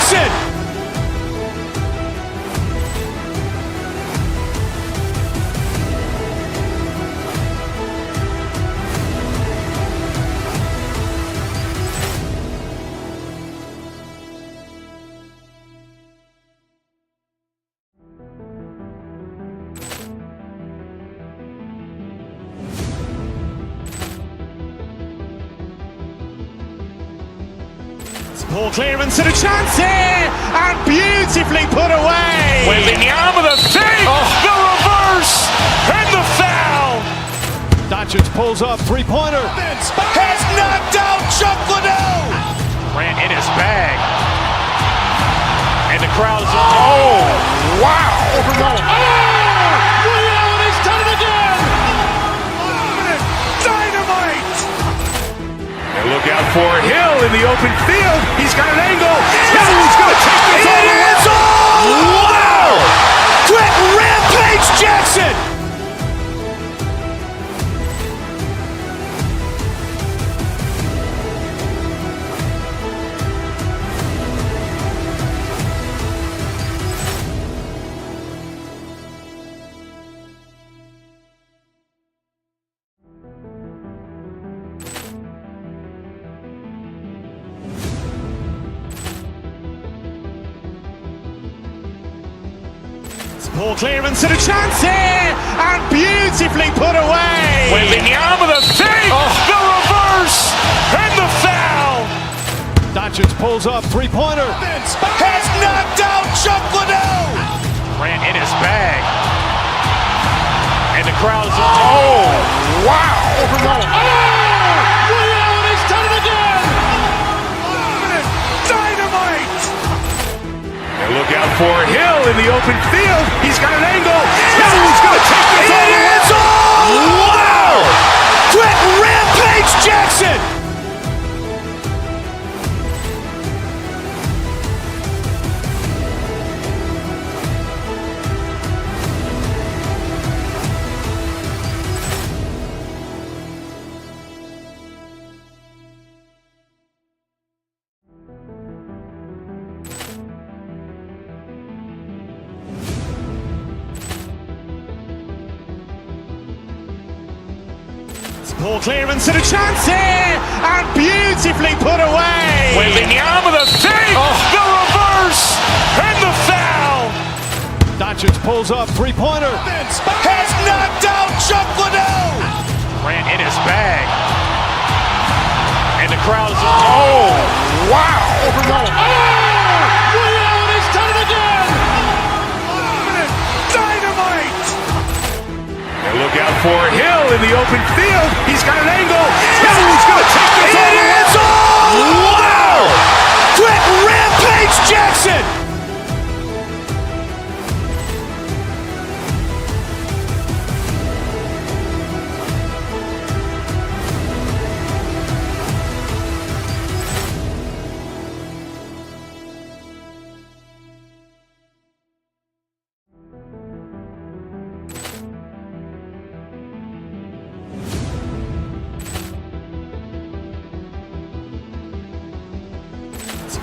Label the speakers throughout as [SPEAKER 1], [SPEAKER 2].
[SPEAKER 1] Jackson! Ball clearance and a chance here, and beautifully put away.
[SPEAKER 2] Waving the arm of the save, the reverse, and the foul.
[SPEAKER 1] Doncic pulls up, three-pointer.
[SPEAKER 3] Has knocked out Chuck Liddell.
[SPEAKER 2] Ran in his bag. And the crowd is, oh, wow.
[SPEAKER 3] Overruled. Ray Allen has done it again. Dynamite.
[SPEAKER 2] And look out for Hill in the open field. He's got an angle. He's going to take this all the way.
[SPEAKER 3] It's all.
[SPEAKER 2] Wow.
[SPEAKER 3] Quick Rampage Jackson.
[SPEAKER 1] Ball clearance and a chance here, and beautifully put away.
[SPEAKER 2] Waving the arm of the save, the reverse, and the foul.
[SPEAKER 1] Doncic pulls up, three-pointer.
[SPEAKER 3] Has knocked out Chuck Liddell.
[SPEAKER 2] Ran in his bag. And the crowd is, oh, wow.
[SPEAKER 3] Overruled. Ray Allen has done it again. Dynamite.
[SPEAKER 2] And look out for Hill in the open field. He's got an angle. He's going to take this all the way.
[SPEAKER 3] It's all.
[SPEAKER 2] Wow.
[SPEAKER 3] Quick Rampage Jackson.
[SPEAKER 1] Ball clearance and a chance here, and beautifully put away.
[SPEAKER 2] Waving the arm of the save, the reverse, and the foul.
[SPEAKER 1] Doncic pulls up, three-pointer.
[SPEAKER 3] Has knocked out Chuck Liddell.
[SPEAKER 2] Ran in his bag. And the crowd is, oh, wow.
[SPEAKER 3] Overruled. Ray Allen has done it again. Dynamite.
[SPEAKER 2] And look out for Hill in the open field. He's got an angle. He's going to take this all the way.
[SPEAKER 3] It's all.
[SPEAKER 2] Wow.
[SPEAKER 3] Quick Rampage Jackson.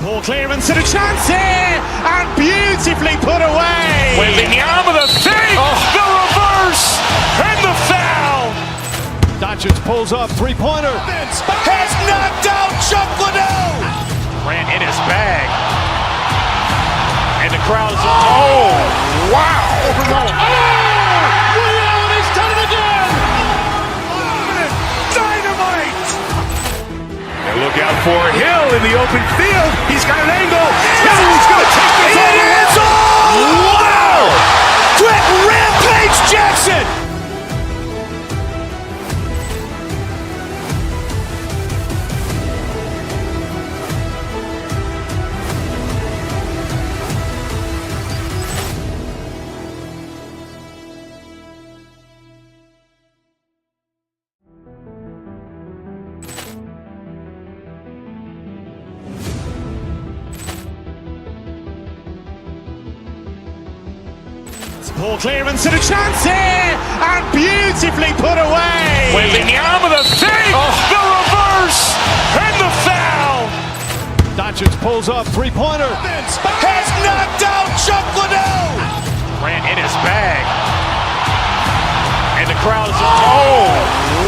[SPEAKER 1] Ball clearance and a chance here, and beautifully put away.
[SPEAKER 2] Waving the arm of the save, the reverse, and the foul.
[SPEAKER 1] Doncic pulls up, three-pointer.
[SPEAKER 3] Has knocked out Chuck Liddell.
[SPEAKER 2] Ran in his bag. And the crowd is, oh, wow.
[SPEAKER 3] Overruled. Ray Allen has done it again. Dynamite.
[SPEAKER 2] And look out for Hill in the open field. He's got an angle. He's going to take this all the way.
[SPEAKER 3] It's all.
[SPEAKER 2] Wow.
[SPEAKER 3] Quick Rampage Jackson.
[SPEAKER 1] Ball clearance and a chance here, and beautifully put away.
[SPEAKER 2] Waving the arm of the save, the reverse, and the foul.
[SPEAKER 3] Doncic pulls up, three-pointer.
[SPEAKER 1] Has knocked out Chuck Liddell.
[SPEAKER 2] Ran in his bag. And the crowd is... Oh,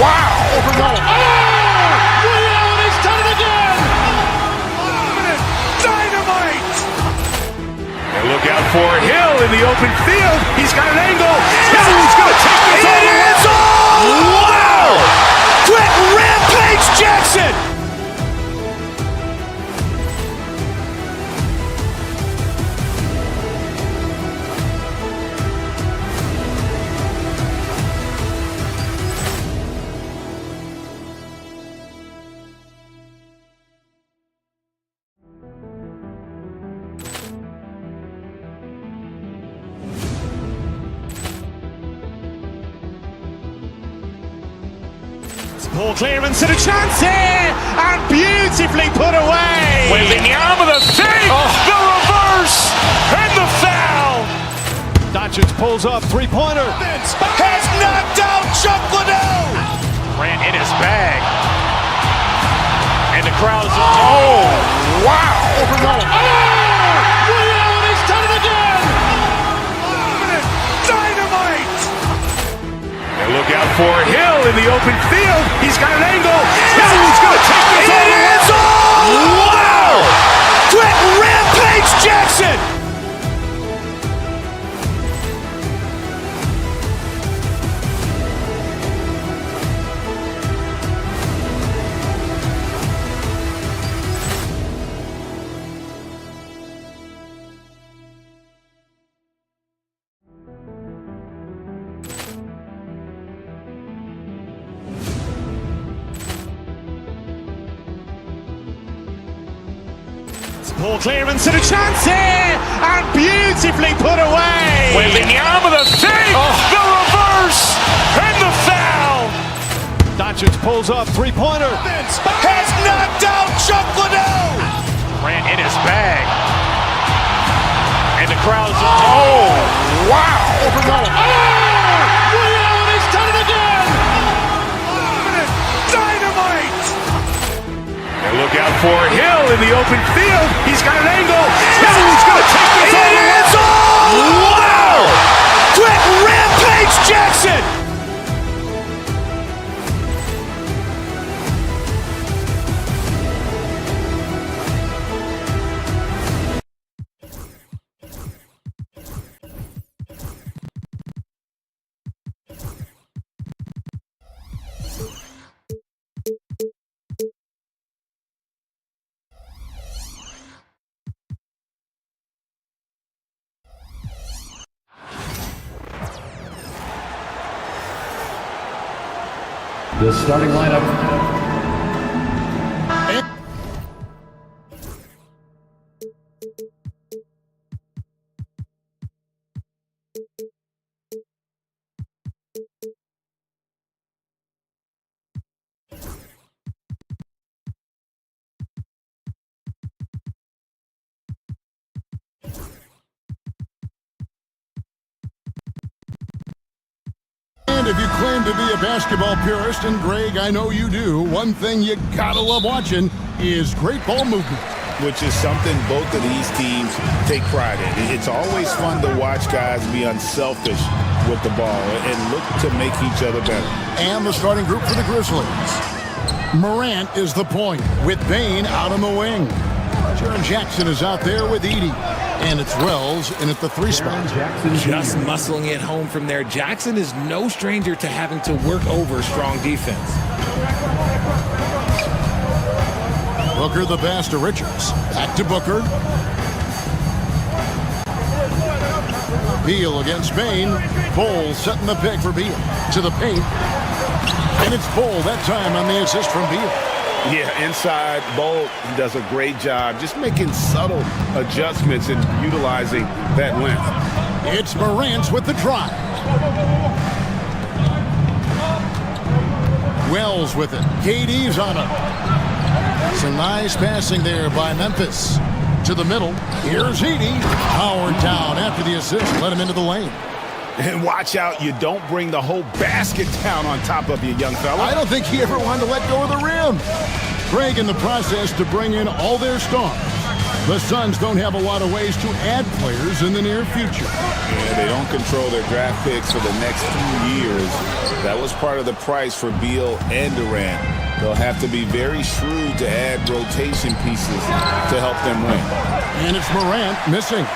[SPEAKER 2] wow!
[SPEAKER 3] Overruled.
[SPEAKER 1] Ray Allen has done it again. Dynamite.
[SPEAKER 2] And look out for Hill in the open field. He's got an angle. Hill's going to take this all the way.
[SPEAKER 1] It's all! Wow! Quick Rampage Jackson. Poor clearance and a chance here, and beautifully put away.
[SPEAKER 2] Wembanyama the fake, the reverse, and the foul.
[SPEAKER 3] Doncic pulls up, three-pointer.
[SPEAKER 1] Has knocked out Chuck Liddell.
[SPEAKER 2] Ran in his bag. And the crowd is... Oh, wow!
[SPEAKER 3] Overruled.
[SPEAKER 1] Ray Allen has done it again. Dynamite.
[SPEAKER 2] And look out for Hill in the open field. He's got an angle. Hill's going to take this all the way.
[SPEAKER 1] It's all! Wow! Quick Rampage Jackson. Poor clearance and a chance here, and beautifully put away.
[SPEAKER 2] Wembanyama the fake, the reverse, and the foul.
[SPEAKER 3] Doncic pulls up, three-pointer.
[SPEAKER 1] Has knocked out Chuck Liddell.
[SPEAKER 2] Ran in his bag. And the crowd is... Oh, wow!
[SPEAKER 3] Overruled.
[SPEAKER 1] Ray Allen has done it again. Dynamite.
[SPEAKER 2] And look out for Hill in the open field. He's got an angle. Hill's going to take this all the way.
[SPEAKER 1] It's all! Wow! Quick Rampage Jackson.
[SPEAKER 4] The starting lineup.
[SPEAKER 5] And if you claim to be a basketball purist, and Greg, I know you do, one thing you gotta love watching is great ball movement.
[SPEAKER 6] Which is something both of these teams take pride in. It's always fun to watch guys be unselfish with the ball and look to make each other better.
[SPEAKER 5] And the starting group for the Grizzlies. Morant is the point, with Bane out on the wing. Jaren Jackson is out there with Edey. And it's Wells in at the 3 spot.
[SPEAKER 7] Just muscling it home from there. Jackson is no stranger to having to work over strong defense.
[SPEAKER 5] Booker the pass to Richards. Back to Booker. Beal against Bane. Bull setting the pick for Beal. To the paint. And it's Bull that time on the assist from Beal.
[SPEAKER 6] Yeah, inside, Bolt does a great job just making subtle adjustments and utilizing that length.
[SPEAKER 5] It's Morant with the drive. Wells with it. KD's on it. Some nice passing there by Memphis. To the middle. Here's Edey. Powered down after the assist. Let him into the lane.
[SPEAKER 6] And watch out, you don't bring the whole basket down on top of you, young fella.
[SPEAKER 5] I don't think he ever wanted to let go of the rim. Craig in the process to bring in all their stars. The Suns don't have a lot of ways to add players in the near future.
[SPEAKER 6] Yeah, they don't control their draft picks for the next 2 years. That was part of the price for Beal and Durant. They'll have to be very shrewd to add rotation pieces to help them win.
[SPEAKER 5] And it's Morant missing.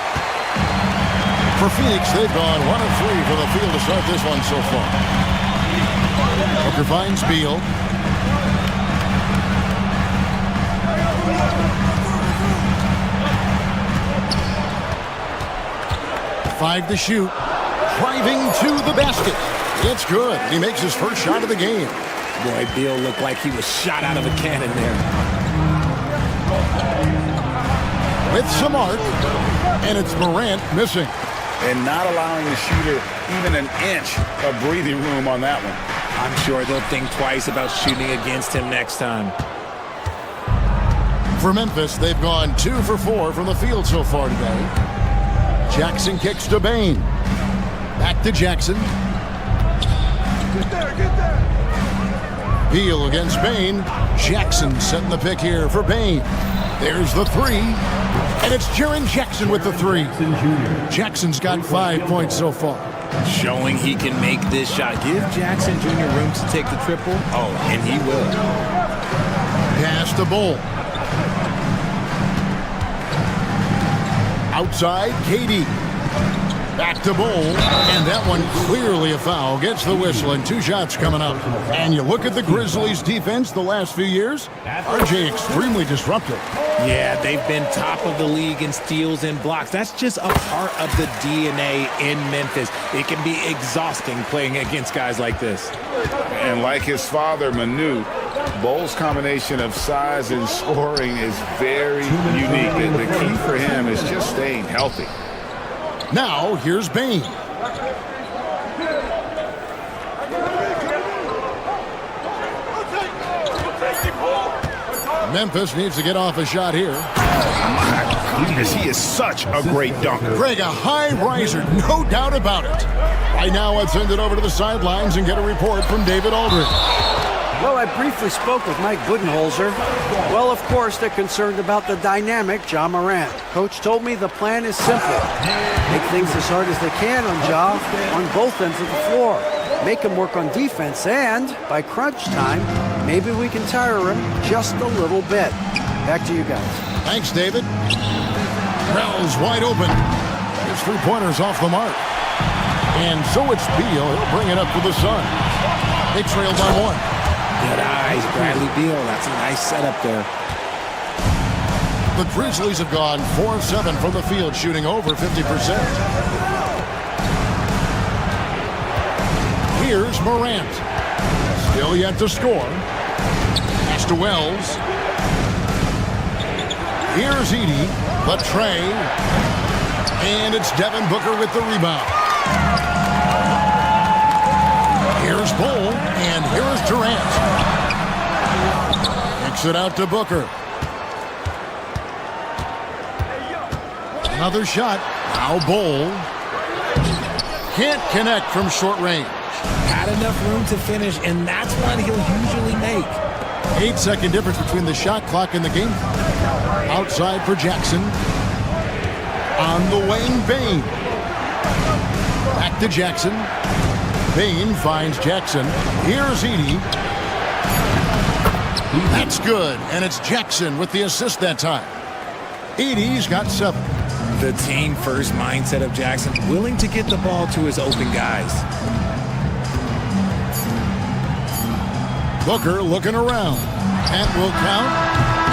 [SPEAKER 5] For Phoenix, they've gone 1 of 3 for the field to start this one so far. Booker finds Beal. Five to shoot. Driving to the basket. It's good. He makes his first shot of the game.
[SPEAKER 7] Boy, Beal looked like he was shot out of a cannon there.
[SPEAKER 5] With some arc. And it's Morant missing.
[SPEAKER 6] And not allowing the shooter even an inch of breathing room on that one.
[SPEAKER 7] I'm sure they'll think twice about shooting against him next time.
[SPEAKER 5] For Memphis, they've gone 2 for 4 from the field so far today. Jackson kicks to Bane. Back to Jackson.
[SPEAKER 3] Get there.
[SPEAKER 5] Beal against Bane. Jackson setting the pick here for Bane. There's the 3. And it's Jaren Jackson with the 3. Jackson's got 5 points so far.
[SPEAKER 7] Showing he can make this shot. Give Jackson Jr. room to take the triple. Oh, and he will.
[SPEAKER 5] Pass to Bull. Outside, KD. Back to Bull. And that one clearly a foul. Gets the whistle and 2 shots coming up. And you look at the Grizzlies' defense the last few years. RJ extremely disruptive.
[SPEAKER 7] Yeah, they've been top of the league in steals and blocks. That's just a part of the DNA in Memphis. It can be exhausting playing against guys like this.
[SPEAKER 6] And like his father, Manu, Bull's combination of size and scoring is very unique. The key for him is just staying healthy.
[SPEAKER 5] Now, here's Bane. Memphis needs to get off a shot here.
[SPEAKER 6] My goodness, he is such a great dunker.
[SPEAKER 5] Greg, a high riser, no doubt about it. Right now, let's send it over to the sidelines and get a report from David Aldridge.
[SPEAKER 4] Well, I briefly spoke with Mike Budenholzer. Well, of course, they're concerned about the dynamic Ja Morant. Coach told me the plan is simple. Make things as hard as they can on Ja on both ends of the floor. Make him work on defense, and by crunch time, maybe we can tire him just a little bit. Back to you guys.
[SPEAKER 5] Thanks, David. Krell's wide open. His 3-pointers off the mark. And so it's Beal. He'll bring it up for the Suns. They trail by 1.
[SPEAKER 7] Good eyes, Bradley Beal. That's a nice setup there.
[SPEAKER 5] The Grizzlies have gone 4 of 7 from the field, shooting over 50%. Here's Morant. Still yet to score. Pass to Wells. Here's Edey. The tray. And it's Devin Booker with the rebound. Here's Bull. And here's Durant. Kicks it out to Booker. Another shot. Now Bull. Can't connect from short range.
[SPEAKER 7] Had enough room to finish, and that's one he'll usually make.
[SPEAKER 5] 8-second difference between the shot clock and the game. Outside for Jackson. On the wing, Bane. Back to Jackson. Bane finds Jackson. Here's Edey. That's good, and it's Jackson with the assist that time. Edey's got 7.
[SPEAKER 7] The team-first mindset of Jackson, willing to get the ball to his open guys.
[SPEAKER 5] Booker looking around. That will count.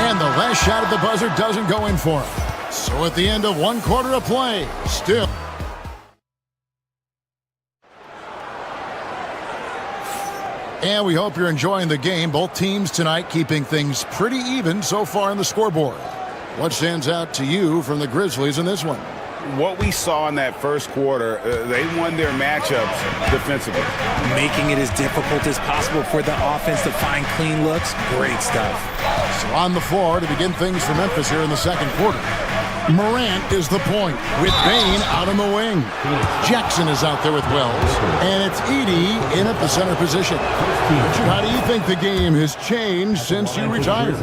[SPEAKER 5] And the last shot at the buzzer doesn't go in for him. So at the end of 1 quarter of play, still. And we hope you're enjoying the game. Both teams tonight keeping things pretty even so far on the scoreboard. What stands out to you from the Grizzlies in this one?
[SPEAKER 6] What we saw in that first quarter, they won their matchups defensively.
[SPEAKER 7] Making it as difficult as possible for the offense to find clean looks. Great stuff.
[SPEAKER 5] So on the floor to begin things for Memphis here in the second quarter. Morant is the point with Bain out on the wing. Jackson is out there with Wells. And it's Edey in at the center position. Richard, how do you think the game has changed since you retired?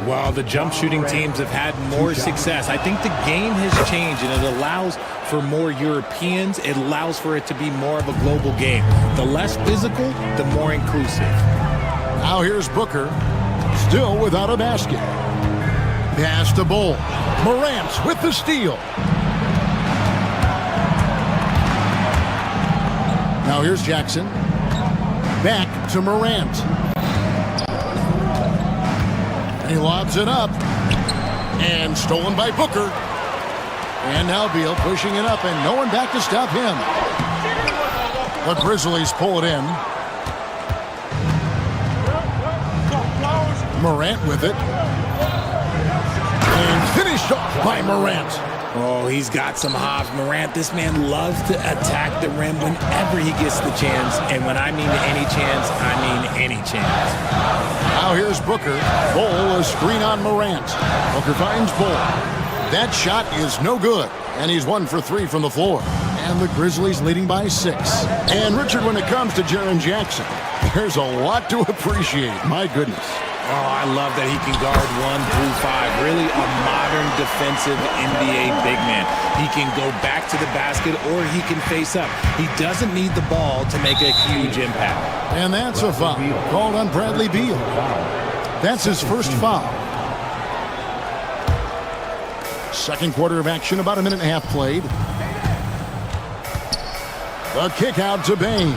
[SPEAKER 7] Well, the jump shooting teams have had more success. I think the game has changed, and it allows for more Europeans. It allows for it to be more of a global game. The less physical, the more inclusive.
[SPEAKER 5] Now here's Booker, still without a basket. Pass to Bull. Morant with the steal. Now here's Jackson. Back to Morant. He lobs it up. And stolen by Booker. And now Beal pushing it up, and no one back to stop him. The Grizzlies pull it in. Morant with it. And finished off by Morant.
[SPEAKER 7] Oh, he's got some hops. Morant, this man loves to attack the rim whenever he gets the chance. And when I mean any chance, I mean any chance.
[SPEAKER 5] Now here's Booker. Bull, a screen on Morant. Booker finds Bull. That shot is no good. And he's 1 for 3 from the floor. And the Grizzlies leading by 6. And Richard, when it comes to Jaren Jackson, there's a lot to appreciate. My goodness.
[SPEAKER 7] Oh, I love that he can guard 1 through 5. Really a modern defensive NBA big man. He can go back to the basket or he can face up. He doesn't need the ball to make a huge impact.
[SPEAKER 5] And that's a foul called on Bradley Beal. That's his first foul. Second quarter of action, about a minute and a half played. The kick out to Bain.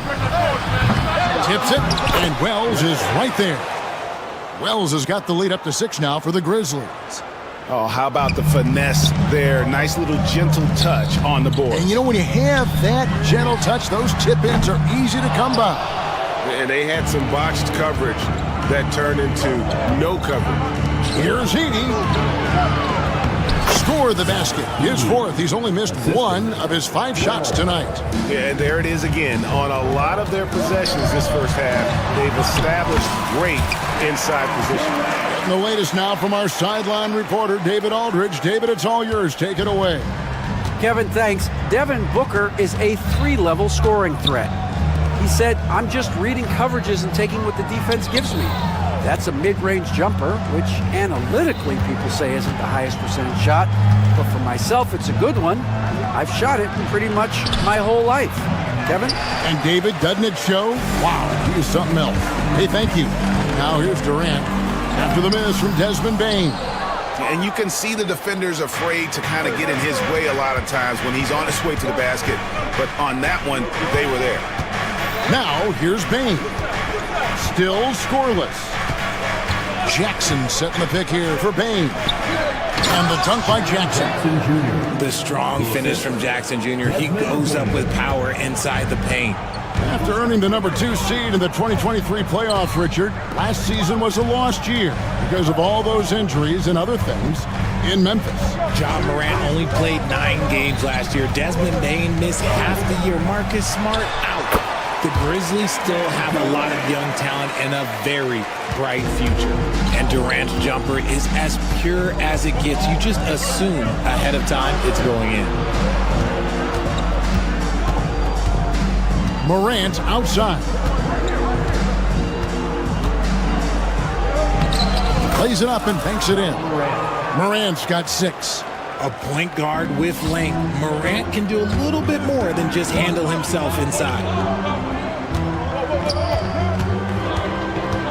[SPEAKER 5] Tips it, and Wells is right there. Wells has got the lead up to 6 now for the Grizzlies.
[SPEAKER 6] Oh, how about the finesse there? Nice little gentle touch on the board.
[SPEAKER 5] And you know, when you have that gentle touch, those tip-ins are easy to come by.
[SPEAKER 6] And they had some botched coverage that turned into no coverage.
[SPEAKER 5] Here's Edey. Score the basket. His 4th. He's only missed 1 of his 5 shots tonight.
[SPEAKER 6] Yeah, and there it is again. On a lot of their possessions this first half, they've established great inside position.
[SPEAKER 5] And the latest now from our sideline reporter, David Aldridge. David, it's all yours. Take it away.
[SPEAKER 4] Kevin, thanks. Devin Booker is a 3-level scoring threat. He said, I'm just reading coverages and taking what the defense gives me. That's a mid-range jumper, which analytically people say isn't the highest percentage shot. But for myself, it's a good one. I've shot it pretty much my whole life. Kevin?
[SPEAKER 5] And David, doesn't it show? Wow, he is something else. Hey, thank you. Now here's Durant. After the miss from Desmond Bain.
[SPEAKER 6] And you can see the defenders afraid to kind of get in his way a lot of times when he's on his way to the basket. But on that one, they were there.
[SPEAKER 5] Now here's Bain. Still scoreless. Jackson setting the pick here for Bain. And the dunk by Jackson.
[SPEAKER 7] The strong finish from Jackson Jr. He goes up with power inside the paint.
[SPEAKER 5] After earning the number 2 seed in the 2023 playoffs, Richard, last season was a lost year because of all those injuries and other things in Memphis.
[SPEAKER 7] John Morant only played 9 games last year. Desmond Bain missed half the year. Marcus Smart out. The Grizzlies still have a lot of young talent and a very bright future. And Durant's jumper is as pure as it gets. You just assume ahead of time it's going in.
[SPEAKER 5] Morant outside. Plays it up and banks it in. Morant's got 6.
[SPEAKER 7] A point guard with length. Morant can do a little bit more than just handle himself inside.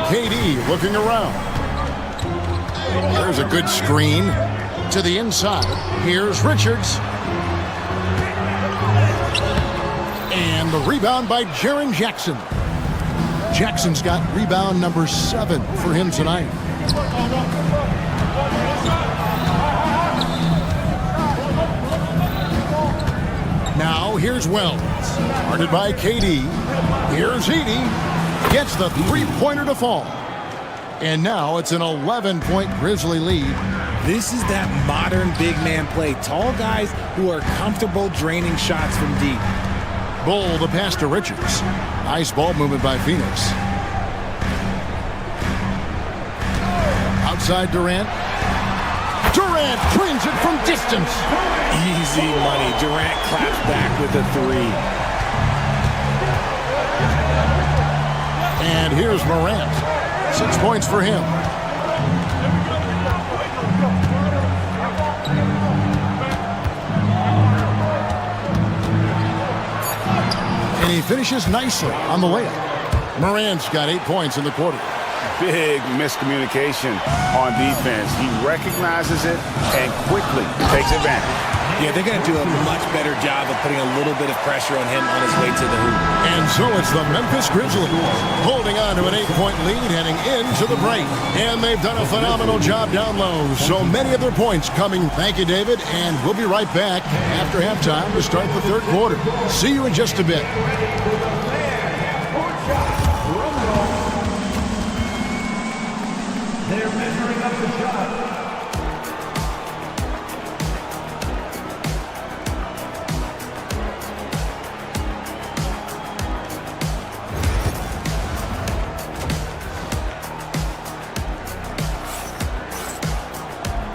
[SPEAKER 5] KD looking around. There's a good screen to the inside. Here's Richards. And the rebound by Jaren Jackson. Jackson's got rebound number 7 for him tonight. Now here's Wells. Guarded by KD. Here's Edey. Gets the 3-pointer to fall. And now it's an 11-point Grizzly lead.
[SPEAKER 7] This is that modern big man play. Tall guys who are comfortable draining shots from deep.
[SPEAKER 5] Bull the pass to Richards. Nice ball movement by Phoenix. Outside Durant. Durant drains it from distance.
[SPEAKER 7] Easy money. Durant claps back with a three.
[SPEAKER 5] And here's Morant. 6 points for him. And he finishes nicely on the layup. Morant's got 8 points in the quarter.
[SPEAKER 6] Big miscommunication on defense. He recognizes it and quickly takes advantage.
[SPEAKER 7] Yeah, they're going to do a much better job of putting a little bit of pressure on him on his way to the hoop.
[SPEAKER 5] And so it's the Memphis Grizzlies holding on to an 8-point lead heading into the break. And they've done a phenomenal job down low. So many of their points coming. Thank you, David. And we'll be right back after halftime to start the third quarter. See you in just a bit.
[SPEAKER 8] They're measuring up the shot.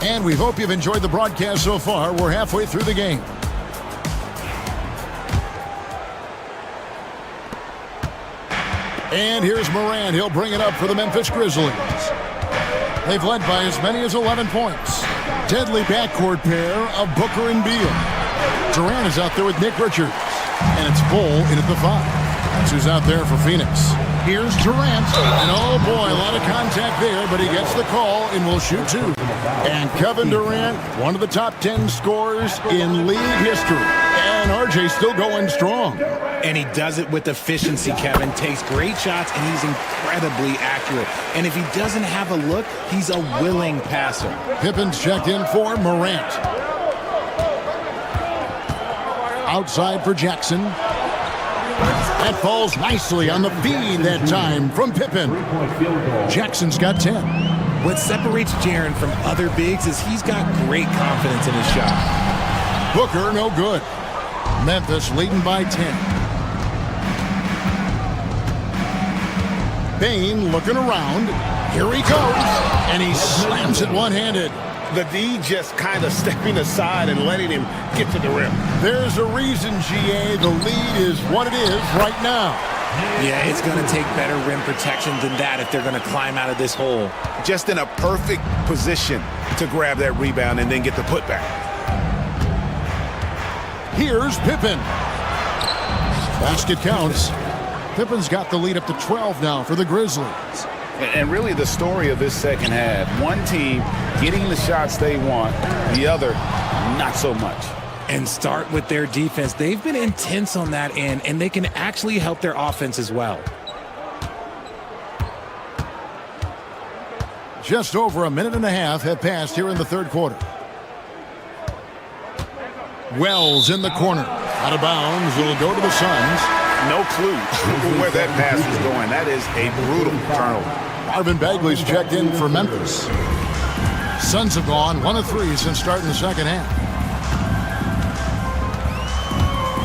[SPEAKER 5] And we hope you've enjoyed the broadcast so far. We're halfway through the game. And here's Morant. He'll bring it up for the Memphis Grizzlies. They've led by as many as 11 points. Deadly backcourt pair of Booker and Beal. Durant is out there with Nick Richards. And it's Bull in at the 5. That's who's out there for Phoenix. Here's Durant. And oh boy, a lot of contact there, but he gets the call and will shoot 2. And Kevin Durant, one of the top 10 scorers in league history. And RJ still going strong.
[SPEAKER 7] And he does it with efficiency, Kevin. Takes great shots, and he's incredibly accurate. And if he doesn't have a look, he's a willing passer.
[SPEAKER 5] Pippen's checked in for Morant. Outside for Jackson. That falls nicely on the feed that time from Pippen. Jackson's got 10.
[SPEAKER 7] What separates Jaren from other bigs is he's got great confidence in his shot.
[SPEAKER 5] Booker, no good. Memphis leading by 10. Bane looking around. Here he goes. And he slams it one-handed.
[SPEAKER 6] The D just kind of stepping aside and letting him get to the rim.
[SPEAKER 5] There's a reason, GA. The lead is what it is right now.
[SPEAKER 7] Yeah, it's going to take better rim protection than that if they're going to climb out of this hole.
[SPEAKER 6] Just in a perfect position to grab that rebound and then get the putback.
[SPEAKER 5] Here's Pippen. Basket counts. Pippen's got the lead up to 12 now for the Grizzlies.
[SPEAKER 6] And really the story of this second half, one team getting the shots they want, the other not so much.
[SPEAKER 7] And start with their defense. They've been intense on that end, and they can actually help their offense as well.
[SPEAKER 5] Just over a minute and a half have passed here in the third quarter. Wells in the corner. Out of bounds. It'll go to the Suns.
[SPEAKER 6] No clue where that pass was going. That is a brutal turnover.
[SPEAKER 5] Marvin Bagley's checked in for Memphis. Suns have gone 1 of 3 since starting the second half.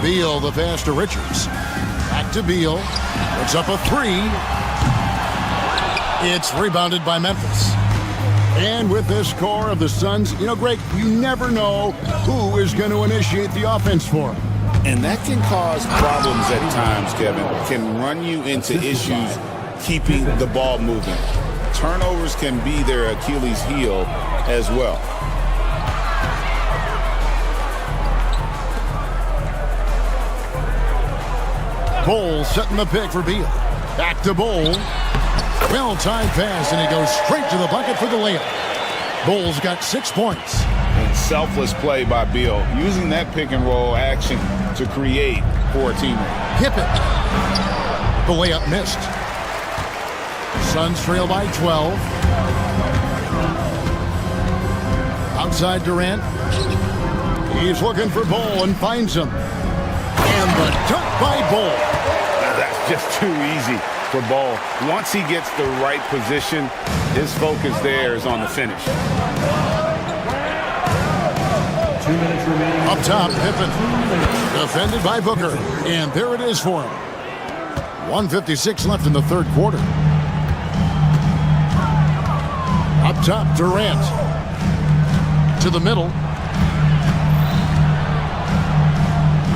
[SPEAKER 5] Beal, the pass to Richards. Back to Beal. Puts up a 3. It's rebounded by Memphis. And with this core of the Suns, you know, Greg, you never know who is going to initiate the offense for them.
[SPEAKER 6] And that can cause problems at times, Kevin. Can run you into issues keeping the ball moving. Turnovers can be their Achilles heel as well.
[SPEAKER 5] Bull setting the pick for Beal. Back to Bull. Well-timed pass, and he goes straight to the bucket for the layup. Bull's got 6 points.
[SPEAKER 6] And selfless play by Beal, using that pick-and-roll action to create for a teammate.
[SPEAKER 5] Pippen. The layup missed. Suns trail by 12. Outside Durant. He's looking for Bull and finds him. And the dunk by Bull.
[SPEAKER 6] That's just too easy for Bull. Once he gets the right position, his focus there is on the finish.
[SPEAKER 8] 2 minutes remaining.
[SPEAKER 5] Up top, Pippen. Defended by Booker. And there it is for him. 1:56 left in the third quarter. Up top, Durant. to the middle.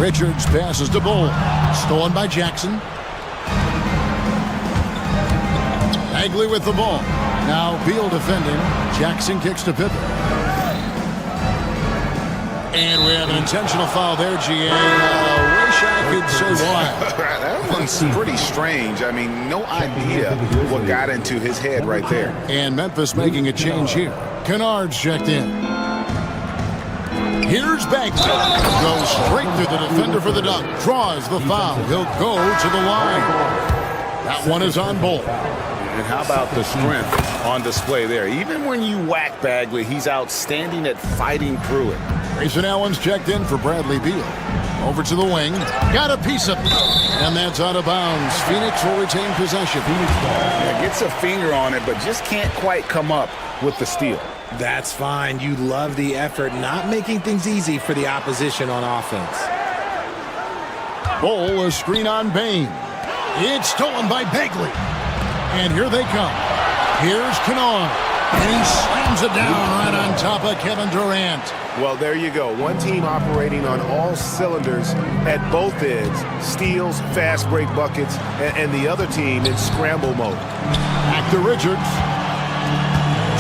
[SPEAKER 5] Richards passes to Bull. Stolen by Jackson. Bagley with the ball. Now Beal defending. Jackson kicks to Pippen. And we have an intentional foul there, GA. Wish I could say why.
[SPEAKER 6] That one's pretty strange. I mean, no idea what got into his head right there.
[SPEAKER 5] And Memphis making a change here. Kennard's checked in. Here's Bagley. Goes straight through the defender for the dunk. Draws the foul. He'll go to the line. That one is on Bull.
[SPEAKER 6] And how about the strength on display there? Even when you whack Bagley, he's outstanding at fighting through it.
[SPEAKER 5] Grayson Allen's checked in for Bradley Beal. Over to the wing. Got a piece of it. And that's out of bounds. Phoenix will retain possession.
[SPEAKER 6] Yeah, gets a finger on it, but just can't quite come up with the steal.
[SPEAKER 7] That's fine. You love the effort, not making things easy for the opposition on offense.
[SPEAKER 5] Bull, a screen on Bain. It's stolen by Bagley. And here they come. Here's Kennard. And he slams it down right on top of Kevin Durant.
[SPEAKER 2] Well, there you go. One team operating on all cylinders at both ends. Steals, fast break buckets, and the other team in scramble mode.
[SPEAKER 5] Back to Richards.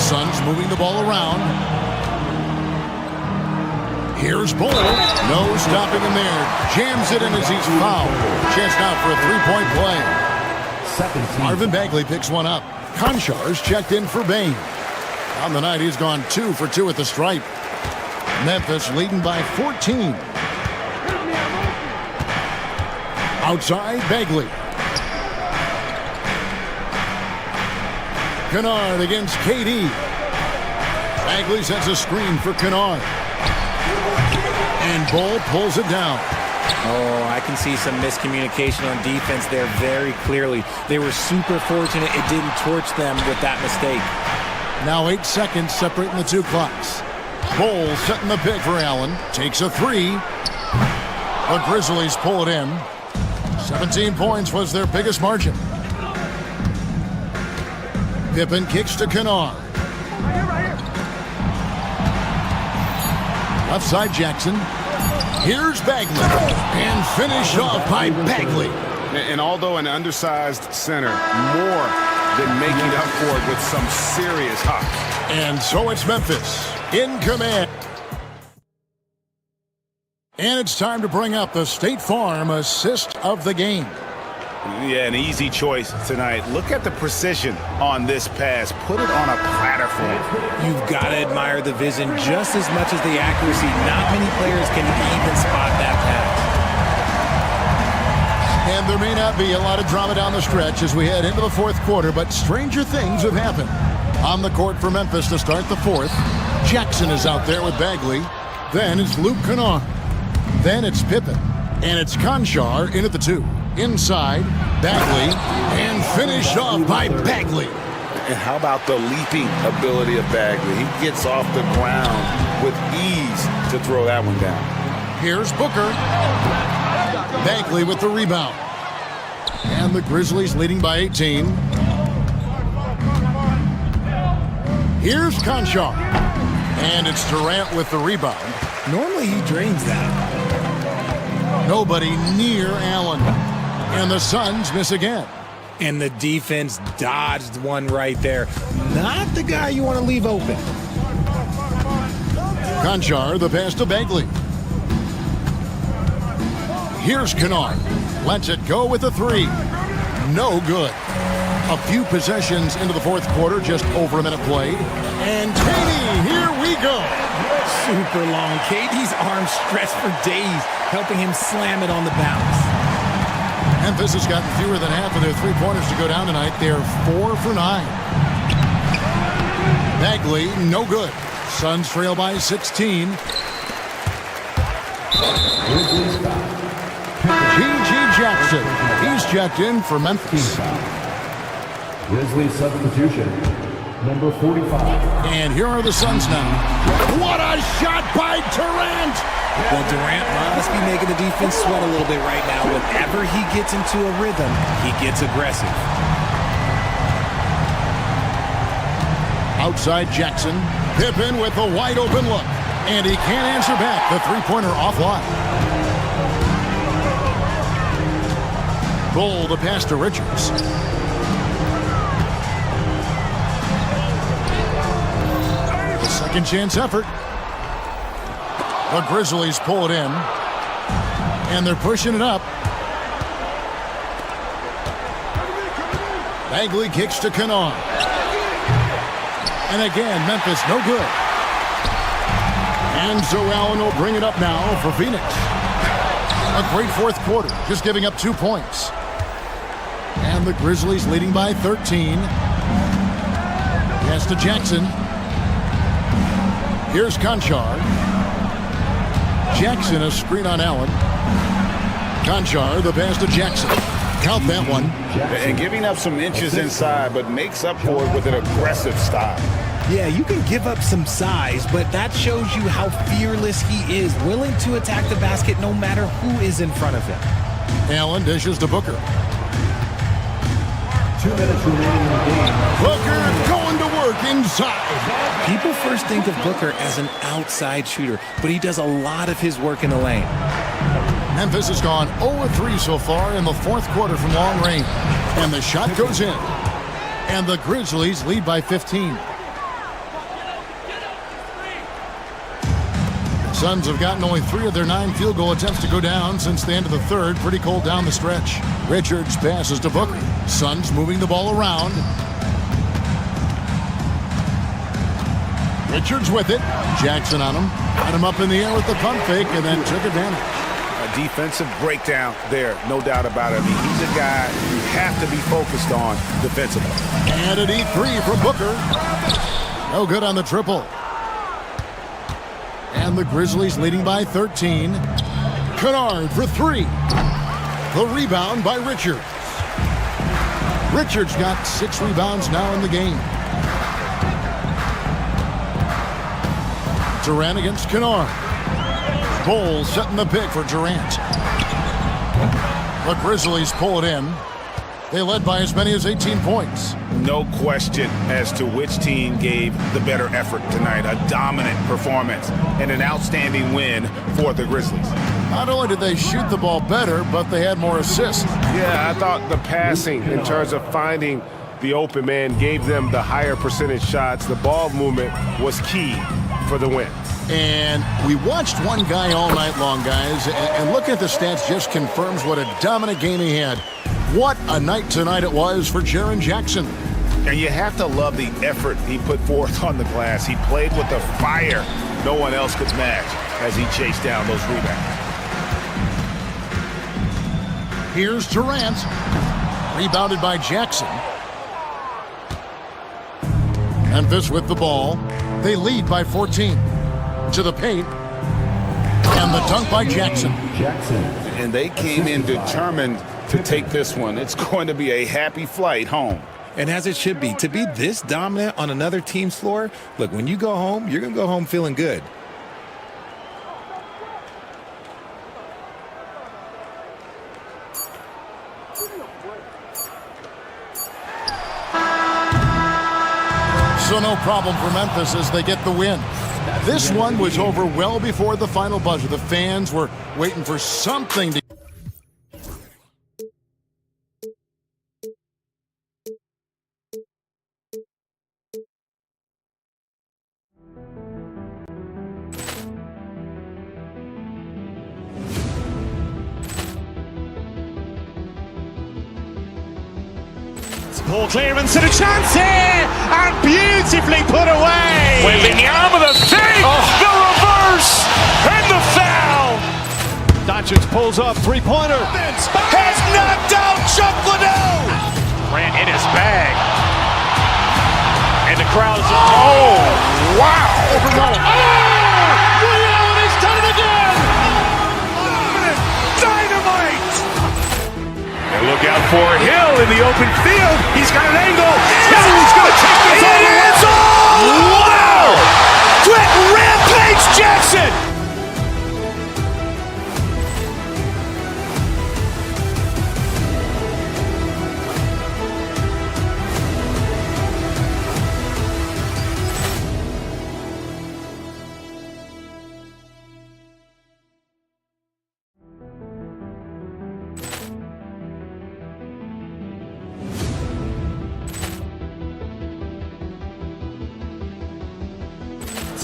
[SPEAKER 5] Suns moving the ball around. Here's Bull. No stopping him there. Jams it in as he's fouled. Chance now for a three-point play. Marvin Bagley picks one up. Konchar's checked in for Bain. On the night, he's gone 2 for 2 at the stripe. Memphis leading by 14. Outside, Bagley. Kennard against KD. Bagley sets a screen for Kennard. And Bull pulls it down.
[SPEAKER 7] Oh, I can see some miscommunication on defense there very clearly. They were super fortunate it didn't torch them with that mistake.
[SPEAKER 5] Now 8 seconds separating the two clocks. Bull setting the pick for Allen. Takes a three. The Grizzlies pull it in. 17 points was their biggest margin. Pippen kicks to Kennard. Left side Jackson. Here's Bagley. And finish off by Bagley.
[SPEAKER 6] And although an undersized center, more than making up for it with some serious hops.
[SPEAKER 5] And so it's Memphis in command. And it's time to bring up the State Farm assist of the game.
[SPEAKER 6] Yeah, an easy choice tonight. Look at the precision on this pass. Put it on a platter for him.
[SPEAKER 7] You've got to admire the vision just as much as the accuracy. Not many players can even spot that pass.
[SPEAKER 5] And there may not be a lot of drama down the stretch as we head into the fourth quarter, but stranger things have happened. On the court for Memphis to start the fourth. Jackson is out there with Bagley. Then it's Luke Kennard. Then it's Pippen. And it's Konchar in at the 2. Inside, Bagley, and finished off by Bagley.
[SPEAKER 6] And how about the leaping ability of Bagley? He gets off the ground with ease to throw that one down.
[SPEAKER 5] Here's Booker. Bagley with the rebound. And the Grizzlies leading by 18. Here's Konchar. And it's Durant with the rebound.
[SPEAKER 7] Normally he drains that.
[SPEAKER 5] Nobody near Allen. And the Suns miss again.
[SPEAKER 7] And the defense dodged one right there. Not the guy you want to leave open.
[SPEAKER 5] Konchar, the pass to Bagley. Here's Kennard. Lets it go with a 3. No good. A few possessions into the fourth quarter, just over a minute played. And Taney, here we go.
[SPEAKER 7] Super long. KD's arms stretched for days, helping him slam it on the bounce.
[SPEAKER 5] Memphis has gotten fewer than half of their three-pointers to go down tonight. They're 4 for 9. Bagley, no good. Suns trail by 16. G.G. Jackson. He's checked in for Memphis.
[SPEAKER 8] Grizzlies substitution, number 45.
[SPEAKER 5] And here are the Suns now. What a shot by Durant!
[SPEAKER 7] Well, Durant must be making the defense sweat a little bit right now. Whenever he gets into a rhythm, he gets aggressive.
[SPEAKER 5] Outside Jackson. Pippen with a wide open look. And he can't answer back. The three-pointer offline. Bull, the pass to Richards. The second chance effort. The Grizzlies pull it in. And they're pushing it up. Bagley kicks to Kennard. And again, Memphis no good. And Joe Allen will bring it up now for Phoenix. A great fourth quarter, just giving up 2 points. And the Grizzlies leading by 13. Pass to Jackson. Here's Conchar. Jackson, a screen on Allen. Conchar, the pass to Jackson. Count that one.
[SPEAKER 6] And giving up some inches inside, but makes up for it with an aggressive style.
[SPEAKER 7] Yeah, you can give up some size, but that shows you how fearless he is, willing to attack the basket no matter who is in front of him.
[SPEAKER 5] Allen dishes to Booker.
[SPEAKER 8] 2 minutes remaining in the game.
[SPEAKER 5] Booker going to work inside.
[SPEAKER 7] People first think of Booker as an outside shooter, but he does a lot of his work in the lane.
[SPEAKER 5] Memphis has gone 0-3 so far in the fourth quarter from long range. And the shot goes in. And the Grizzlies lead by 15. Suns have gotten only 3 of their 9 field goal attempts to go down since the end of the third. Pretty cold down the stretch. Richards passes to Booker. Suns moving the ball around. Richards with it. Jackson on him. Got him up in the air with the pump fake and then took advantage.
[SPEAKER 2] A defensive breakdown there, no doubt about it. I mean, he's a guy you have to be focused on defensively.
[SPEAKER 5] And a deep three from Booker. No good on the triple. And the Grizzlies leading by 13. Kennard for 3. The rebound by Richards. Richards got 6 rebounds now in the game. Durant against Kennard. Bull setting the pick for Durant. The Grizzlies pull it in. They led by as many as 18 points.
[SPEAKER 6] No question as to which team gave the better effort tonight. A dominant performance and an outstanding win for the Grizzlies.
[SPEAKER 5] Not only did they shoot the ball better, but they had more assists.
[SPEAKER 2] Yeah, I thought the passing in terms of finding the open man gave them the higher percentage shots. The ball movement was key for the win.
[SPEAKER 5] And we watched one guy all night long, guys, and looking at the stats just confirms what a dominant game he had. What a night tonight it was for Jaren Jackson.
[SPEAKER 6] And you have to love the effort he put forth on the glass. He played with a fire no one else could match as he chased down those rebounds.
[SPEAKER 5] Here's Durant. Rebounded by Jackson. Memphis with the ball. They lead by 14. To the paint. And the dunk by Jackson.
[SPEAKER 6] And they came in determined to take this one. It's going to be a happy flight home.
[SPEAKER 7] And as it should be, to be this dominant on another team's floor, look, when you go home, you're going to go home feeling good.
[SPEAKER 5] So no problem for Memphis as they get the win. This one was over well before the final buzzer. The fans were waiting for something to...
[SPEAKER 1] Ball clearance and a chance here, and beautifully put away.
[SPEAKER 3] Wembanyama the fake, the reverse, and the foul.
[SPEAKER 1] Doncic pulls up, three-pointer.
[SPEAKER 3] Has knocked out Chuck Liddell. Ran in his bag. And the crowd is... Oh, wow. Ray Allen has done it again. Dynamite. And look out for Hill in the open field. He's got an angle. Hill's going to take this all the way. Wow! Quick rampage Jackson.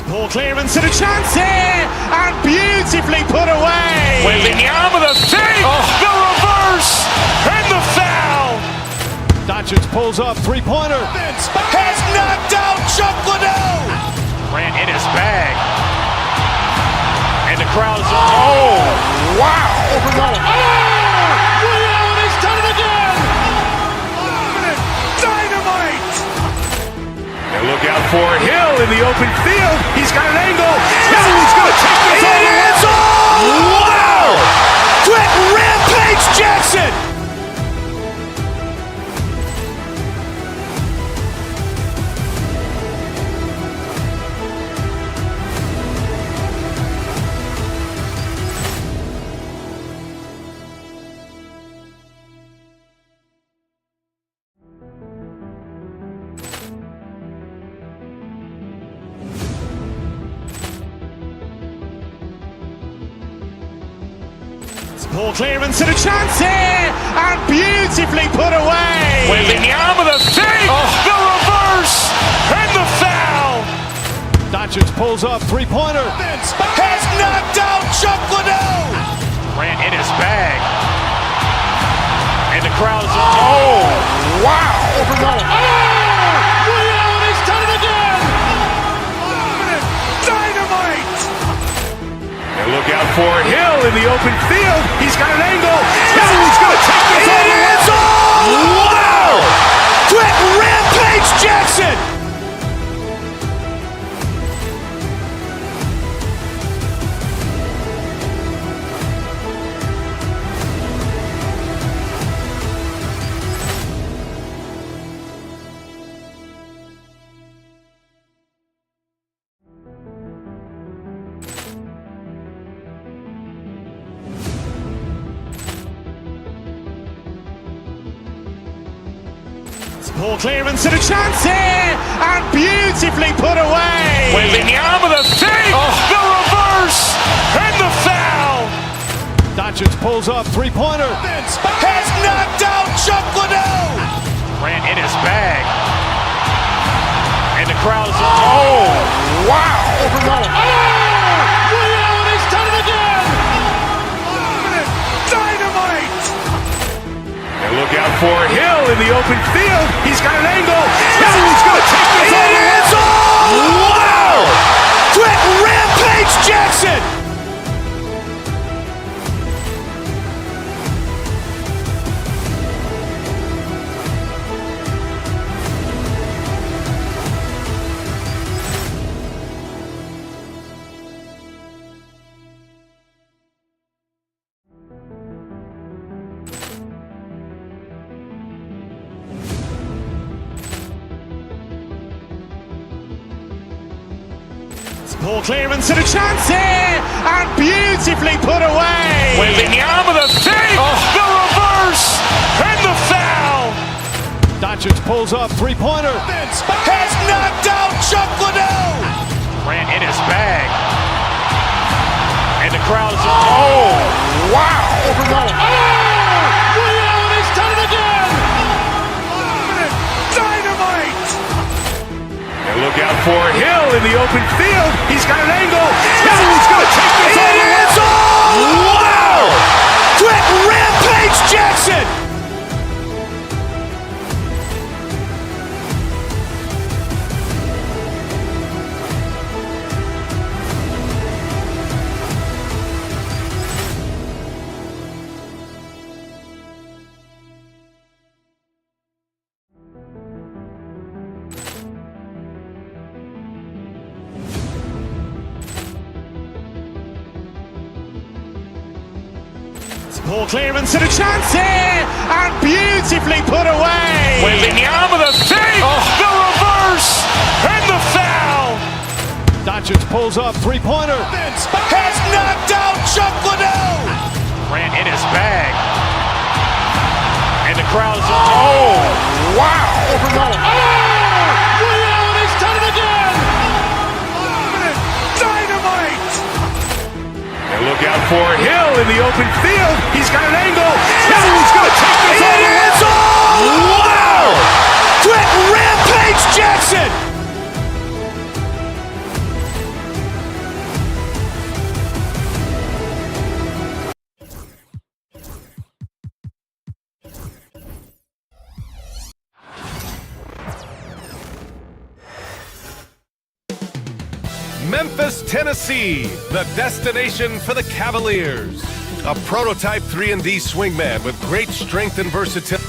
[SPEAKER 1] Poor clearance and a chance here, and beautifully put away.
[SPEAKER 3] Wembanyama with a fake, the reverse, and the foul.
[SPEAKER 5] Doncic pulls up, three-pointer.
[SPEAKER 3] Has knocked out Chuck Liddell. Grant in his bag. And the crowd is, oh, wow.
[SPEAKER 5] Ray Allen has done it again.
[SPEAKER 3] Dynamite. And look out for Hill in the open field. He's got an angle. He's going to take this all the way. Wow. Quick rampage Jackson.
[SPEAKER 1] Poor clearance and a chance here, and beautifully put away.
[SPEAKER 3] Wembanyama with a fake, the reverse, and the foul.
[SPEAKER 5] Doncic pulls up, three-pointer.
[SPEAKER 3] Has knocked out Chuck Liddell. Grant in his bag. And the crowd is, oh, wow.
[SPEAKER 5] Ray Allen has done it again.
[SPEAKER 3] Dynamite. And look out for Hill in the open field. He's got an angle. He's going to take this all the way. Wow. Quick rampage Jackson.
[SPEAKER 1] Poor clearance and a chance here, and beautifully put away.
[SPEAKER 3] Wembanyama with a fake, the reverse, and the foul.
[SPEAKER 5] Doncic pulls up, three-pointer.
[SPEAKER 3] Has knocked out Chuck Liddell. Grant in his bag. And the crowd is, oh, wow.
[SPEAKER 5] Ray Allen has done it again.
[SPEAKER 3] Dynamite. And look out for Hill in the open field. He's got an angle. He's going to take this all the way. Wow. Quick rampage Jackson.
[SPEAKER 1] Poor clearance and a chance here, and beautifully put away.
[SPEAKER 3] Wembanyama with a fake, the reverse, and the foul.
[SPEAKER 5] Doncic pulls up, three-pointer.
[SPEAKER 3] Has knocked out Chuck Liddell. Grant in his bag. And the crowd is, oh, wow.
[SPEAKER 5] Ray Allen has done it again.
[SPEAKER 3] Dynamite. And look out for Hill in the open field. He's got an angle. He's going to take this all the way. Wow. Quick rampage Jackson.
[SPEAKER 1] Poor clearance and a chance here, and beautifully put away.
[SPEAKER 3] Wembanyama with a fake, the reverse, and the foul.
[SPEAKER 5] Doncic pulls up, three-pointer.
[SPEAKER 3] Has knocked out Chuck Liddell. Grant in his bag. And the crowd is, oh, wow.
[SPEAKER 5] Ray Allen has done it again.
[SPEAKER 3] Dynamite. And look out for Hill in the open field. He's got an angle. He's going to take this all the way. Wow. Quick rampage Jackson. Memphis, Tennessee, the destination for the Cavaliers. A prototype 3-and-D swingman with great strength and versatility.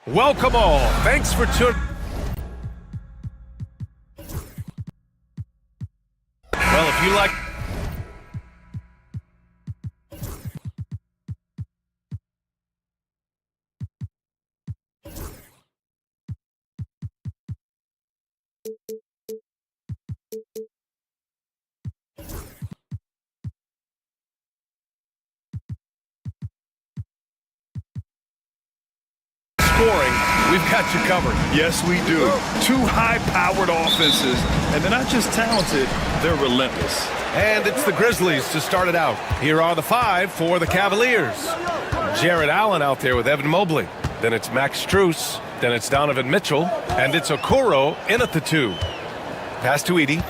[SPEAKER 3] Welcome all. Thanks for tuning. Well, if you like... scoring, we've got you covered.
[SPEAKER 9] Yes, we do. Two high-powered offenses, and they're not just talented, they're relentless.
[SPEAKER 3] And it's the Grizzlies to start it out. Here are the 5 for the Cavaliers. Jared Allen out there with Evan Mobley. Then it's Max Strus. Then it's Donovan Mitchell. And it's Okoro in at the 2. Pass to Edey.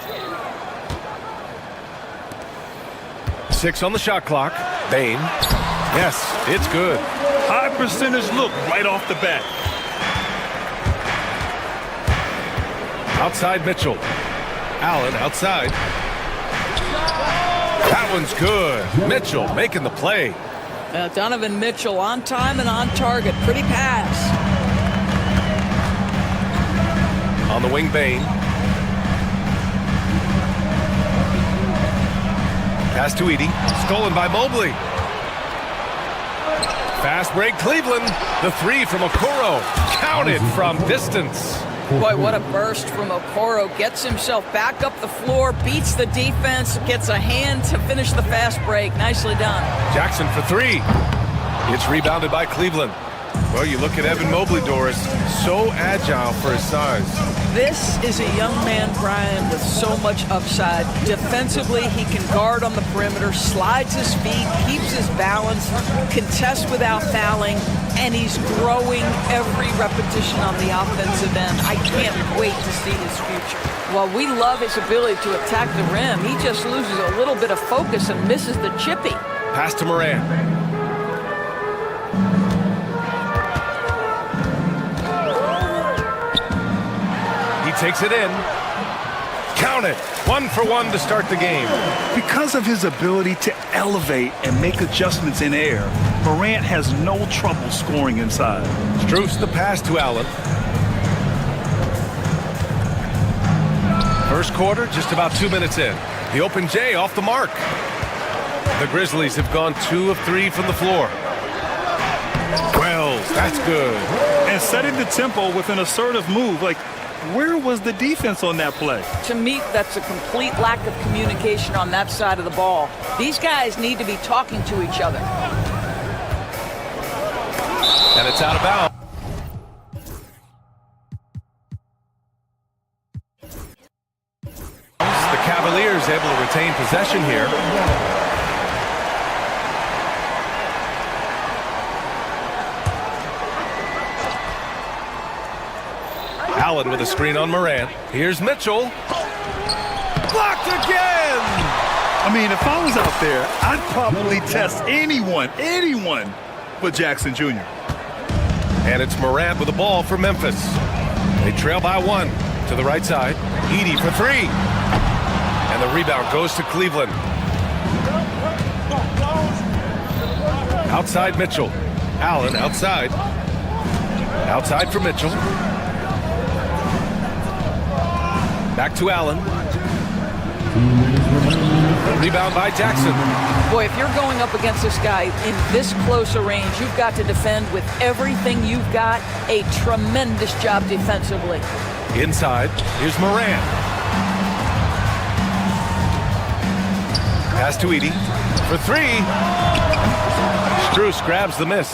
[SPEAKER 3] 6 on the shot clock. Bane. Yes, it's good.
[SPEAKER 9] High percentage look right off the bat.
[SPEAKER 3] Outside Mitchell. Allen outside. That one's good. Mitchell making the play.
[SPEAKER 10] Donovan Mitchell on time and on target. Pretty pass.
[SPEAKER 3] On the wing, Bane. Pass to Edey. Stolen by Mobley. Fast break, Cleveland. The 3 from Okoro. Counted from distance.
[SPEAKER 10] Boy, what a burst from Okoro. Gets himself back up the floor, beats the defense, gets a hand to finish the fast break. Nicely done.
[SPEAKER 3] Jackson for 3. It's rebounded by Cleveland. Well, you look at Evan Mobley, Doris. So agile for his size.
[SPEAKER 10] This is a young man, Brian, with so much upside. Defensively, he can guard on the perimeter, slides his feet, keeps his balance, contests without fouling, and he's growing every repetition on the offensive end. I can't wait to see his future. Well, we love his ability to attack the rim. He just loses a little bit of focus and misses the chippy.
[SPEAKER 3] Pass to Morant. Takes it in. Count it. 1 for 1 to start the game.
[SPEAKER 9] Because of his ability to elevate and make adjustments in air, Morant has no trouble scoring inside.
[SPEAKER 3] Strus the pass to Allen. First quarter, just about 2 minutes in. The open J off the mark. The Grizzlies have gone 2 of 3 from the floor. Wells, that's good.
[SPEAKER 9] And setting the tempo with an assertive move, like, where was the defense on that play?
[SPEAKER 10] To me, that's a complete lack of communication on that side of the ball. These guys need to be talking to each other.
[SPEAKER 3] And it's out of bounds. The Cavaliers able to retain possession here. Allen with a screen on Morant. Here's Mitchell. Blocked again!
[SPEAKER 9] I mean, if I was out there, I'd probably test anyone but Jackson Jr.
[SPEAKER 3] And it's Morant with the ball for Memphis. They trail by 1 to the right side. Edey for 3. And the rebound goes to Cleveland. Outside Mitchell. Allen outside. Outside for Mitchell. Back to Allen. Rebound by Jackson.
[SPEAKER 10] Boy, if you're going up against this guy in this close a range, you've got to defend with everything you've got. A tremendous job defensively.
[SPEAKER 3] Inside, here's Morant. Pass to Edey for 3. Strus grabs the miss.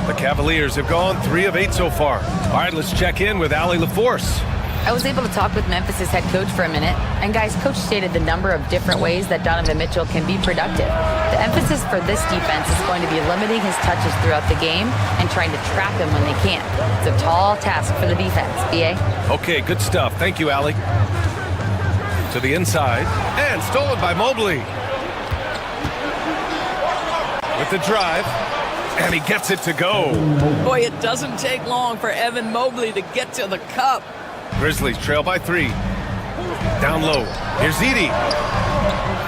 [SPEAKER 3] The Cavaliers have gone 3 of 8 so far. All right, let's check in with Allie LaForce.
[SPEAKER 11] I was able to talk with Memphis' head coach for a minute, and guys, coach stated the number of different ways that Donovan Mitchell can be productive. The emphasis for this defense is going to be limiting his touches throughout the game and trying to trap him when they can't. It's a tall task for the defense, BA.
[SPEAKER 3] Okay, good stuff. Thank you, Allie. To the inside, and stolen by Mobley. With the drive, And he gets it to go.
[SPEAKER 10] Boy, it doesn't take long for Evan Mobley to get to the cup.
[SPEAKER 3] Grizzlies trail by 3. Down low. Here's Edie.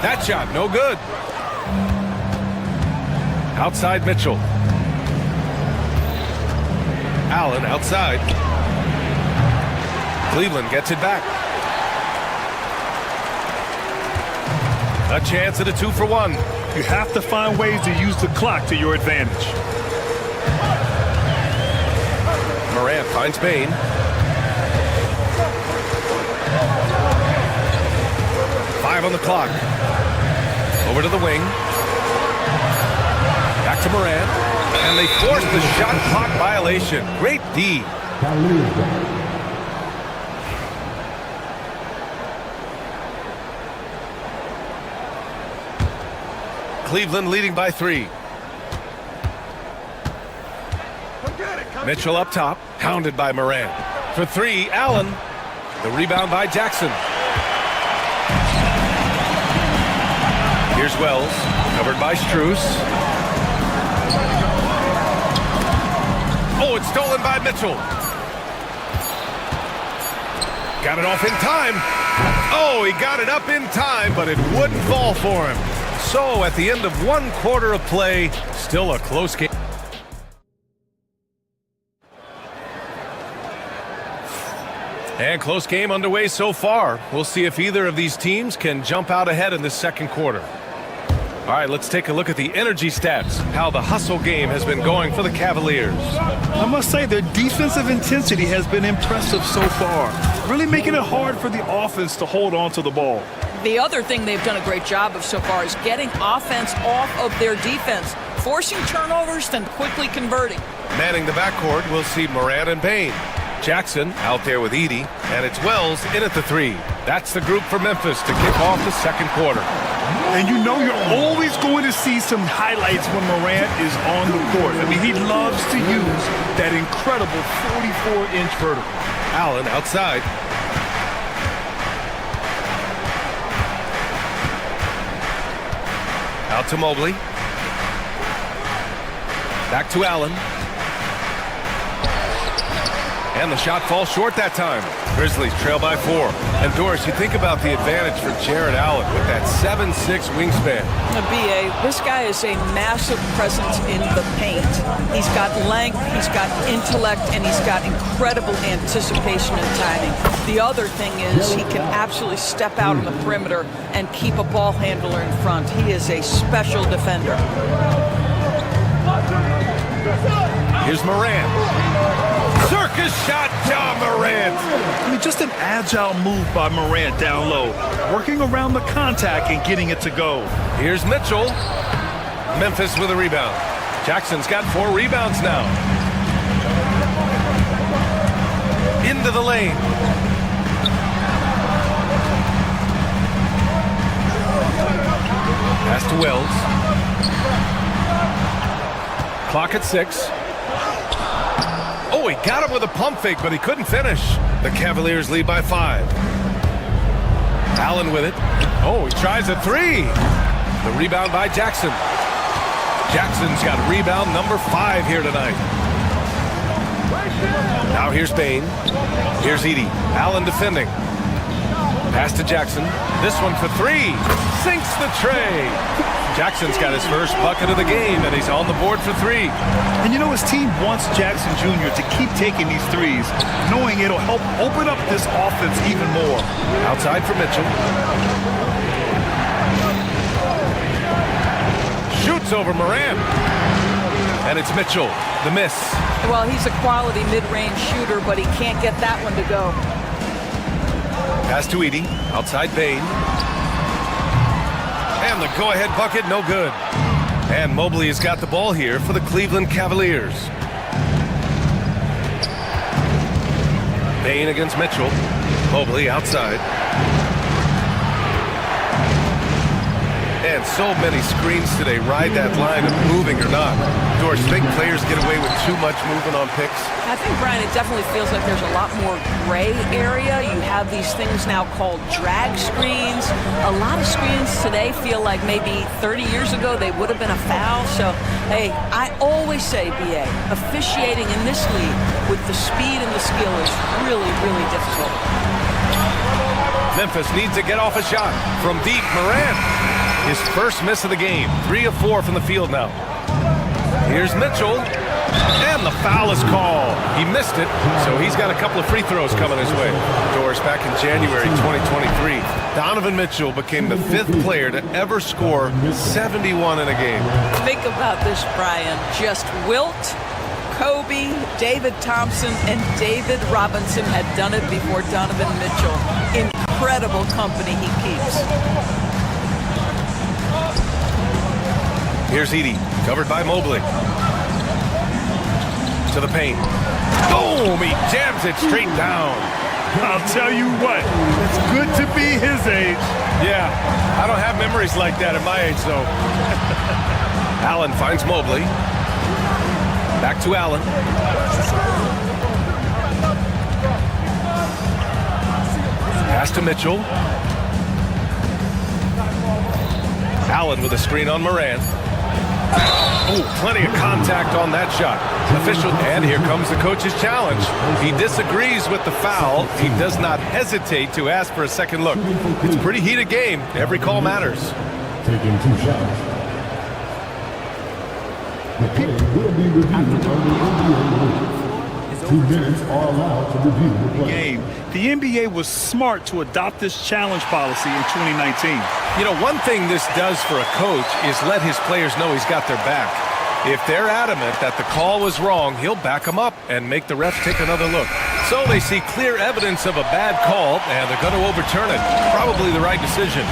[SPEAKER 3] That shot, no good. Outside Mitchell. Allen outside. Cleveland gets it back. A chance at a 2-for-1.
[SPEAKER 9] You have to find ways to use the clock to your advantage.
[SPEAKER 3] Morant finds Bain. Five on the clock. Over to the wing. Back to Morant. And they force the shot clock violation. Great D. Cleveland leading by 3. Mitchell up top, hounded by Morant. For 3, Allen. The rebound by Jackson. Here's Wells, covered by Strus. Oh, it's stolen by Mitchell. Got it off in time. Oh, he got it up in time, but it wouldn't fall for him. So, at the end of 1 quarter of play, still a close game. And close game underway so far. We'll see if either of these teams can jump out ahead in the second quarter. All right, let's take a look at the energy stats, how the hustle game has been going for the Cavaliers.
[SPEAKER 9] I must say their defensive intensity has been impressive so far, really making it hard for the offense to hold on to the ball.
[SPEAKER 10] The other thing they've done a great job of so far is getting offense off of their defense, forcing turnovers, then quickly converting.
[SPEAKER 3] Manning the backcourt, we'll see Morant and Bain. Jackson out there with Edie, and it's Wells in at the 3. That's the group for Memphis to kick off the second quarter.
[SPEAKER 9] And you know you're always going to see some highlights when Morant is on the court. I mean, he loves to use that incredible 44-inch vertical.
[SPEAKER 3] Allen outside. Out to Mobley. Back to Allen. And the shot falls short that time. Grizzlies trail by 4. And Doris, you think about the advantage for Jared Allen with that 7'6" wingspan.
[SPEAKER 10] B.A., this guy is a massive presence in the paint. He's got length, he's got intellect, and he's got incredible anticipation and timing. The other thing is he can absolutely step out on the perimeter and keep a ball handler in front. He is a special defender.
[SPEAKER 3] Here's Morant. Circus shot, John Morant.
[SPEAKER 9] I mean, just an agile move by Morant down low, working around the contact and getting it to go.
[SPEAKER 3] Here's Mitchell. Memphis with a rebound. Jackson's got 4 rebounds now. Into the lane. Pass to Wells. Clock at 6. Oh, he got him with a pump fake, but he couldn't finish. The Cavaliers lead by 5. Allen with it. Oh, he tries a 3. The rebound by Jackson. Jackson's got rebound number 5 here tonight. Now here's Bain. Here's Edie. Allen defending. Pass to Jackson. This one for 3. Sinks the tray. Jackson's got his first bucket of the game, and he's on the board for 3.
[SPEAKER 9] And you know, his team wants Jackson Jr. to keep taking these threes, knowing it'll help open up this offense even more.
[SPEAKER 3] Outside for Mitchell. Shoots over Morant. And it's Mitchell, the miss.
[SPEAKER 10] Well, he's a quality mid-range shooter, but he can't get that one to go.
[SPEAKER 3] Pass to Edie. Outside Bain. And the go-ahead bucket, no good. And Mobley has got the ball here for the Cleveland Cavaliers. Bain against Mitchell. Mobley outside. And had so many screens today ride that line of moving or not. George, think players get away with too much movement on picks?
[SPEAKER 10] I think, Brian, it definitely feels like there's a lot more gray area. You have these things now called drag screens. A lot of screens today feel like maybe 30 years ago they would have been a foul. So, hey, I always say, BA, officiating in this league with the speed and the skill is really, really difficult.
[SPEAKER 3] Memphis needs to get off a shot from deep. Morant, his first miss of the game. 3 of 4 from the field now. Here's Mitchell, and the foul is called. He missed it, so he's got a couple of free throws coming his way. Doris, back in January 2023, Donovan Mitchell became the 5th player to ever score 71 in a game.
[SPEAKER 10] Think about this, Brian. Just Wilt, Kobe, David Thompson, and David Robinson had done it before Donovan Mitchell. Incredible company he keeps.
[SPEAKER 3] Here's Edey, covered by Mobley. To the paint. Boom! He jams it straight down.
[SPEAKER 9] I'll tell you what, it's good to be his age.
[SPEAKER 3] Yeah, I don't have memories like that at my age, though. Allen finds Mobley. Back to Allen. Pass to Mitchell. Allen with a screen on Morant. Oh, plenty of contact on that shot. Official, and here comes the coach's challenge. He disagrees with the foul. He does not hesitate to ask for a second look. It's a pretty heated game. Every call matters.
[SPEAKER 8] Taking 2 shots. The play will be reviewed under NBA rules. 2 minutes are allowed to review the play.
[SPEAKER 9] Game. The NBA was smart to adopt this challenge policy in 2019.
[SPEAKER 3] You know, one thing this does for a coach is let his players know he's got their back. If they're adamant that the call was wrong, he'll back them up and make the refs take another look. So they see clear evidence of a bad call, and they're going to overturn it. Probably the right decision.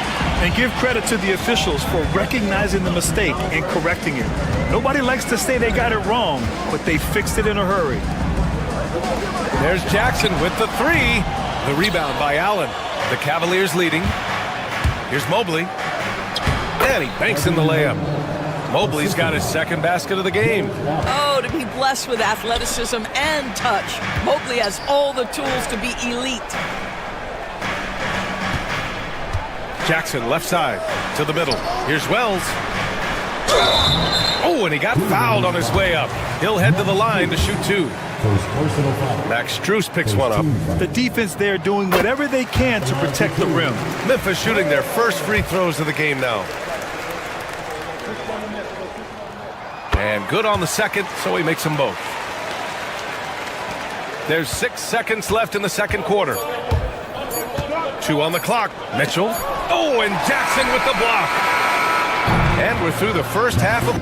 [SPEAKER 9] And give credit to the officials for recognizing the mistake and correcting it. Nobody likes to say they got it wrong, but they fixed it in a hurry.
[SPEAKER 3] There's Jackson with the 3. The rebound by Allen. The Cavaliers leading. Here's Mobley. And he banks in the layup. Mobley's got his second basket of the game.
[SPEAKER 10] Oh, to be blessed with athleticism and touch. Mobley has all the tools to be elite.
[SPEAKER 3] Jackson left side to the middle. Here's Wells. Oh, and he got fouled on his way up. He'll head to the line to shoot 2. Max Strus picks one up.
[SPEAKER 9] The defense there doing whatever they can to protect the rim.
[SPEAKER 3] Memphis shooting their first free throws of the game now. And good on the second, so he makes them both. There's 6 seconds left in the second quarter. 2 on the clock. Mitchell. Oh, and Jackson with the block. And we're through the first half of...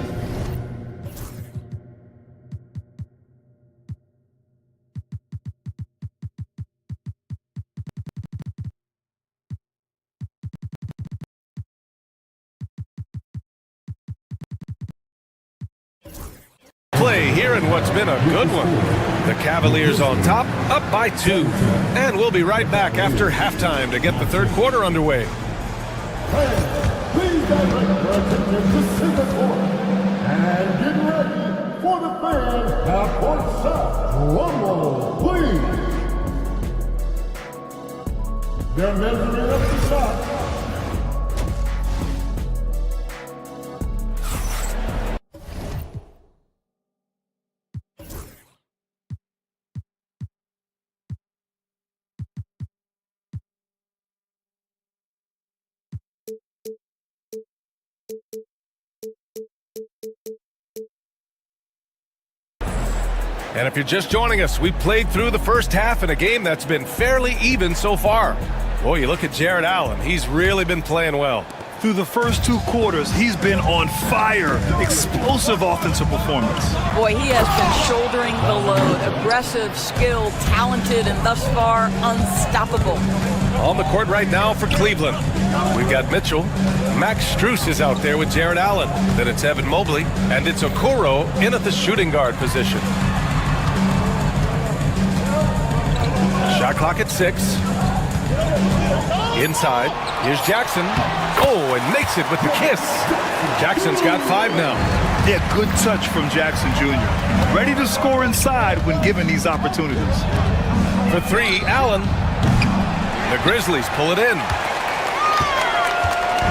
[SPEAKER 3] play here in what's been a good one. The Cavaliers on top, up by 2. And we'll be right back after halftime to get the third quarter underway.
[SPEAKER 8] Please direct your attention to center court. And get ready for the fans at court side. Drum roll, please. They're measuring up the shot.
[SPEAKER 3] And if you're just joining us, we played through the first half in a game that's been fairly even so far. Boy, you look at Jared Allen. He's really been playing well.
[SPEAKER 9] Through the first 2 quarters, he's been on fire. Explosive offensive performance.
[SPEAKER 10] Boy, he has been shouldering the load. Aggressive, skilled, talented, and thus far, unstoppable.
[SPEAKER 3] On the court right now for Cleveland, we've got Mitchell. Max Strus is out there with Jared Allen. Then it's Evan Mobley, and it's Okoro in at the shooting guard position. Shot clock at 6. Inside, here's Jackson. Oh, and makes it with the kiss. Jackson's got 5 now.
[SPEAKER 9] Yeah, good touch from Jackson Jr. Ready to score inside when given these opportunities.
[SPEAKER 3] For 3, Allen. The Grizzlies pull it in.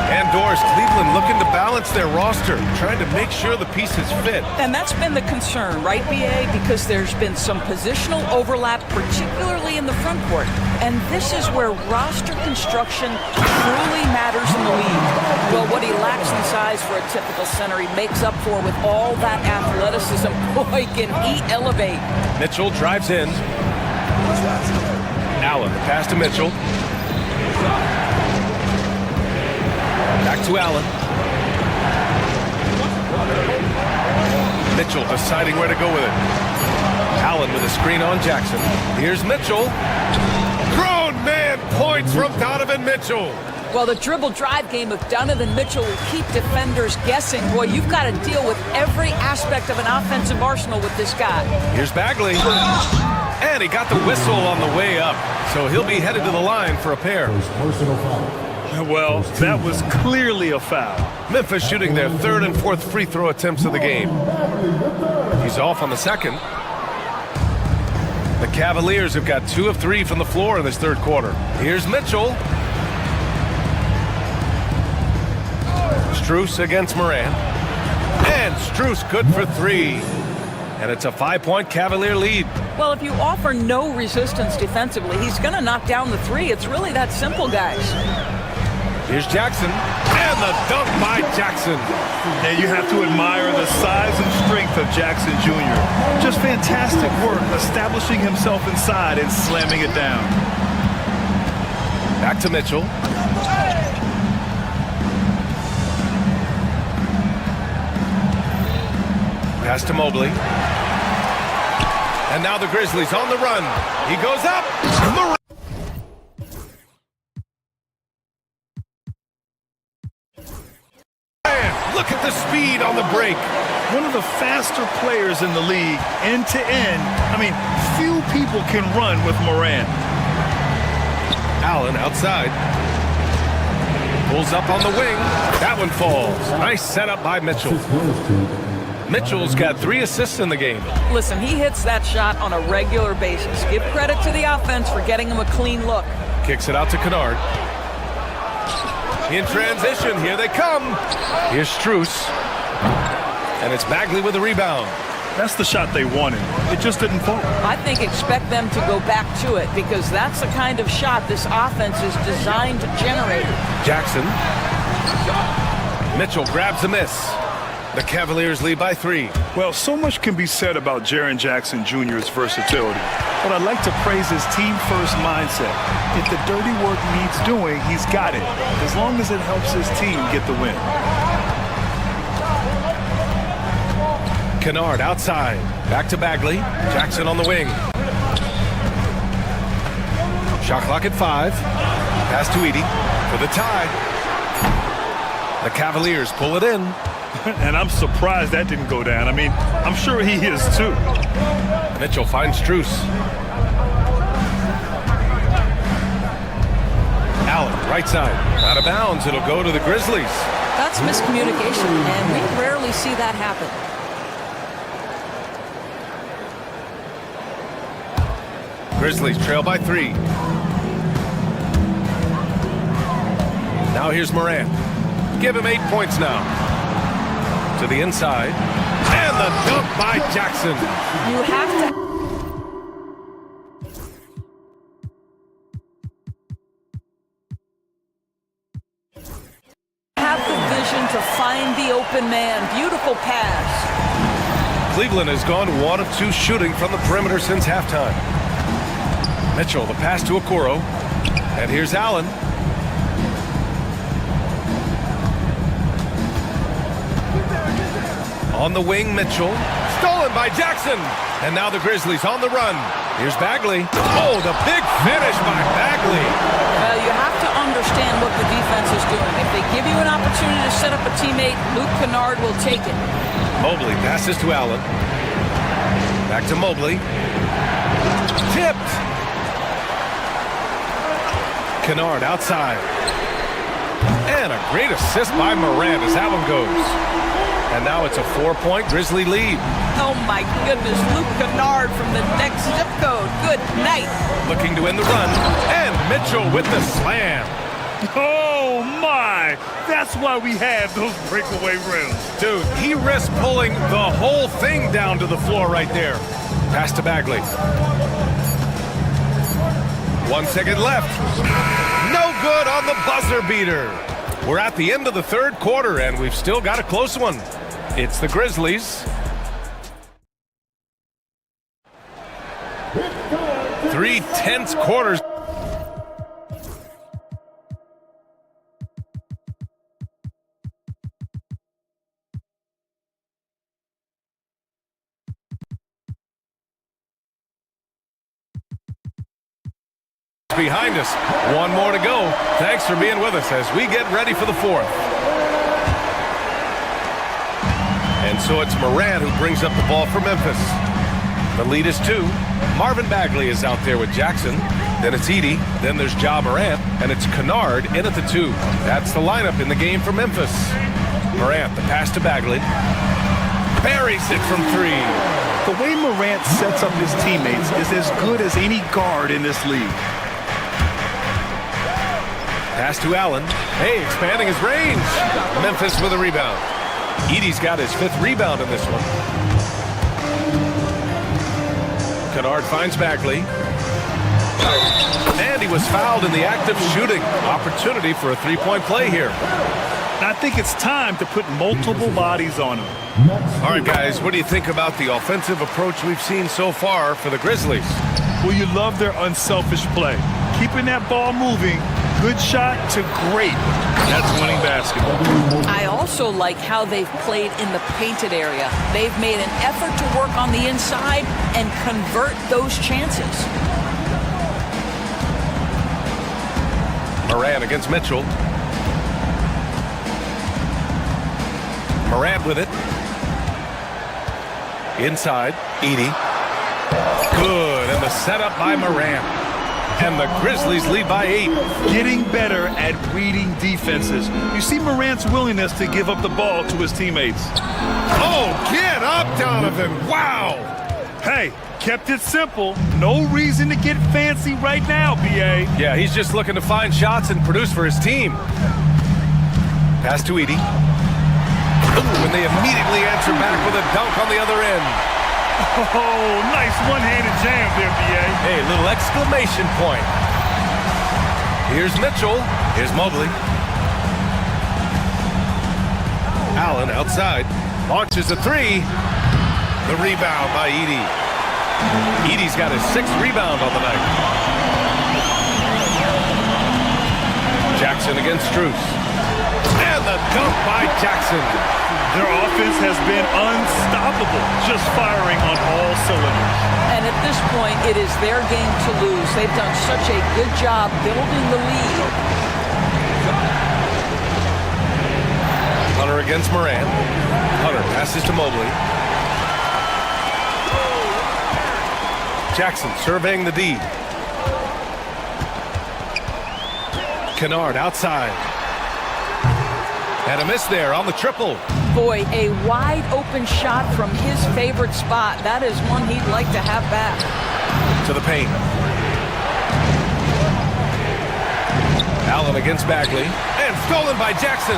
[SPEAKER 3] And Doris, Cleveland looking to balance their roster, trying to make sure the pieces fit.
[SPEAKER 10] And that's been the concern, right, B.A.? Because there's been some positional overlap, particularly in the front court. And this is where roster construction truly matters in the league. Well, what he lacks in size for a typical center, he makes up for with all that athleticism. Boy, can he elevate.
[SPEAKER 3] Mitchell drives in. Allen, the pass to Mitchell. Back to Allen. Mitchell deciding where to go with it. Allen with a screen on Jackson. Here's Mitchell. Grown man points from Donovan Mitchell.
[SPEAKER 10] Well, the dribble drive game of Donovan Mitchell will keep defenders guessing. Boy, you've got to deal with every aspect of an offensive arsenal with this guy.
[SPEAKER 3] Here's Bagley. And he got the whistle on the way up. So he'll be headed to the line for a pair.
[SPEAKER 9] Well, that was clearly a foul.
[SPEAKER 3] Memphis shooting their 3rd and 4th free throw attempts of the game. He's off on the 2nd. The Cavaliers have got 2 of 3 from the floor in this 3rd quarter. Here's Mitchell. Strus against Moran. And Strus good for 3. And it's a 5-point Cavalier lead.
[SPEAKER 10] Well, if you offer no resistance defensively, he's going to knock down the 3. It's really that simple, guys.
[SPEAKER 3] Here's Jackson, and the dunk by Jackson.
[SPEAKER 9] And you have to admire the size and strength of Jackson Jr. Just fantastic work establishing himself inside and slamming it down.
[SPEAKER 3] Back to Mitchell. Pass to Mobley. And now the Grizzlies on the run. He goes up. Look at the speed on the break.
[SPEAKER 9] One of the faster players in the league, end to end. I mean, few people can run with Moran.
[SPEAKER 3] Allen outside. Pulls up on the wing. That one falls. Nice setup by Mitchell. Mitchell's got 3 assists in the game.
[SPEAKER 10] Listen, he hits that shot on a regular basis. Give credit to the offense for getting him a clean look.
[SPEAKER 3] Kicks it out to Kennard. In transition, here they come. Here's Strus. And it's Bagley with the rebound.
[SPEAKER 9] That's the shot they wanted. It just didn't fall.
[SPEAKER 10] I think expect them to go back to it because that's the kind of shot this offense is designed to generate.
[SPEAKER 3] Jackson. Mitchell grabs the miss. The Cavaliers lead by 3.
[SPEAKER 9] Well, so much can be said about Jaren Jackson Jr.'s versatility, but I'd like to praise his team-first mindset. If the dirty work needs doing, he's got it, as long as it helps his team get the win.
[SPEAKER 3] Kennard outside. Back to Bagley. Jackson on the wing. Shot clock at 5. Pass to Edey for the tie. The Cavaliers pull it in.
[SPEAKER 9] And I'm surprised that didn't go down. I mean, I'm sure he is too.
[SPEAKER 3] Mitchell finds Strus. Allen, right side. Out of bounds. It'll go to the Grizzlies.
[SPEAKER 10] That's miscommunication, and we rarely see that happen.
[SPEAKER 3] Grizzlies trail by 3. Now here's Moran. Give him 8 points now. To the inside. And the dunk by Jackson.
[SPEAKER 10] You have to have the vision to find the open man. Beautiful pass.
[SPEAKER 3] Cleveland has gone 1 of 2 shooting from the perimeter since halftime. Mitchell, the pass to Okoro. And here's Allen. On the wing, Mitchell. Stolen by Jackson. And now the Grizzlies on the run. Here's Bagley. Oh, the big finish by Bagley.
[SPEAKER 10] Well, you have to understand what the defense is doing. If they give you an opportunity to set up a teammate, Luke Kennard will take it.
[SPEAKER 3] Mobley passes to Allen. Back to Mobley. Tipped. Kennard outside. And a great assist by Morant as that one goes. And now it's a 4-point Grizzly lead.
[SPEAKER 10] Oh my goodness, Luke Kennard from the next zip code. Good night.
[SPEAKER 3] Looking to win the run. And Mitchell with the slam.
[SPEAKER 9] Oh my! That's why we have those breakaway rims.
[SPEAKER 3] Dude, he risked pulling the whole thing down to the floor right there. Pass to Bagley. 1 second left. No good on the buzzer beater. We're at the end of the third quarter, and we've still got a close one. It's the Grizzlies. 3 tense quarters. Behind us. One more to go. Thanks for being with us as we get ready for the fourth. And so it's Morant who brings up the ball for Memphis. The lead is 2. Marvin Bagley is out there with Jackson. Then it's Edey. Then there's Ja Morant. And it's Kennard in at the 2. That's the lineup in the game for Memphis. Morant, the pass to Bagley. Buries it from 3.
[SPEAKER 9] The way Morant sets up his teammates is as good as any guard in this league.
[SPEAKER 3] Pass to Allen. Hey, expanding his range. Memphis with a rebound. Edey's got his 5th rebound in this one. Kennard finds Bagley. And he was fouled in the act of shooting. Opportunity for a 3-point play here.
[SPEAKER 9] I think it's time to put multiple bodies on him.
[SPEAKER 3] All right, guys, what do you think about the offensive approach we've seen so far for the Grizzlies?
[SPEAKER 9] Well, you love their unselfish play. Keeping that ball moving, good shot to great. That's winning basketball.
[SPEAKER 10] I also like how they've played in the painted area. They've made an effort to work on the inside and convert those chances.
[SPEAKER 3] Morant against Mitchell. Morant with it. Inside, Edey. Good, and the setup by Morant. And the Grizzlies lead by 8.
[SPEAKER 9] Getting better at reading defenses. You see Morant's willingness to give up the ball to his teammates.
[SPEAKER 3] Oh, get up, Donovan. Wow.
[SPEAKER 9] Hey, kept it simple. No reason to get fancy right now, B.A.
[SPEAKER 3] Yeah, he's just looking to find shots and produce for his team. Pass to Edey. Ooh, and they immediately answer back with a dunk on the other end.
[SPEAKER 9] Oh, nice one-handed jam there, B.A.
[SPEAKER 3] Hey, little exclamation point. Here's Mitchell. Here's Mobley. Allen outside. Launches a 3. The rebound by Edey. Edey's got his 6th rebound on the night. Jackson against Strus. And the dunk by Jackson.
[SPEAKER 9] Their offense has been unstoppable, just firing on all cylinders.
[SPEAKER 10] And at this point, it is their game to lose. They've done such a good job building the lead.
[SPEAKER 3] Hunter against Morant. Hunter passes to Mobley. Jackson surveying the D. Kennard outside. And a miss there on the triple.
[SPEAKER 10] Boy, a wide open shot from his favorite spot. That is one he'd like to have back.
[SPEAKER 3] To the paint. Allen against Bagley. And stolen by Jackson.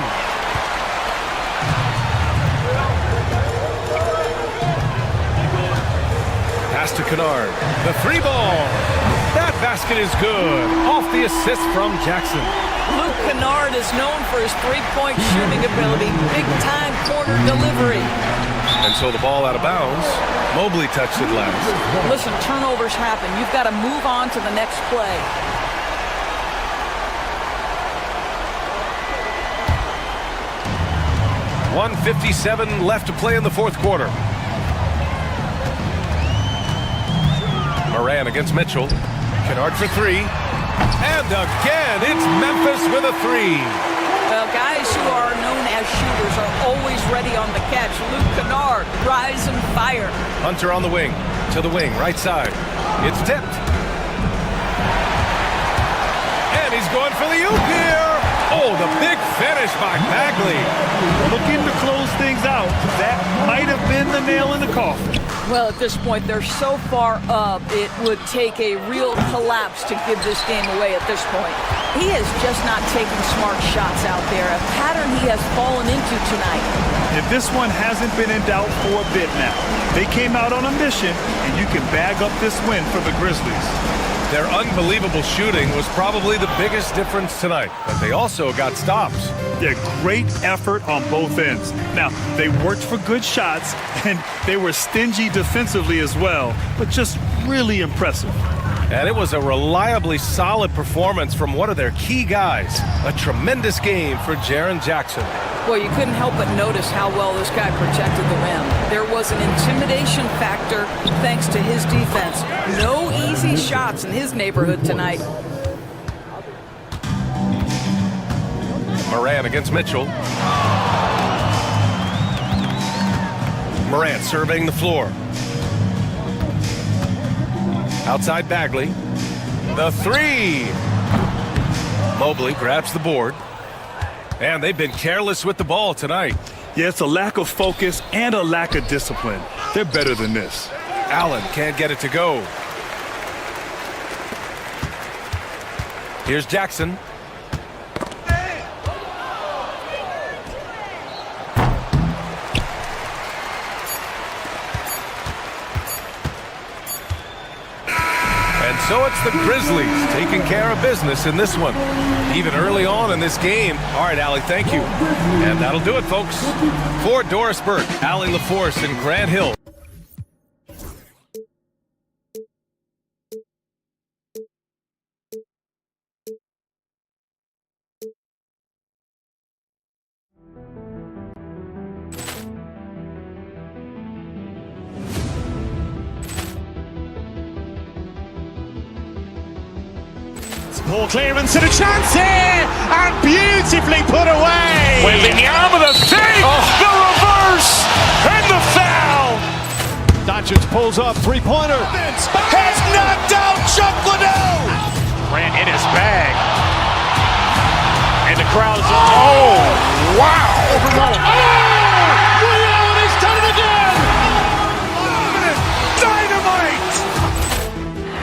[SPEAKER 3] Pass to Kennard. The 3-ball. That basket is good. Off the assist from Jackson.
[SPEAKER 10] Luke Kennard is known for his three-point shooting ability, big-time corner delivery.
[SPEAKER 3] And so the ball out of bounds. Mobley touched it last.
[SPEAKER 10] Listen, turnovers happen. You've got to move on to the next play.
[SPEAKER 3] .157 left to play in the fourth quarter. Morant against Mitchell. Kennard for 3. And again, it's Memphis with a 3.
[SPEAKER 10] Well, guys who are known as shooters are always ready on the catch. Luke Kennard, rise and fire.
[SPEAKER 3] Hunter on the wing, to the wing, right side. It's tipped. And And he's going for the oop here. Oh, the big finish by Bagley.
[SPEAKER 9] Looking to close things out. That might have been the nail in the coffin.
[SPEAKER 10] Well, at this point, they're so far up, it would take a real collapse to give this game away at this point. He is just not taking smart shots out there, a pattern he has fallen into tonight.
[SPEAKER 9] And this one hasn't been in doubt for a bit now. They came out on a mission, and you can bag up this win for the Grizzlies.
[SPEAKER 3] Their unbelievable shooting was probably the biggest difference tonight, but they also got stops.
[SPEAKER 9] Yeah, great effort on both ends. Now, they worked for good shots, and they were stingy defensively as well, but just really impressive.
[SPEAKER 3] And it was a reliably solid performance from one of their key guys. A tremendous game for Jaren Jackson.
[SPEAKER 10] Well, you couldn't help but notice how well this guy protected the rim. There was an intimidation factor thanks to his defense. No easy shots in his neighborhood tonight.
[SPEAKER 3] Morant against Mitchell. Morant surveying the floor. Outside Bagley. The three. Mobley grabs the board. And they've been careless with the ball tonight.
[SPEAKER 9] Yeah, it's a lack of focus and a lack of discipline. They're better than this.
[SPEAKER 3] Allen can't get it to go. Here's Jackson. And so it's the Grizzlies taking care of business in this one. Even early on in this game. All right, Allie, thank you. And that'll do it, folks. For Doris Burke, Allie LaForce, and Grant Hill.
[SPEAKER 1] Ball clearance and a chance here, and beautifully put away.
[SPEAKER 3] Wembanyama the save, the reverse, and the foul.
[SPEAKER 5] Doncic pulls up, three-pointer.
[SPEAKER 3] Has knocked out Chuck Liddell.
[SPEAKER 12] Grant in his bag. And the crowd is, oh, wow.
[SPEAKER 3] He's done it again. Dynamite.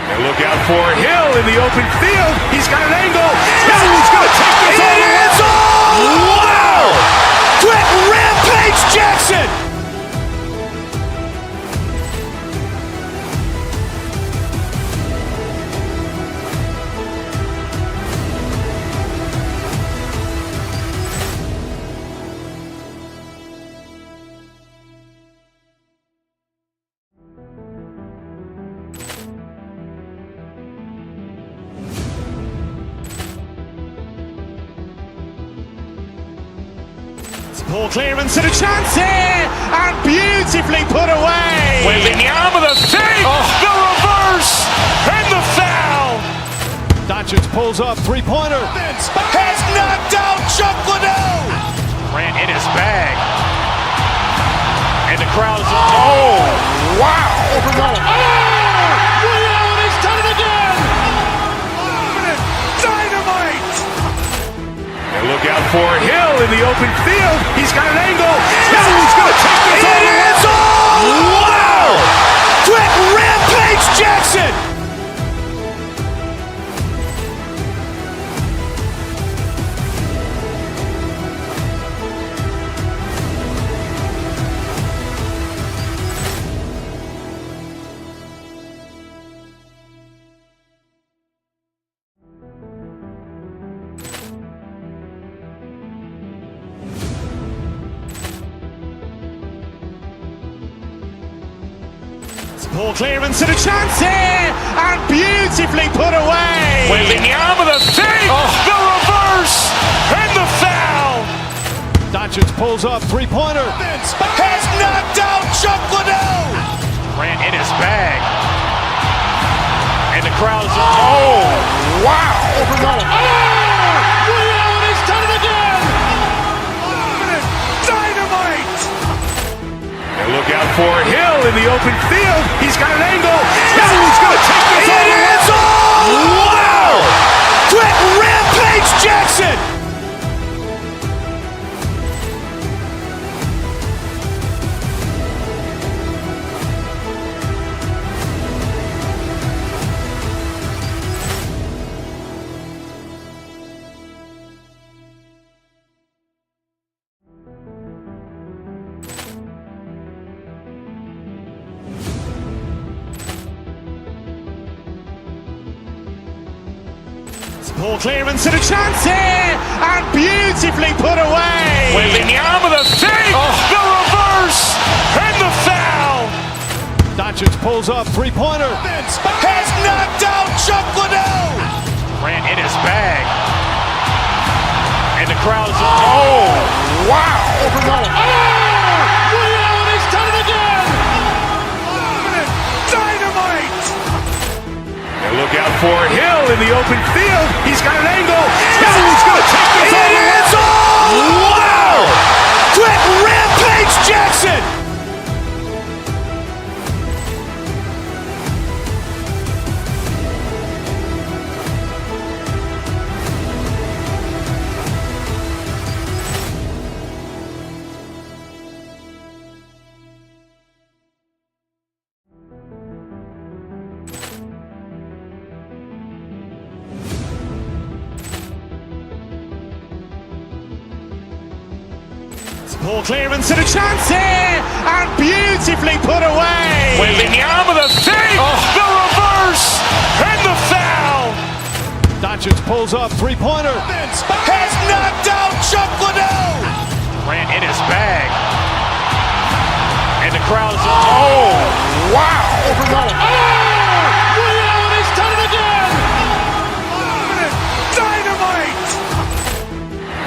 [SPEAKER 6] And look out for Hill in the open field. He's got an angle. Hill's going to take this all the way.
[SPEAKER 3] Wow! Quick rampage Jackson.
[SPEAKER 1] Ball clearance and a chance here, and beautifully put away.
[SPEAKER 3] Wembanyama the save, the reverse, and the foul.
[SPEAKER 5] Doncic pulls up, three-pointer.
[SPEAKER 3] Has knocked out Chuck Liddell.
[SPEAKER 12] Grant in his bag. And the crowd is, oh, wow.
[SPEAKER 3] He's done it again. Dynamite.
[SPEAKER 6] And look out for Hill in the open field. He's got an angle. Hill's going to take this all the way.
[SPEAKER 3] Wow! Quick rampage Jackson.
[SPEAKER 1] Ball clearance and a chance here, and beautifully put away.
[SPEAKER 3] Wembanyama the save, the reverse, and the foul.
[SPEAKER 5] Doncic pulls up, three-pointer.
[SPEAKER 3] Has knocked out Chuck Liddell.
[SPEAKER 12] Grant in his bag. And the crowd is, oh, wow.
[SPEAKER 3] He's done it again. Dynamite.
[SPEAKER 6] And look out for Hill in the open field. He's got an angle. Hill's going to take this all the way.
[SPEAKER 3] Wow! Quick ramp Jackson!
[SPEAKER 1] Ball clearance and a chance here, and beautifully put away.
[SPEAKER 3] Wembanyama the fake, the reverse, and the foul.
[SPEAKER 5] Doncic pulls up, three-pointer.
[SPEAKER 3] Has knocked out Chuck Liddell.
[SPEAKER 12] Ran in his bag. And the crowd is, oh, wow.
[SPEAKER 8] He's done it again!
[SPEAKER 3] Dynamite. And look out for Hill in the open field. He's got an angle. Hill's going to take this all the way. Wow! Quick rampage Jackson.
[SPEAKER 1] Ball clearance and a chance here, and beautifully put away.
[SPEAKER 3] Wembanyama the fake, the reverse, and the foul.
[SPEAKER 5] Doncic pulls up, three-pointer.
[SPEAKER 3] Has knocked out Chuck Liddell.
[SPEAKER 12] Ran in his bag. And the crowd is, oh, wow.
[SPEAKER 8] He's done it again!
[SPEAKER 3] Dynamite.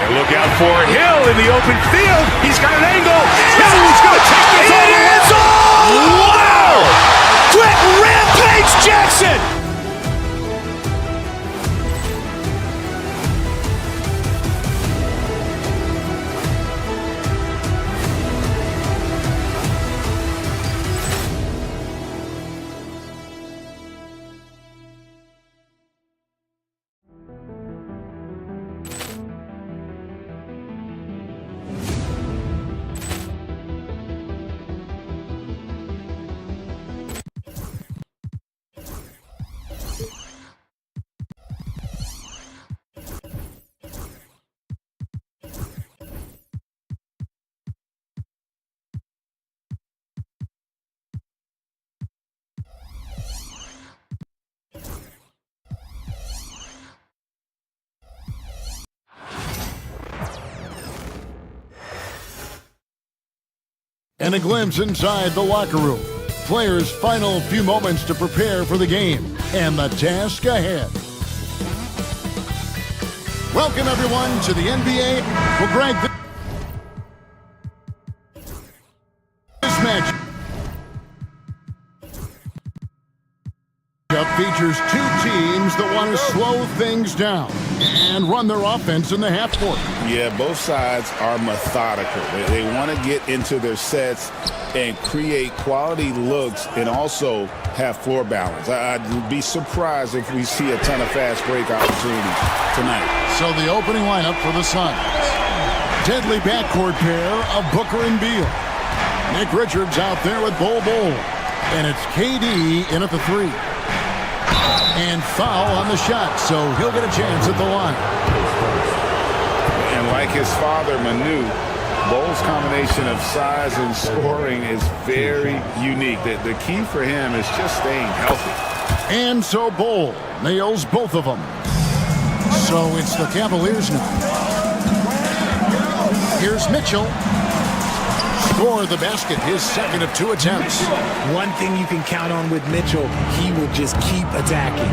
[SPEAKER 3] And look out for Hill in the open field. He's got an angle. Hill's going to take this all the way. Wow! Quick rampage Jackson.
[SPEAKER 5] And a glimpse inside the locker room. Players' final few moments to prepare for the game and the task ahead. Welcome, everyone, to the NBA. Well, Greg, this match features two teams that want to slow things down and run their offense in the half court.
[SPEAKER 6] Yeah, both sides are methodical. They want to get into their sets and create quality looks and also have floor balance. I'd be surprised if we see a ton of fast break opportunities tonight.
[SPEAKER 5] So the opening lineup for the Suns. Deadly backcourt pair of Booker and Beal. Nick Richards out there with Bol. And it's KD in at the three. And foul on the shot, so he'll get a chance at the line.
[SPEAKER 6] And like his father, Manu, Bol's combination of size and scoring is very unique. The key for him is just staying healthy.
[SPEAKER 5] And so Bol nails both of them. So it's the Cavaliers now. Here's Mitchell. Score the basket, his second of two attempts.
[SPEAKER 7] One thing you can count on with Mitchell, he will just keep attacking.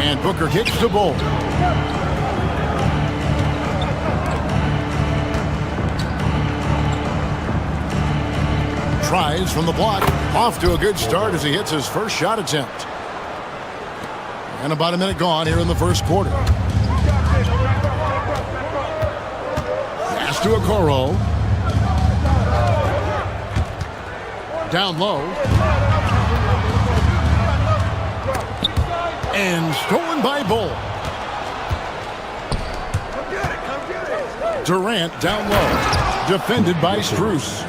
[SPEAKER 5] And Booker kicks the ball. Tries from the block. Off to a good start as he hits his first shot attempt. And about a minute gone here in the first quarter. Pass to Okoro. Down low. And stolen by Bol. Durant down low. Defended by Strus.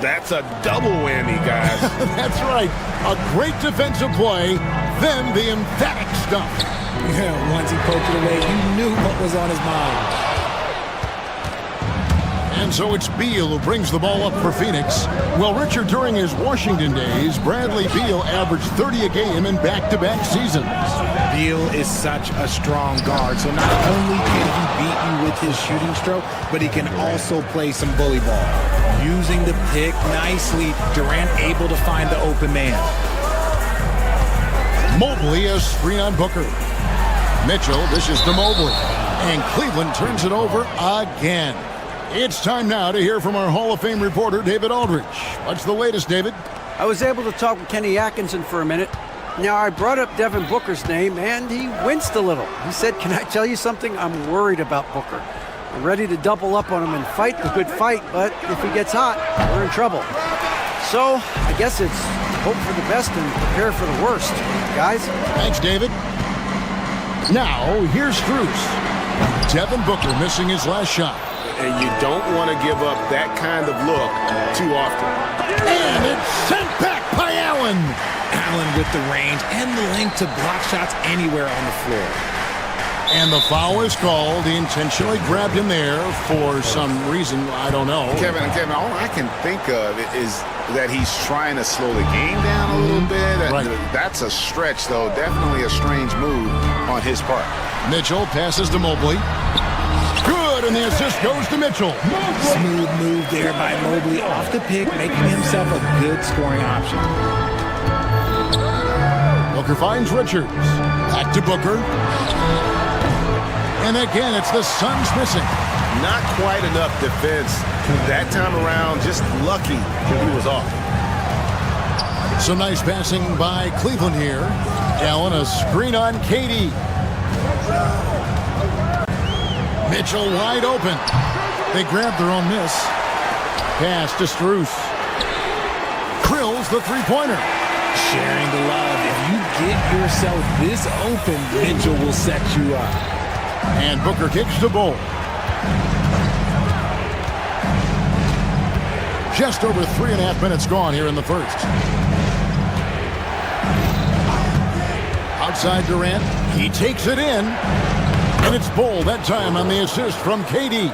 [SPEAKER 6] That's a double whammy, guys.
[SPEAKER 5] That's right. A great defensive play, then the emphatic stuff.
[SPEAKER 7] Yeah, once he poked it away, you knew what was on his mind.
[SPEAKER 5] And so it's Beal who brings the ball up for Phoenix. Well, Richard, during his Washington days, Bradley Beal averaged 30 a game in back-to-back seasons.
[SPEAKER 7] Beal is such a strong guard, so not only can he beat you with his shooting stroke, but he can also play some bully ball. Using the pick nicely, Durant able to find the open man.
[SPEAKER 5] Mobley a screen on Booker. Mitchell dishes to Mobley. And Cleveland turns it over again. It's time now to hear from our Hall of Fame reporter, David Aldridge. What's the latest, David?
[SPEAKER 4] I was able to talk with Kenny Atkinson for a minute. Now, I brought up Devin Booker's name, and he winced a little. He said, "Can I tell you something? I'm worried about Booker. I'm ready to double up on him and fight the good fight, but if he gets hot, we're in trouble." So, I guess it's hope for the best and prepare for the worst. Guys?
[SPEAKER 5] Thanks, David. Now, here's Strus. Devin Booker missing his last shot.
[SPEAKER 2] And you don't want to give up that kind of look too often.
[SPEAKER 5] And it's sent back by Allen.
[SPEAKER 7] Allen with the range and the length to block shots anywhere on the floor.
[SPEAKER 5] And the foul is called. He intentionally grabbed him there for some reason. I don't know.
[SPEAKER 6] Kevin, all I can think of is that he's trying to slow the game down a little bit.
[SPEAKER 5] Right.
[SPEAKER 6] That's a stretch, though. Definitely a strange move on his part.
[SPEAKER 5] Mitchell passes to Mobley. Good, and the assist goes to Mitchell.
[SPEAKER 7] Smooth move there by Mobley off the pick, making himself a good scoring option.
[SPEAKER 5] Booker finds Richards. Back to Booker. And again, it's the Suns missing.
[SPEAKER 2] Not quite enough defense that time around. Just lucky that he was off.
[SPEAKER 5] Some nice passing by Cleveland here. Allen, a screen on KD. Mitchell wide open. They grabbed their own miss. Pass to Strus. Krills the three-pointer.
[SPEAKER 7] Sharing the love. If you get yourself this open, Mitchell will set you up.
[SPEAKER 5] And Booker kicks the ball. Just over 3.5 minutes gone here in the first. Outside Durant. He takes it in. And it's Bull that time on the assist from KD.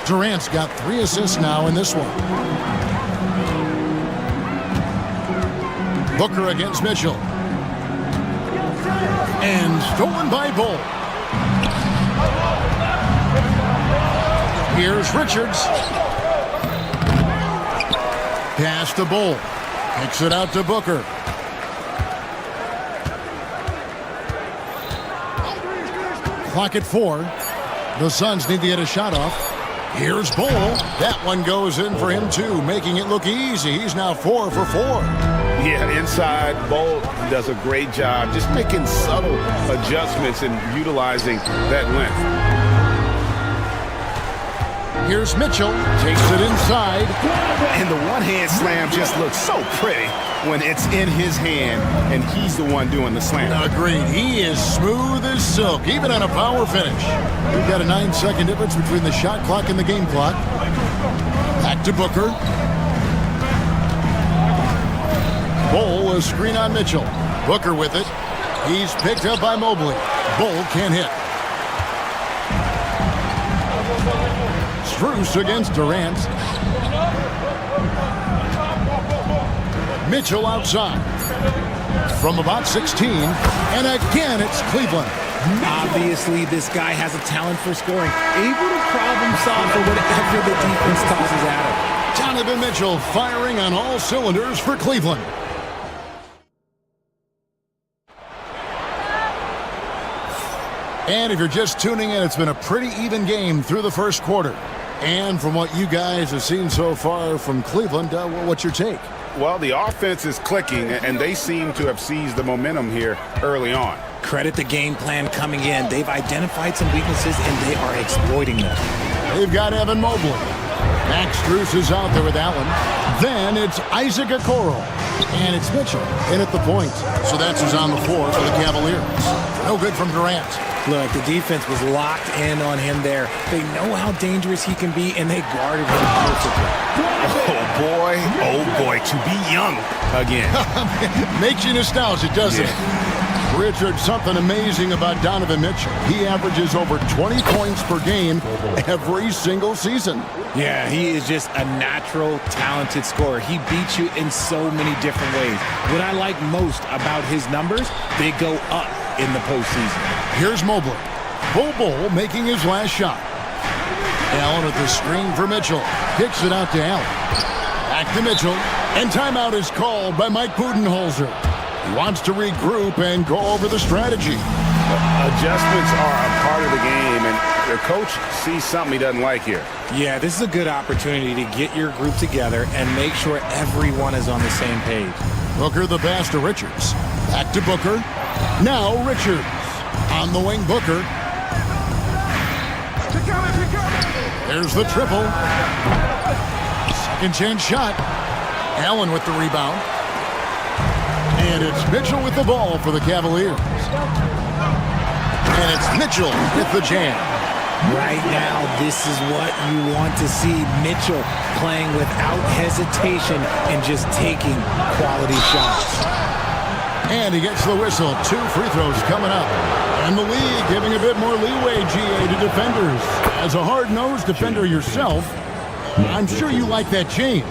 [SPEAKER 5] Durant's got 3 assists now in this one. Booker against Mitchell. And stolen by Bull. Here's Richards. Pass to Bull. Kicks it out to Booker. Clock at 4. The Suns need to get a shot off. Here's Bull. That one goes in for him too, making it look easy. He's now 4 for 4.
[SPEAKER 6] Yeah, inside, Bull does a great job just making subtle adjustments and utilizing that length.
[SPEAKER 5] Here's Mitchell. Takes it inside.
[SPEAKER 6] And the one-hand slam just looks so pretty when it's in his hand and he's the one doing the slam.
[SPEAKER 5] Agreed. He is smooth as silk, even on a power finish. We've got a 9-second difference between the shot clock and the game clock. Back to Booker. Bull, a screen on Mitchell. Booker with it. He's picked up by Mobley. Bull can't hit. Strus against Durant. Mitchell outside. From about 16. And again, it's Cleveland.
[SPEAKER 7] Obviously, this guy has a talent for scoring. Able to problem solve for whatever the defense tosses at him.
[SPEAKER 5] Donovan Mitchell firing on all cylinders for Cleveland. And if you're just tuning in, it's been a pretty even game through the first quarter. And from what you guys have seen so far from Cleveland, what's your take?
[SPEAKER 6] Well, the offense is clicking, and they seem to have seized the momentum here early on.
[SPEAKER 7] Credit the game plan coming in. They've identified some weaknesses, and they are exploiting them.
[SPEAKER 5] They've got Evan Mobley. Max Strus is out there with Allen. Then it's Isaac Okoro. And it's Mitchell in at the point. So that's who's on the floor for the Cavaliers. No good from Durant.
[SPEAKER 7] Look, the defense was locked in on him there. They know how dangerous he can be, and they guarded him perfectly.
[SPEAKER 6] Oh boy, to be young again.
[SPEAKER 5] Makes you nostalgic, doesn't it? Richard, something amazing about Donovan Mitchell. He averages over 20 points per game every single season.
[SPEAKER 7] Yeah, he is just a natural, talented scorer. He beats you in so many different ways. What I like most about his numbers, they go up in the postseason.
[SPEAKER 5] Here's Mobley. Bol making his last shot. Allen with the screen for Mitchell. Kicks it out to Allen. Back to Mitchell. And timeout is called by Mike Budenholzer. He wants to regroup and go over the strategy.
[SPEAKER 6] Adjustments are a part of the game, and your coach sees something he doesn't like here.
[SPEAKER 7] Yeah, this is a good opportunity to get your group together and make sure everyone is on the same page.
[SPEAKER 5] Booker the pass to Richards. Back to Booker. Now Richards. On the wing, Booker. There's the triple. Second chance shot. Allen with the rebound. And it's Mitchell with the ball for the Cavaliers. And it's Mitchell with the jam.
[SPEAKER 7] Right now, this is what you want to see. Mitchell playing without hesitation and just taking quality shots.
[SPEAKER 5] And he gets the whistle. 2 free throws coming up. And the league giving a bit more leeway, GA, to defenders. As a hard-nosed defender yourself, I'm sure you like that change.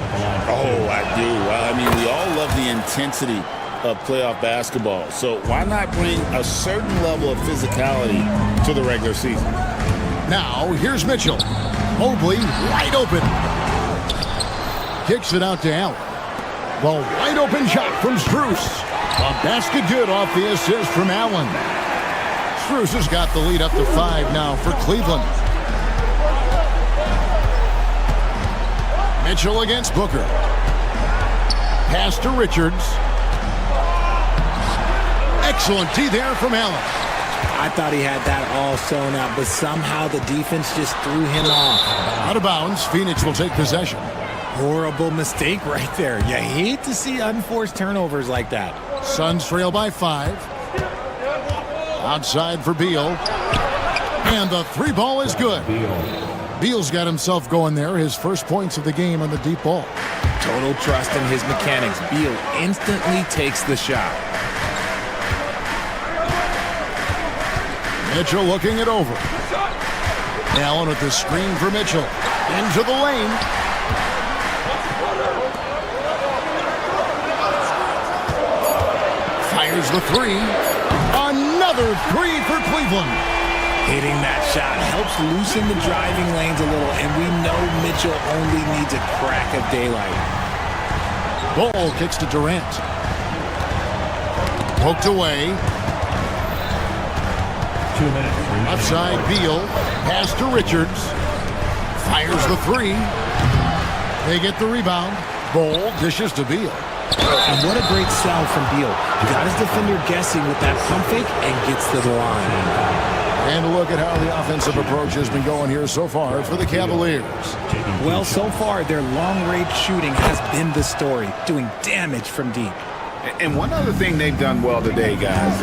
[SPEAKER 6] Oh, I do. I mean, we all love the intensity of playoff basketball. So why not bring a certain level of physicality to the regular season?
[SPEAKER 5] Now, here's Mitchell. Mobley wide open. Kicks it out to Allen. Well, wide open shot from Strus. A basket good off the assist from Allen. Strus has got the lead up to 5 now for Cleveland. Mitchell against Booker. Pass to Richards. Excellent D there from Allen.
[SPEAKER 7] I thought he had that all sewn up, but somehow the defense just threw him off.
[SPEAKER 5] Out of bounds, Phoenix will take possession.
[SPEAKER 7] Horrible mistake right there. You hate to see unforced turnovers like that.
[SPEAKER 5] Suns trail by 5. Outside for Beal. And the 3 ball is good. Beal's got himself going there. His first points of the game on the deep ball.
[SPEAKER 7] Total trust in his mechanics. Beal instantly takes the shot.
[SPEAKER 5] Mitchell looking it over. Allen with the screen for Mitchell. Into the lane. Fires the 3. Another 3 for Cleveland.
[SPEAKER 7] Hitting that shot helps loosen the driving lanes a little, and we know Mitchell only needs a crack of daylight.
[SPEAKER 5] Ball kicks to Durant. Poked away.
[SPEAKER 8] 2 minutes.
[SPEAKER 5] Outside Beal. Pass to Richards. Fires the 3. They get the rebound. Ball dishes to Beal.
[SPEAKER 7] And what a great sell from Beal. Got his defender guessing with that pump fake and gets to the line.
[SPEAKER 5] And look at how the offensive approach has been going here so far for the Cavaliers.
[SPEAKER 7] Well, so far, their long-range shooting has been the story, doing damage from deep.
[SPEAKER 6] And one other thing they've done well today, guys,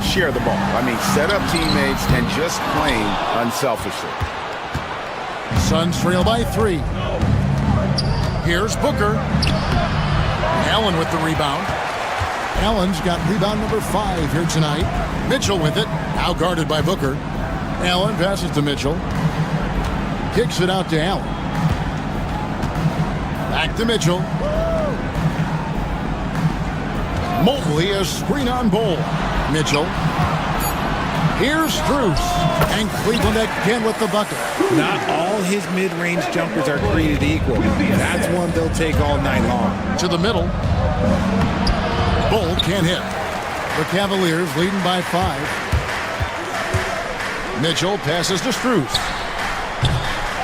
[SPEAKER 6] share the ball. I mean, set up teammates and just playing unselfishly.
[SPEAKER 5] Suns trail by 3. Here's Booker. Allen with the rebound. Allen's got rebound number 5 here tonight. Mitchell with it, now guarded by Booker. Allen passes to Mitchell. Kicks it out to Allen. Back to Mitchell. Mobley, a screen on Bol. Mitchell. Here's Strus. And Cleveland again with the bucket.
[SPEAKER 7] Not all his mid-range jumpers are created equal. That's one they'll take all night long.
[SPEAKER 5] To the middle. Bol can't hit. The Cavaliers leading by 5. Mitchell passes to Strus.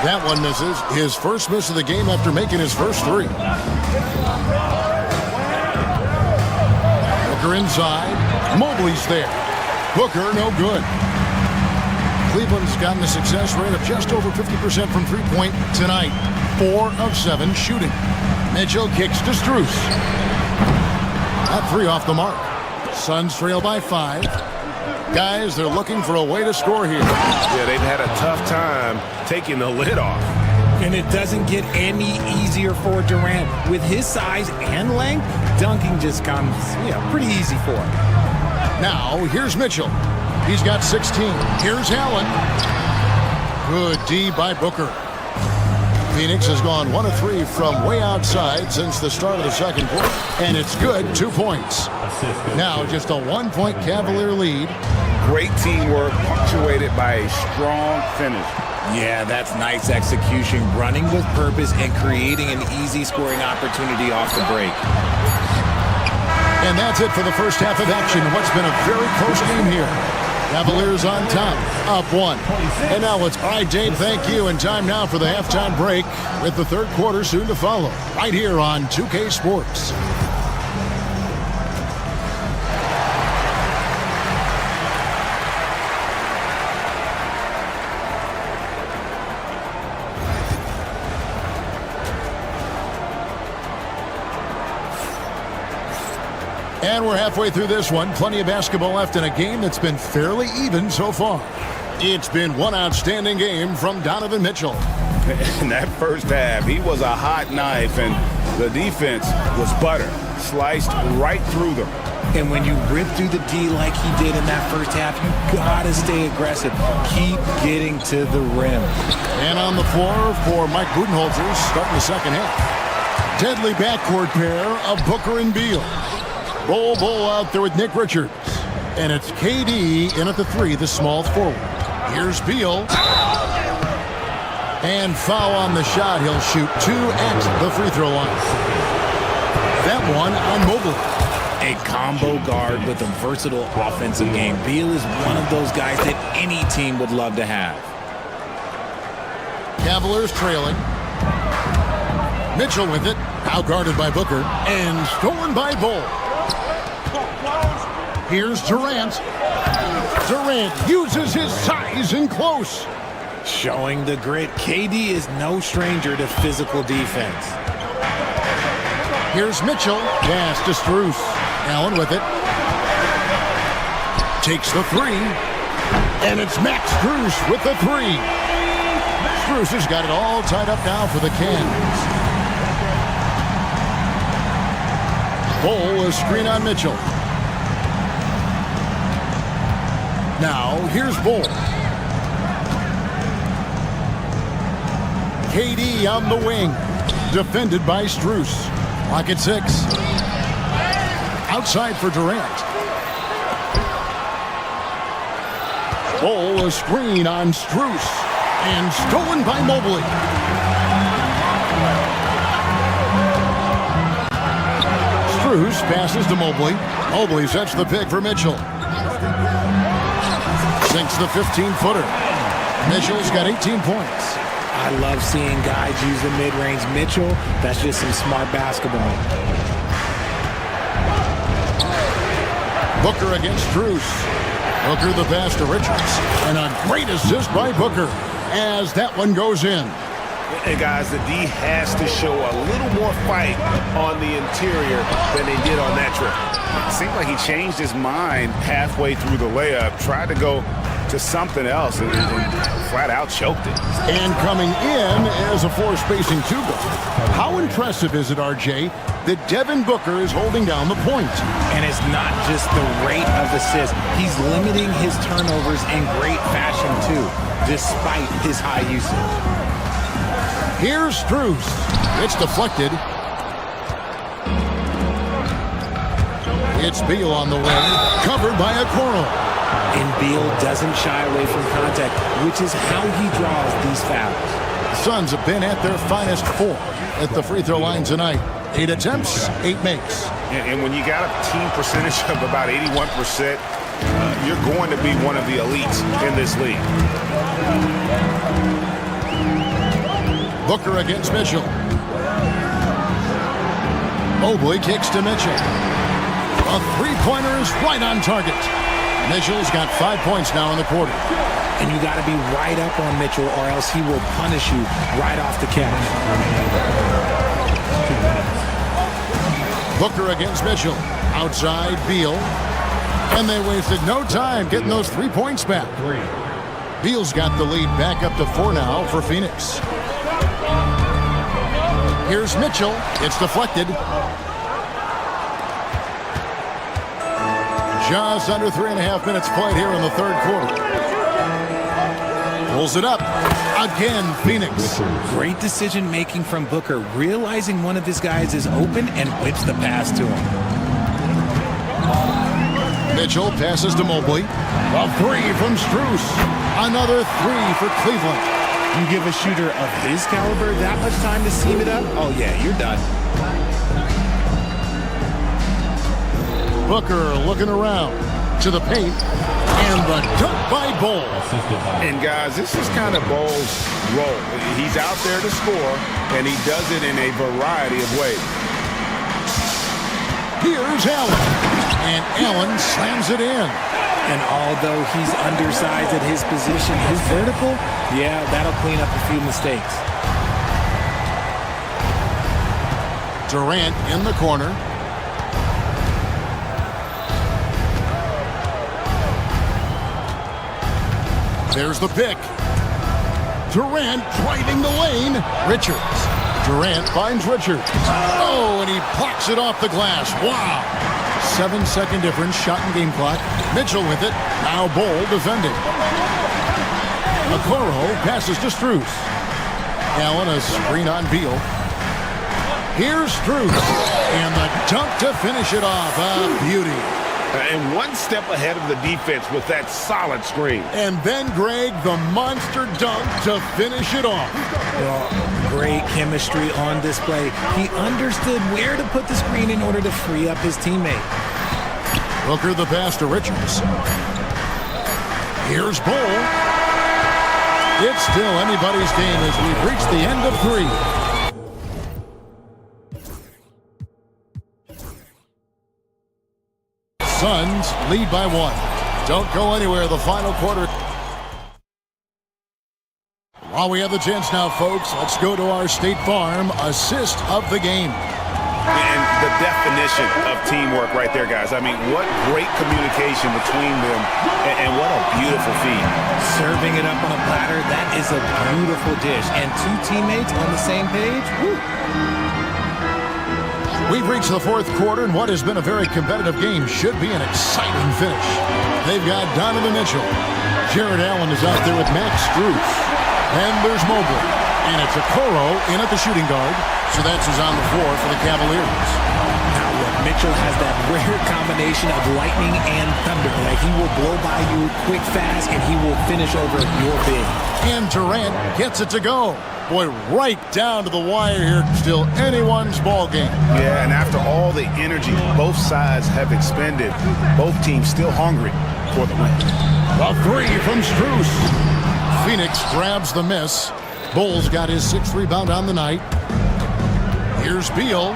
[SPEAKER 5] That one misses. His first miss of the game after making his first 3. Booker inside. Mobley's there. Booker no good. Cleveland's gotten a success rate of just over 50% from three-point tonight. 4 of 7 shooting. Mitchell kicks to Strus. That 3 off the mark. Suns trail by 5. Guys, they're looking for a way to score here.
[SPEAKER 2] Yeah, they've had a tough time taking the lid off.
[SPEAKER 7] And it doesn't get any easier for Durant. With his size and length, dunking just comes, pretty easy for him.
[SPEAKER 5] Now, here's Mitchell. He's got 16. Here's Allen. Good D by Booker. Phoenix has gone 1 of 3 from way outside since the start of the second quarter. And it's good, 2 points. Now, just a 1-point Cavalier lead.
[SPEAKER 6] Great teamwork punctuated by a strong finish.
[SPEAKER 7] Yeah, that's nice execution, running with purpose and creating an easy scoring opportunity off the break.
[SPEAKER 5] And that's it for the first half of action. What's been a very close game here. Cavaliers on top, up 1. And now it's, all right, Dave, thank you. And time now for the halftime break with the third quarter soon to follow. Right here on 2K Sports. And we're halfway through this one. Plenty of basketball left in a game that's been fairly even so far. It's been one outstanding game from Donovan Mitchell.
[SPEAKER 6] In that first half, he was a hot knife, and the defense was butter, sliced right through them.
[SPEAKER 7] And when you rip through the D like he did in that first half, you gotta stay aggressive. Keep getting to the rim.
[SPEAKER 5] And on the floor for Mike Budenholzer starting the second half. Deadly backcourt pair of Booker and Beal. Bull out there with Nick Richards. And it's KD in at the 3, the small forward. Here's Beal. And foul on the shot. He'll shoot 2 at the free throw line. That one on Mobley.
[SPEAKER 7] A combo guard with a versatile offensive game. Beal is one of those guys that any team would love to have.
[SPEAKER 5] Cavaliers trailing. Mitchell with it. Now guarded by Booker. And stolen by Bull. Here's Durant. Durant uses his size in close.
[SPEAKER 7] Showing the grit. KD is no stranger to physical defense.
[SPEAKER 5] Here's Mitchell. Pass to Strus. Allen with it. Takes the 3. And it's Max Strus with the 3. Strus has got it all tied up now for the Cans. Bull, a screen on Mitchell. Now, here's Bull. KD on the wing. Defended by Strus. Clock at 6. Outside for Durant. Bull, a screen on Strus. And stolen by Mobley. Strus passes to Mobley. Mobley sets the pick for Mitchell. Sinks the 15-footer. Mitchell's got 18 points.
[SPEAKER 7] I love seeing guys use the mid-range. Mitchell, that's just some smart basketball.
[SPEAKER 5] Booker against Strus. Booker the pass to Richards. And a great assist by Booker as that one goes in.
[SPEAKER 2] And guys, the D has to show a little more fight on the interior than they did on that trip.
[SPEAKER 6] It seemed like he changed his mind halfway through the layup, tried to go to something else, and flat out choked it.
[SPEAKER 5] And coming in is a force-spacing 2-goal. How impressive is it, RJ, that Devin Booker is holding down the point?
[SPEAKER 7] And it's not just the rate of assists. He's limiting his turnovers in great fashion, too, despite his high usage.
[SPEAKER 5] Here's Strus. It's deflected. It's Beal on the wing, covered by a Okoro.
[SPEAKER 7] And Beal doesn't shy away from contact, which is how he draws these fouls.
[SPEAKER 5] The Suns have been at their finest 4 at the free throw line tonight. 8 attempts, 8 makes.
[SPEAKER 6] And when you got a team percentage of about 81%, you're going to be one of the elites in this league.
[SPEAKER 5] Booker against Mitchell. Mobley kicks to Mitchell. A three-pointer is right on target. Mitchell's got 5 points now in the quarter.
[SPEAKER 7] And you got to be right up on Mitchell or else he will punish you right off the catch.
[SPEAKER 5] Booker against Mitchell. Outside, Beal. And they wasted no time getting those 3 points back. Beal's got the lead back up to 4 now for Phoenix. Here's Mitchell. It's deflected. Just under 3.5 minutes played here in the third quarter. Pulls it up. Again, Phoenix.
[SPEAKER 7] Great decision making from Booker, realizing one of his guys is open and whips the pass to him.
[SPEAKER 5] Mitchell passes to Mobley. A 3 from Strus. Another 3 for Cleveland.
[SPEAKER 7] You give a shooter of his caliber that much time to seam it up? Oh yeah, you're done.
[SPEAKER 5] Booker looking around to the paint. And the dunk by Ball.
[SPEAKER 6] And guys, this is kind of Ball's role. He's out there to score, and he does it in a variety of ways.
[SPEAKER 5] Here's Allen. And Allen slams it in.
[SPEAKER 7] And although he's undersized at his position, his vertical, yeah, that'll clean up a few mistakes.
[SPEAKER 5] Durant in the corner. There's the pick. Durant driving the lane. Richards. Durant finds Richards. Oh, and he blocks it off the glass. Wow. 7-second difference, shot and game clock. Mitchell with it. Now Ball defending. Okoro passes to Strus. Allen a screen on Beal. Here's Strus. And the dunk to finish it off. A beauty.
[SPEAKER 6] And one step ahead of the defense with that solid screen.
[SPEAKER 5] And then, Greg, the monster dunk to finish it off.
[SPEAKER 7] Well, great chemistry on display. He understood where to put the screen in order to free up his teammate.
[SPEAKER 5] Booker the pass to Richards. Here's Bull. It's still anybody's game as we've reached the end of 3. Suns lead by 1. Don't go anywhere. The final quarter. While we have the chance now, folks, let's go to our State Farm assist of the game.
[SPEAKER 6] And the definition of teamwork right there, guys. I mean, what great communication between them, and what a beautiful feed.
[SPEAKER 7] Serving it up on a platter, that is a beautiful dish. And 2 teammates on the same page, woo.
[SPEAKER 5] We've reached the fourth quarter, and what has been a very competitive game should be an exciting finish. They've got Donovan Mitchell. Jared Allen is out there with Max Strus. And there's Mobley. And it's Okoro in at the shooting guard. So that's who's on the floor for the Cavaliers.
[SPEAKER 7] Now look, Mitchell has that rare combination of lightning and thunder. Like he will blow by you quick, fast, and he will finish over your big.
[SPEAKER 5] And Durant gets it to go. Boy, right down to the wire here. Still anyone's ball game.
[SPEAKER 6] Yeah, and after all the energy both sides have expended, both teams still hungry for the win.
[SPEAKER 5] A 3 from Strus. Phoenix grabs the miss. Bulls got his 6th rebound on the night. Here's Beal.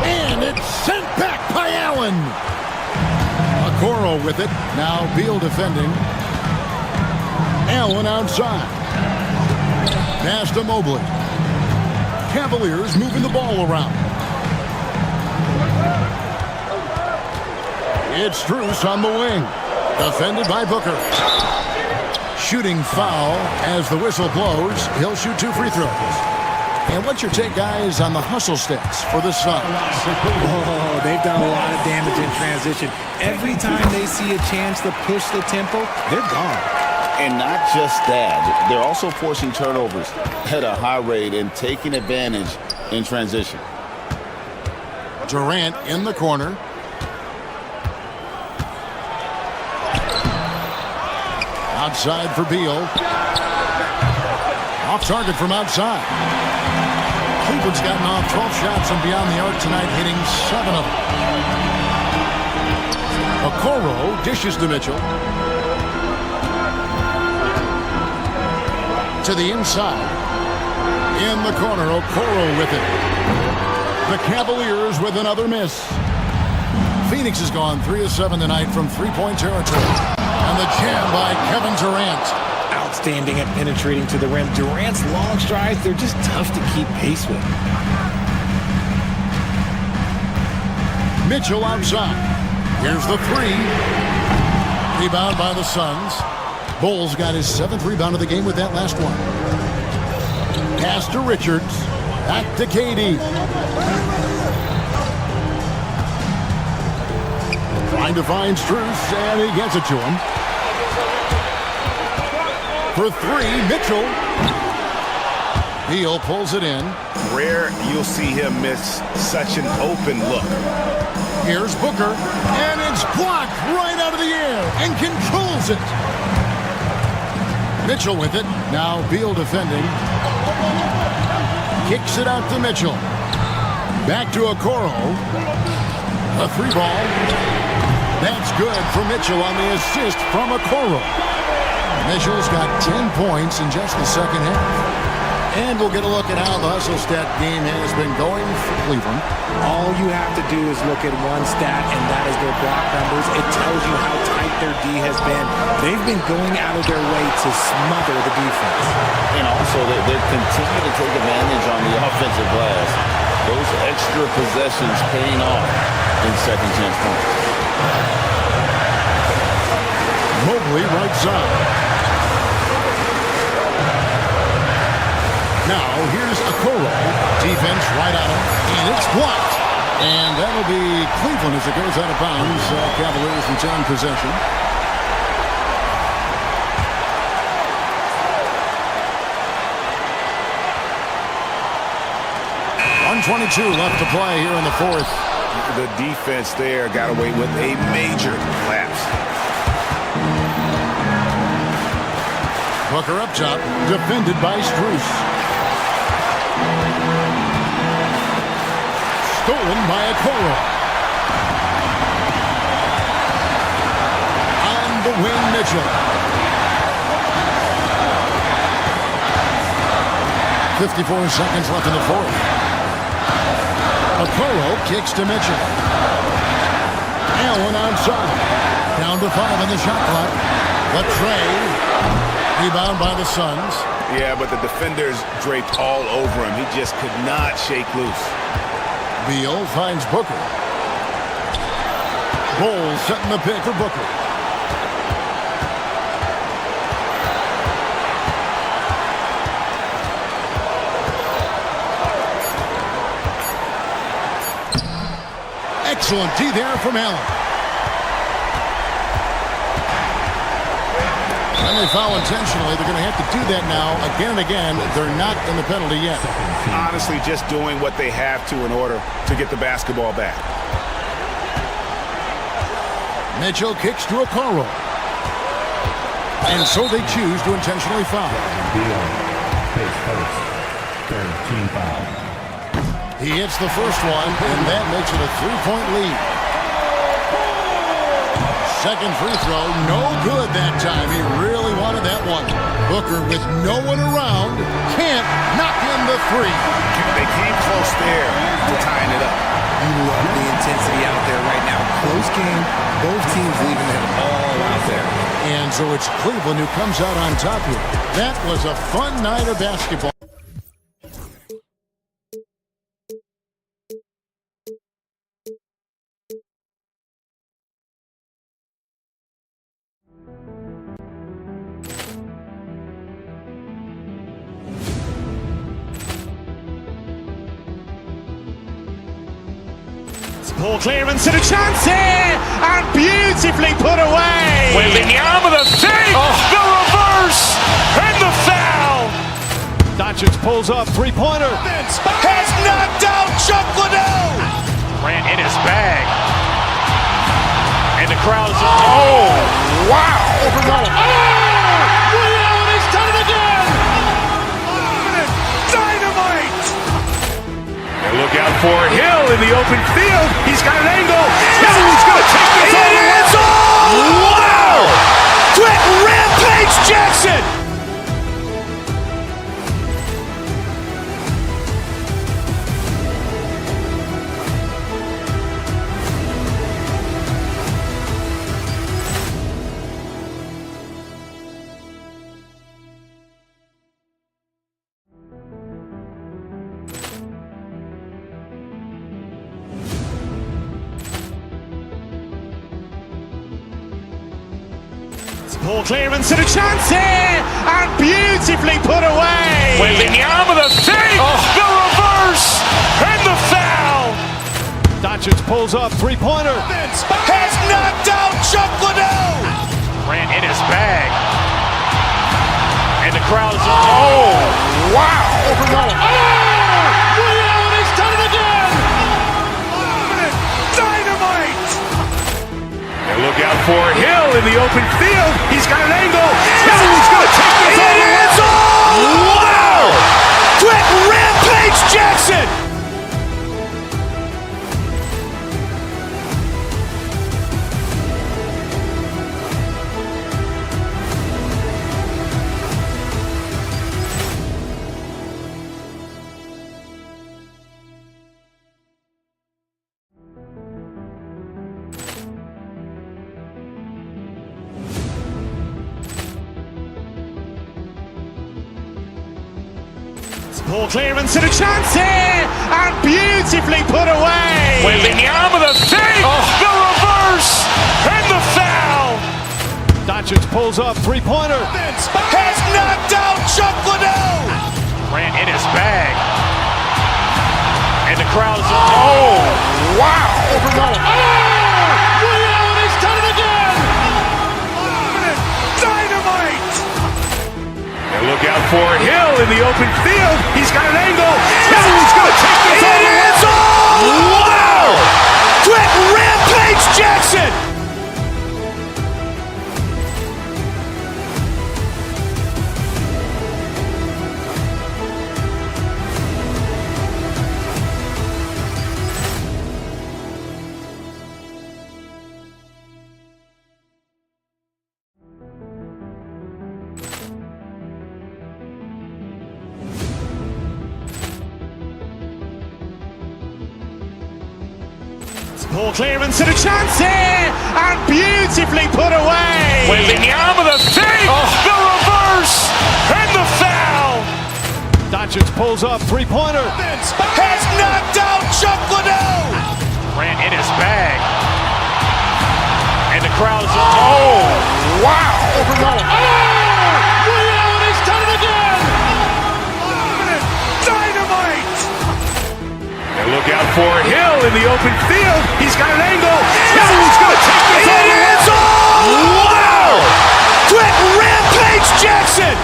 [SPEAKER 5] And it's sent back by Allen. Okoro with it. Now Beal defending. Allen outside. Pass to Mobley. Cavaliers moving the ball around. It's Strus on the wing. Defended by Booker. Shooting foul as the whistle blows. He'll shoot 2 free throws. And what's your take, guys, on the hustle stats for the Suns?
[SPEAKER 7] Oh, they've done a lot of damage in transition. Every time they see a chance to push the tempo, they're gone.
[SPEAKER 6] And not just that, they're also forcing turnovers at a high rate and taking advantage in transition.
[SPEAKER 5] Durant in the corner. Outside for Beal. Off target from outside. Cleveland's gotten off 12 shots from beyond the arc tonight, hitting 7 of them. Okoro dishes to Mitchell. To the inside. In the corner, Okoro with it. The Cavaliers with another miss. Phoenix has gone 3 of 7 tonight from three-point territory. And the jam by Kevin Durant.
[SPEAKER 7] Outstanding at penetrating to the rim. Durant's long strides, they're just tough to keep pace with.
[SPEAKER 5] Mitchell outside. Here's the three. Rebound by the Suns. Bulls got his 7th rebound of the game with that last one. Pass to Richards. Back to KD. Trying to find Strus, and he gets it to him. For three, Mitchell. Beal pulls it in.
[SPEAKER 2] Rare you'll see him miss such an open look.
[SPEAKER 5] Here's Booker, and it's blocked right out of the air and controls it. Mitchell with it. Now Beal defending. Kicks it out to Mitchell. Back to Okoro. A three ball. That's good for Mitchell on the assist from Okoro. Mitchell's got 10 points in just the second half. And we'll get a look at how the hustle stat game has been going for Cleveland.
[SPEAKER 7] All you have to do is look at one stat, and that is their block numbers. It tells you how tight their D has been. They've been going out of their way to smother the defense.
[SPEAKER 13] And also, they continue to take advantage on the offensive glass. Those extra possessions paying off in second chance points.
[SPEAKER 5] Mobley right side. Now, here's Okoro. Defense right on him, and it's blocked. And that'll be Cleveland as it goes out of bounds. Cavaliers return possession. .122 left to play here in the fourth.
[SPEAKER 2] The defense there got away with a major lapse.
[SPEAKER 5] Booker up top, defended by Strus. Stolen by Okoro. On the wing, Mitchell. 54 seconds left in the fourth. Okoro kicks to Mitchell. Allen outside. Down to 5 on the shot clock. The tray. Rebound by the Suns.
[SPEAKER 2] Yeah, but the defenders draped all over him. He just could not shake loose.
[SPEAKER 5] Beal finds Booker. Bulls setting the pick for Booker. Excellent D there from Allen. And they foul intentionally. They're going to have to do that now again and again. They're not in the penalty yet.
[SPEAKER 2] Honestly, just doing what they have to in order to get the basketball back.
[SPEAKER 5] Mitchell kicks to Okoro. And so they choose to intentionally foul. He hits the first one, and that makes it a 3-point lead. Second free throw, no good that time. He really wanted that one. Booker, with no one around, can't knock in the three.
[SPEAKER 2] They came close there to tying it up.
[SPEAKER 7] You love the intensity out there right now. Close game, both teams leaving it all out there.
[SPEAKER 5] And so it's Cleveland who comes out on top here. That was a fun night of basketball.
[SPEAKER 1] Poor clearance and a chance here, and beautifully put away.
[SPEAKER 12] Wembanyama the fake, the reverse, and the foul.
[SPEAKER 1] Doncic pulls up, three-pointer.
[SPEAKER 3] Has knocked out Chuck Liddell.
[SPEAKER 12] Ran in his bag. And the crowd is, oh, wow.
[SPEAKER 3] Reality's done it again. Dynamite.
[SPEAKER 12] And look out for Hill in the open field. He's got an angle. Hill's going to take this all the way.
[SPEAKER 3] Wow! Quick rampage Jackson.
[SPEAKER 1] Poor clearance and a chance here, and beautifully put away.
[SPEAKER 12] Wembanyama the save, the reverse, and the foul.
[SPEAKER 5] Doncic pulls up, three-pointer.
[SPEAKER 3] Has knocked out Chuck Liddell.
[SPEAKER 12] Grant in his bag. And the crowd is, oh, wow.
[SPEAKER 3] Ray Allen has done it again.
[SPEAKER 12] Dynamite. And look out for Hill in the open field. He's got an angle. He's going to take this all the way.
[SPEAKER 3] Wow! Quick Rampage Jackson.
[SPEAKER 1] Poor clearance and a chance here, and beautifully put away.
[SPEAKER 12] Wembanyama the save, the reverse, and the foul.
[SPEAKER 5] Doncic pulls up, three-pointer.
[SPEAKER 3] Has knocked out Chuck Liddell.
[SPEAKER 12] Grant in his bag. And the crowd is, oh, wow.
[SPEAKER 3] Ray Allen has done it again.
[SPEAKER 12] Dynamite. And look out for Hill in the open field. He's got an angle. He's going to take this all the way.
[SPEAKER 3] Wow! Quick Rampage Jackson.
[SPEAKER 1] Poor clearance and a chance here, and beautifully put away.
[SPEAKER 12] Wembanyama the save, the reverse, and the foul.
[SPEAKER 5] Doncic pulls up, three-pointer.
[SPEAKER 3] Has knocked out Chuck Liddell.
[SPEAKER 12] Grant in his bag. And the crowd is, oh, wow.
[SPEAKER 3] Ray Allen has done it again.
[SPEAKER 12] Dynamite. And look out for Hill in the open field. He's got an angle. He's going to take this all the way.
[SPEAKER 3] Wow! Quick Rampage Jackson.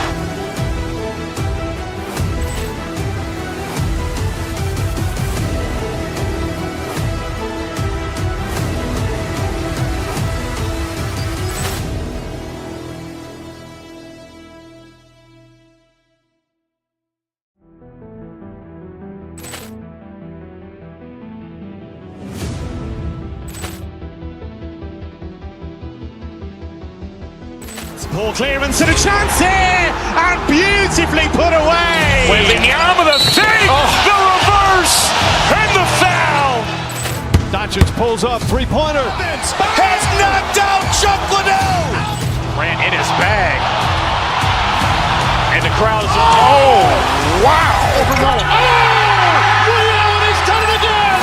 [SPEAKER 1] Poor clearance and a chance here, and beautifully put away.
[SPEAKER 12] Wembanyama the save, the reverse, and the foul.
[SPEAKER 5] Doncic pulls up, three-pointer.
[SPEAKER 3] Has knocked out Chuck Liddell.
[SPEAKER 12] Grant in his bag. And the crowd is, oh, wow.
[SPEAKER 3] Ray Allen has done it again.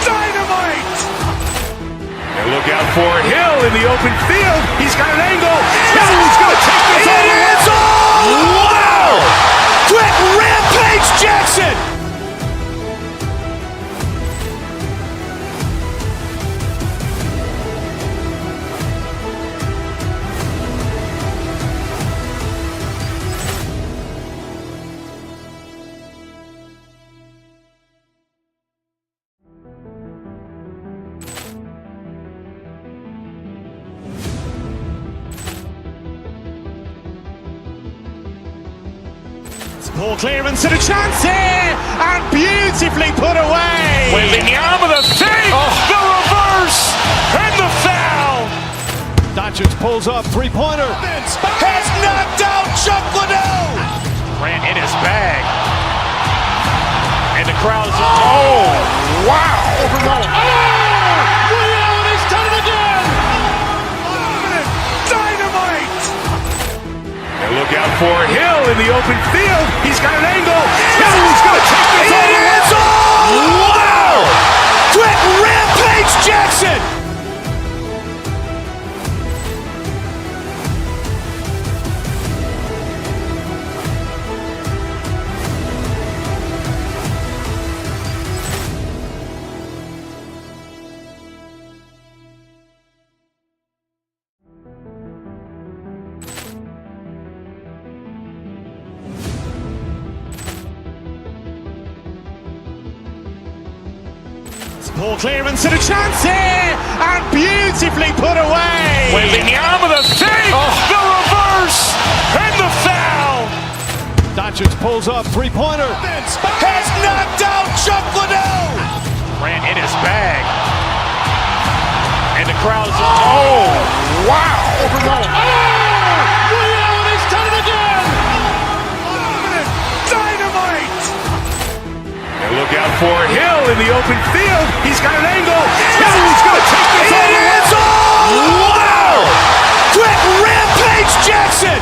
[SPEAKER 12] Dynamite. And look out for Hill in the open field. He's got an angle. He's going to take this all the way.
[SPEAKER 3] Wow! Quick Rampage Jackson.
[SPEAKER 1] Poor clearance and a chance here, and beautifully put away.
[SPEAKER 12] Wembanyama the save, the reverse, and the foul.
[SPEAKER 5] Doncic pulls up, three-pointer.
[SPEAKER 3] Has knocked out Chuck Liddell.
[SPEAKER 12] Grant in his bag. And the crowd is, oh, wow.
[SPEAKER 3] Ray Allen has done it again.
[SPEAKER 12] Dynamite. And look out for Hill in the open field. He's got an angle. He's going to take this all the way.
[SPEAKER 3] Wow! Quick Rampage Jackson.
[SPEAKER 1] Ball clearance and a chance here, and beautifully put away.
[SPEAKER 3] Wembanyama with a save, the reverse, and the foul.
[SPEAKER 5] Doncic pulls up, three-pointer.
[SPEAKER 3] Has knocked out Chuck Liddell. Grant in his bag. And the crowd is, oh, wow.
[SPEAKER 8] Ray Allen has done it again.
[SPEAKER 3] Dynamite. And look out for Hill in the open field. He's got an angle. He's going to take this all the way. Wow. Quick rampage Jackson.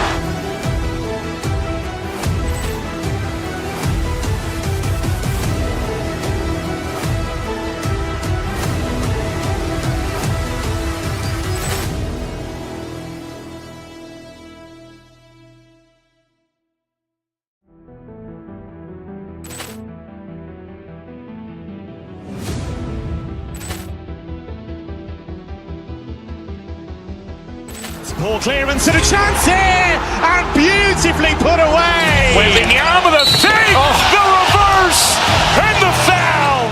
[SPEAKER 1] Ball clearance and a chance here, and beautifully put away.
[SPEAKER 3] Wembanyama with a save, the reverse, and the foul.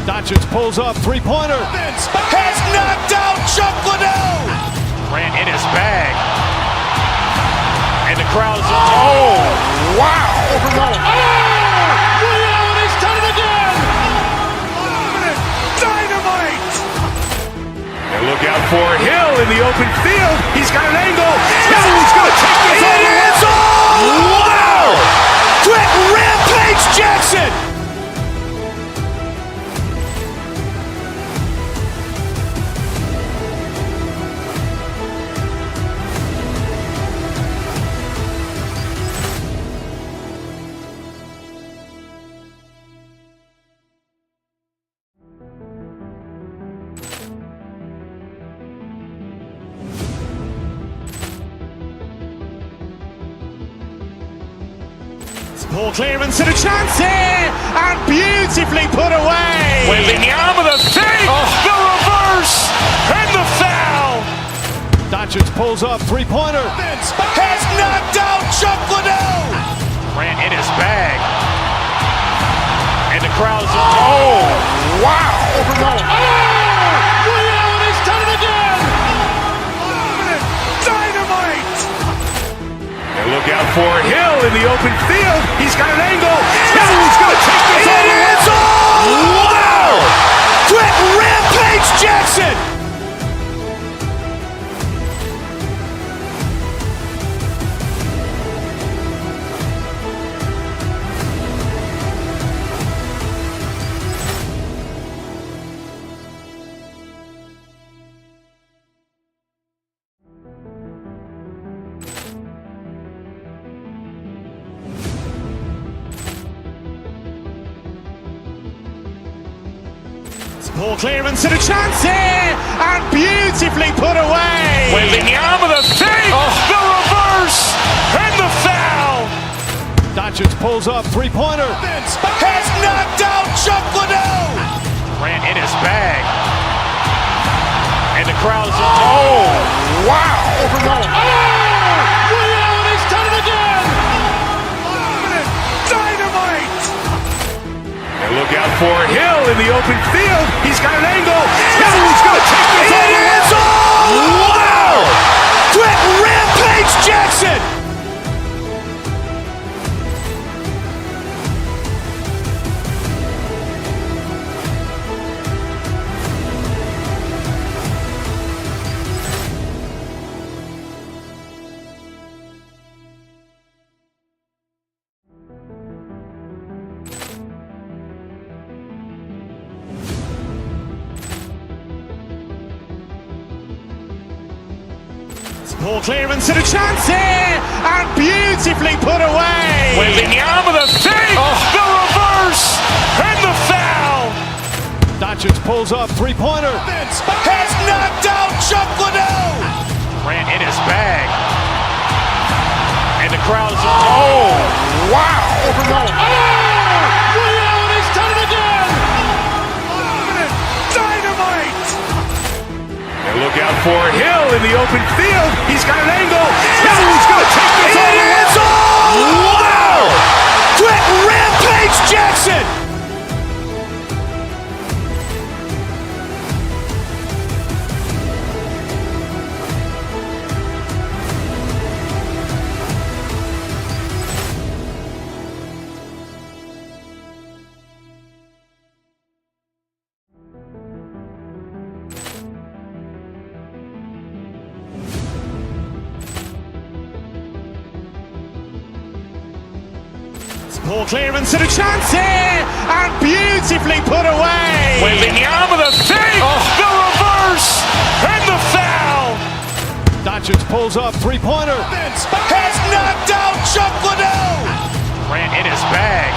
[SPEAKER 5] Doncic pulls up, three-pointer.
[SPEAKER 3] Has knocked out Chuck Liddell. Grant in his bag. And the crowd is, oh, wow.
[SPEAKER 8] Ray Allen has done it again.
[SPEAKER 3] Dynamite. And look out for Hill in the open field. He's got an angle. He's going to take this all the way. Wow. Quick rampage Jackson.
[SPEAKER 1] Ball clearance and a chance here, and beautifully put away.
[SPEAKER 3] Wembanyama with a save, the reverse, and the foul.
[SPEAKER 5] Doncic pulls up, three-pointer.
[SPEAKER 3] Has knocked out Chuck Liddell. Grant in his bag. And the crowd is, oh, wow.
[SPEAKER 8] Ray Allen has done it again.
[SPEAKER 3] Dynamite. And look out for Hill in the open field. He's got an angle. He's going to take this all the way. Wow. Quick rampage Jackson.
[SPEAKER 1] Ball clearance and a chance here, and beautifully put away.
[SPEAKER 3] Wembanyama with a save, the reverse, and the foul.
[SPEAKER 5] Doncic pulls up, three-pointer.
[SPEAKER 3] Has knocked out Chuck Liddell. Grant in his bag. And the crowd is, oh, wow.
[SPEAKER 8] Ray Allen has done it again.
[SPEAKER 3] Dynamite. And look out for Hill in the open field. He's got an angle. He's going to take this all the way. Wow. Quick rampage Jackson.
[SPEAKER 1] Ball clearance and a chance here, and beautifully put away.
[SPEAKER 3] Wembanyama with a save, the reverse, and the foul.
[SPEAKER 5] Doncic pulls up, three-pointer.
[SPEAKER 3] Has knocked out Chuck Liddell. Grant in his bag. And the crowd is, oh, wow.
[SPEAKER 8] Ray Allen has done it again.
[SPEAKER 3] Dynamite. And look out for Hill in the open field. He's got an angle. He's going to take this all the way. Wow. Quick rampage Jackson.
[SPEAKER 1] Poor clearance and a chance here, and beautifully put away.
[SPEAKER 3] Wembanyama the save, the reverse, and the foul.
[SPEAKER 5] Doncic pulls up, three-pointer.
[SPEAKER 3] Has knocked out Chuck Liddell. Grant in his bag.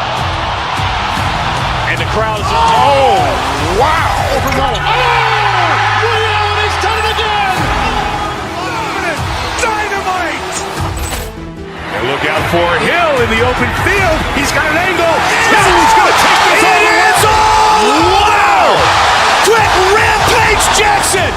[SPEAKER 3] And the crowd is, oh, wow.
[SPEAKER 8] He's done it again.
[SPEAKER 3] Dynamite. And look out for Hill in the open field. He's got an angle. Hill's going to take this all the way. Wow. Quick rampage Jackson.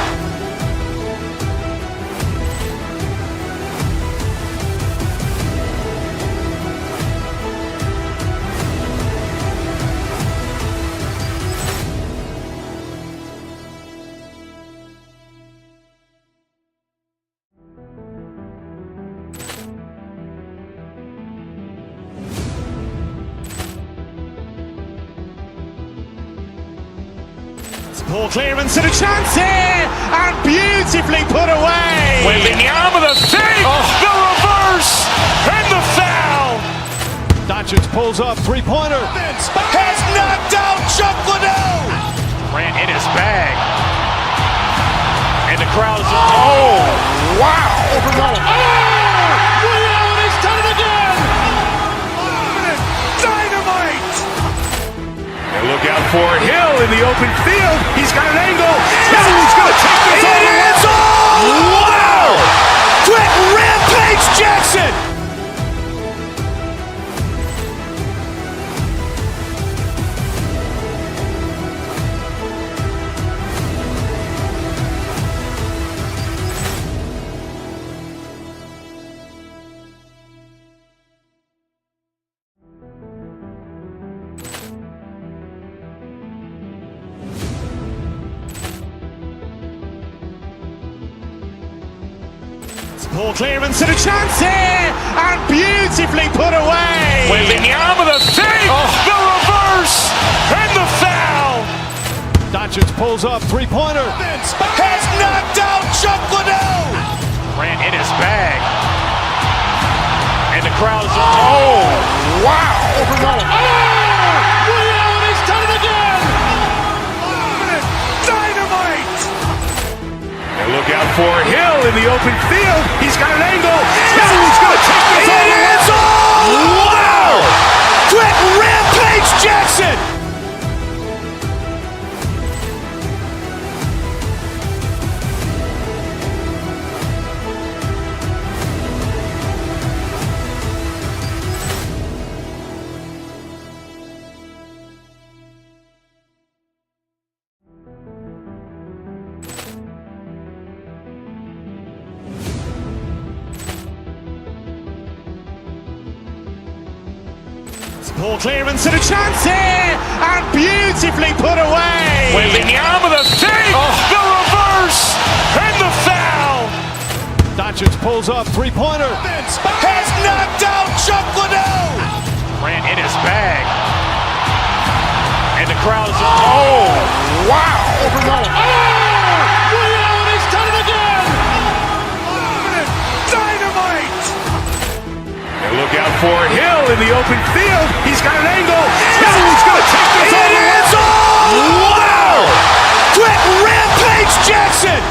[SPEAKER 1] Poor clearance and a chance here, and beautifully put away.
[SPEAKER 3] Wembanyama the save, the reverse, and the foul.
[SPEAKER 5] Doncic pulls up, three-pointer.
[SPEAKER 3] Has knocked out Chuck Liddell. Grant in his bag. And the crowd is, oh, wow.
[SPEAKER 8] He's done it again.
[SPEAKER 3] Dynamite. And look out for Hill in the open field. He's got an angle. Hill's going to take this all the way. Wow. Quick rampage Jackson.
[SPEAKER 1] Poor clearance and a chance here, and beautifully put away.
[SPEAKER 3] Wembanyama the save, the reverse, and the foul.
[SPEAKER 5] Doncic pulls up, three-pointer.
[SPEAKER 3] Has knocked out Chuck Liddell. Grant in his bag. And the crowd is, oh, wow.
[SPEAKER 8] He's done it again.
[SPEAKER 3] Dynamite. And look out for Hill in the open field. He's got an angle. Hill's going to take this all the way. Wow. Quick rampage Jackson.
[SPEAKER 1] Poor clearance and a chance here, and beautifully put away.
[SPEAKER 3] Wembanyama the save, the reverse, and the foul.
[SPEAKER 5] Doncic pulls up, three-pointer.
[SPEAKER 3] Has knocked out Chuck Liddell. Grant in his bag. And the crowd is, oh, wow.
[SPEAKER 8] He's done it again.
[SPEAKER 3] Dynamite. And look out for Hill in the open field. He's got an angle. Hill's going to take this all the way. Wow. Quick rampage Jackson.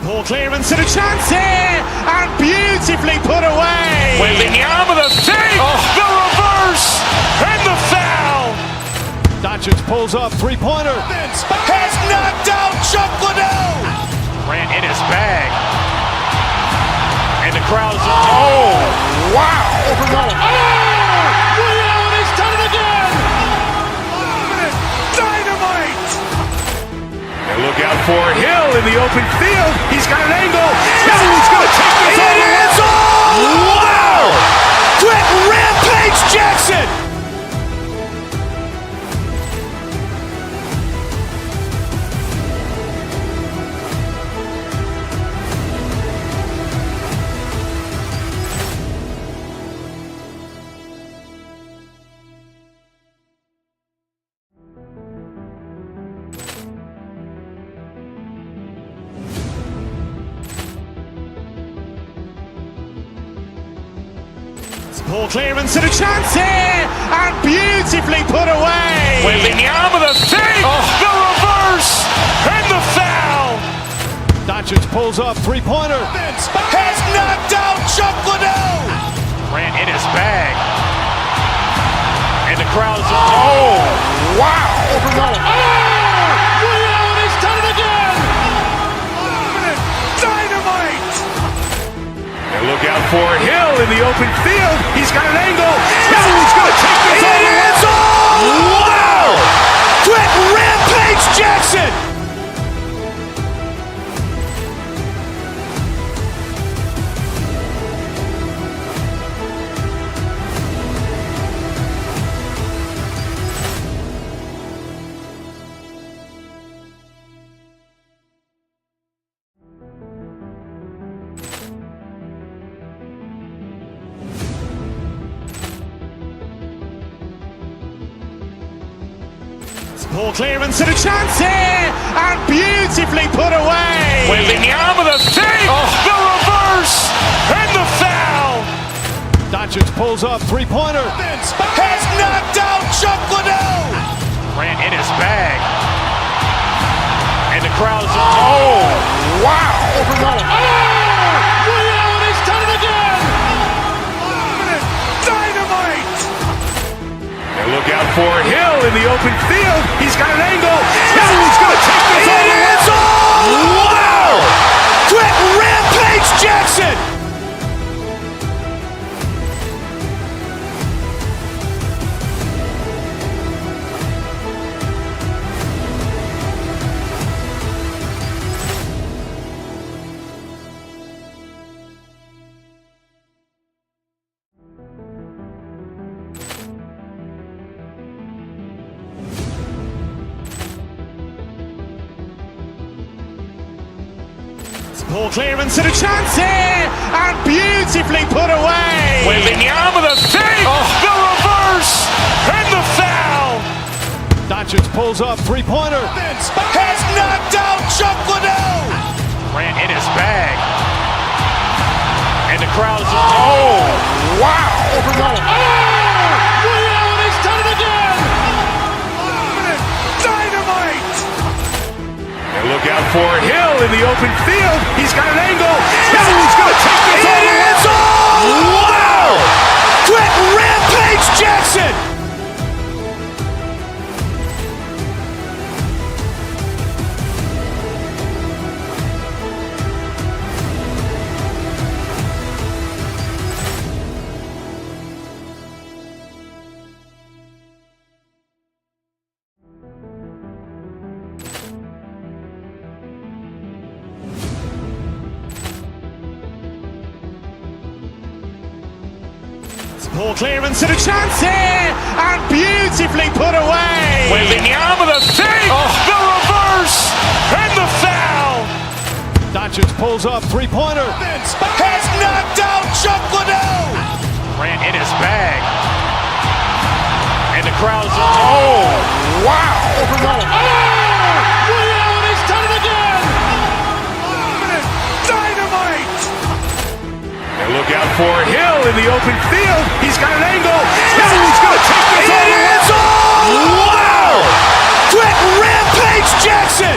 [SPEAKER 1] Poor clearance and a chance here, and beautifully put away.
[SPEAKER 3] Wembanyama the save, the reverse, and the foul.
[SPEAKER 5] Doncic pulls up, three-pointer.
[SPEAKER 3] Has knocked out Chuck Liddell. Grant in his bag. And the crowd is, oh, wow.
[SPEAKER 8] He's done it again.
[SPEAKER 3] Dynamite. And look out for Hill in the open field. He's got an angle. Hill's going to take this all the way. Wow. Quick rampage Jackson.
[SPEAKER 1] Poor clearance and a chance here, and beautifully put away.
[SPEAKER 3] Wembanyama the fake, the reverse, and the foul.
[SPEAKER 5] Doncic pulls up, three-pointer.
[SPEAKER 3] Has knocked out Chuck Liddell. Grant in his bag. And the crowd's, oh, wow.
[SPEAKER 8] He's done it again.
[SPEAKER 3] Dynamite. And look out for Hill in the open field. He's got an angle. He's going to take this all the way. Wow. Quick rampage Jackson.
[SPEAKER 1] Poor clearance and a chance here, and beautifully put away.
[SPEAKER 3] Wembanyama the fake, the reverse, and the foul.
[SPEAKER 5] Doncic pulls up, three-pointer.
[SPEAKER 3] Has knocked out Chuck Liddell. Grant in his bag. And the crowd's, oh, wow.
[SPEAKER 8] He's done it again.
[SPEAKER 3] Dynamite. And look out for Hill in the open field. He's got an angle. He's going to take this all the way. Wow. Quick rampage Jackson.
[SPEAKER 1] Poor clearance and a chance here, and beautifully put away.
[SPEAKER 3] Wembanyama the fake, the reverse, and the foul.
[SPEAKER 5] Doncic pulls up, three-pointer.
[SPEAKER 3] Has knocked out Chuck Liddell. Grant in his bag. And the crowd's, oh, wow.
[SPEAKER 8] He's done it again.
[SPEAKER 3] Dynamite. And look out for Hill in the open field. He's got an angle. He's going to take this all the way. Wow. Quick rampage Jackson.
[SPEAKER 1] Poor clearance and a chance here, and beautifully put away.
[SPEAKER 3] Wembanyama the fake, the reverse, and the foul.
[SPEAKER 5] Doncic pulls up, three-pointer.
[SPEAKER 3] Has knocked out Chuck Liddell. Grant in his bag. And the crowd's, oh, wow.
[SPEAKER 8] He's done it again.
[SPEAKER 3] Dynamite. And look out for Hill in the open field. He's got an angle. He's going to take this all the way. Wow. Quick rampage Jackson.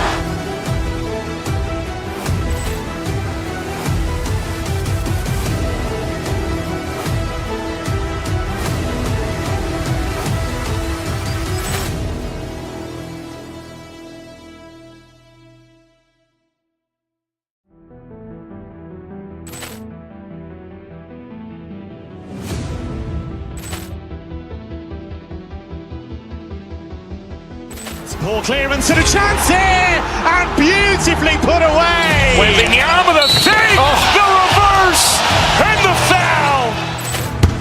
[SPEAKER 1] Poor clearance and a chance here, and beautifully put away.
[SPEAKER 3] Wembanyama the fake, the reverse, and the foul.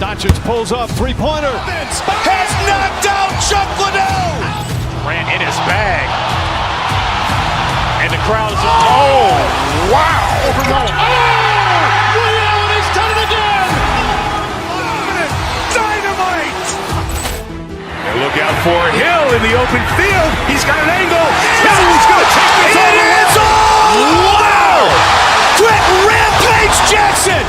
[SPEAKER 5] Doncic pulls up, three-pointer.
[SPEAKER 3] Has knocked out Chuck Liddell. Grant in his bag. And the crowd's, oh, wow.
[SPEAKER 8] He's done it again.
[SPEAKER 3] Dynamite. And look out for Hill in the open field. He's got an angle. He's going to take this all the way. Wow. Quick rampage Jackson.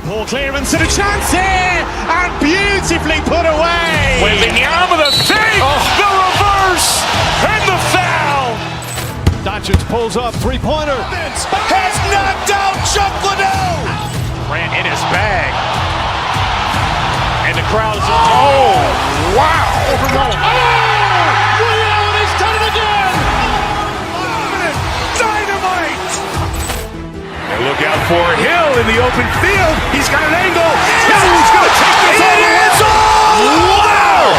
[SPEAKER 1] Poor clearance and a chance here, and beautifully put away.
[SPEAKER 3] Wembanyama the save, the reverse, and the foul.
[SPEAKER 5] Doncic pulls up, three-pointer.
[SPEAKER 3] Has knocked out Chuck Liddell. Grant in his bag. And the crowd is, oh, wow.
[SPEAKER 8] He's done it again.
[SPEAKER 3] Dynamite. And look out for Hill in the open field. He's got an angle. Hill's going to take this all the way. Wow.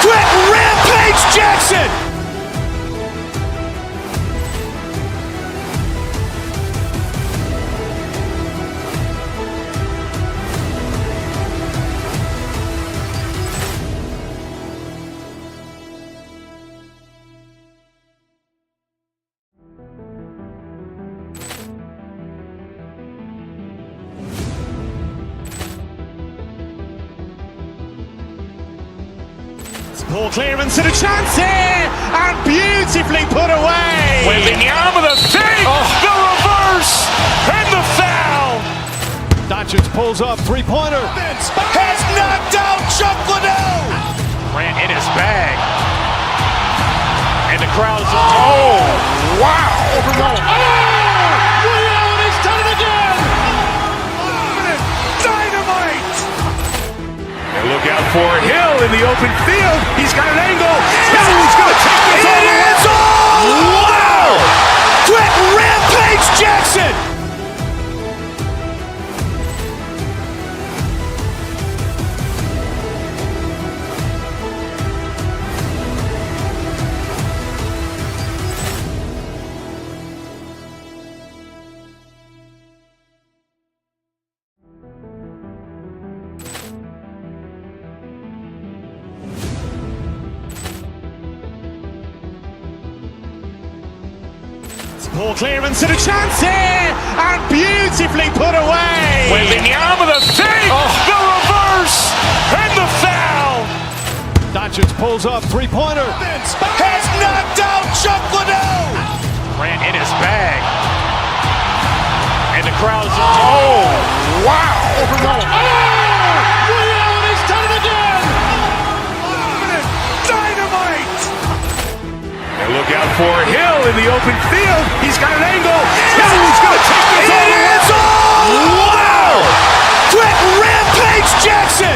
[SPEAKER 3] Quick rampage Jackson.
[SPEAKER 1] Poor clearance and a chance here, and beautifully put away.
[SPEAKER 3] Wembanyama the save, the reverse, and the foul.
[SPEAKER 5] Doncic pulls up, three-pointer.
[SPEAKER 3] Has knocked out Chuck Liddell. Grant in his bag. And the crowd is, oh, wow.
[SPEAKER 8] He's done it again.
[SPEAKER 3] Dynamite. And look out for Hill in the open field. He's got an angle. Hill's going to take this all the way. Wow. Quick rampage Jackson.
[SPEAKER 1] Poor clearance and a chance here, and beautifully put away.
[SPEAKER 3] Wembanyama the save, the reverse, and the foul.
[SPEAKER 5] Doncic pulls up, three-pointer.
[SPEAKER 3] Has knocked out Chuck Liddell. Grant in his bag. And the crowd is, oh, wow.
[SPEAKER 8] He's done it again.
[SPEAKER 3] Dynamite. And look out for Hill in the open field. He's got an angle. Hill's going to take this all the way. Wow. Quick rampage Jackson.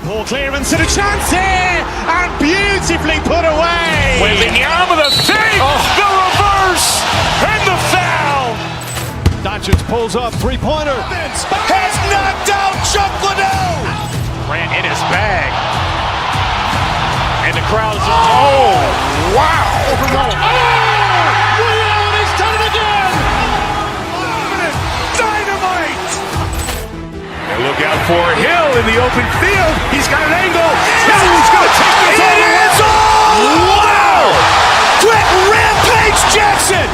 [SPEAKER 1] Poor clearance and a chance here, and beautifully put away.
[SPEAKER 3] Wembanyama the save, the reverse, and the foul.
[SPEAKER 5] Doncic pulls up, three-pointer.
[SPEAKER 3] Has knocked out Chuck Liddell. Grant in his bag. And the crowd is, oh, wow.
[SPEAKER 8] He's done it again.
[SPEAKER 3] Dynamite. And look out for Hill in the open field. He's got an angle. Hill's going to take this all the way. Wow. Quick rampage Jackson.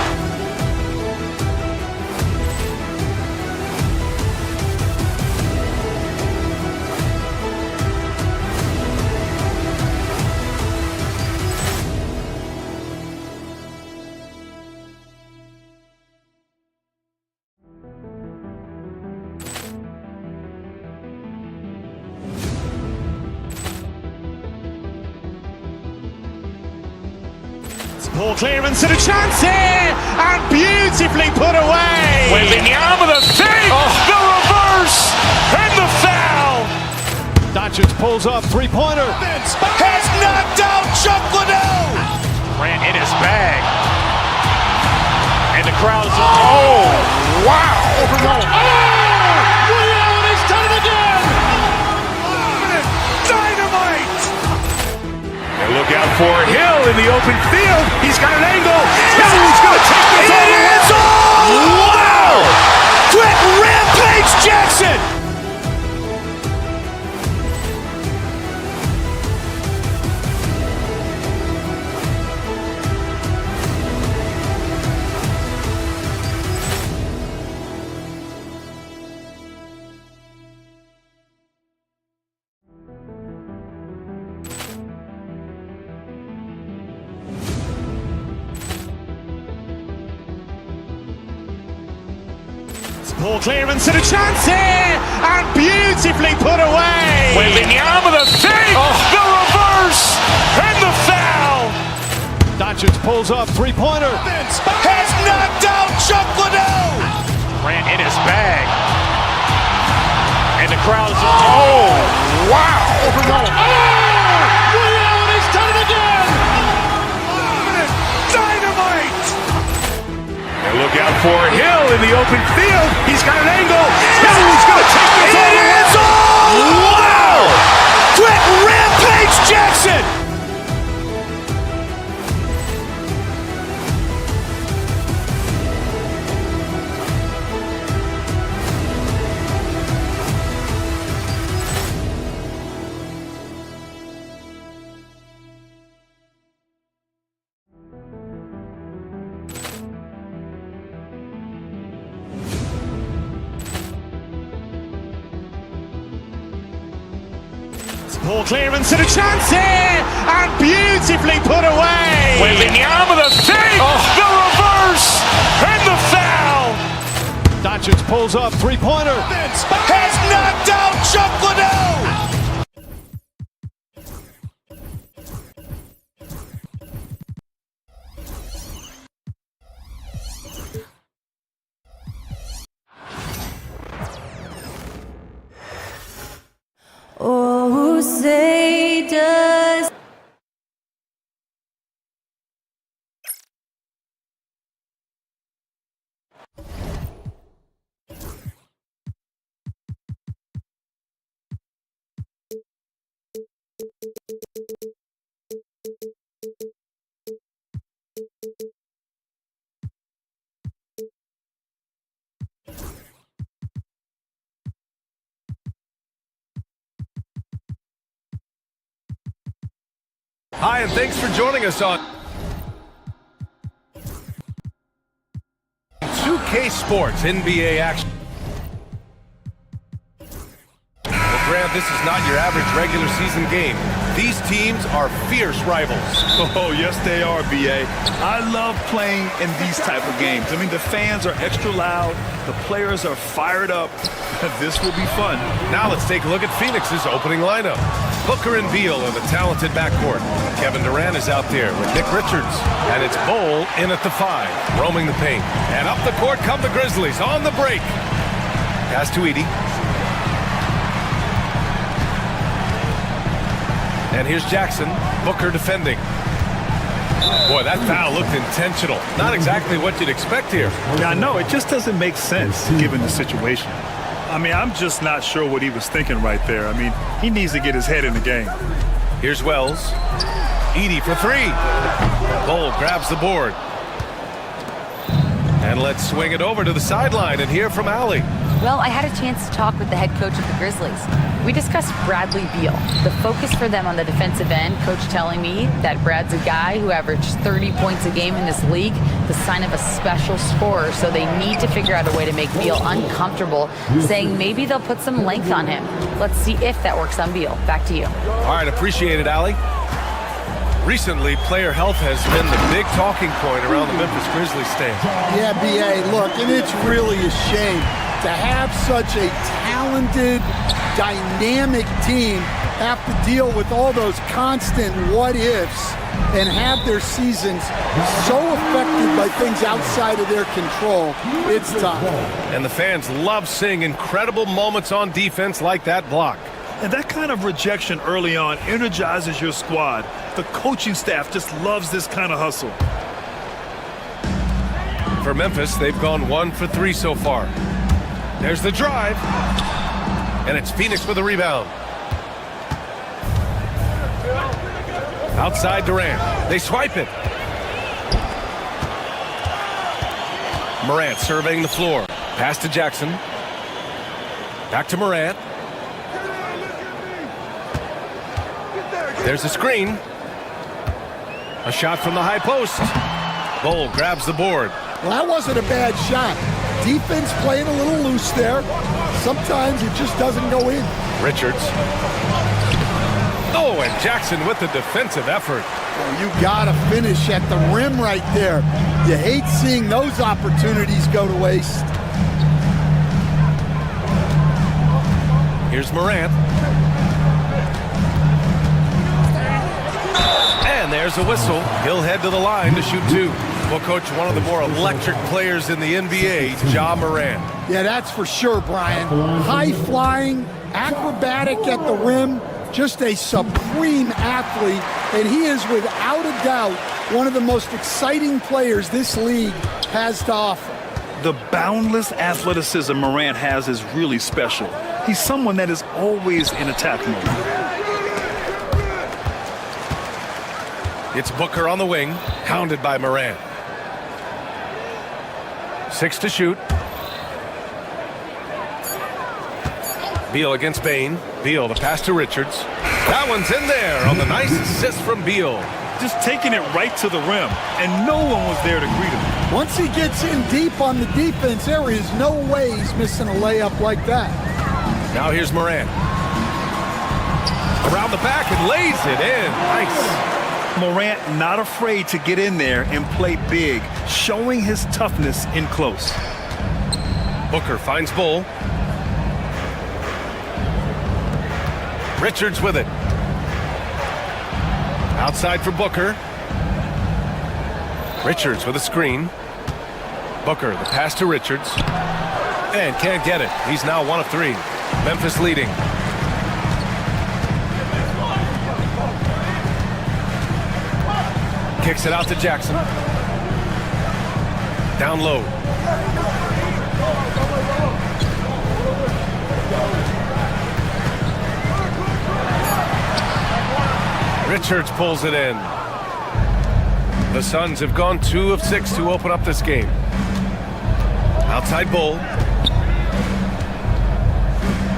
[SPEAKER 1] Poor clearance and a chance here, and beautifully put away.
[SPEAKER 3] Wembanyama the save, the reverse, and the foul.
[SPEAKER 5] Doncic pulls up, three-pointer.
[SPEAKER 3] Has knocked out Chuck Liddell. Grant in his bag. And the crowd is, oh, wow.
[SPEAKER 8] He's done it again.
[SPEAKER 3] Dynamite. And look out for Hill in the open field. He's got an angle. Hill's going to take this all the way. Wow. Quick rampage Jackson.
[SPEAKER 1] Ball clearance and a chance here, and beautifully put away.
[SPEAKER 3] Wembanyama the save, the reverse, and the foul.
[SPEAKER 12] Doncic pulls up, three-pointer.
[SPEAKER 3] Has knocked out Chuck Liddell. Ran in his bag. And the crowd is, oh, wow.
[SPEAKER 8] He's done it again!
[SPEAKER 3] Dynamite. And look out for Hill in the open field. He's got an angle. Hill's going to take this all the way. Wow! Quick rampage Jackson.
[SPEAKER 1] Ball clearance and a chance here, and beautifully put away.
[SPEAKER 3] Wembanyama the save, the reverse, and the foul.
[SPEAKER 12] Doncic pulls up, three-pointer.
[SPEAKER 3] Has knocked out Chuck Liddell.
[SPEAKER 14] Oh, say does
[SPEAKER 15] Hi, and thanks for joining us on 2K Sports NBA action. Well, Grant, this is not your average regular season game. These teams are fierce rivals.
[SPEAKER 9] Oh, yes, they are, B.A. I love playing in these type of games. I mean, the fans are extra loud. The players are fired up. This will be fun.
[SPEAKER 15] Now let's take a look at Phoenix's opening lineup. Booker and Beal in the talented backcourt. Kevin Durant is out there with Nick Richards. And it's Bol in at the 5, roaming the paint. And up the court come the Grizzlies on the break. Pass to Edey. And here's Jackson. Booker defending. Boy, that foul looked intentional. Not exactly what you'd expect here.
[SPEAKER 9] Now, no, it just doesn't make sense given the situation. I mean, I'm just not sure what he was thinking right there. I mean, he needs to get his head in the game.
[SPEAKER 15] Here's Wells. Edey for 3. Bol grabs the board. And let's swing it over to the sideline and hear from Allie.
[SPEAKER 11] Well, I had a chance to talk with the head coach of the Grizzlies. We discussed Bradley Beal, the focus for them on the defensive end. Coach telling me that Brad's a guy who averaged 30 points a game in this league, the sign of a special scorer, so they need to figure out a way to make Beal uncomfortable, saying maybe they'll put some length on him. Let's see if that works on Beal. Back to you.
[SPEAKER 15] All right, appreciate it, Allie. Recently, player health has been the big talking point around the Memphis Grizzlies stand.
[SPEAKER 5] Yeah, B.A., look, and it's really a shame to have such a talented, dynamic team have to deal with all those constant what-ifs and have their seasons so affected by things outside of their control. It's tough.
[SPEAKER 15] And the fans love seeing incredible moments on defense like that block.
[SPEAKER 9] And that kind of rejection early on energizes your squad. The coaching staff just loves this kind of hustle.
[SPEAKER 15] For Memphis, they've gone 1 for 3 so far. There's the drive. And it's Phoenix with a rebound. Outside Durant. They swipe it. Morant surveying the floor. Pass to Jackson. Back to Morant. There's a screen. A shot from the high post. Bol grabs the board.
[SPEAKER 5] Well, that wasn't a bad shot. Defense playing a little loose there. Sometimes it just doesn't go in.
[SPEAKER 15] Richards. Oh, and Jackson with the defensive effort.
[SPEAKER 5] Oh, you gotta finish at the rim right there. You hate seeing those opportunities go to waste.
[SPEAKER 15] Here's Morant. And there's a whistle. He'll head to the line to shoot 2. Well, Coach, one of the more electric players in the NBA, Ja Morant.
[SPEAKER 16] Yeah, that's for sure, Brian. High-flying, acrobatic at the rim, just a supreme athlete, and he is without a doubt one of the most exciting players this league has to offer.
[SPEAKER 9] The boundless athleticism Morant has is really special. He's someone that is always in attack mode.
[SPEAKER 15] It's Booker on the wing, hounded by Morant. 6 to shoot. Beal against Bane. Beal, the pass to Richards. That one's in there on the nice assist from Beal.
[SPEAKER 9] Just taking it right to the rim, and no one was there to greet him.
[SPEAKER 16] Once he gets in deep on the defense, there is no way he's missing a layup like that.
[SPEAKER 15] Now here's Morant. Around the back and lays it in. Nice.
[SPEAKER 9] Morant not afraid to get in there and play big, showing his toughness in close.
[SPEAKER 15] Booker finds Bull. Richards with it. Outside for Booker. Richards with a screen. Booker, the pass to Richards. And can't get it. He's now 1 of 3. Memphis leading. Kicks it out to Jackson. Down low. Richards pulls it in. The Suns have gone 2 of 6 to open up this game. Outside Bull.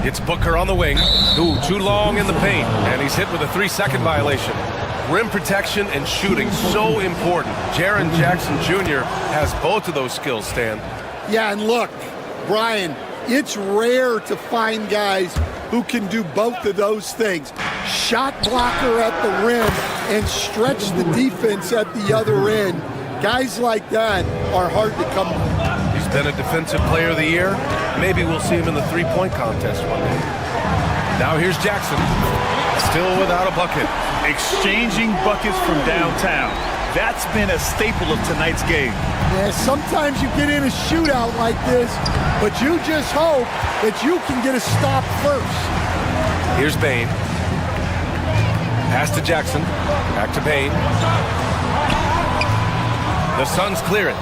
[SPEAKER 15] It's Booker on the wing. Ooh, too long in the paint. And he's hit with a 3-second violation. Rim protection and shooting, so important. Jaren Jackson Jr. has both of those skills, Stan.
[SPEAKER 16] Yeah, and look, Brian, it's rare to find guys who can do both of those things. Shot blocker at the rim and stretch the defense at the other end. Guys like that are hard to come by.
[SPEAKER 15] He's been a defensive player of the year. Maybe we'll see him in the three-point contest one day. Now here's Jackson, still without a bucket.
[SPEAKER 9] Exchanging buckets from downtown. That's been a staple of tonight's game.
[SPEAKER 16] Yeah, sometimes you get in a shootout like this, but you just hope that you can get a stop first.
[SPEAKER 15] Here's Bane. Pass to Jackson. Back to Bane. The Suns clear it.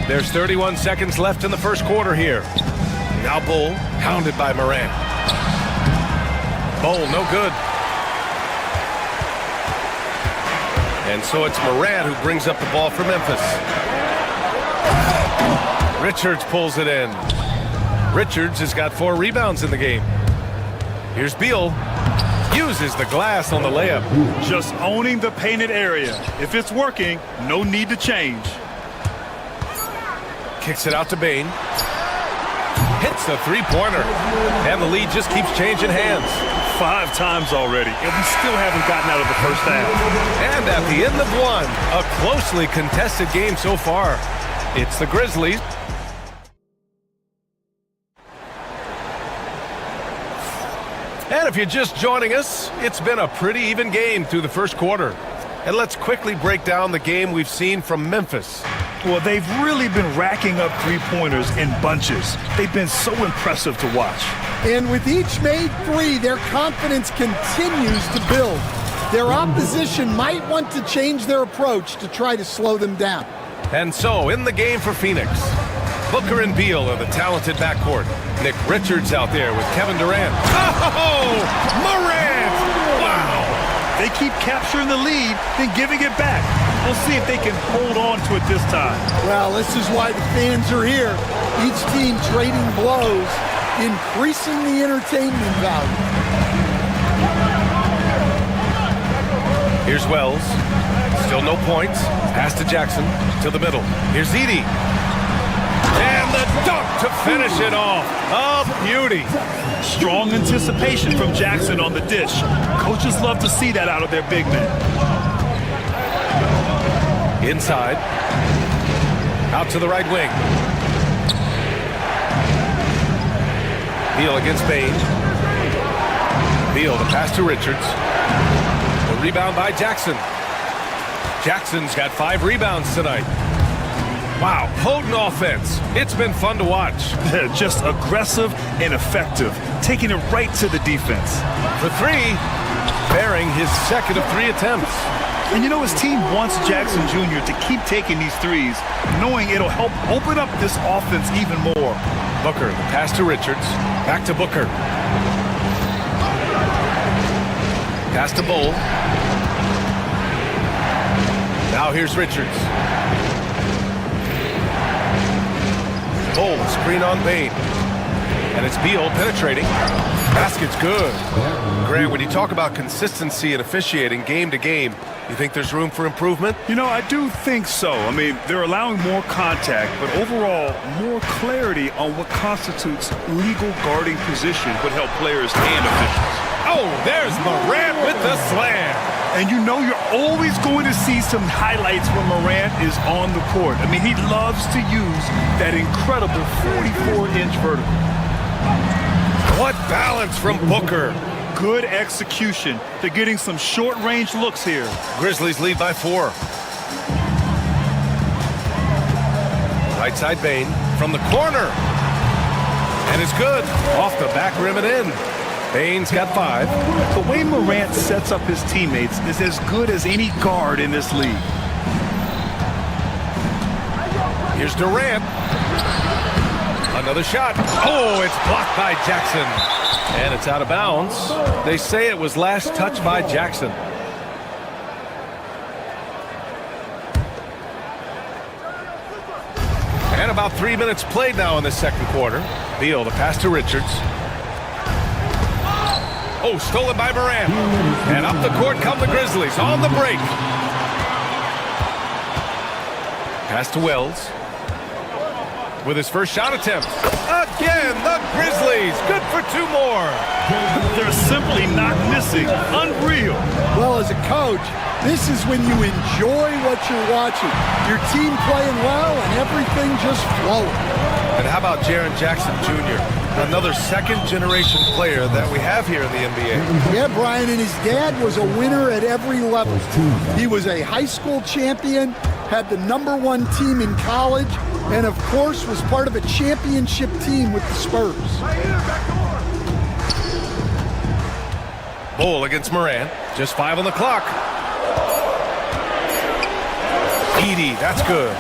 [SPEAKER 15] There's 31 seconds left in the first quarter here. Now Bull, hounded by Morant. Bull, no good. And so it's Morant who brings up the ball for Memphis. Richards pulls it in. Richards has got 4 rebounds in the game. Here's Beal. Uses the glass on the layup.
[SPEAKER 9] Just owning the painted area. If it's working, no need to change.
[SPEAKER 15] Kicks it out to Bane. Hits a three-pointer. And the lead just keeps changing hands.
[SPEAKER 9] 5 times already, and we still haven't gotten out of the first half.
[SPEAKER 15] And at the end of one, a closely contested game so far. It's the Grizzlies. And if you're just joining us, it's been a pretty even game through the first quarter. And let's quickly break down the game we've seen from Memphis.
[SPEAKER 9] Well, they've really been racking up three-pointers in bunches. They've been so impressive to watch.
[SPEAKER 16] And with each made 3, their confidence continues to build. Their opposition might want to change their approach to try to slow them down.
[SPEAKER 15] And so, in the game for Phoenix, Booker and Beal are the talented backcourt. Nick Richards out there with Kevin Durant. Oh, Morant! Wow!
[SPEAKER 9] They keep capturing the lead, then giving it back. We'll see if they can hold on to it this time.
[SPEAKER 16] Well, this is why the fans are here. Each team trading blows, increasing the entertainment value.
[SPEAKER 15] Here's Wells. Still no points. Pass to Jackson. To the middle. Here's Edey. And the dunk to finish it off. A beauty.
[SPEAKER 9] Strong anticipation from Jackson on the dish. Coaches love to see that out of their big men.
[SPEAKER 15] Inside. Out to the right wing. Beal against Bain. Beal, the pass to Richards. The rebound by Jackson. Jackson's got 5 rebounds tonight. Wow, potent offense. It's been fun to watch.
[SPEAKER 9] Just aggressive and effective, taking it right to the defense.
[SPEAKER 15] For 3, bearing his second of 3 attempts.
[SPEAKER 9] And you know, his team wants Jackson Jr. to keep taking these threes, knowing it'll help open up this offense even more.
[SPEAKER 15] Booker, the pass to Richards. Back to Booker. Pass to Bull. Now here's Richards. Bull, screen on Bain. And it's Beal penetrating. Basket's good. Grant, when you talk about consistency and officiating game to game, you think there's room for improvement?
[SPEAKER 9] You know, I do think so. I mean, they're allowing more contact, but overall, more clarity on what constitutes legal guarding position would help players and officials.
[SPEAKER 15] Oh, there's Morant with the slam.
[SPEAKER 9] And you know you're always going to see some highlights when Morant is on the court. I mean, he loves to use that incredible 44-inch vertical.
[SPEAKER 15] What balance from Booker.
[SPEAKER 9] Good execution. They're getting some short-range looks here.
[SPEAKER 15] Grizzlies lead by 4. Right side Bain from the corner. And it's good. Off the back rim and in. Bain's got 5.
[SPEAKER 9] The way Morant sets up his teammates is as good as any guard in this league.
[SPEAKER 15] Here's Durant. Another shot. Oh, it's blocked by Jackson. And it's out of bounds. They say it was last touched by Jackson. And about 3 minutes played now in the second quarter. Beal, the pass to Richards. Oh, stolen by Morant. And up the court come the Grizzlies on the break. Pass to Wells. With his first shot attempt. Again, the Grizzlies. Good for 2 more.
[SPEAKER 9] They're simply not missing. Unreal.
[SPEAKER 16] Well, as a coach, this is when you enjoy what you're watching. Your team playing well and everything just flowing.
[SPEAKER 15] And how about Jaren Jackson Jr., another second-generation player that we have here in the NBA?
[SPEAKER 16] Yeah, Brian, and his dad was a winner at every level. He was a high school champion, had the #1 team in college, and of course was part of a championship team with the Spurs.
[SPEAKER 15] Bull against Morant. Just 5 on the clock. Edey, that's good.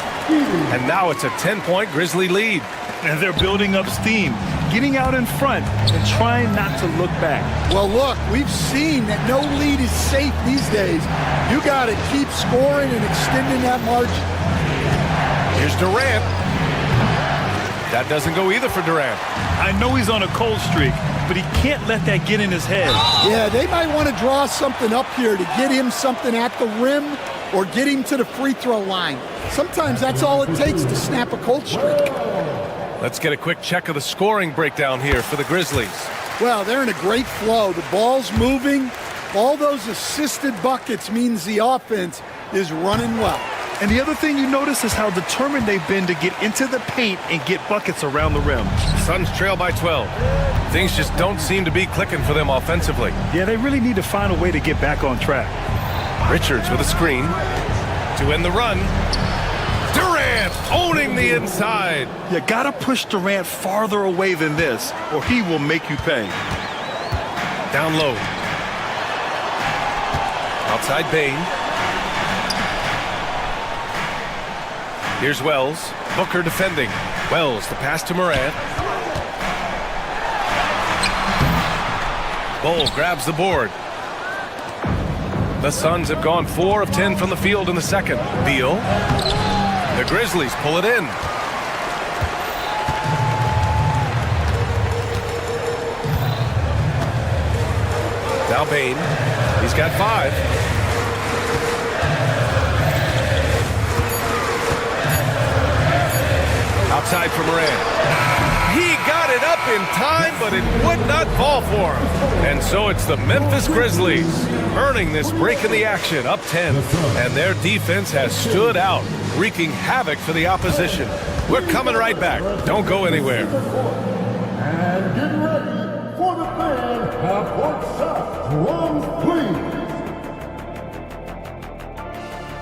[SPEAKER 15] And now it's a 10-point Grizzly lead.
[SPEAKER 9] And they're building up steam, getting out in front and trying not to look back.
[SPEAKER 16] Well, look, we've seen that no lead is safe these days. You got to keep scoring and extending that margin.
[SPEAKER 15] Here's Durant. That doesn't go either for Durant.
[SPEAKER 9] I know he's on a cold streak, but he can't let that get in his head.
[SPEAKER 16] Yeah, they might want to draw something up here to get him something at the rim or get him to the free throw line. Sometimes that's all it takes to snap a cold streak.
[SPEAKER 15] Let's get a quick check of the scoring breakdown here for the Grizzlies.
[SPEAKER 16] Well, they're in a great flow. The ball's moving. All those assisted buckets means the offense is running well.
[SPEAKER 9] And the other thing you notice is how determined they've been to get into the paint and get buckets around the rim.
[SPEAKER 15] Suns trail by 12. Things just don't seem to be clicking for them offensively.
[SPEAKER 9] Yeah, they really need to find a way to get back on track.
[SPEAKER 15] Richards with a screen to end the run. Durant owning the inside.
[SPEAKER 9] You gotta push Durant farther away than this, or he will make you pay.
[SPEAKER 15] Down low. Outside Bain. Here's Wells. Booker defending. Wells, the pass to Morant. Bull grabs the board. The Suns have gone 4 of 10 from the field in the second. Beal. The Grizzlies pull it in. Now Bain. He's got 5. Outside for Morant. He got it up in time, but it would not fall for him. And so it's the Memphis Grizzlies earning this break in the action, up 10. And their defense has stood out, wreaking havoc for the opposition. We're coming right back. Don't go anywhere.
[SPEAKER 8] And get ready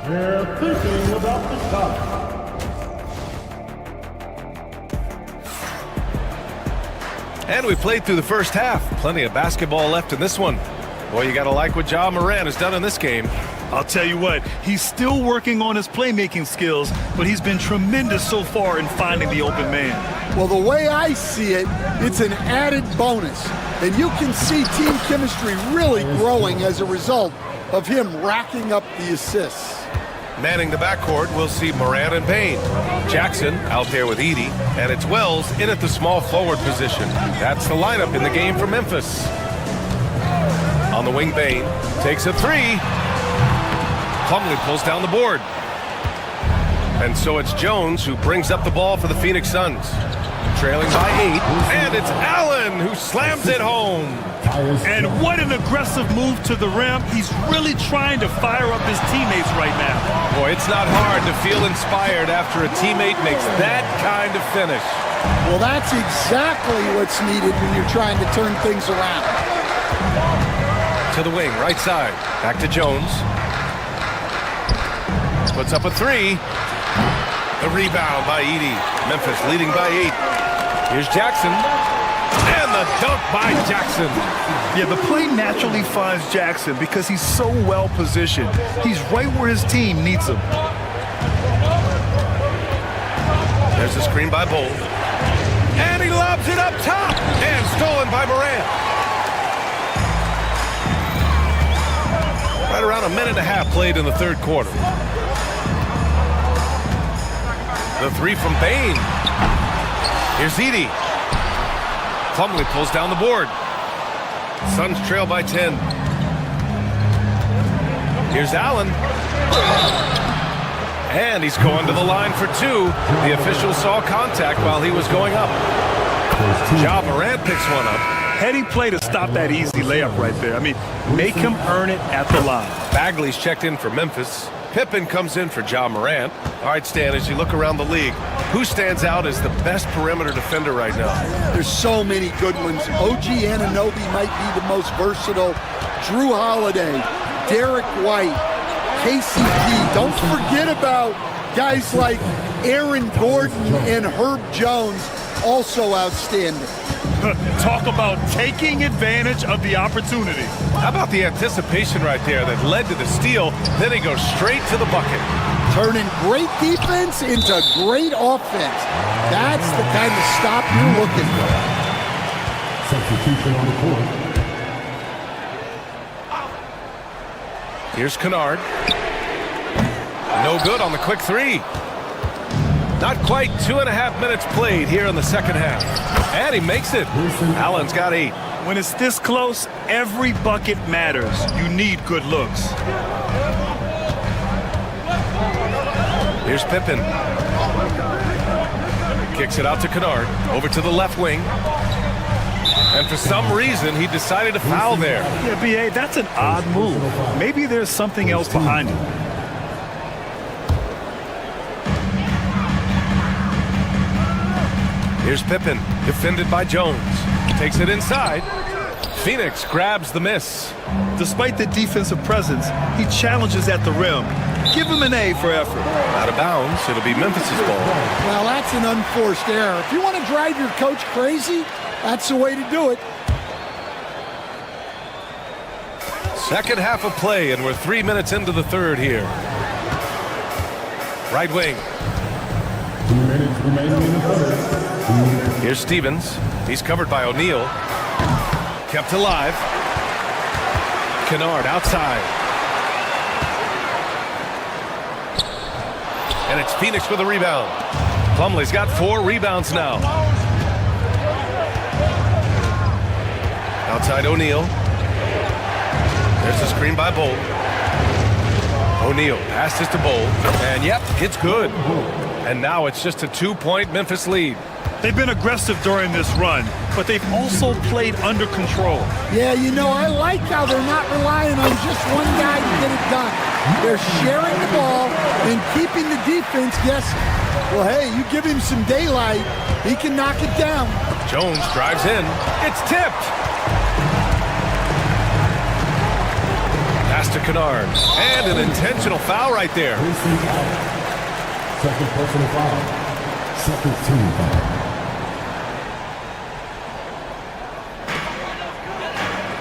[SPEAKER 8] They're thinking about the shot.
[SPEAKER 15] And we played through the first half. Plenty of basketball left in this one. Boy, you got to like what Ja Morant has done in this game.
[SPEAKER 9] I'll tell you what, he's still working on his playmaking skills, but he's been tremendous so far in finding the open man.
[SPEAKER 16] Well, the way I see it, it's an added bonus. And you can see team chemistry really growing as a result of him racking up the assists.
[SPEAKER 15] Manning the backcourt, we'll see Morant and Payne. Jackson out there with Edey, and it's Wells in at the small forward position. That's the lineup in the game for Memphis. On the wing, Payne takes a three. Plumlee pulls down the board. And so it's Jones who brings up the ball for the Phoenix Suns. Trailing by 8, and it's Allen who slams it home.
[SPEAKER 9] And what an aggressive move to the rim. He's really trying to fire up his teammates right now.
[SPEAKER 15] Boy, it's not hard to feel inspired after a teammate makes that kind of finish.
[SPEAKER 16] Well, that's exactly what's needed when you're trying to turn things around.
[SPEAKER 15] To the wing, right side. Back to Jones. Puts up a three. The rebound by Edey. Memphis leading by 8. Here's Jackson. And the dunk by Jackson.
[SPEAKER 9] Yeah, the play naturally finds Jackson because he's so well positioned. He's right where his team needs him.
[SPEAKER 15] There's a screen by Bolt. And he lobs it up top. And stolen by Morant. Right around a minute and a half played in the third quarter. The three from Payne. Here's Edey. Plumlee pulls down the board. Suns trail by 10. Here's Allen. And he's going to the line for 2. The official saw contact while he was going up. Ja Morant picks one up.
[SPEAKER 9] Heady play to stop that easy layup right there. I mean, make him earn it at the line.
[SPEAKER 15] Bagley's checked in for Memphis. Pippen comes in for Ja Morant. All right, Stan, as you look around the league, who stands out as the best perimeter defender right now?
[SPEAKER 16] There's so many good ones. OG Anunoby might be the most versatile. Drew Holiday, Derek White, KCP. Don't forget about guys like Aaron Gordon and Herb Jones, also outstanding.
[SPEAKER 9] Talk about taking advantage of the opportunity.
[SPEAKER 15] How about the anticipation right there that led to the steal? Then he goes straight to the bucket.
[SPEAKER 16] Turning great defense into great offense. That's the kind of stop you're looking for.
[SPEAKER 8] Substitution on the court.
[SPEAKER 15] Here's Kennard. No good on the quick three. Not quite 2.5 minutes played here in the second half. And he makes it. Allen's got 8.
[SPEAKER 9] When it's this close, every bucket matters. You need good looks.
[SPEAKER 15] Here's Pippen. Kicks it out to Kennard. Over to the left wing. And for some reason, he decided to foul there.
[SPEAKER 9] Yeah, B.A., that's an odd move. Maybe there's something else behind it.
[SPEAKER 15] Here's Pippen, defended by Jones. Takes it inside. Phoenix grabs the miss.
[SPEAKER 9] Despite the defensive presence, he challenges at the rim. Give him an A for effort.
[SPEAKER 15] Out of bounds, it'll be Memphis' ball.
[SPEAKER 16] Well, that's an unforced error. If you want to drive your coach crazy, that's the way to do it.
[SPEAKER 15] Second half of play, and we're 3 minutes into the third here. Right wing.
[SPEAKER 8] 2 minutes remaining in the third.
[SPEAKER 15] Here's Stevens. He's covered by O'Neal. Kept alive. Kennard outside. And it's Phoenix with a rebound. Plumlee's got 4 rebounds now. Outside O'Neal. There's the screen by Bolt. O'Neal passes to Bolt. And yep, it's good. And now it's just a 2-point Memphis lead.
[SPEAKER 9] They've been aggressive during this run, but they've also played under control.
[SPEAKER 16] Yeah, you know, I like how they're not relying on just one guy to get it done. They're sharing the ball and keeping the defense guessing. Well, hey, you give him some daylight, he can knock it down.
[SPEAKER 15] Jones drives in. It's tipped. Pass to Kennard. And an intentional foul right there.
[SPEAKER 8] Second personal foul. Second team foul.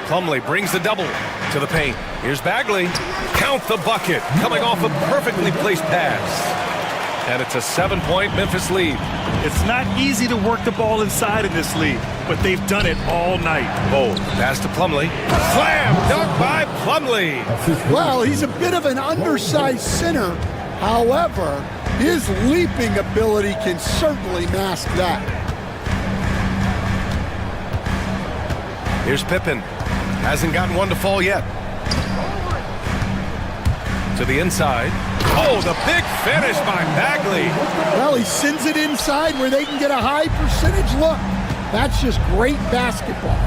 [SPEAKER 15] Plumlee brings the double to the paint. Here's Bagley. Count the bucket. Coming off a perfectly placed pass. And it's a 7-point Memphis lead.
[SPEAKER 9] It's not easy to work the ball inside in this league, but they've done it all night.
[SPEAKER 15] Oh, pass to Plumlee. Slam dunk by Plumlee.
[SPEAKER 16] Well, he's a bit of an undersized center. However, his leaping ability can certainly mask that.
[SPEAKER 15] Here's Pippen. Hasn't gotten one to fall yet. To the inside. Oh, the big finish by Bagley.
[SPEAKER 16] Well, he sends it inside where they can get a high percentage look. That's just great basketball.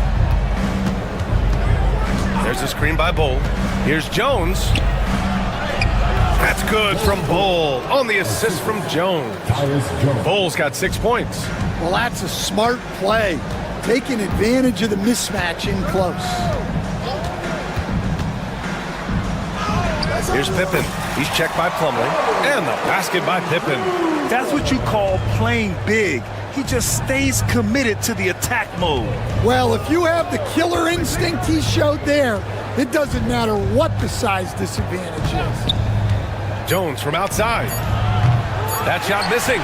[SPEAKER 15] There's a screen by Bull. Here's Jones. That's good from Bull on the assist from Jones. Bull's got 6 points.
[SPEAKER 16] Well, that's a smart play. Taking advantage of the mismatch in close.
[SPEAKER 15] Here's Pippen. He's checked by Plumlee. And the basket by Pippen.
[SPEAKER 9] That's what you call playing big. He just stays committed to the attack mode.
[SPEAKER 16] Well, if you have the killer instinct he showed there, it doesn't matter what the size disadvantage is.
[SPEAKER 15] Jones from outside. That shot missing.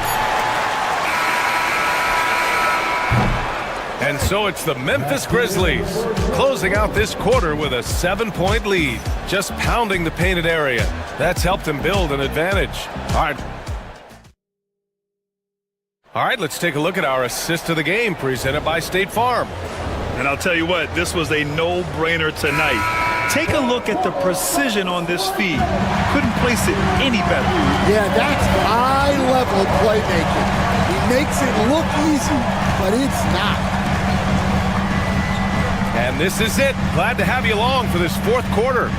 [SPEAKER 15] And so it's the Memphis Grizzlies closing out this quarter with a 7-point lead, just pounding the painted area. That's helped them build an advantage. All right, let's take a look at our assist of the game presented by State Farm.
[SPEAKER 9] And I'll tell you what, this was a no-brainer tonight. Take a look at the precision on this feed. Couldn't place it any better.
[SPEAKER 16] Yeah, that's high-level playmaking. He makes it look easy, but it's not.
[SPEAKER 15] And this is it. Glad to have you along for this fourth quarter.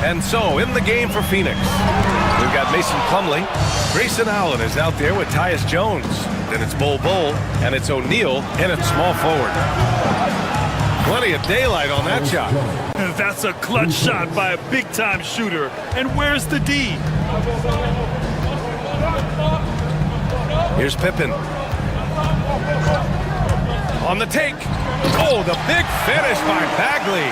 [SPEAKER 15] And so, in the game for Phoenix, we've got Mason Plumlee. Grayson Allen is out there with Tyus Jones. Then it's Bull, and it's O'Neal in at small forward. Plenty of daylight on that shot.
[SPEAKER 9] That's a clutch shot by a big-time shooter. And where's the D?
[SPEAKER 15] Here's Pippen. On the take. Oh, the big finish by Bagley.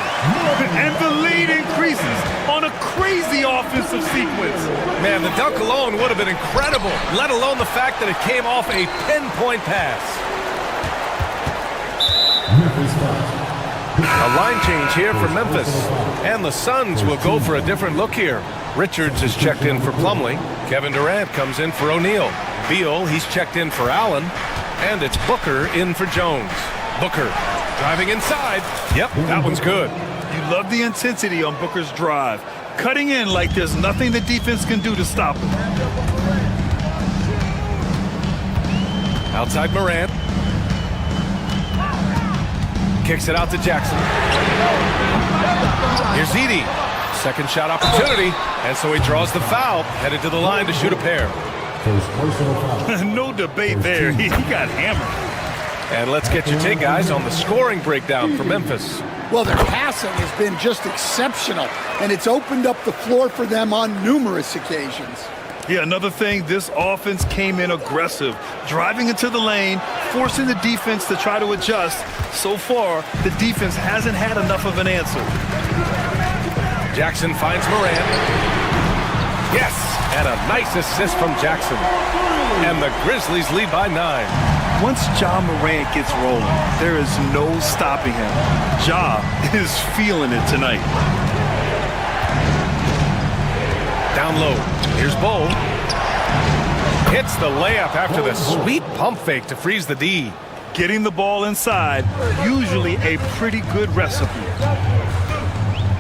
[SPEAKER 9] And the lead increases on a crazy offensive sequence.
[SPEAKER 15] Man, the dunk alone would have been incredible, let alone the fact that it came off a 10-point pass. A line change here for Memphis. And the Suns will go for a different look here. Richards is checked in for Plumlee. Kevin Durant comes in for O'Neal. Beal, he's checked in for Allen. And it's Booker in for Jones. Booker driving inside. Yep, that one's good.
[SPEAKER 9] You love the intensity on Booker's drive. Cutting in like there's nothing the defense can do to stop him.
[SPEAKER 15] Outside Morant. Kicks it out to Jackson. Here's Edey. Second shot opportunity. And so he draws the foul. Headed to the line to shoot a pair.
[SPEAKER 9] No debate there. He got hammered.
[SPEAKER 15] And let's get your take, guys, on the scoring breakdown for Memphis.
[SPEAKER 16] Well, their passing has been just exceptional, and it's opened up the floor for them on numerous occasions.
[SPEAKER 9] Yeah, another thing, this offense came in aggressive, driving into the lane, forcing the defense to try to adjust. So far, the defense hasn't had enough of an answer.
[SPEAKER 15] Jackson finds Morant. Yes, and a nice assist from Jackson. And the Grizzlies lead by 9.
[SPEAKER 9] Once Ja Morant gets rolling, there is no stopping him. Ja is feeling it tonight.
[SPEAKER 15] Down low. Here's Bull. Hits the layup after the sweet pump fake to freeze the D.
[SPEAKER 9] Getting the ball inside, usually a pretty good recipe.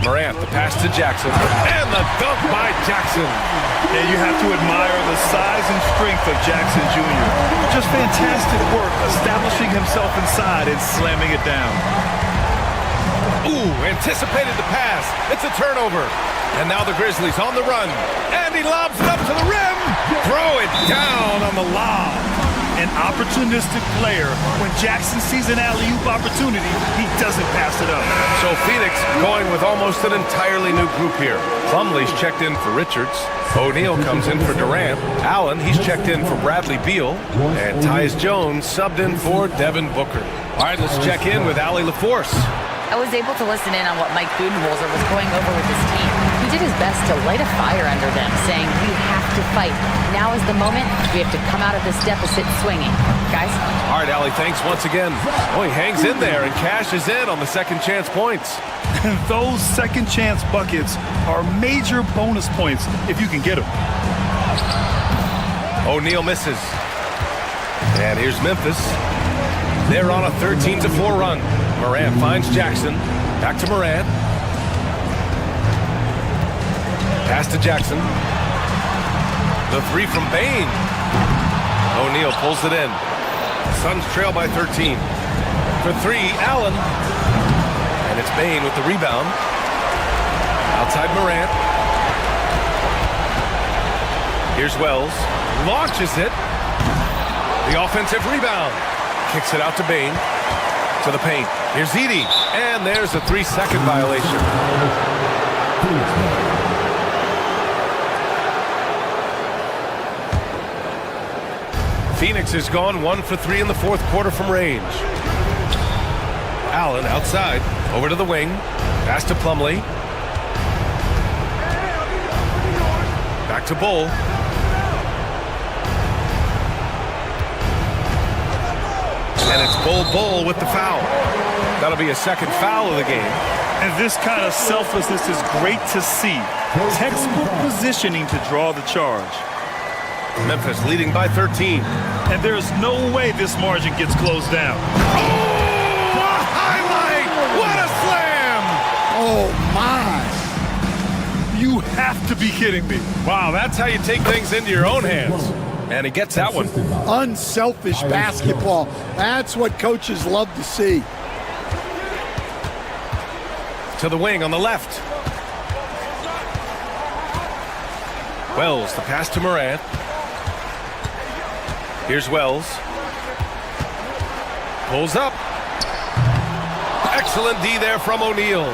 [SPEAKER 15] Morant, the pass to Jackson. And the dunk by Jackson.
[SPEAKER 9] And you have to admire the size and strength of Jackson Jr. Just fantastic work establishing himself inside and slamming it down.
[SPEAKER 15] Ooh, anticipated the pass. It's a turnover. And now the Grizzlies on the run. And he lobs it up to the rim. Throw it down on the lob.
[SPEAKER 9] an opportunistic player. When Jackson sees an alley-oop opportunity, he doesn't pass it up.
[SPEAKER 15] So Phoenix going with almost an entirely new group here. Plumlee's checked in for Richards. O'Neal comes in for Durant. Allen, he's checked in for Bradley Beal. And Tyus Jones subbed in for Devin Booker. All right, let's check in with Allie LaForce.
[SPEAKER 11] I was able to listen in on what Mike Budenholzer was going over with his team. He did his best to light a fire under them, saying, we have to fight. Now is the moment. We have to come out of this deficit swinging. Guys?
[SPEAKER 15] All right, Allie, thanks once again. Oh, he hangs in there and cashes in on the second chance points.
[SPEAKER 9] Those second chance buckets are major bonus points if you can get them.
[SPEAKER 15] O'Neal misses. And here's Memphis. They're on a 13-4 run. Morant finds Jackson. Back to Morant. Pass to Jackson. The three from Bane. O'Neal pulls it in. Suns trail by 13. For three, Allen. And it's Bane with the rebound. Outside Morant. Here's Wells. Launches it. The offensive rebound. Kicks it out to Bane. To the paint. Here's Edey. And there's a 3-second violation. Phoenix has gone 1 for 3 in the fourth quarter from range. Allen outside. Over to the wing. Pass to Plumlee. Back to Bull. And it's Bull with the foul. That'll be a second foul of the game.
[SPEAKER 9] And this kind of selflessness is great to see. Textbook positioning to draw the charge.
[SPEAKER 15] Memphis leading by 13.
[SPEAKER 9] And there's no way this margin gets closed down.
[SPEAKER 15] Oh, a highlight! What a slam!
[SPEAKER 16] Oh, my.
[SPEAKER 9] You have to be kidding me.
[SPEAKER 15] Wow, that's how you take things into your own hands. And he gets that one.
[SPEAKER 16] Unselfish basketball. That's what coaches love to see.
[SPEAKER 15] To the wing on the left. Wells, the pass to Morant. Here's Wells. Pulls up. Excellent D there from O'Neal.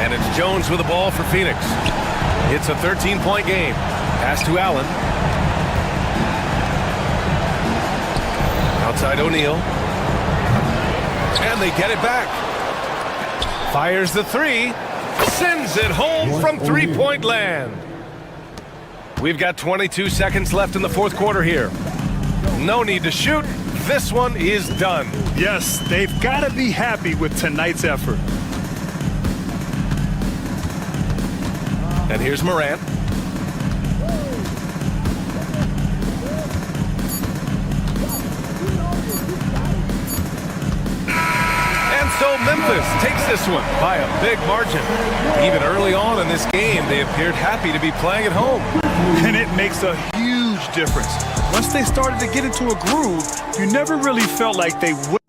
[SPEAKER 15] And it's Jones with the ball for Phoenix. It's a 13-point game. Pass to Allen. Outside O'Neal. And they get it back. Fires the three. Sends it home from three-point land. We've got 22 seconds left in the fourth quarter here. No need to shoot. This one is done.
[SPEAKER 9] Yes, they've got to be happy with tonight's effort.
[SPEAKER 15] And here's Morant. So Memphis takes this one by a big margin. Even early on in this game, they appeared happy to be playing at home.
[SPEAKER 9] And it makes a huge difference. Once they started to get into a groove, you never really felt like they would.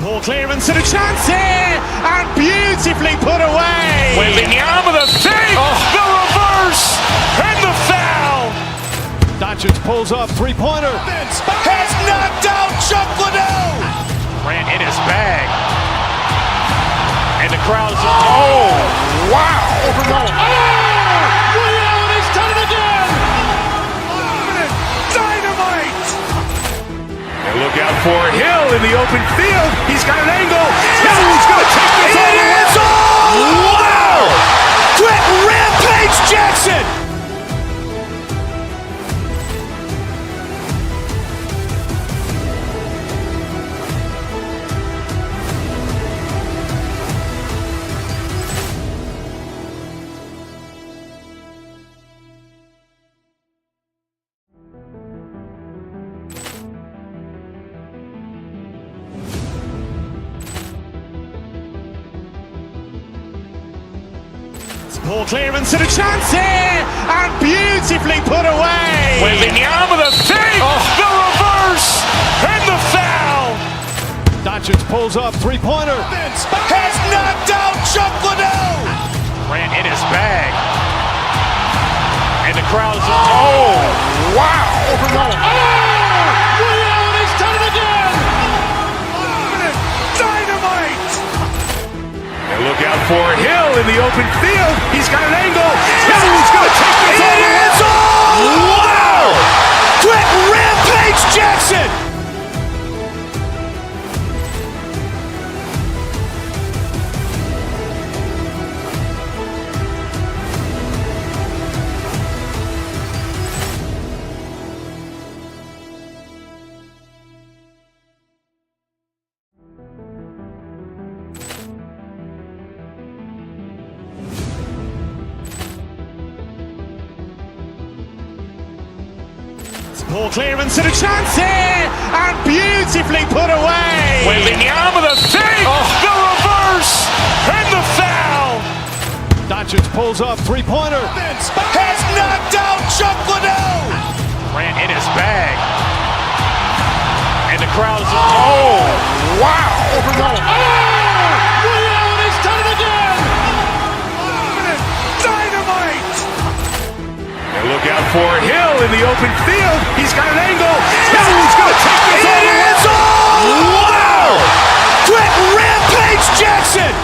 [SPEAKER 1] Poor clearance and a chance here, and beautifully put away.
[SPEAKER 3] Wembanyama the fake, the reverse, and the foul.
[SPEAKER 1] Doncic pulls up, three-pointer.
[SPEAKER 3] Has knocked out Chuck Liddell. Ran in his bag. And the crowd is, oh, wow.
[SPEAKER 1] He's done it again.
[SPEAKER 3] Dynamite. And look out for Hill in the open field. He's got an angle. Hill's going to take this all the way. Wow! Quick rampage Jackson.
[SPEAKER 1] Ball clearance and a chance here, and beautifully put away.
[SPEAKER 3] Wembanyama with a fake, the reverse, and the foul.
[SPEAKER 15] Doncic pulls up, three-pointer.
[SPEAKER 3] Has knocked out Chuck Liddell. Grant in his bag. And the crowd is, oh, wow.
[SPEAKER 8] He's done it again.
[SPEAKER 3] Dynamite. And look out for Hill in the open field. He's got an angle. Hill's going to take this all the way. It's all. Wow. Quick rampage Jackson.
[SPEAKER 1] Ball clearance and a chance here, and beautifully put away.
[SPEAKER 3] Wembanyama with a fake, the reverse, and the foul.
[SPEAKER 15] Doncic pulls up, three-pointer.
[SPEAKER 3] Has knocked out Chuck Liddell. Grant in his bag. And the crowd is, oh, wow.
[SPEAKER 8] He's done it again.
[SPEAKER 3] Dynamite. And look out for Hill in the open field. He's got an angle. Hill's going to take this all the way. It's all. Wow. Quick rampage Jackson.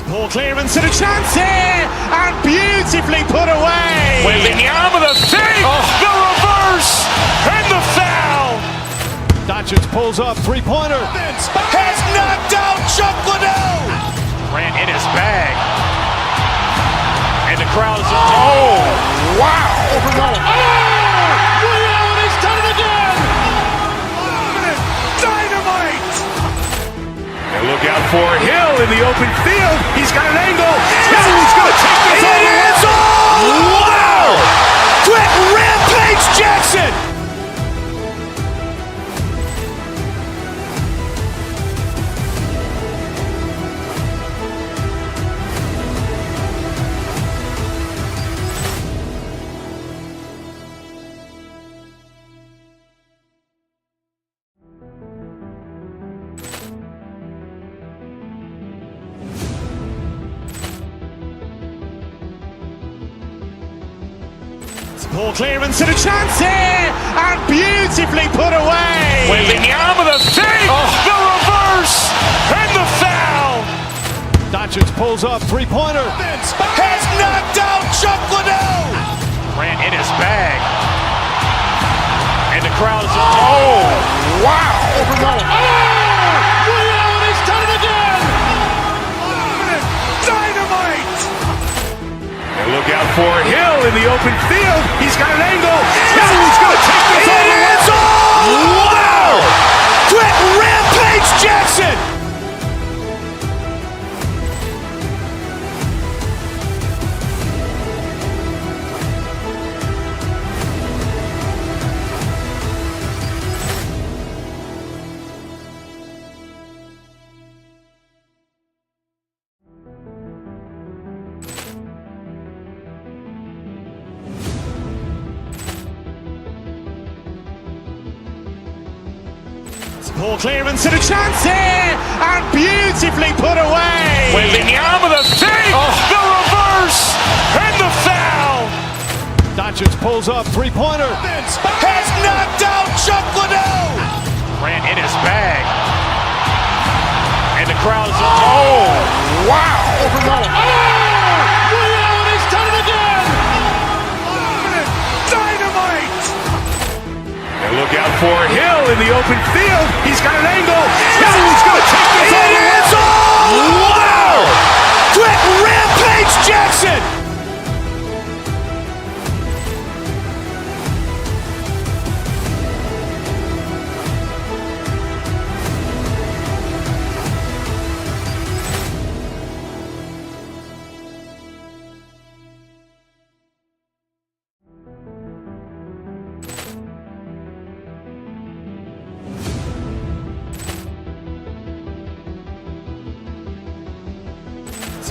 [SPEAKER 1] Ball clearance and a chance here, and beautifully put away.
[SPEAKER 3] Wembanyama with a fake, the reverse, and the foul.
[SPEAKER 15] Doncic pulls up, three-pointer.
[SPEAKER 3] Has knocked out Chuck Liddell. Grant in his bag. And the crowd is, oh, wow.
[SPEAKER 8] He's done it again.
[SPEAKER 3] Dynamite. And look out for Hill in the open field. He's got an angle. Hill's going to take this all the way. It's all. Wow. Quick rampage Jackson.
[SPEAKER 1] Ball clearance and a chance here, and beautifully put away.
[SPEAKER 3] Wembanyama with a fake, the reverse, and the foul.
[SPEAKER 15] Doncic pulls up, three-pointer.
[SPEAKER 3] Has knocked out Chuck Liddell. Grant in his bag. And the crowd is, oh, wow.
[SPEAKER 8] He's done it again.
[SPEAKER 3] Dynamite. And look out for Hill in the open field. He's got an angle. Hill's going to take this all the way. It's all. Wow. Quick rampage Jackson.
[SPEAKER 1] Ball clearance and a chance here, and beautifully put away.
[SPEAKER 3] Wembanyama with a fake, the reverse, and the foul.
[SPEAKER 15] Doncic pulls up, three-pointer.
[SPEAKER 3] Has knocked out Chuck Liddell. Grant in his bag. And the crowd is, oh, wow.
[SPEAKER 8] He's done it again.
[SPEAKER 3] Dynamite. And look out for Hill in the open field. He's got an angle. Hill's going to take this all the way. It's all. Wow. Quick rampage Jackson.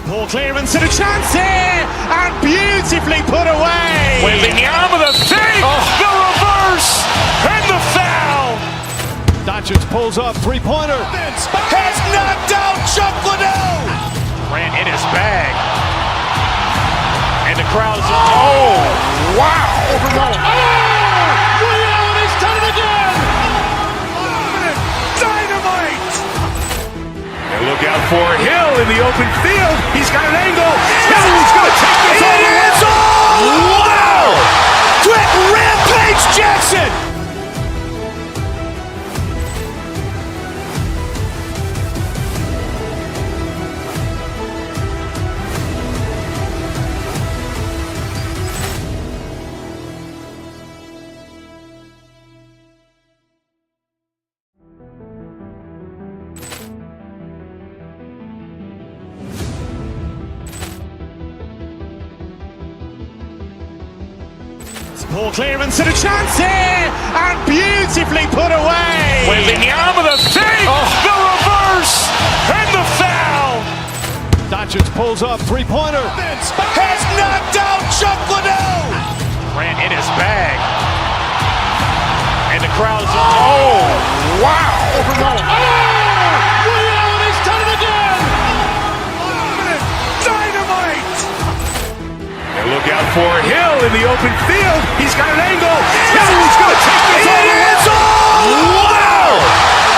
[SPEAKER 1] Ball clearance and a chance here, and beautifully put away.
[SPEAKER 3] Wembanyama with a save, the reverse, and the foul.
[SPEAKER 15] Doncic pulls up, three-pointer.
[SPEAKER 3] Has knocked out Chuck Liddell. Grant in his bag. And the crowd is, oh, wow.
[SPEAKER 8] Ray Allen has done it again.
[SPEAKER 3] Dynamite. And look out for Hill in the open field. He's got an angle. Hill's going to take this all the way. Wow. Quick rampage Jackson.
[SPEAKER 1] Ball clearance and a chance here, and beautifully put away.
[SPEAKER 3] Wembanyama with a save, the reverse, and the foul.
[SPEAKER 15] Doncic pulls up, three-pointer.
[SPEAKER 3] Has knocked out Chuck Liddell. Grant in his bag. And the crowd is, oh, wow.
[SPEAKER 8] Ray Allen has done it again.
[SPEAKER 3] Dynamite. And look out for Hill in the open field. He's got an angle. Hill's going to take this all the way. Wow.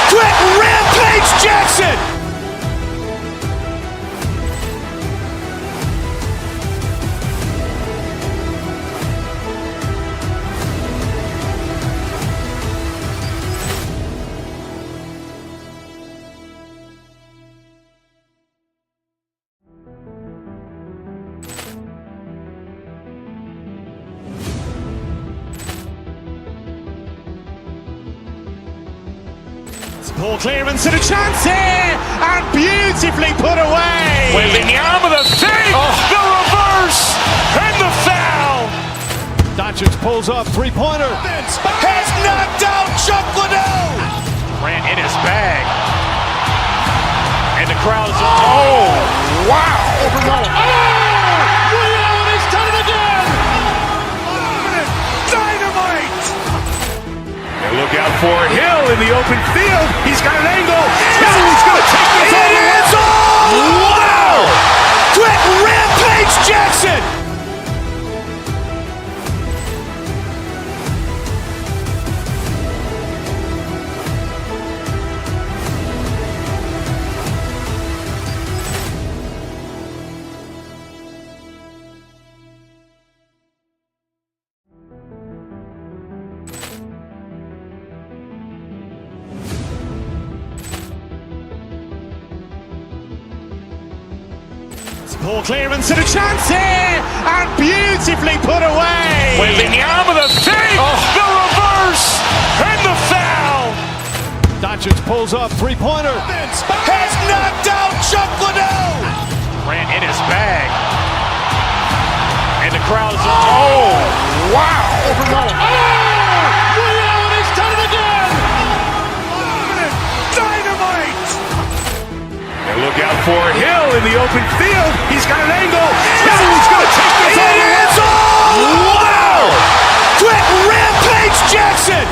[SPEAKER 3] Quick rampage Jackson.
[SPEAKER 1] Ball clearance and a chance here, and beautifully put away.
[SPEAKER 3] Wembanyama with a save, the reverse, and the foul.
[SPEAKER 15] Doncic pulls up, three-pointer.
[SPEAKER 3] Has knocked out Chuck Liddell. Grant in his bag. And the crowd is, oh, wow.
[SPEAKER 8] Ray Allen has done it again.
[SPEAKER 3] Dynamite. And look out for Hill in the open field. He's got an angle. Hill's going to take this all the way. Wow. Quick rampage Jackson.
[SPEAKER 1] Ball clearance and a chance here, and beautifully put away.
[SPEAKER 3] Wembanyama with a save, the reverse, and the foul.
[SPEAKER 15] Doncic pulls up, three-pointer.
[SPEAKER 3] Has knocked out Chuck Liddell. Grant in his bag. And the crowd is, oh, wow.
[SPEAKER 8] Ray Allen has done it again.
[SPEAKER 3] Dynamite. And look out for Hill in the open field. He's got an angle. Hill's going to take this all the way. Wow. Quick rampage Jackson.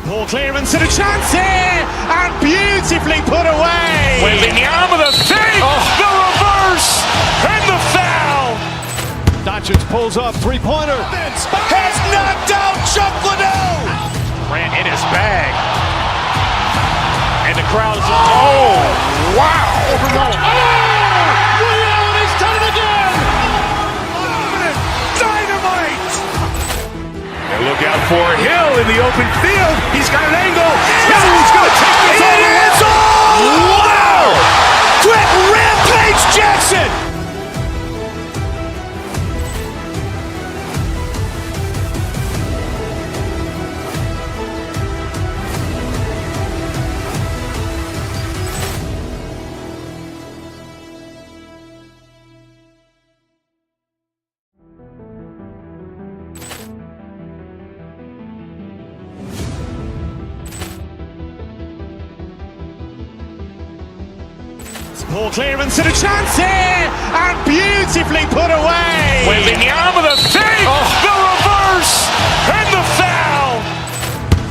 [SPEAKER 1] Ball clearance and a chance here, and beautifully put away.
[SPEAKER 3] Wembanyama with a save, the reverse, and the foul.
[SPEAKER 15] Doncic pulls up, three-pointer.
[SPEAKER 3] Has knocked out Chuck Liddell. Grant in his bag. And the crowd is, oh, wow.
[SPEAKER 8] Ray Allen has done it again.
[SPEAKER 3] Dynamite. And look out for Hill in the open field. He's got an angle. Hill's going to take this all the way. Wow. Quick rampage Jackson.
[SPEAKER 1] Ball clearance and a chance here, and beautifully put away.
[SPEAKER 3] Wembanyama the save, the reverse, and the foul.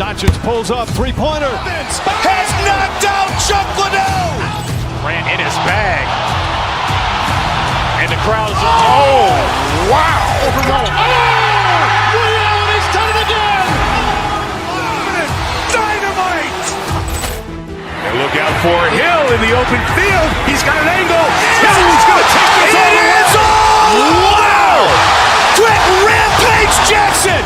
[SPEAKER 15] Doncic pulls up, three-pointer.
[SPEAKER 3] Has knocked out Chuck Liddell. Grant in his bag. And the crowd is, oh, wow.
[SPEAKER 8] Reality's done it again.
[SPEAKER 3] Dynamite. And look out for Hill in the open field. He's got an angle. Hill's going to take this all the way. Wow. Quick rampage Jackson.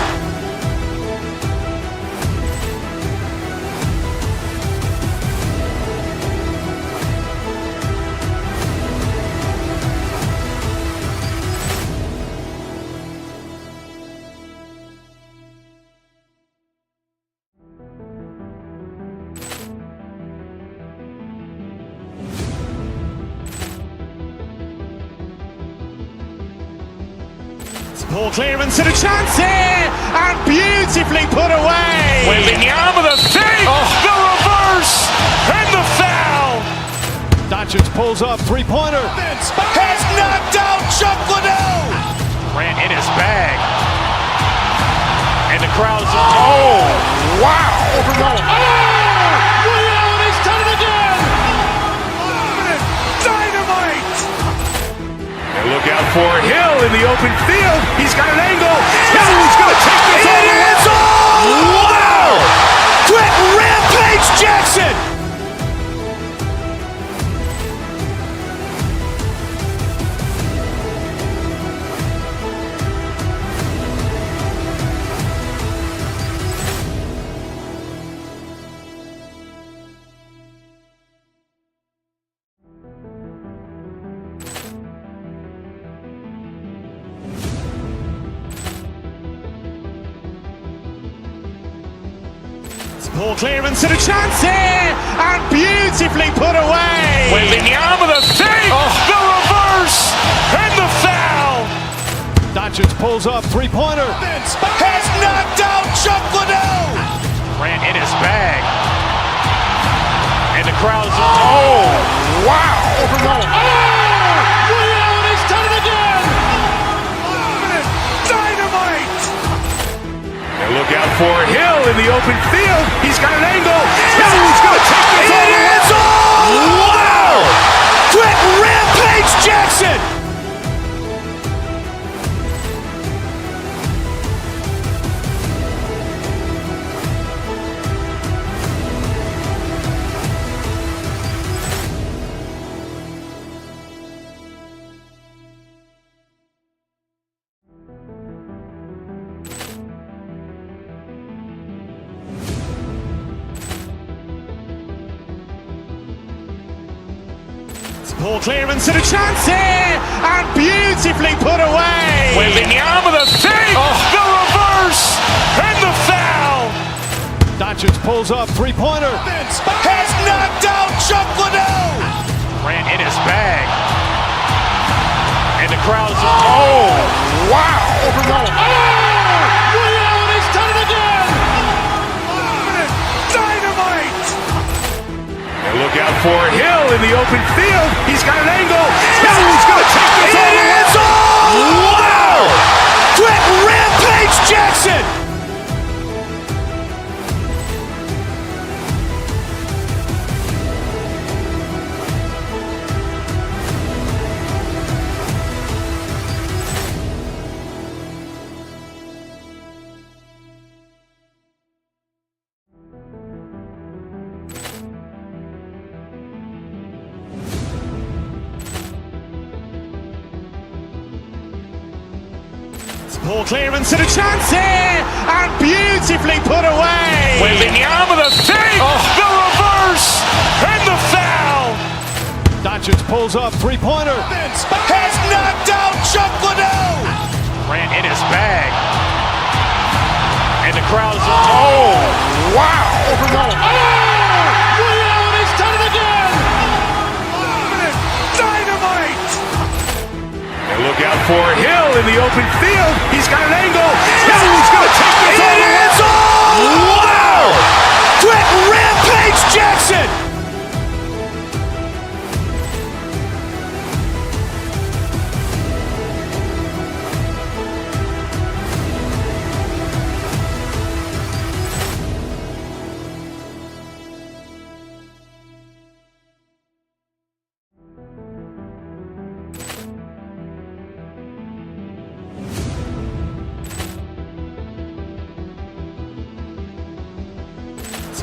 [SPEAKER 1] Ball clearance and a chance here, and beautifully put away.
[SPEAKER 3] Wembanyama the save, the reverse, and the foul.
[SPEAKER 15] Doncic pulls up, three-pointer.
[SPEAKER 3] Has knocked out Chuck Liddell. Grant in his bag. And the crowd is, oh, wow.
[SPEAKER 8] Reality's done it again.
[SPEAKER 3] Dynamite. And look out for Hill in the open field. He's got an angle. Hill's going to take this all the way. Wow. Quick rampage Jackson.
[SPEAKER 1] Ball clearance and a chance here, and beautifully put away.
[SPEAKER 3] Wembanyama the save, the reverse, and the foul.
[SPEAKER 15] Doncic pulls up, three-pointer.
[SPEAKER 3] Has knocked out Chuck Liddell. Grant in his bag. And the crowd is, oh, wow.
[SPEAKER 8] Reality's done it again.
[SPEAKER 3] Dynamite. And look out for Hill in the open field. He's got an angle. Hill's going to take this all the way. Wow. Quick rampage Jackson.
[SPEAKER 1] Ball clearance and a chance here, and beautifully put away.
[SPEAKER 3] Wembanyama the save, the reverse, and the foul.
[SPEAKER 15] Doncic pulls up, three-pointer.
[SPEAKER 3] Has knocked out Chuck Liddell. Grant in his bag. And the crowd is, oh, wow.
[SPEAKER 8] Reality's done it again.
[SPEAKER 3] Dynamite. And look out for Hill in the open field. He's got an angle. Hill's going to take this all the way. Wow. Quick rampage Jackson.
[SPEAKER 1] Ball clearance and a chance here, and beautifully put away.
[SPEAKER 3] Wembanyama the save, the reverse, and the foul.
[SPEAKER 15] Doncic pulls up, three-pointer.
[SPEAKER 3] Has knocked out Chuck Liddell. Grant in his bag. And the crowd is, oh, wow.
[SPEAKER 8] Reality's done it again.
[SPEAKER 3] Dynamite. And look out for Hill in the open field. He's got an angle. Hill's going to take this all the way. Wow. Quick rampage Jackson.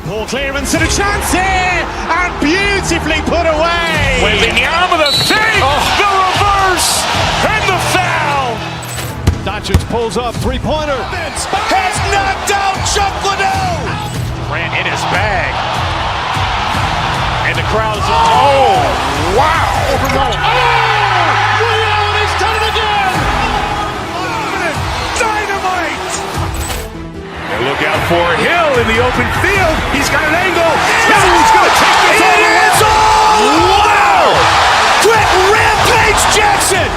[SPEAKER 1] Ball clearance and a chance here, and beautifully put away.
[SPEAKER 3] Wembanyama the fake, the reverse, and the foul.
[SPEAKER 15] Doncic pulls up, three-pointer.
[SPEAKER 3] Has knocked out Chuck Liddell. Grant in his bag. And the crowd is, oh, wow.
[SPEAKER 8] He's done it again.
[SPEAKER 3] Dynamite. And look out for Hill in the open field. He's got an angle. He's going to take this all the way. Wow. Quick rampage Jackson.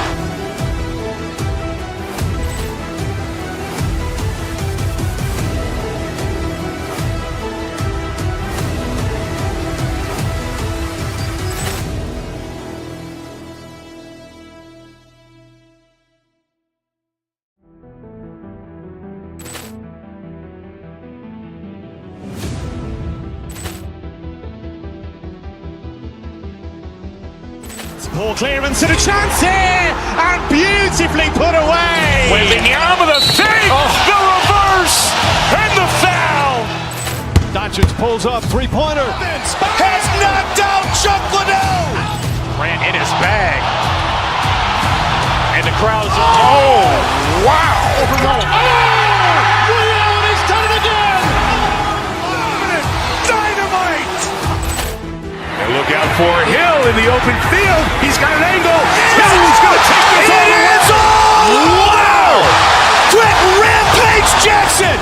[SPEAKER 1] Ball clearance and a chance here, and beautifully put away.
[SPEAKER 3] Wembanyama the fake, the reverse, and the foul.
[SPEAKER 15] Doncic pulls up, three-pointer.
[SPEAKER 3] Has knocked out Chuck Liddell. Grant in his bag. And the crowd is, oh, wow.
[SPEAKER 8] He's done it again.
[SPEAKER 3] Dynamite. And look out for Hill in the open field. He's got an angle. He's going to take this all the way. Wow. Quick rampage Jackson.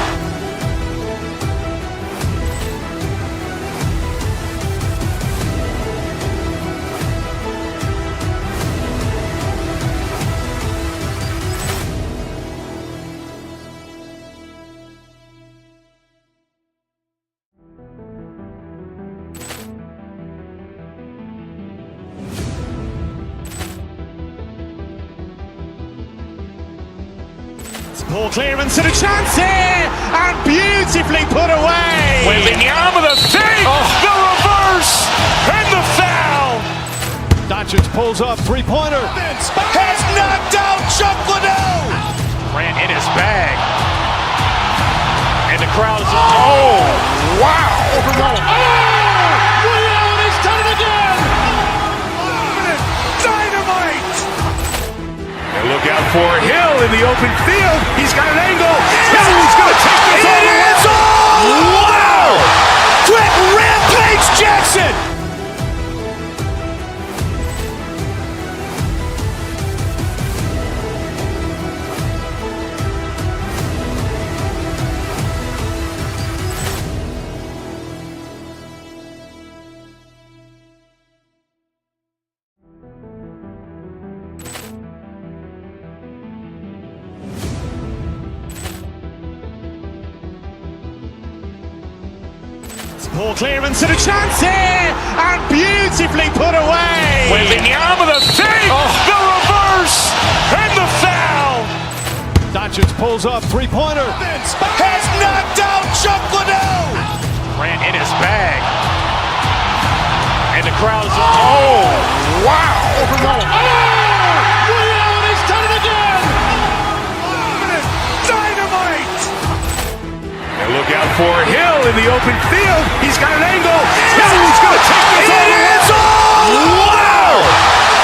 [SPEAKER 1] Ball clearance and a chance here, and beautifully put away.
[SPEAKER 3] Wembanyama the fake, the reverse, and the foul.
[SPEAKER 15] Doncic pulls up, three-pointer.
[SPEAKER 3] Has knocked out Chuck Liddell. Grant in his bag. And the crowd is, oh, wow.
[SPEAKER 8] He's done it again.
[SPEAKER 3] Dynamite. And look out for Hill in the open field. He's got an angle. He's going to take this all the way. Wow. Quick rampage Jackson.
[SPEAKER 1] Ball clearance and a chance here, and beautifully put away.
[SPEAKER 3] Wembanyama the fake, the reverse, and the foul.
[SPEAKER 15] Doncic pulls up, three-pointer.
[SPEAKER 3] Has knocked out Chuck Liddell. Grant in his bag. And the crowd is, oh, wow.
[SPEAKER 8] He's done it again.
[SPEAKER 3] Dynamite. And look out for Hill in the open field. He's got an angle. He's going to take this all the way. Wow.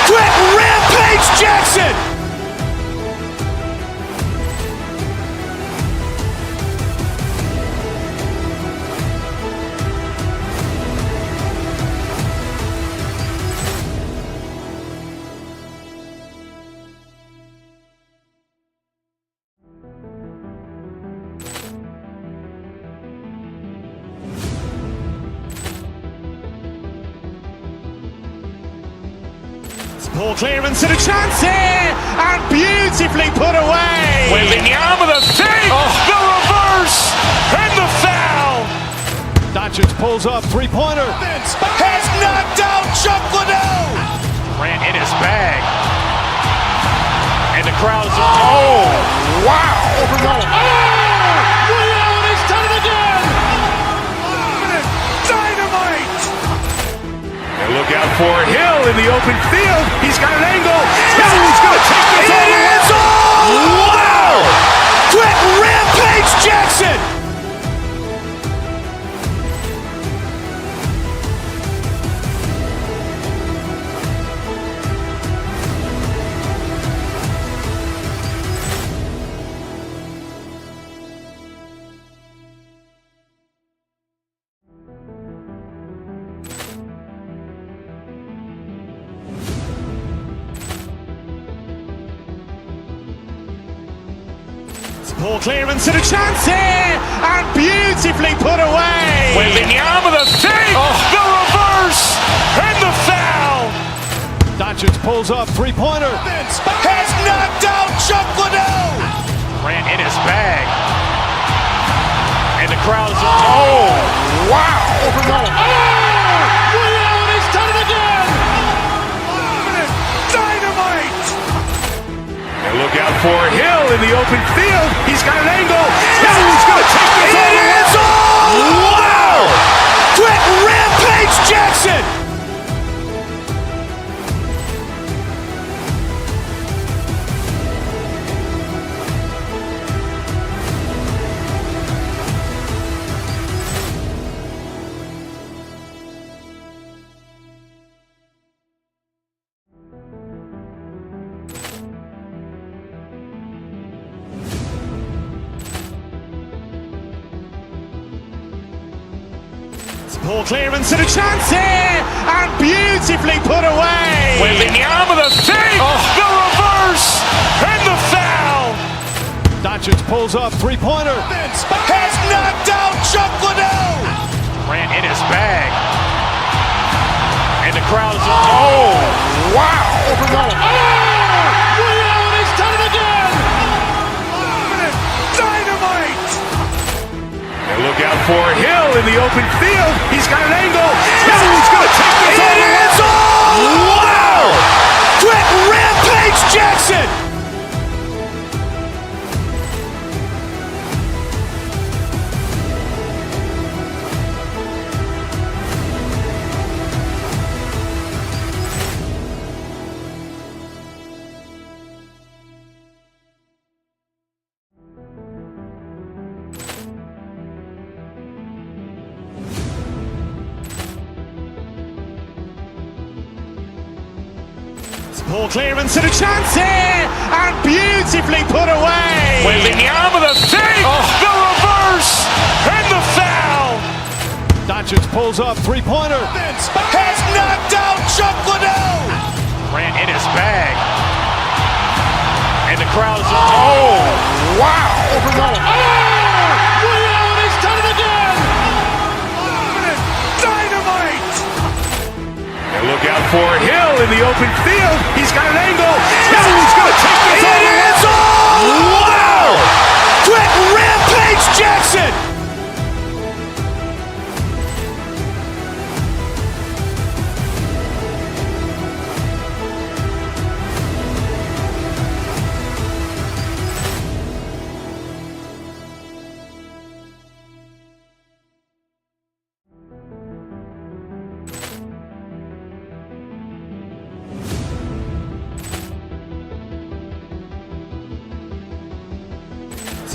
[SPEAKER 3] Quick rampage Jackson.
[SPEAKER 1] Ball clearance and a chance here, and beautifully put away.
[SPEAKER 3] Wembanyama the fake, the reverse, and the foul.
[SPEAKER 15] Doncic pulls up, three-pointer.
[SPEAKER 3] Has knocked out Chuck Liddell. Grant in his bag. And the crowd is, oh, wow.
[SPEAKER 8] He's done it again.
[SPEAKER 3] Dynamite. And look out for Hill in the open field. He's got an angle. He's going to take this all the way. Wow. Quick rampage Jackson.
[SPEAKER 1] Ball clearance and a chance here, and beautifully put away.
[SPEAKER 3] Wembanyama the save, the reverse, and the foul.
[SPEAKER 15] Doncic pulls up, three-pointer.
[SPEAKER 3] Has knocked out Chuck Liddell. Grant in his bag. And the crowd is, oh, wow.
[SPEAKER 8] He's done it again.
[SPEAKER 3] Dynamite. And look out for Hill in the open field. He's got an angle. Hill's going to take this all the way. Wow. Quick rampage Jackson.
[SPEAKER 1] Ball clearance and a chance here, and beautifully put away.
[SPEAKER 3] Wembanyama the save, the reverse, and the foul.
[SPEAKER 15] Doncic pulls up, three-pointer.
[SPEAKER 3] Has knocked out Chuck Liddell. Grant in his bag. And the crowd is, oh, wow.
[SPEAKER 8] He's done it again.
[SPEAKER 3] Dynamite. And look out for Hill in the open field. He's got an angle. Hill's going to take this all the way. Wow. Quick rampage Jackson.
[SPEAKER 1] Ball clearance and a chance here, and beautifully put away.
[SPEAKER 3] Wembanyama the save, the reverse, and the foul.
[SPEAKER 15] Doncic pulls up, three-pointer.
[SPEAKER 3] Has knocked out Chuck Liddell. Grant in his bag. And the crowd is, oh, wow.
[SPEAKER 8] He's done it again.
[SPEAKER 3] Dynamite. And look out for Hill in the open field. He's got an angle. Hill's going to take this all the way. Wow. Quick rampage Jackson.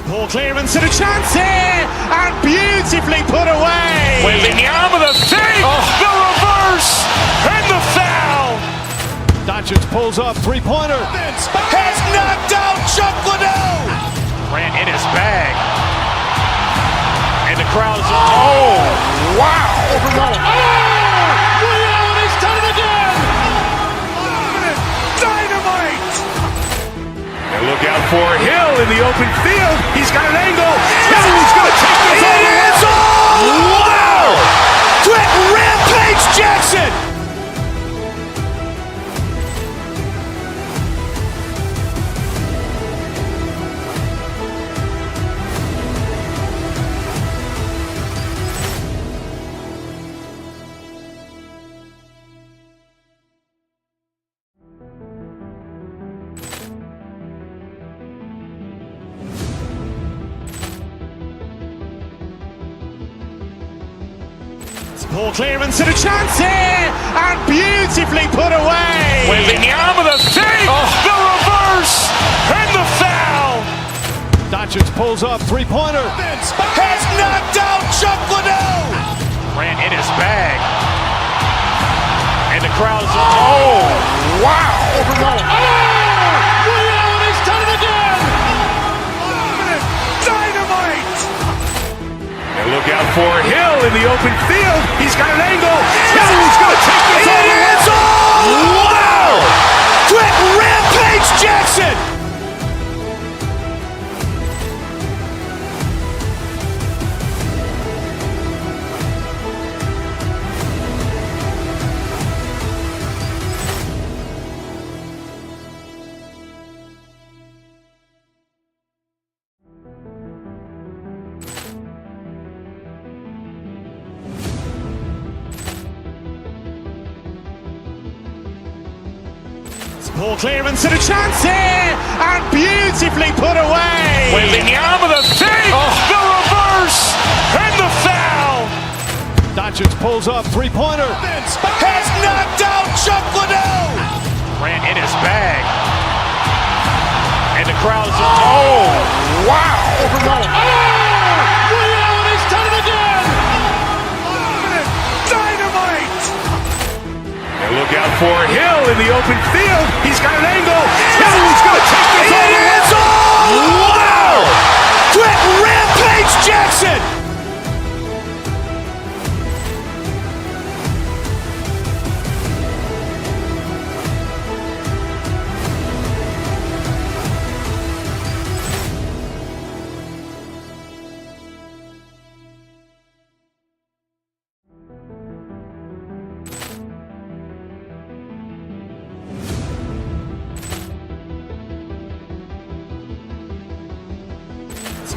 [SPEAKER 1] Ball clearance and a chance here, and beautifully put away.
[SPEAKER 3] Wembanyama the save, the reverse, and the foul.
[SPEAKER 15] Doncic pulls up, three-pointer.
[SPEAKER 3] Has knocked out Chuck Liddell. Grant in his bag. And the crowd is, oh, wow.
[SPEAKER 8] He's done it again.
[SPEAKER 3] Dynamite. And look out for Hill in the open field. He's got an angle. Hill's going to take this all the way. Wow. Quick rampage Jackson.
[SPEAKER 1] Ball clearance and a chance here, and beautifully put away.
[SPEAKER 3] Wembanyama the save, the reverse, and the foul.
[SPEAKER 15] Doncic pulls up, three-pointer.
[SPEAKER 3] Has knocked out Chuck Liddell. Grant in his bag. And the crowd is, oh, wow.
[SPEAKER 8] He's done it again.
[SPEAKER 3] Dynamite. And look out for Hill in the open field. He's got an angle. Hill's going to take this all the way. Wow. Quick rampage Jackson.
[SPEAKER 1] Ball clearance and a chance here, and beautifully put away.
[SPEAKER 3] Wembanyama the save, the reverse, and the foul.
[SPEAKER 5] Doncic pulls up three-pointer.
[SPEAKER 3] Has knocked out Chuck Liddell. Ran in his bag. And the crowd is, oh, wow.
[SPEAKER 8] Ray Allen has done it again.
[SPEAKER 3] Dynamite. And look out for Hill in the open field. He's got an angle. Hill's going to take this all the way. Wow. Quick rampage Jackson.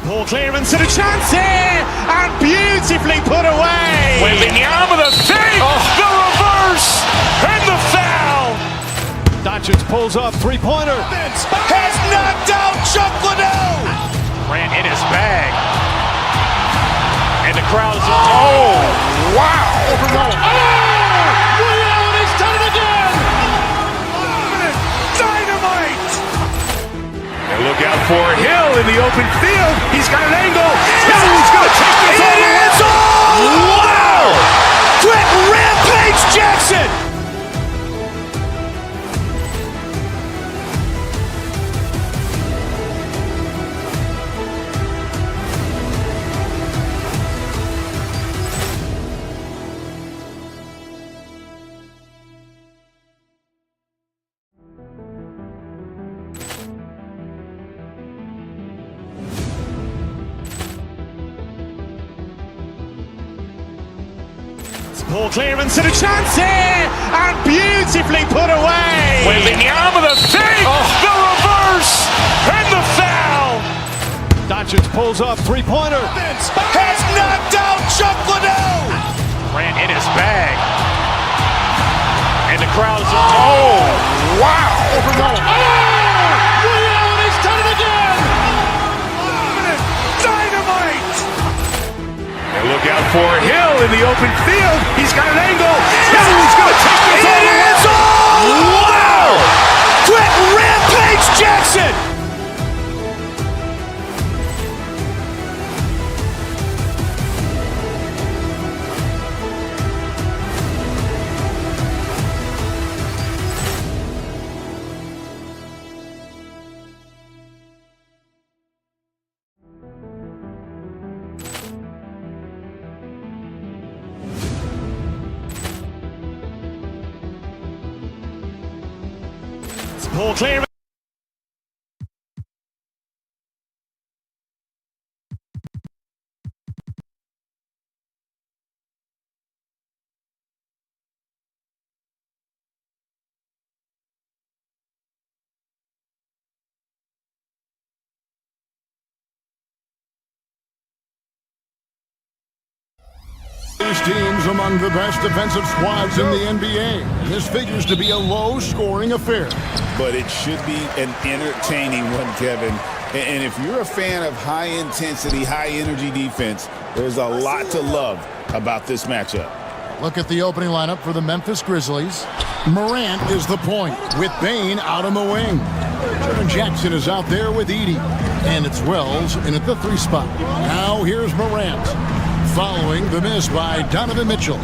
[SPEAKER 1] Ball clearance and a chance here, and beautifully put away.
[SPEAKER 3] Wembanyama the save, the reverse, and the foul.
[SPEAKER 5] Doncic pulls up three-pointer.
[SPEAKER 3] Has knocked out Chuck Liddell. Ran in his bag. And the crowd is, oh, wow.
[SPEAKER 8] Ray Allen has done it again.
[SPEAKER 3] Dynamite. And look out for Hill in the open field. He's got an angle. Hill's going to take this all the way. Wow. Quick rampage Jackson.
[SPEAKER 1] Ball clearance and a chance here, and beautifully put away.
[SPEAKER 3] Wembanyama the save, the reverse, and the foul.
[SPEAKER 5] Doncic pulls up three-pointer.
[SPEAKER 3] Has knocked out Chuck Liddell. Ran in his bag. And the crowd is, oh, wow.
[SPEAKER 8] Ray Allen has done it again.
[SPEAKER 3] Dynamite. And look out for Hill in the open field. He's got an angle. Hill's going to take this all the way. Wow. Quick rampage Jackson.
[SPEAKER 1] Ball clearance.
[SPEAKER 5] This team's among the best defensive squads in the NBA. This figures to be a low-scoring affair.
[SPEAKER 6] But it should be an entertaining one, Kevin. And if you're a fan of high-intensity, high-energy defense, there's a lot to love about this matchup.
[SPEAKER 5] Look at the opening lineup for the Memphis Grizzlies. Morant is the point, with Bane out on the wing. Jaren Jackson is out there with Edey. And it's Wells in at the 3 spot. Now here's Morant, following the miss by Donovan Mitchell.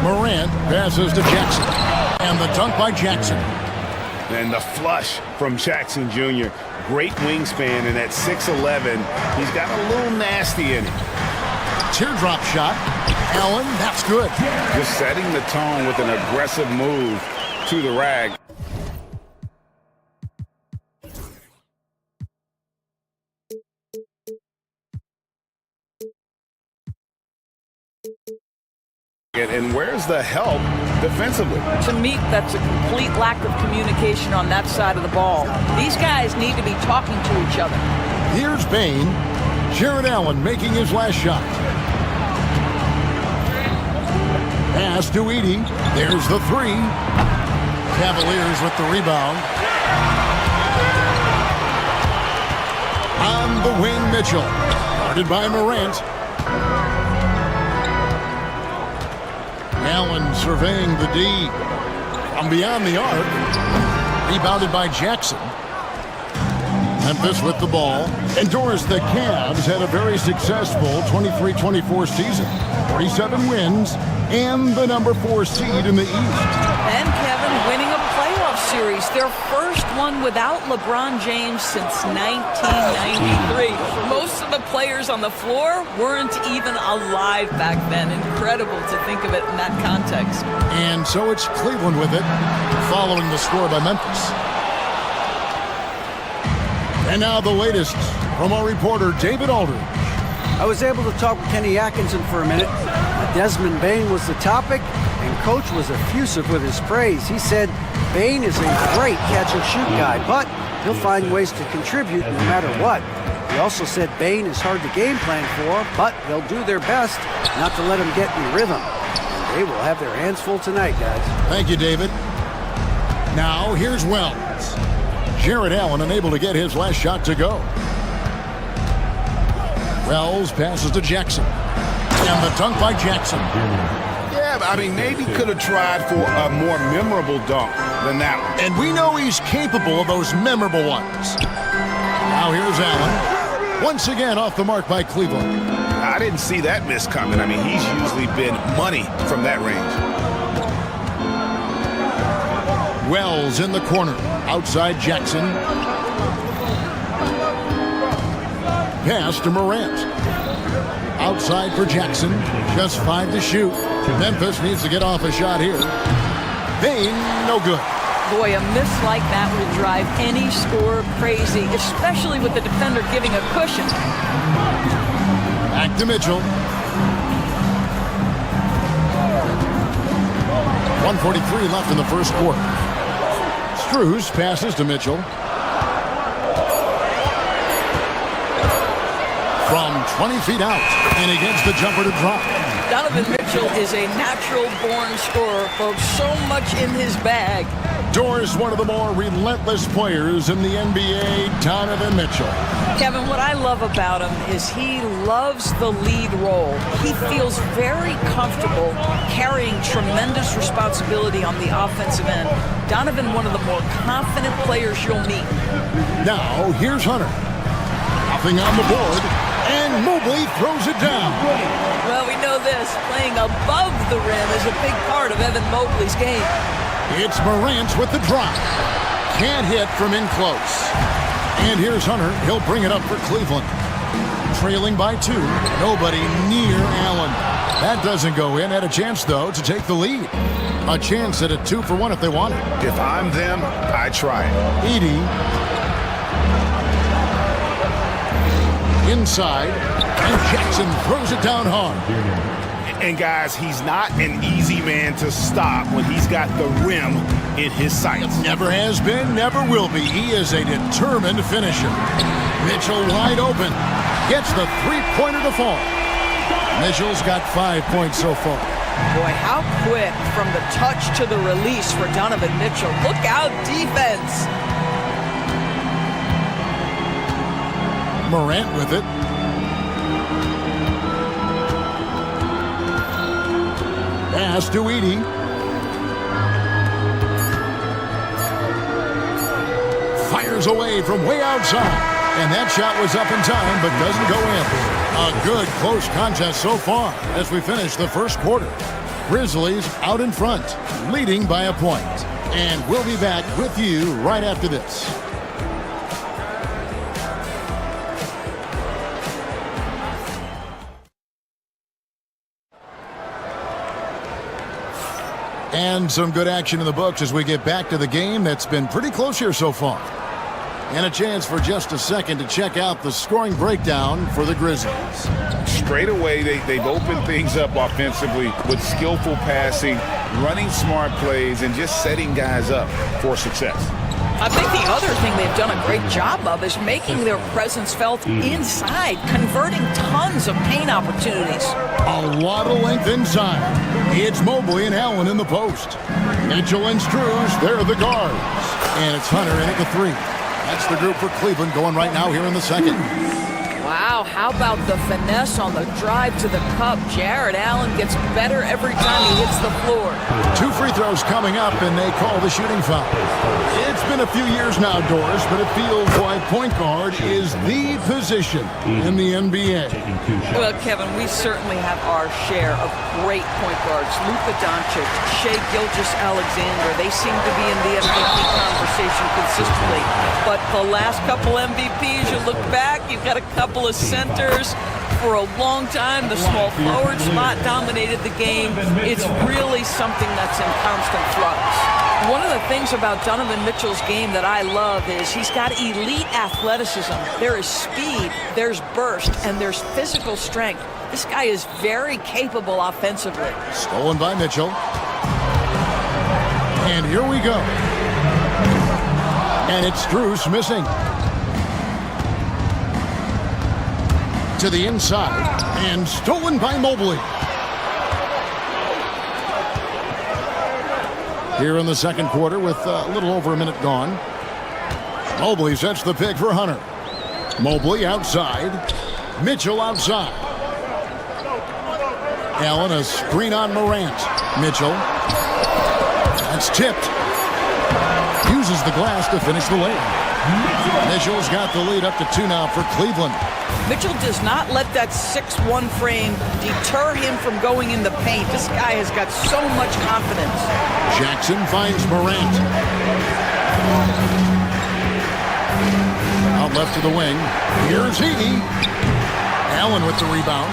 [SPEAKER 5] Morant passes to Jackson. And the dunk by Jackson.
[SPEAKER 2] And the flush from Jackson Jr. Great wingspan, and at 6'11", he's got a little nasty in it.
[SPEAKER 5] Teardrop shot. Allen, that's good.
[SPEAKER 6] Just setting the tone with an aggressive move to the rag. And where's the help defensively?
[SPEAKER 10] To me, that's a complete lack of communication on that side of the ball. These guys need to be talking to each other.
[SPEAKER 5] Here's Bane. Jared Allen making his last shot. Pass to Edey. There's the three. Cavaliers with the rebound. On the wing, Mitchell. Guarded by Morant. Allen surveying the D. From beyond the arc. Rebounded by Jackson. Memphis with the ball. Endorse the Cavs had a very successful 23-24 season. 47 wins and the number 4 seed in the East.
[SPEAKER 10] And Kevin winning a playoff series, their first one without LeBron James since 1993. Most of the players on the floor weren't even alive back then. Incredible to think of it in that context.
[SPEAKER 5] And so it's Cleveland with it, following the score by Memphis. And now the latest from our reporter, David Aldridge.
[SPEAKER 4] I was able to talk with Kenny Atkinson for a minute. Desmond Bane was the topic, and Coach was effusive with his praise. He said Bane is a great catch-and-shoot guy, but he'll find ways to contribute no matter what. He also said Bane is hard to game plan for, but they'll do their best not to let him get in rhythm. They will have their hands full tonight, guys.
[SPEAKER 5] Thank you, David. Now, here's Wells. Jarrett Allen unable to get his last shot to go. Wells passes to Jackson. And the dunk by Jackson.
[SPEAKER 6] Yeah, I mean, maybe could have tried for a more memorable dunk than that one.
[SPEAKER 5] And we know he's capable of those memorable ones. Now here's Allen. Once again off the mark by Cleveland.
[SPEAKER 6] I didn't see that miss coming. I mean, he's usually been money from that range.
[SPEAKER 5] Wells in the corner. Outside Jackson. Pass to Morant. Outside for Jackson. Just 5 to shoot. Memphis needs to get off a shot here. Bane, no good.
[SPEAKER 10] Boy, a miss like that will drive any scorer crazy, especially with the defender giving a cushion.
[SPEAKER 5] Back to Mitchell. 1:43 left in the first quarter. Strus passes to Mitchell. From 20 feet out, and he gets the jumper to drop.
[SPEAKER 10] Donovan Mitchell is a natural-born scorer, folks. So much in his bag.
[SPEAKER 5] Doors one of the more relentless players in the NBA, Donovan Mitchell.
[SPEAKER 10] Kevin, what I love about him is he loves the lead role. He feels very comfortable carrying tremendous responsibility on the offensive end. Donovan, one of the more confident players you'll meet.
[SPEAKER 5] Now, here's Hunter. Nothing on the board, and Mobley throws it down.
[SPEAKER 10] Well, we know this. Playing above the rim is a big part of Evan Mobley's game.
[SPEAKER 5] It's Morant with the drop. Can't hit from in close. And here's Hunter. He'll bring it up for Cleveland. Trailing by 2. Nobody near Allen. That doesn't go in. Had a chance, though, to take the lead. A chance at a 2-for-1 if they want it.
[SPEAKER 6] If I'm them, I try it.
[SPEAKER 5] Edey. Inside. And Jackson throws it down hard.
[SPEAKER 6] And guys, he's not an easy man to stop when he's got the rim in his sights.
[SPEAKER 5] Never has been, never will be. He is a determined finisher. Mitchell wide open. Gets the three-pointer to fall. Mitchell's got 5 points so far.
[SPEAKER 10] Boy, how quick from the touch to the release for Donovan Mitchell. Look out, defense.
[SPEAKER 5] Morant with it. Pass to Edey. Fires away from way outside. And that shot was up in time, but doesn't go in. A good close contest so far as we finish the first quarter. Grizzlies out in front, leading by a point. And we'll be back with you right after this. And some good action in the books as we get back to the game that's been pretty close here so far. And a chance for just a second to check out the scoring breakdown for the Grizzlies.
[SPEAKER 6] Straight away, they've opened things up offensively with skillful passing, running smart plays, and just setting guys up for success.
[SPEAKER 10] I think the other thing they've done a great job of is making their presence felt inside, converting tons of paint opportunities.
[SPEAKER 5] A lot of length inside. It's Mobley and Allen in the post. Mitchell and Strus, they're the guards. And it's Hunter in at the 3. That's the group for Cleveland going right now here in the second.
[SPEAKER 10] Wow, how about the finesse on the drive to the cup? Jared Allen gets better every time he hits the floor.
[SPEAKER 5] 2 free throws coming up, and they call the shooting foul. It's been a few years now, Doris, but it feels like point guard is the position in the NBA.
[SPEAKER 10] Well, Kevin, we certainly have our share of great point guards. Luka Doncic, Shai Gilgeous-Alexander, they seem to be in the MVP conversation consistently. But the last couple MVPs, you look back, you've got a couple of centers. For a long time, the small forward spot dominated the game. It's really something that's in constant flux. One of the things about Donovan Mitchell's game that I love is he's got elite athleticism. There is speed, there's burst, and there's physical strength. This guy is very capable offensively.
[SPEAKER 5] Stolen by Mitchell. And here we go. And it's Strus missing. To the inside, and stolen by Mobley. Here in the second quarter with a little over a minute gone. Mobley sets the pick for Hunter. Mobley outside. Mitchell outside. Allen, a screen on Morant. Mitchell. That's tipped. Uses the glass to finish the layup. Mitchell's got the lead up to 2 now for Cleveland.
[SPEAKER 10] Mitchell does not let that 6'1" frame deter him from going in the paint. This guy has got so much confidence.
[SPEAKER 5] Jackson finds Morant. Out left to the wing. Here's Heaney. Allen with the rebound.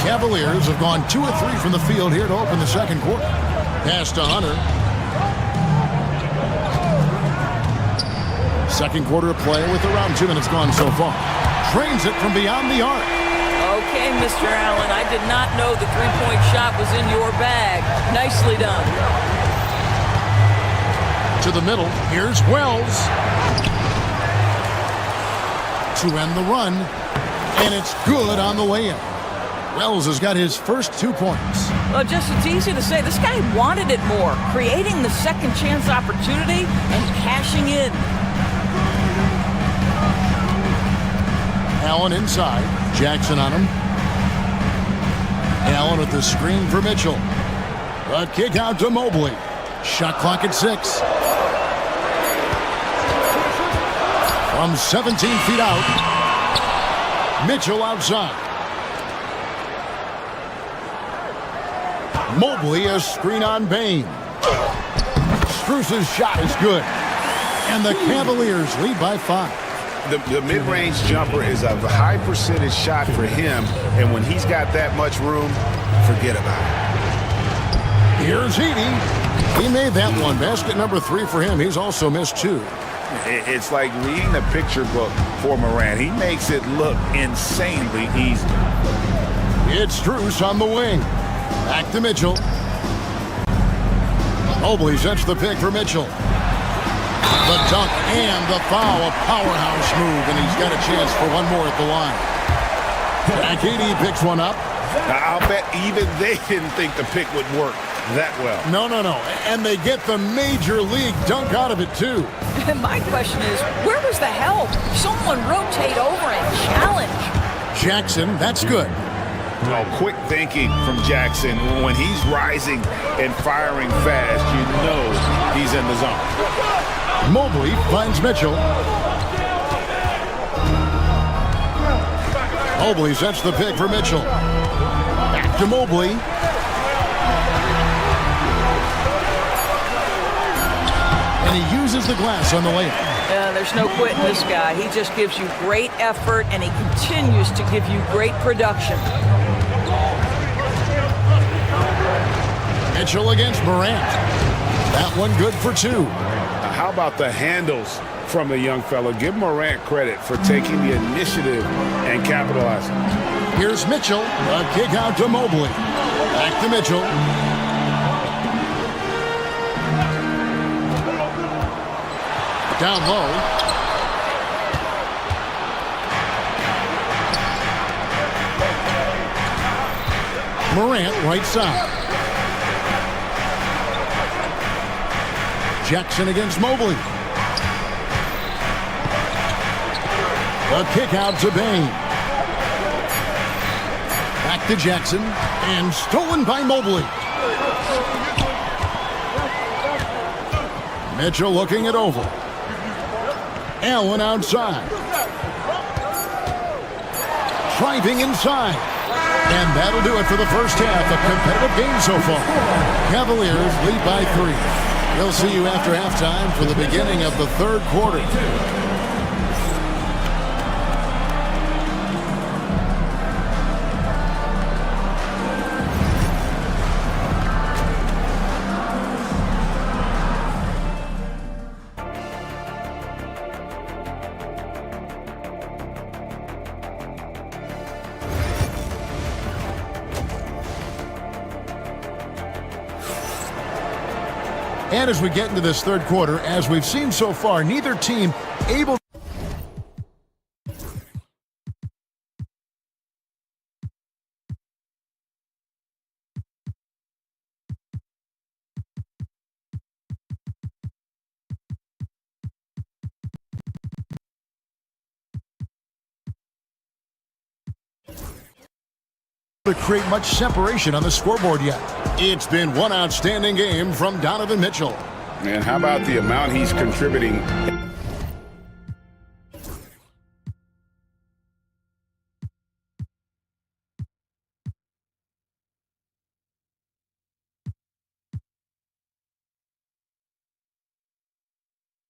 [SPEAKER 5] Cavaliers have gone 2 of 3 from the field here to open the second quarter. Pass to Hunter. Second quarter of play with around 2 minutes gone so far. Trains it from beyond the arc.
[SPEAKER 10] Okay, Mr. Allen, I did not know the three-point shot was in your bag. Nicely done.
[SPEAKER 5] To the middle, here's Wells. To end the run, and it's good on the way in. Wells has got his first 2 points.
[SPEAKER 10] Well, just it's easy to say. This guy wanted it more, creating the second chance opportunity and cashing in.
[SPEAKER 5] Allen inside. Jackson on him. Allen with the screen for Mitchell. A kick out to Mobley. Shot clock at 6. From 17 feet out. Mitchell outside. Mobley, a screen on Bain. Strus's shot is good. And the Cavaliers lead by 5.
[SPEAKER 2] The mid-range jumper is a high percentage shot for him, and when he's got that much room, forget about it.
[SPEAKER 5] Here's Heaney. He made that one. Basket number 3 for him. He's also missed 2.
[SPEAKER 6] It's like reading the picture book for Morant. He makes it look insanely easy.
[SPEAKER 5] It's Strus on the wing. Back to Mitchell. Mobley sets the pick for Mitchell. The dunk and the foul, a powerhouse move, and he's got a chance for one more at the line. Akidi picks one up.
[SPEAKER 2] I'll bet even they didn't think the pick would work that well.
[SPEAKER 5] No. And they get the major league dunk out of it, too.
[SPEAKER 10] My question is, where was the help? Someone rotate over and challenge.
[SPEAKER 5] Jackson, that's good.
[SPEAKER 2] Oh, quick thinking from Jackson. When he's rising and firing fast, you know he's in the zone.
[SPEAKER 5] Mobley finds Mitchell. Mobley sets the pick for Mitchell. Back to Mobley. And he uses the glass on the layup.
[SPEAKER 10] There's no quitting this guy. He just gives you great effort, and he continues to give you great production.
[SPEAKER 5] Mitchell against Morant. That one good for 2.
[SPEAKER 2] How about the handles from the young fella? Give Morant credit for taking the initiative and capitalizing.
[SPEAKER 5] Here's Mitchell. A kick out to Mobley. Back to Mitchell. Down low. Morant, right side. Jackson against Mobley. A kick out to Bain. Back to Jackson. And stolen by Mobley. Mitchell looking it over. Allen outside. Driving inside. And that'll do it for the first half. A competitive game so far. Cavaliers lead by 3. We'll see you after halftime for the beginning of the third quarter. And as we get into this third quarter, as we've seen so far, neither team able to create much separation on the scoreboard yet. It's been one outstanding game from Donovan Mitchell.
[SPEAKER 6] And how about the amount he's contributing?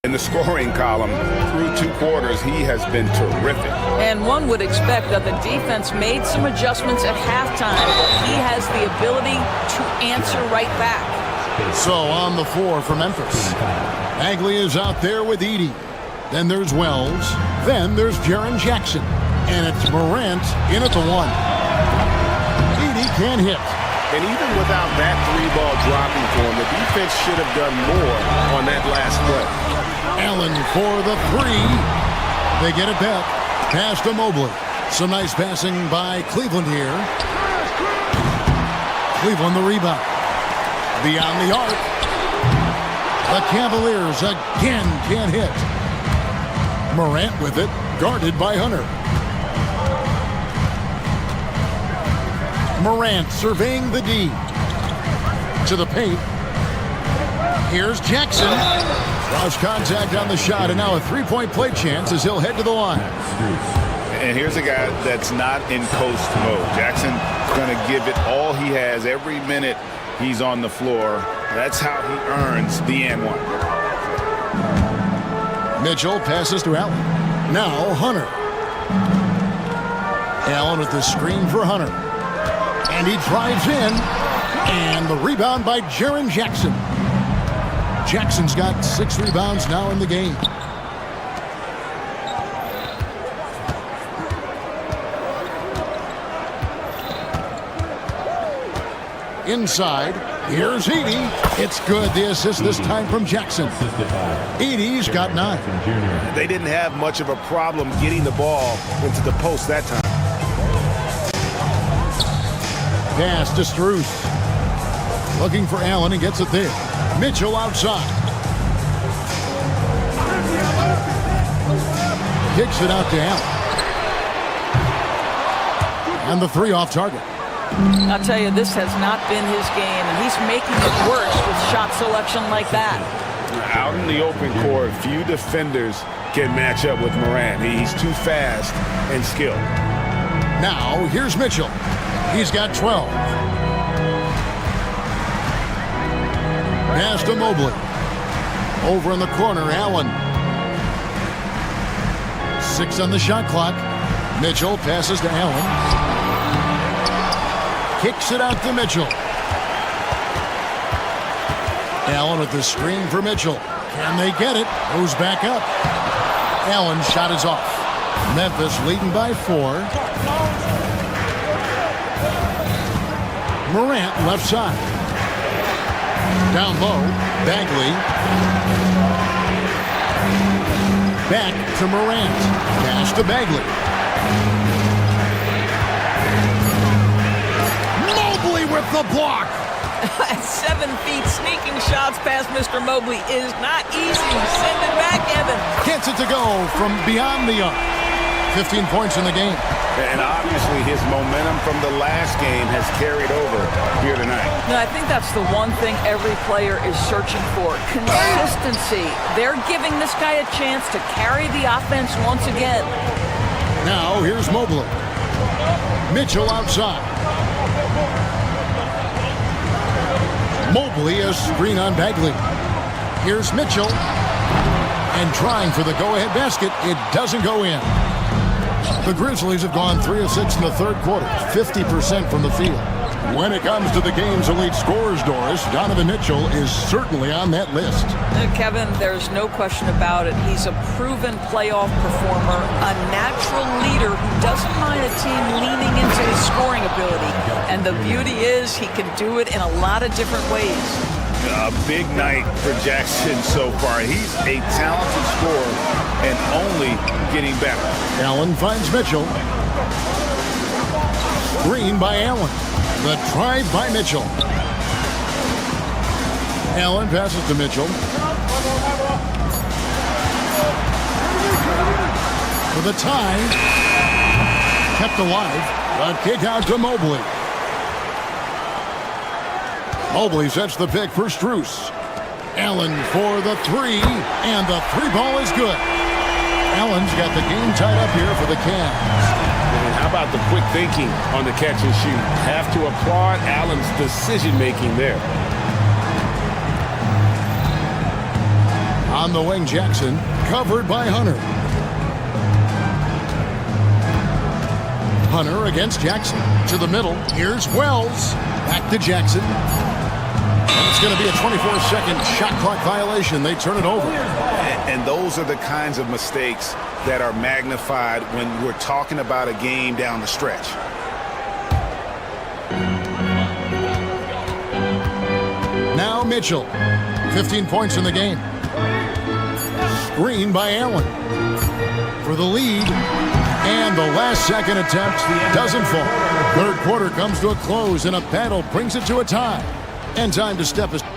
[SPEAKER 6] In the scoring column, through 2 quarters, he has been terrific.
[SPEAKER 10] And one would expect that the defense made some adjustments at halftime, but he has the ability to answer right back.
[SPEAKER 5] So on the floor for Memphis. Bagley is out there with Edey. Then there's Wells. Then there's Jaren Jackson. And it's Morant in at the 1. Edey can't hit.
[SPEAKER 2] And even without that 3-ball dropping for him, the defense should have done more on that last play.
[SPEAKER 5] Allen for the 3. They get it back. Pass to Mobley. Some nice passing by Cleveland here. Cleveland the rebound. Beyond the arc. The Cavaliers again can't hit. Morant with it. Guarded by Hunter. Morant surveying the D. To the paint. Here's Jackson. Lost contact on the shot, and now a 3-point play chance as he'll head to the line.
[SPEAKER 6] And here's a guy that's not in coast mode. Jackson's going to give it all he has every minute he's on the floor. That's how he earns the and 1.
[SPEAKER 5] Mitchell passes to Allen. Now Hunter. Allen with the screen for Hunter. And he drives in. And the rebound by Jaren Jackson. Jackson's got 6 rebounds now in the game. Inside, here's Edey. It's good. The assist this time from Jackson. Edey's got 9.
[SPEAKER 2] They didn't have much of a problem getting the ball into the post that time.
[SPEAKER 5] Pass to Strus. Looking for Allen and gets it there. Mitchell outside. Kicks it out to Allen. And the 3 off target.
[SPEAKER 10] I'll tell you, this has not been his game, and he's making it worse with shot selection like that.
[SPEAKER 6] Out in the open court, few defenders can match up with Morant. He's too fast and skilled.
[SPEAKER 5] Now, here's Mitchell. He's got 12. Pass to Mobley. Over in the corner, Allen. 6 on the shot clock. Mitchell passes to Allen. Kicks it out to Mitchell. Allen with the screen for Mitchell. Can they get it? Goes back up. Allen's shot is off. Memphis leading by 4. Morant left side. Down low, Bagley. Back to Morant. Pass to Bagley. Mobley with the block.
[SPEAKER 10] At 7 feet, sneaking shots past Mr. Mobley is not easy. Send it back, Evan.
[SPEAKER 5] Gets it to go from beyond the arc. 15 points in the game.
[SPEAKER 6] And obviously his momentum from the last game has carried over here tonight.
[SPEAKER 10] No, I think that's the one thing every player is searching for. Consistency. They're giving this guy a chance to carry the offense once again.
[SPEAKER 5] Now here's Mobley. Mitchell outside. Mobley a screen on Bagley. Here's Mitchell. And trying for the go-ahead basket. It doesn't go in. The Grizzlies have gone 3 of 6 in the third quarter, 50% from the field. When it comes to the game's elite scorers, Doris, Donovan Mitchell is certainly on that list.
[SPEAKER 10] Kevin, there's no question about it. He's a proven playoff performer, a natural leader who doesn't mind a team leaning into his scoring ability. And the beauty is he can do it in a lot of different ways.
[SPEAKER 6] A big night for Jackson so far. He's a talented scorer and only getting better.
[SPEAKER 5] Allen finds Mitchell. Green by Allen. The drive by Mitchell. Allen passes to Mitchell. For the tie. Kept alive. The kick out to Mobley. Mobley sets the pick for Strus. Allen for the three, and the three ball is good. Allen's got the game tied up here for the Cavs.
[SPEAKER 6] And how about the quick thinking on the catch and shoot? Have to applaud Allen's decision-making there.
[SPEAKER 5] On the wing, Jackson, covered by Hunter. Hunter against Jackson. To the middle. Here's Wells. Back to Jackson. And it's going to be a 24-second shot clock violation. They turn it over.
[SPEAKER 6] And those are the kinds of mistakes that are magnified when we're talking about a game down the stretch.
[SPEAKER 5] Now Mitchell. 15 points in the game. Screen by Allen. For the lead. And the last second attempt doesn't fall. Third quarter comes to a close, and a battle brings it to a tie. And time to step aside.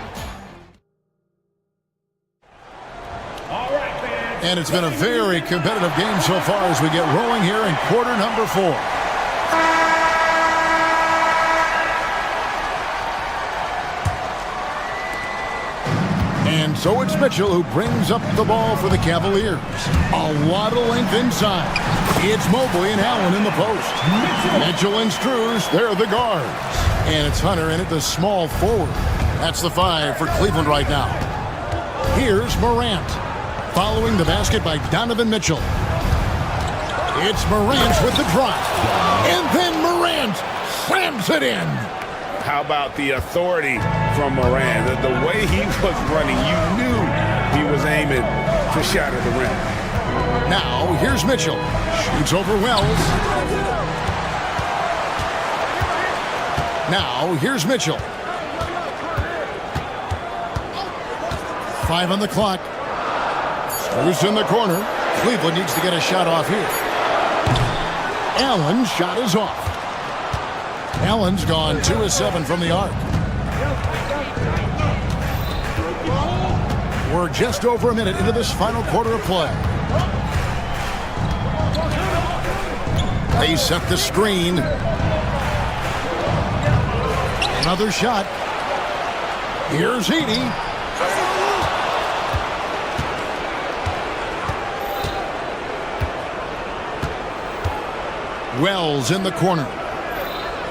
[SPEAKER 5] And it's been a very competitive game so far as we get rolling here in quarter number 4. And so it's Mitchell who brings up the ball for the Cavaliers. A lot of length inside. It's Mobley and Allen in the post. Mitchell and Strus, they're the guards. And it's Hunter in at the small forward. That's the 5 for Cleveland right now. Here's Morant. Following the basket by Donovan Mitchell. It's Morant with the drive. And then Morant slams it in.
[SPEAKER 6] How about the authority from Morant? The way he was running, you knew he was aiming to shatter the rim.
[SPEAKER 5] Now, here's Mitchell. Shoots over Wells. Now, here's Mitchell. 5 on the clock. Strus in the corner. Cleveland needs to get a shot off here. Allen's shot is off. Allen's gone 2 of 7 from the arc. We're just over a minute into this final quarter of play. They set the screen. Another shot. Here's Heaney. Wells in the corner.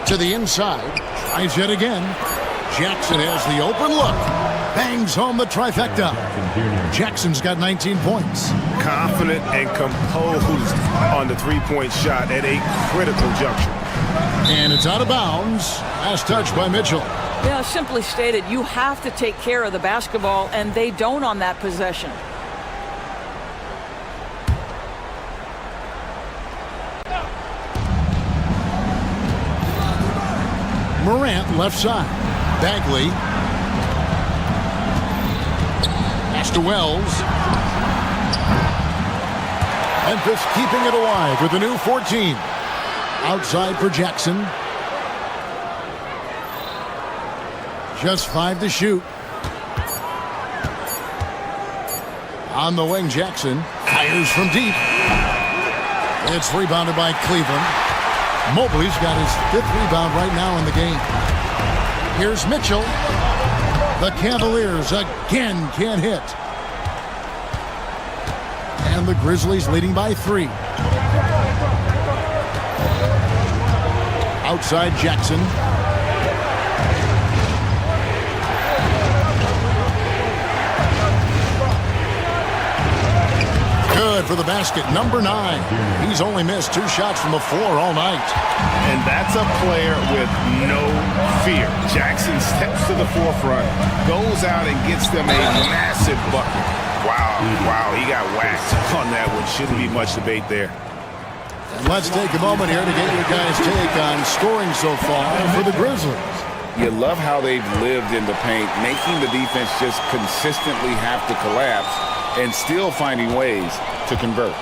[SPEAKER 5] To the inside. Tries it again. Jackson has the open look. Bangs home the trifecta. Jackson's got 19 points.
[SPEAKER 6] Confident and composed on the three-point shot at a critical juncture.
[SPEAKER 5] And it's out of bounds. Last touch by Mitchell.
[SPEAKER 10] Yeah, simply stated, you have to take care of the basketball, and they don't on that possession.
[SPEAKER 5] Morant left side. Bagley. Pass to Wells. Memphis keeping it alive with a new 14. Outside for Jackson. Just 5 to shoot. On the wing, Jackson fires from deep. It's rebounded by Cleveland. Mobley's got his 5th rebound right now in the game. Here's Mitchell. The Cavaliers again can't hit. And the Grizzlies leading by 3. Outside Jackson. Good for the basket, number 9. He's only missed 2 shots from the floor all night.
[SPEAKER 6] And that's a player with no fear. Jackson steps to the forefront, goes out and gets them a massive bucket. Wow, he got whacked on that one. Shouldn't be much debate there.
[SPEAKER 5] And let's take a moment here to get your guys' take on scoring so far for the Grizzlies.
[SPEAKER 6] You love how they've lived in the paint, making the defense just consistently have to collapse and still finding ways to convert.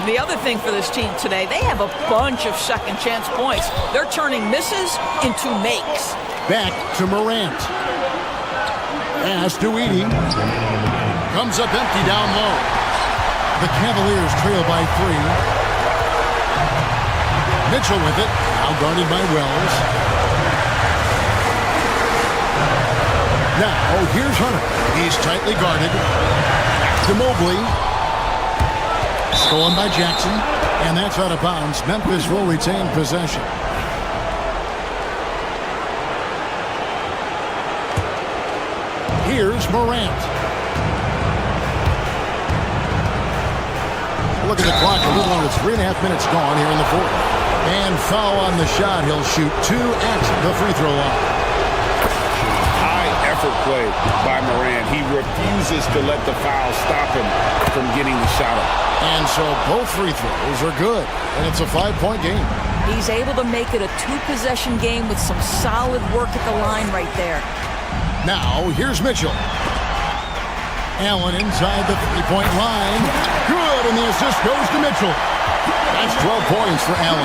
[SPEAKER 10] The other thing for this team today, they have a bunch of second chance points. They're turning misses into makes.
[SPEAKER 5] Back to Morant. Pass to Edey. Comes up empty down low. The Cavaliers trail by 3. Mitchell with it. Now guarded by Wells. Now here's Hunter. He's tightly guarded. Back to Mobley. Stolen by Jackson. And that's out of bounds. Memphis will retain possession. Here's Morant. Look at the clock. A little under 3.5 minutes gone here in the 4th. And foul on the shot. He'll shoot 2 at the free throw line.
[SPEAKER 6] High effort play by Morant. He refuses to let the foul stop him from getting the shot up.
[SPEAKER 5] And so both free throws are good. And it's a 5-point game.
[SPEAKER 10] He's able to make it a 2-possession game with some solid work at the line right there.
[SPEAKER 5] Now, here's Mitchell. Allen inside the 3-point line. Good, and the assist goes to Mitchell. That's 12 points for Allen.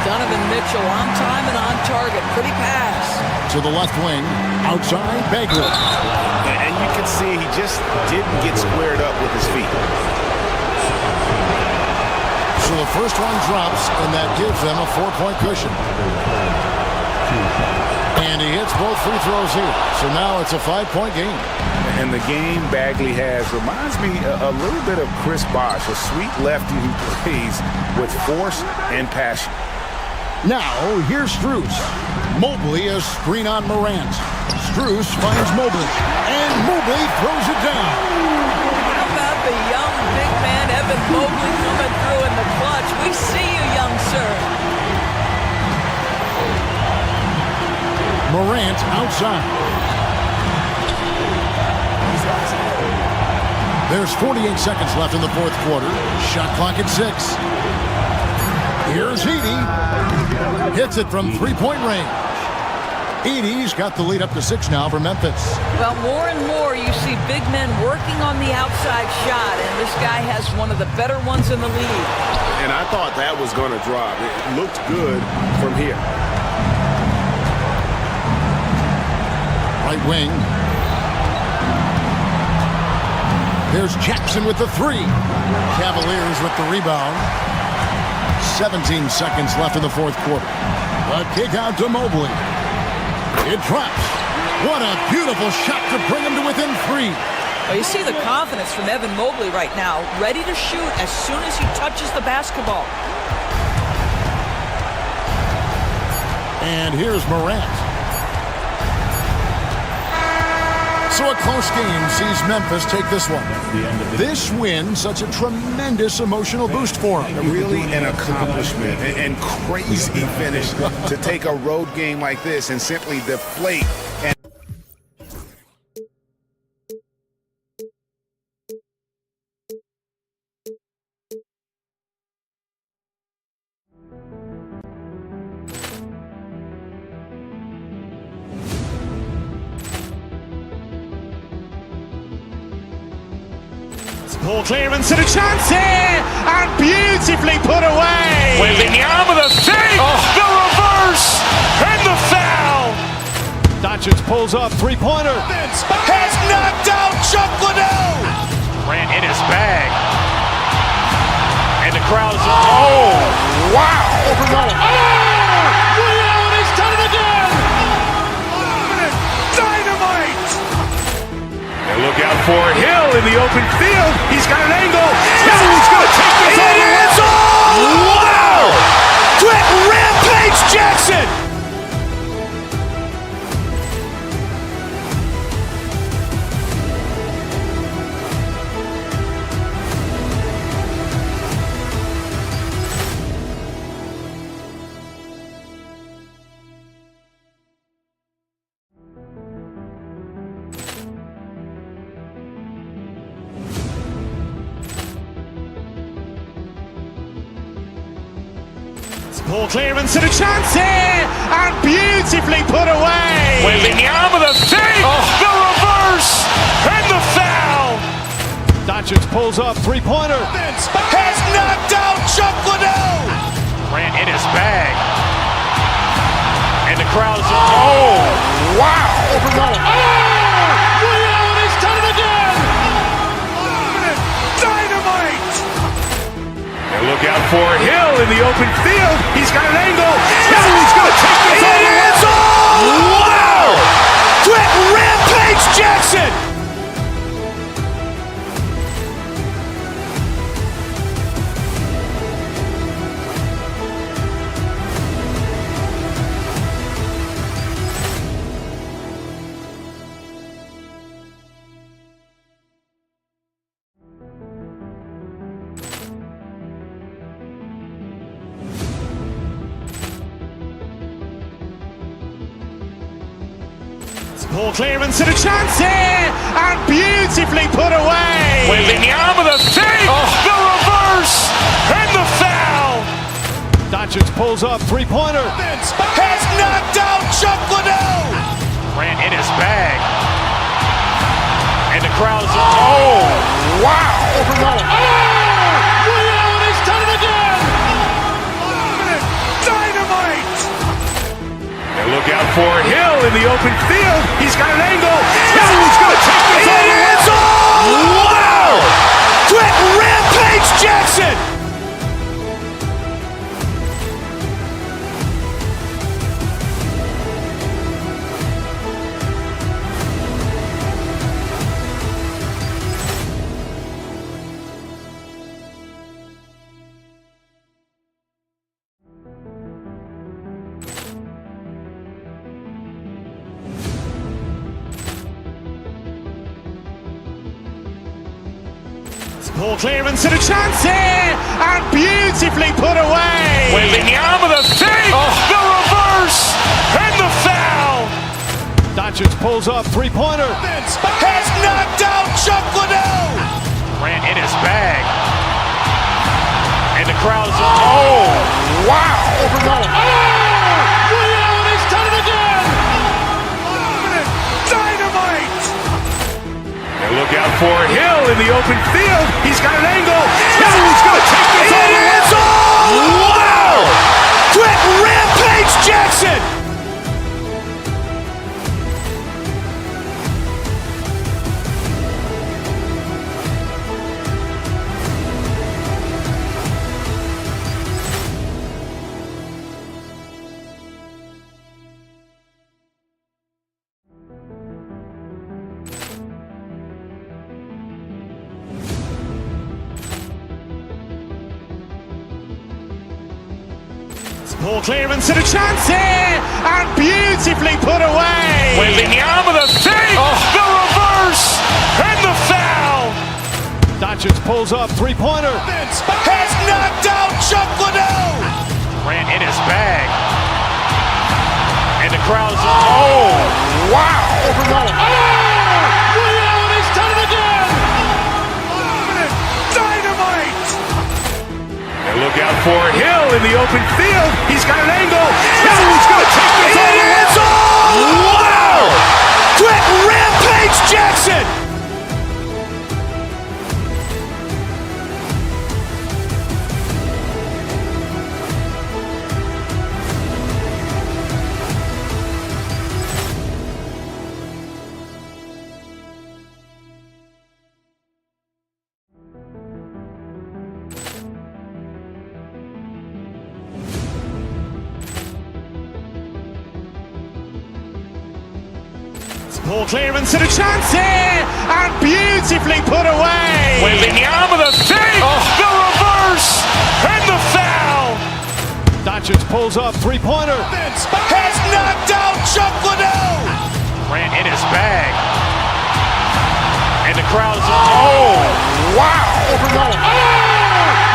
[SPEAKER 10] Donovan Mitchell on time and on target. Pretty pass.
[SPEAKER 5] To the left wing. Outside, Bagley.
[SPEAKER 6] And you can see he just didn't get squared up with his feet.
[SPEAKER 5] So the first one drops, and that gives them a 4-point cushion. And he hits both free throws here. So now it's a 5-point game.
[SPEAKER 6] And the game Bagley has reminds me a little bit of Chris Bosh, a sweet lefty who plays with force and passion.
[SPEAKER 5] Now, here's Strus. Mobley a screen on Morant. Strus finds Mobley. And Mobley throws it down.
[SPEAKER 10] How about the young big man Evan Mobley coming through in the clutch? We see you, young sir.
[SPEAKER 5] Morant outside. There's 48 seconds left in the 4th quarter. Shot clock at 6. Here's Edey. Hits it from 3-point range. Edey's got the lead up to 6 now for Memphis.
[SPEAKER 10] Well, more and more you see big men working on the outside shot, and this guy has one of the better ones in the league.
[SPEAKER 2] And I thought that was going to drop. It looked good from here.
[SPEAKER 5] Right wing. There's Jackson with the 3. Cavaliers with the rebound. 17 seconds left in the 4th quarter. A kick out to Mobley. It drops. What a beautiful shot to bring him to within 3.
[SPEAKER 10] Well, you see the confidence from Evan Mobley right now, ready to shoot as soon as he touches the basketball.
[SPEAKER 5] And here's Morant. So a close game sees Memphis take this one. This win, such a tremendous emotional boost for them.
[SPEAKER 6] Really an accomplishment and crazy finish to take a road game like this and simply deflate. And
[SPEAKER 1] Ball clearance and a chance here, and beautifully put away.
[SPEAKER 3] Wembanyama with a save, the reverse, and the foul.
[SPEAKER 15] Doncic pulls up, three-pointer.
[SPEAKER 3] Has knocked out Chuck Liddell. Grant in his bag. And the crowd is, oh, wow.
[SPEAKER 8] Ray Allen has done it again.
[SPEAKER 3] Dynamite. And look out for Hill in the open field. He's got an angle. Hill's going to take this all the way. Wow. Quick rampage Jackson.
[SPEAKER 1] Ball clearance and a chance here, and beautifully put away.
[SPEAKER 3] Wembanyama with a save, the reverse, and the foul.
[SPEAKER 15] Doncic pulls up, three-pointer.
[SPEAKER 3] Has knocked out Chuck Liddell. Grant in his bag. And the crowd is, oh, wow.
[SPEAKER 8] Ray Allen has done it again.
[SPEAKER 3] Dynamite. And look out for Hill in the open field. He's got an angle. Hill's going to take this all the way. Wow. Quick rampage Jackson.
[SPEAKER 1] Ball clearance and a chance here, and beautifully put away.
[SPEAKER 3] Wembanyama with a save, the reverse, and the foul.
[SPEAKER 15] Doncic pulls up, three-pointer.
[SPEAKER 3] Has knocked out Chuck Liddell. Grant in his bag. And the crowd is, oh, wow.
[SPEAKER 8] Ray Allen has done it again.
[SPEAKER 3] Dynamite. And look out for Hill in the open field. He's got an angle. Hill's going to take this all the way. Wow. Quick rampage Jackson.
[SPEAKER 1] Ball clearance and a chance here, and beautifully put away.
[SPEAKER 3] Wembanyama with a save, the reverse, and the foul.
[SPEAKER 15] Doncic pulls up, three-pointer.
[SPEAKER 3] Has knocked out Chuck Liddell. Grant in his bag. And the crowd is, oh, wow.
[SPEAKER 8] Ray Allen has done it again.
[SPEAKER 3] Dynamite. And look out for Hill in the open field. He's got an angle. Hill's going to take this all the way. Wow. Quick rampage Jackson.
[SPEAKER 1] Ball clearance and a chance here, and beautifully put away.
[SPEAKER 3] Wembanyama with a save, the reverse, and the foul.
[SPEAKER 15] Doncic pulls up, three-pointer.
[SPEAKER 3] Has knocked out Chuck Liddell. Grant in his bag. And the crowd is, oh, wow.
[SPEAKER 8] Ray Allen has done it again.
[SPEAKER 3] Dynamite. And look out for Hill in the open field. He's got an angle. Hill's going to take this all the way. Wow. Quick rampage Jackson.
[SPEAKER 1] Poor clearance and a chance here, and beautifully put away.
[SPEAKER 3] Wembanyama the save, the reverse, and the foul.
[SPEAKER 15] Doncic pulls up, three-pointer.
[SPEAKER 3] Has knocked out Chuck Liddell. Grant in his bag. And the crowd is, oh, wow.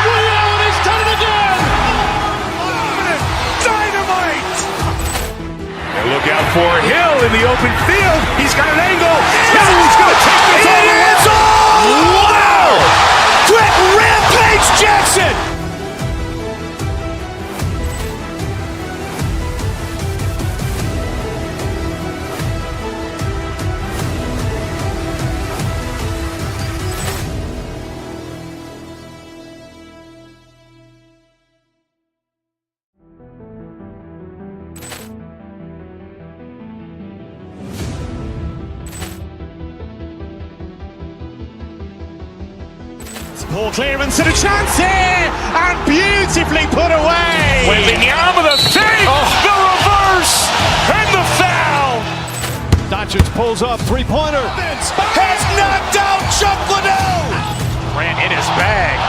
[SPEAKER 3] Ray Allen has done it again. Dynamite. And look out for Hill in the open field. He's got an angle. Hill's going to take this all the way. Wow. Quick rampage Jackson.
[SPEAKER 1] Poor clearance and a chance here, and beautifully put away.
[SPEAKER 3] Wembanyama the save, the reverse, and the foul.
[SPEAKER 15] Doncic pulls up, three-pointer.
[SPEAKER 3] Has knocked out Chuck Liddell. Grant in his bag.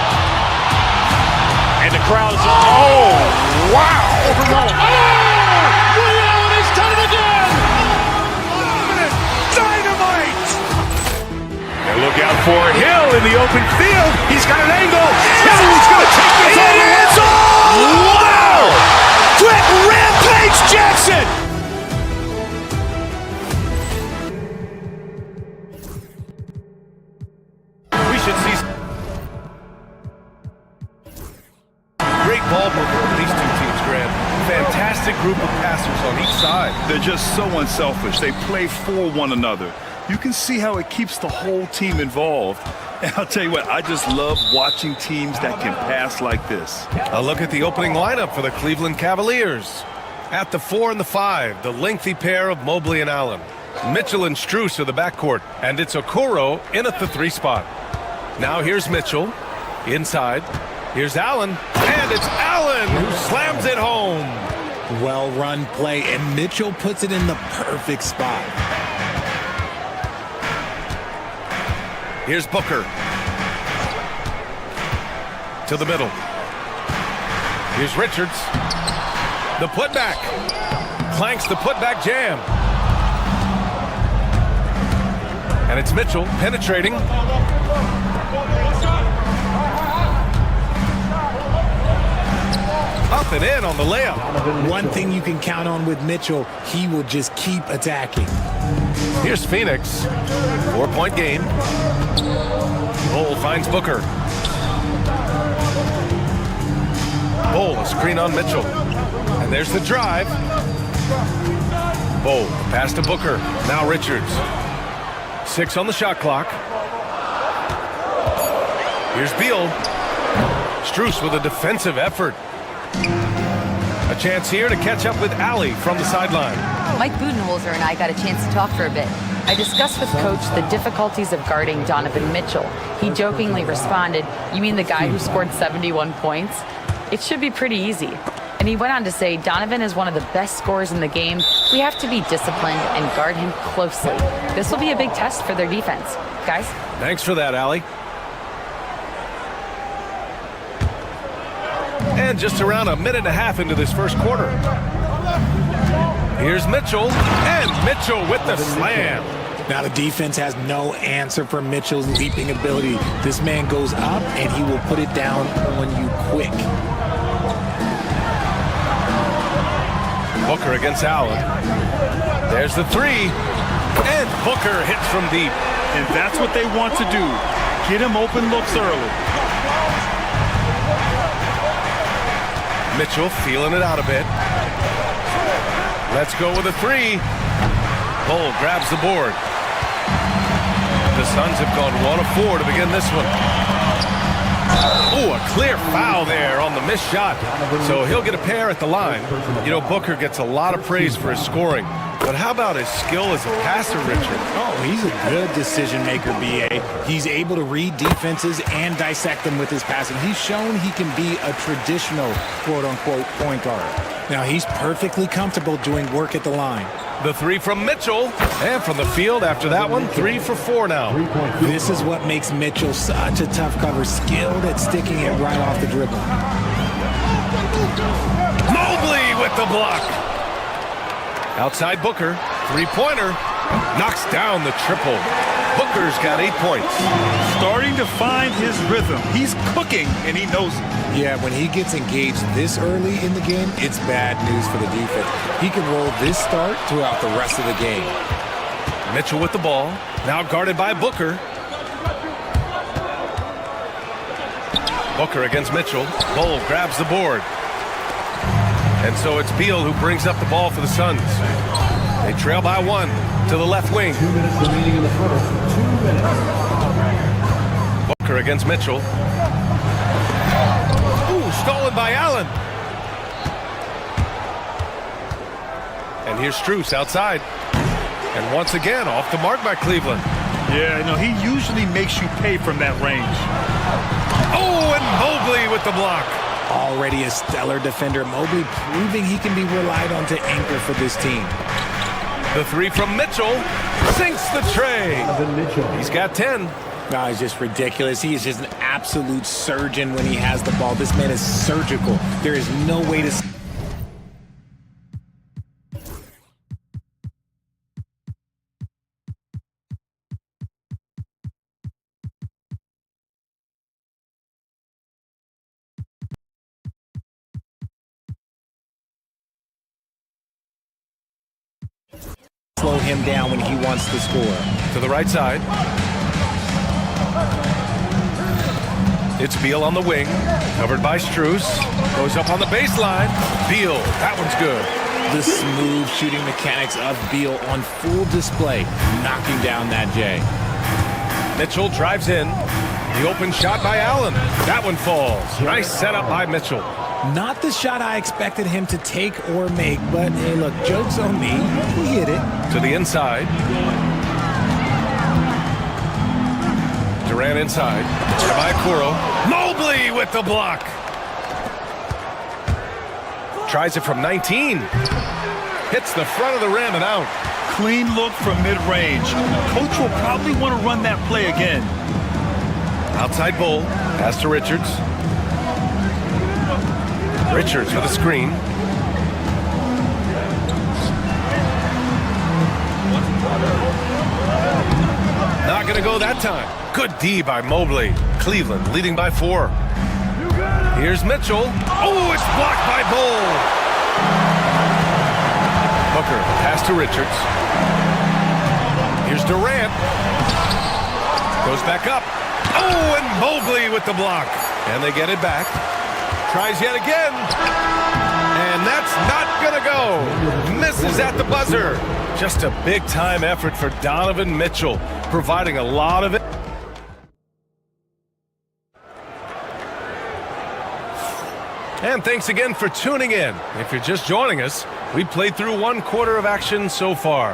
[SPEAKER 3] And the crowd is, oh, wow. Ray Allen has done it again. Dynamite. And look out for Hill in the open field. He's got an angle. Hill's going to take this all the way. Wow. Quick rampage Jackson.
[SPEAKER 15] We should see great ball movement from these two teams, Grant. Fantastic group of passers on each side.
[SPEAKER 9] They're just so unselfish. They play for one another. You can see how it keeps the whole team involved. And I'll tell you what, I just love watching teams that can pass like this.
[SPEAKER 15] A look at the opening lineup for the Cleveland Cavaliers. At the 4 and the 5, the lengthy pair of Mobley and Allen. Mitchell and Strus are the backcourt, and it's Okoro in at the 3 spot. Now here's Mitchell, inside. Here's Allen, and it's Allen who slams it home.
[SPEAKER 7] Well-run play, and Mitchell puts it in the perfect spot.
[SPEAKER 15] Here's Booker. To the middle. Here's Richards. The putback. Clanks the putback jam. And it's Mitchell penetrating. Up and in on the layup.
[SPEAKER 7] One thing you can count on with Mitchell, he will just keep attacking.
[SPEAKER 15] Here's Phoenix. 4-point game. Bull finds Booker. Bull, a screen on Mitchell. And there's the drive. Bull, pass to Booker. Now Richards. 6 on the shot clock. Here's Beal. Strus with a defensive effort. A chance here to catch up with Allie from the sideline.
[SPEAKER 11] Mike Budenholzer and I got a chance to talk for a bit. I discussed with Coach the difficulties of guarding Donovan Mitchell. He jokingly responded, "You mean the guy who scored 71 points? It should be pretty easy." And he went on to say, "Donovan is one of the best scorers in the game. We have to be disciplined and guard him closely. This will be a big test for their defense." Guys?
[SPEAKER 15] Thanks for that, Allie. And just around a minute and a half into this first quarter. Here's Mitchell, and Mitchell with the slam.
[SPEAKER 7] Now the defense has no answer for Mitchell's leaping ability. This man goes up, and he will put it down on you quick.
[SPEAKER 15] Booker against Allen. There's the 3, and Booker hits from deep.
[SPEAKER 9] And that's what they want to do. Get him open looks early.
[SPEAKER 15] Mitchell feeling it out a bit. Let's go with a 3. Bull grabs the board. The Suns have gone 1 of 4 to begin this one. Oh, a clear foul there on the missed shot. So he'll get a pair at the line. You know, Booker gets a lot of praise for his scoring. But how about his skill as a passer, Richard?
[SPEAKER 7] Oh, he's a good decision maker, B.A. He's able to read defenses and dissect them with his passing. He's shown he can be a traditional, quote-unquote, point guard. Now, he's perfectly comfortable doing work at the line.
[SPEAKER 15] The three from Mitchell. And from the field after that one, 3 for 4 now.
[SPEAKER 7] This is what makes Mitchell such a tough cover, skilled at sticking it right off the dribble.
[SPEAKER 15] Mobley with the block. Outside Booker, three-pointer, knocks down the triple. Booker's got 8 points.
[SPEAKER 9] Starting to find his rhythm. He's cooking, and he knows it.
[SPEAKER 7] Yeah, when he gets engaged this early in the game, it's bad news for the defense. He can roll this start throughout the rest of the game.
[SPEAKER 15] Mitchell with the ball, now guarded by Booker. Booker against Mitchell. Bull grabs the board. And so it's Beal who brings up the ball for the Suns. They trail by 1 to the left wing.
[SPEAKER 8] 2 minutes remaining in the first. 2 minutes.
[SPEAKER 15] Booker against Mitchell. Ooh, stolen by Allen. And here's Strus outside. And once again, off the mark by Cleveland.
[SPEAKER 9] Yeah, he usually makes you pay from that range.
[SPEAKER 15] Oh, and Mobley with the block.
[SPEAKER 7] Already a stellar defender, Mobley proving he can be relied on to anchor for this team.
[SPEAKER 15] The three from Mitchell sinks the tray. He's got 10.
[SPEAKER 7] No, it's just ridiculous. He is just an absolute surgeon when he has the ball. This man is surgical. There is no way to... slow him down when he wants to score.
[SPEAKER 15] To the right side. It's Beal on the wing, covered by Strus. Goes up on the baseline. Beal, that one's good.
[SPEAKER 7] The smooth shooting mechanics of Beal on full display, knocking down that J.
[SPEAKER 15] Mitchell drives in. The open shot by Allen. That one falls. Nice setup by Mitchell.
[SPEAKER 7] Not the shot I expected him to take or make, but hey, look, joke's on me. He hit it.
[SPEAKER 15] To the inside. Durant inside. By Kuro. Mobley with the block. Tries it from 19. Hits the front of the rim and out.
[SPEAKER 9] Clean look from mid-range. Coach will probably want to run that play again.
[SPEAKER 15] Outside Bull. Pass to Richards. Richards with a screen. Not going to go that time. Good D by Mobley. Cleveland leading by 4. Here's Mitchell. Oh, it's blocked by Bull. Booker, pass to Richards. Here's Durant. Goes back up. Oh, and Mobley with the block. And they get it back. Tries yet again. And that's not going to go. Misses at the buzzer. Just a big-time effort for Donovan Mitchell, providing a lot of it. And thanks again for tuning in. If you're just joining us, we played through 1 quarter of action so far.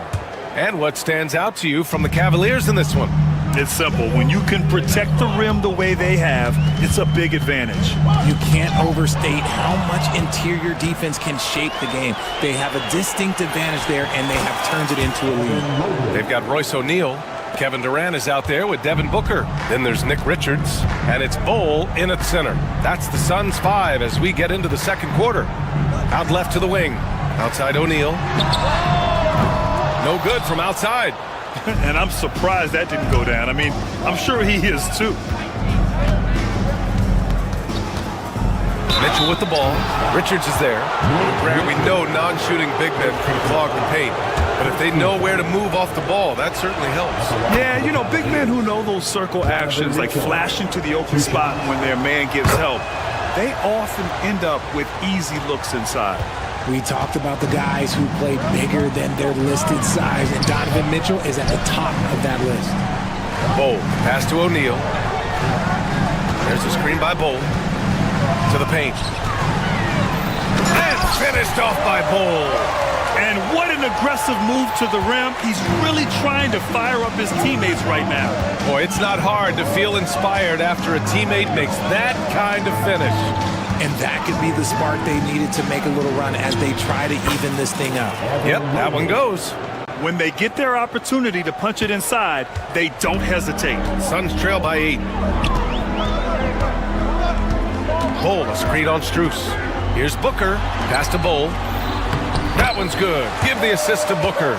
[SPEAKER 15] And what stands out to you from the Cavaliers in this one?
[SPEAKER 9] It's simple. When you can protect the rim the way they have, it's a big advantage.
[SPEAKER 7] You can't overstate how much interior defense can shape the game. They have a distinct advantage there, and they have turned it into a lead.
[SPEAKER 15] They've got Royce O'Neal. Kevin Durant is out there with Devin Booker. Then there's Nick Richards, and it's Bull in at center. That's the Suns 5 as we get into the second quarter. Out left to the wing. Outside O'Neal. No good from outside.
[SPEAKER 9] And I'm surprised that didn't go down. I mean, I'm sure he is too.
[SPEAKER 15] Mitchell with the ball. Richards is there. We know non-shooting big men can clog the paint. But if they know where to move off the ball, that certainly helps.
[SPEAKER 9] Yeah, big men who know those circle actions, like flashing to the open spot when their man gives help, they often end up with easy looks inside.
[SPEAKER 7] We talked about the guys who play bigger than their listed size, and Donovan Mitchell is at the top of that list.
[SPEAKER 15] Bull, pass to O'Neal. There's a screen by Bull. To the paint. And finished off by Bull.
[SPEAKER 9] And what an aggressive move to the rim. He's really trying to fire up his teammates right now.
[SPEAKER 15] Boy, it's not hard to feel inspired after a teammate makes that kind of finish.
[SPEAKER 7] And that could be the spark they needed to make a little run as they try to even this thing up.
[SPEAKER 15] Yep, that one goes.
[SPEAKER 9] When they get their opportunity to punch it inside, they don't hesitate.
[SPEAKER 15] Suns trail by 8. Bowl, a screen on Strus. Here's Booker, pass to Bowl. That one's good. Give the assist to Booker.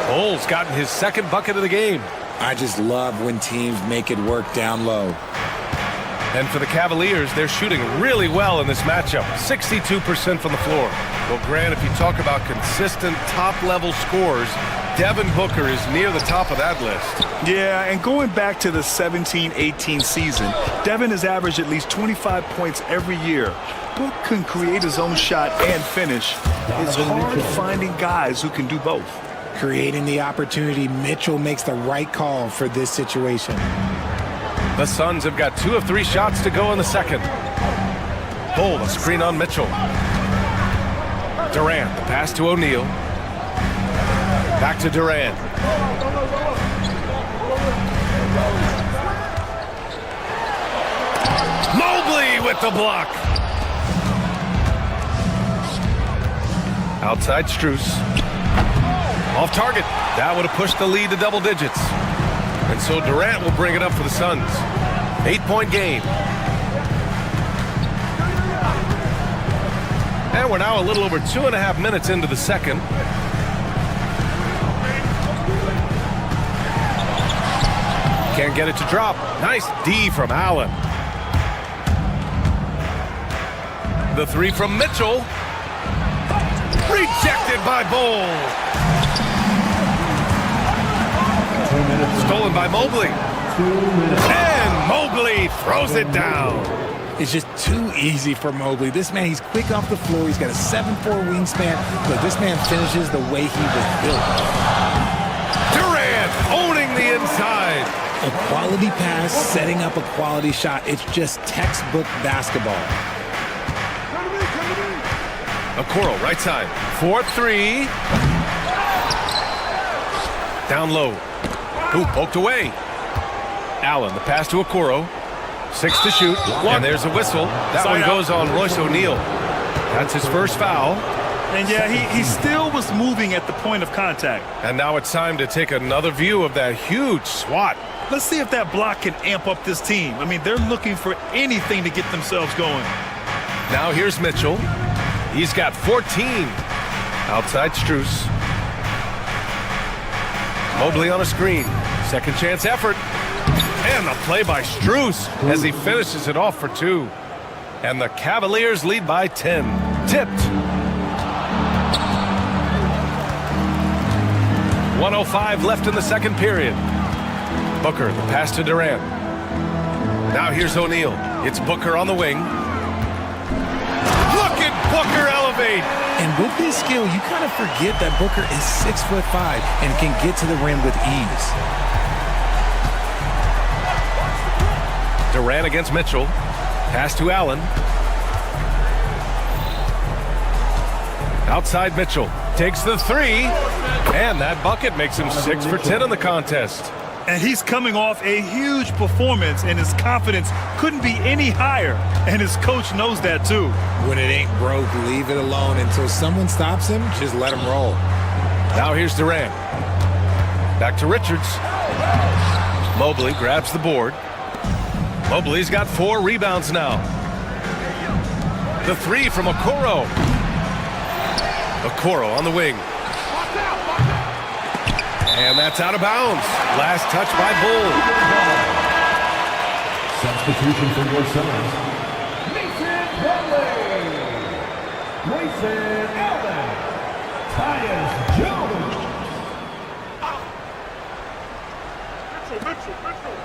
[SPEAKER 15] Bowl's gotten his second bucket of the game.
[SPEAKER 7] I just love when teams make it work down low.
[SPEAKER 15] And for the Cavaliers, they're shooting really well in this matchup. 62% from the floor. Well, Grant, if you talk about consistent top-level scores, Devin Booker is near the top of that list.
[SPEAKER 9] Yeah, and going back to the 17-18 season, Devin has averaged at least 25 points every year. Book can create his own shot and finish. It's hard finding guys who can do both.
[SPEAKER 7] Creating the opportunity, Mitchell makes the right call for this situation.
[SPEAKER 15] The Suns have got 2 of 3 shots to go in the second. Bowl, a screen on Mitchell. Durant, the pass to O'Neal. Back to Durant. Mobley with the block. Outside Strus. Off target. That would have pushed the lead to double digits. And so Durant will bring it up for the Suns. 8-point game. And we're now a little over 2.5 minutes into the second. Can't get it to drop. Nice D from Allen. The 3 from Mitchell. Rejected by Bowl. Stolen by Mobley. And Mobley throws it down.
[SPEAKER 7] It's just too easy for Mobley. This man, he's quick off the floor. He's got a 7'4" wingspan. But this man finishes the way he was built.
[SPEAKER 15] Durant owning the inside.
[SPEAKER 7] A quality pass, setting up a quality shot. It's just textbook basketball.
[SPEAKER 15] Okoro, right side. 4-3. Down low. Ooh, poked away. Allen, the pass to Okoro. 6 to shoot. And there's a whistle. That one goes on Royce O'Neal. That's his first foul.
[SPEAKER 9] And yeah, he still was moving at the point of contact.
[SPEAKER 15] And now it's time to take another view of that huge swat.
[SPEAKER 9] Let's see if that block can amp up this team. I mean, they're looking for anything to get themselves going.
[SPEAKER 15] Now here's Mitchell. He's got 14. Outside Strus. Mobley on a screen. Second chance effort. And the play by Strus as he finishes it off for 2. And the Cavaliers lead by 10. Tipped. 1:05 left in the second period. Booker, the pass to Durant. Now here's O'Neal. It's Booker on the wing. Look at Booker elevate.
[SPEAKER 7] And with his skill, you kind of forget that Booker is 6'5" and can get to the rim with ease.
[SPEAKER 15] Durant against Mitchell. Pass to Allen. Outside Mitchell. Takes the 3. And that bucket makes him 6 for 10 in the contest.
[SPEAKER 9] And he's coming off a huge performance, and his confidence couldn't be any higher. And his coach knows that too.
[SPEAKER 7] When it ain't broke, leave it alone. Until someone stops him, just let him roll.
[SPEAKER 15] Now here's Durant. Back to Richards. Mobley grabs the board. Mobley's got 4 rebounds now. The 3 from Okoro. Okoro on the wing. And that's out of bounds. Last touch by Bull.
[SPEAKER 8] Substitution for your Suns. Mason Plumlee. Grayson Allen. Tyus Jones.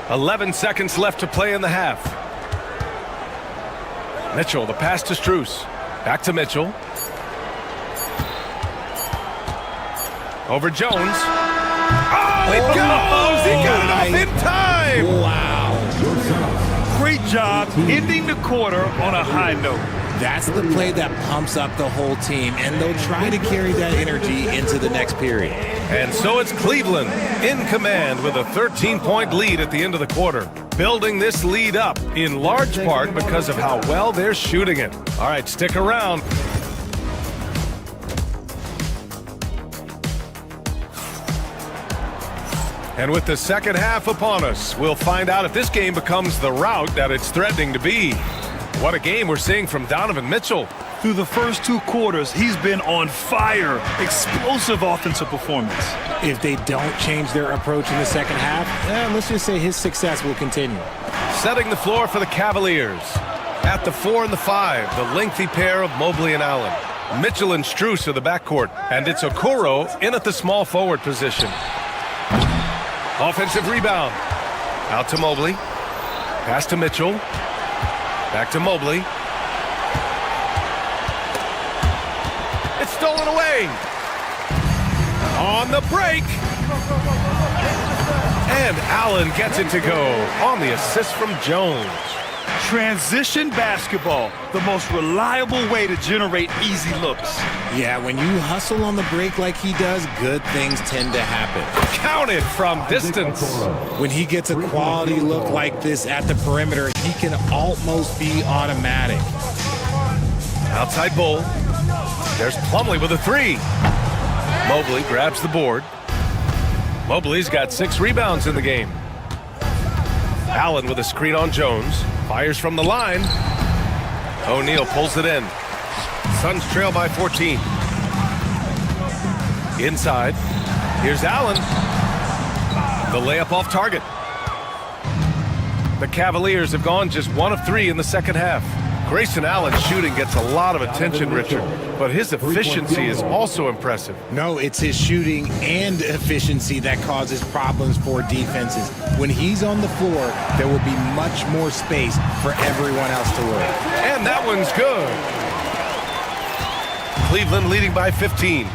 [SPEAKER 15] 11 seconds left to play in the half. Mitchell, the pass to Strus. Back to Mitchell. Over Jones. Oh, it goes! He got it off in time!
[SPEAKER 7] Wow.
[SPEAKER 9] Great job ending the quarter on a high note.
[SPEAKER 7] That's the play that pumps up the whole team, and they'll try to carry that energy into the next period.
[SPEAKER 15] And so it's Cleveland in command with a 13-point lead at the end of the quarter. building this lead up in large part because of how well they're shooting it. All right, stick around. And with the second half upon us, we'll find out if this game becomes the rout that it's threatening to be. What a game we're seeing from Donovan Mitchell.
[SPEAKER 9] Through the first 2 quarters, he's been on fire. Explosive offensive performance.
[SPEAKER 7] If they don't change their approach in the second half, let's just say his success will continue.
[SPEAKER 15] Setting the floor for the Cavaliers. At the 4 and the 5, the lengthy pair of Mobley and Allen. Mitchell and Strus are the backcourt, and it's Okoro in at the small forward position. Offensive rebound. Out to Mobley. Pass to Mitchell. Back to Mobley. It's stolen away. On the break. And Allen gets it to go on the assist from Jones.
[SPEAKER 9] Transition basketball, the most reliable way to generate easy looks.
[SPEAKER 7] Yeah, when you hustle on the break like he does, good things tend to happen.
[SPEAKER 15] Counted from distance.
[SPEAKER 7] When he gets a quality look like this at the perimeter, he can almost be automatic.
[SPEAKER 15] Outside Bull. There's Plumlee with a 3. Mobley grabs the board. Mobley's got 6 rebounds in the game. Allen with a screen on Jones. Fires from the line. O'Neal pulls it in. Suns trail by 14. Inside. Here's Allen. The layup off target. The Cavaliers have gone just 1 of 3 in the second half. Grayson Allen's shooting gets a lot of attention, Richard, but his efficiency is also impressive.
[SPEAKER 7] No, it's his shooting and efficiency that causes problems for defenses. When he's on the floor, there will be much more space for everyone else to work.
[SPEAKER 15] And that one's good. Cleveland leading by 15.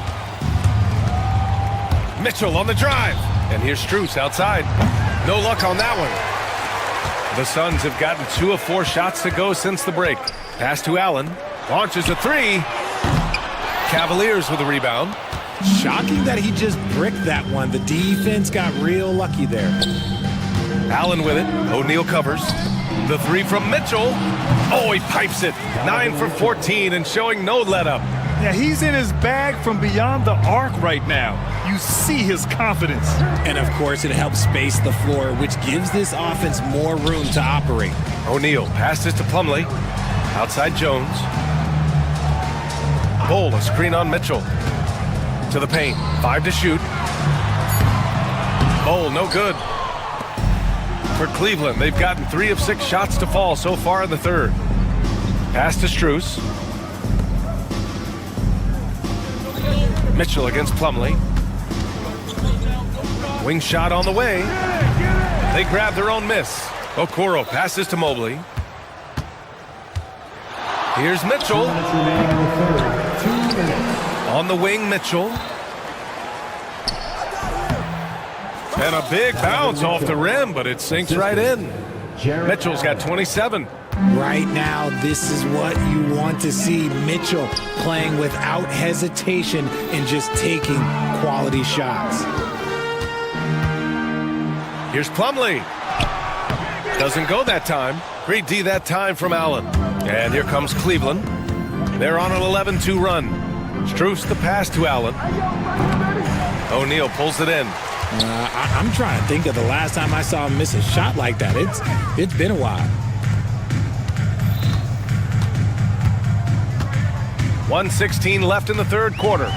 [SPEAKER 15] Mitchell on the drive. And here's Strus outside. No luck on that one. The Suns have gotten 2 of 4 shots to go since the break. Pass to Allen. Launches a 3. Cavaliers with a rebound.
[SPEAKER 7] Shocking that he just bricked that one. The defense got real lucky there.
[SPEAKER 15] Allen with it. O'Neal covers. The 3 from Mitchell. Oh, he pipes it. 9 for 14 and showing no let-up.
[SPEAKER 9] Yeah, he's in his bag from beyond the arc right now. You see his confidence.
[SPEAKER 7] And, of course, it helps space the floor, which gives this offense more room to operate.
[SPEAKER 15] O'Neal passes to Plumlee. Outside Jones. Bull, a screen on Mitchell. To the paint. 5 to shoot. Bull, no good. For Cleveland, they've gotten 3 of 6 shots to fall so far in the third. Pass to Strus. Mitchell against Plumlee. Wing shot on the way. They grab their own miss. Okoro passes to Mobley. Here's Mitchell. On the wing, Mitchell. And a big bounce off the rim, but it sinks right in. Mitchell's got 27.
[SPEAKER 7] Right now, this is what you want to see. Mitchell playing without hesitation and just taking quality shots.
[SPEAKER 15] Here's Plumlee. Doesn't go that time. Great D that time from Allen. And here comes Cleveland. They're on an 11-2 run. Strus the pass to Allen. O'Neal pulls it in.
[SPEAKER 7] I'm trying to think of the last time I saw him miss a shot like that. It's been a while.
[SPEAKER 15] 1:16 left in the third quarter.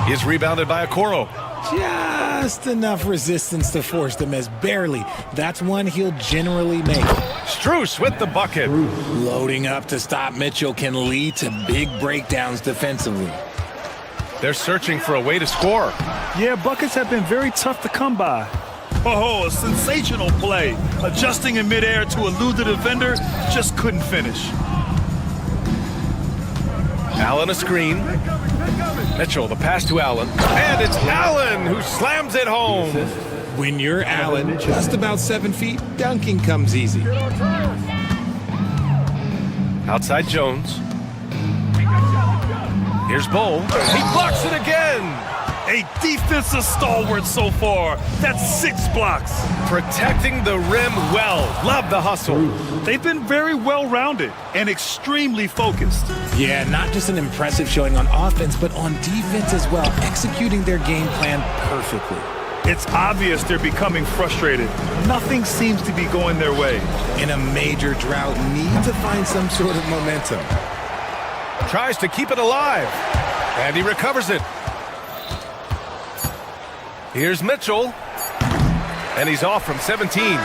[SPEAKER 15] He's rebounded by Okoro.
[SPEAKER 7] Just enough resistance to force the miss. Barely. That's one he'll generally make.
[SPEAKER 15] Strus with the bucket.
[SPEAKER 7] Loading up to stop Mitchell can lead to big breakdowns defensively.
[SPEAKER 15] They're searching for a way to score.
[SPEAKER 9] Yeah, buckets have been very tough to come by. Oh, a sensational play. Adjusting in midair to elude the defender, just couldn't finish.
[SPEAKER 15] Allen a screen. Mitchell, the pass to Allen. And it's Allen who slams it home.
[SPEAKER 7] When you're Allen, just about 7 feet, dunking comes easy.
[SPEAKER 15] Outside Jones. Here's Bull. He blocks it again.
[SPEAKER 9] A defensive stalwart so far. That's 6 blocks.
[SPEAKER 15] Protecting the rim well. Love the hustle.
[SPEAKER 9] They've been very well-rounded and extremely focused.
[SPEAKER 7] Yeah, not just an impressive showing on offense, but on defense as well, executing their game plan perfectly.
[SPEAKER 9] It's obvious they're becoming frustrated. Nothing seems to be going their way.
[SPEAKER 7] In a major drought, need to find some sort of momentum.
[SPEAKER 15] Tries to keep it alive. And he recovers it. Here's Mitchell. And he's off from 17.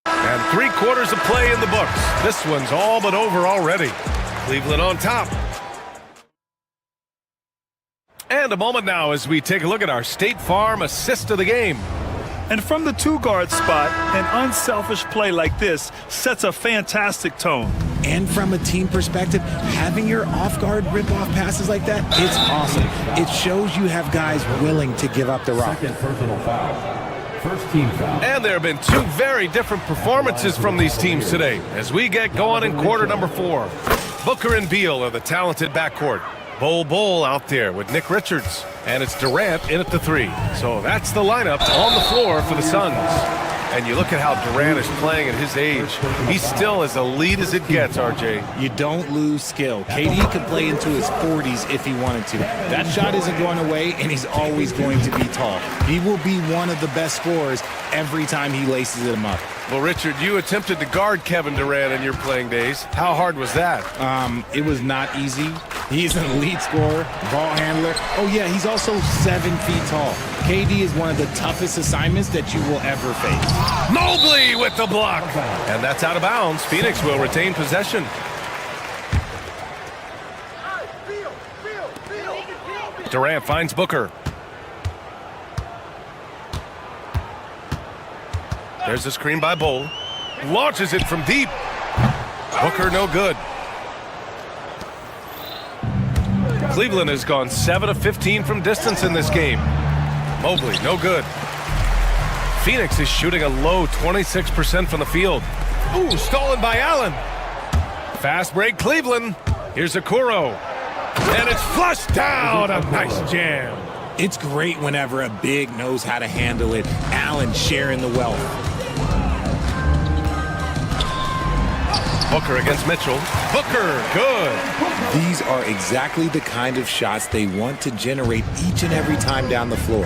[SPEAKER 15] And 3/4 of play in the books. This one's all but over already. Cleveland on top. And a moment now as we take a look at our State Farm assist of the game.
[SPEAKER 9] And from the 2-guard spot, an unselfish play like this sets a fantastic tone.
[SPEAKER 7] And from a team perspective, having your off-guard rip-off passes like that, it's awesome. It shows you have guys willing to give up the rock.
[SPEAKER 8] Second personal foul. First team foul.
[SPEAKER 15] And there have been 2 very different performances from these teams today as we get going in quarter number 4. Booker and Beal are the talented backcourt. Bol out there with Nick Richards. And it's Durant in at the 3. So that's the lineup on the floor for the Suns. And you look at how Durant is playing at his age. He's still as elite as it gets, RJ.
[SPEAKER 7] You don't lose skill. KD could play into his 40s if he wanted to. That shot isn't going away, and he's always going to be tall. He will be one of the best scorers every time he laces him up.
[SPEAKER 15] Well, Richard, you attempted to guard Kevin Durant in your playing days. How hard was that?
[SPEAKER 7] It was not easy. He's an elite scorer, ball handler. Oh, yeah, he's also 7 feet tall. KD is one of the toughest assignments that you will ever face.
[SPEAKER 15] Mobley with the block. And that's out of bounds. Phoenix will retain possession. Durant finds Booker. There's a screen by Bol. Launches it from deep. Booker no good. Cleveland has gone 7 of 15 from distance in this game. Mobley no good. Phoenix is shooting a low 26% from the field. Ooh, stolen by Allen. Fast break Cleveland. Here's Okoro. And it's flushed down. A nice jam.
[SPEAKER 7] It's great whenever a big knows how to handle it. Allen sharing the wealth.
[SPEAKER 15] Booker against Mitchell. Booker, good.
[SPEAKER 7] These are exactly the kind of shots they want to generate each and every time down the floor.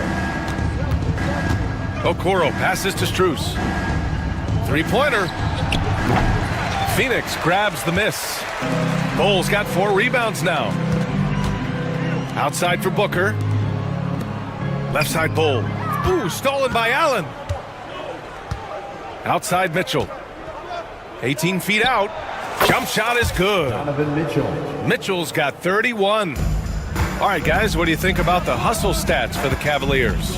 [SPEAKER 15] Okoro passes to Strus. 3-pointer. Phoenix grabs the miss. Bol's got 4 rebounds now. Outside for Booker. Left side Bol. Ooh, stolen by Allen. Outside Mitchell. 18 feet out. Jump shot is good. Mitchell's got 31. All right, guys, what do you think about the hustle stats for the Cavaliers?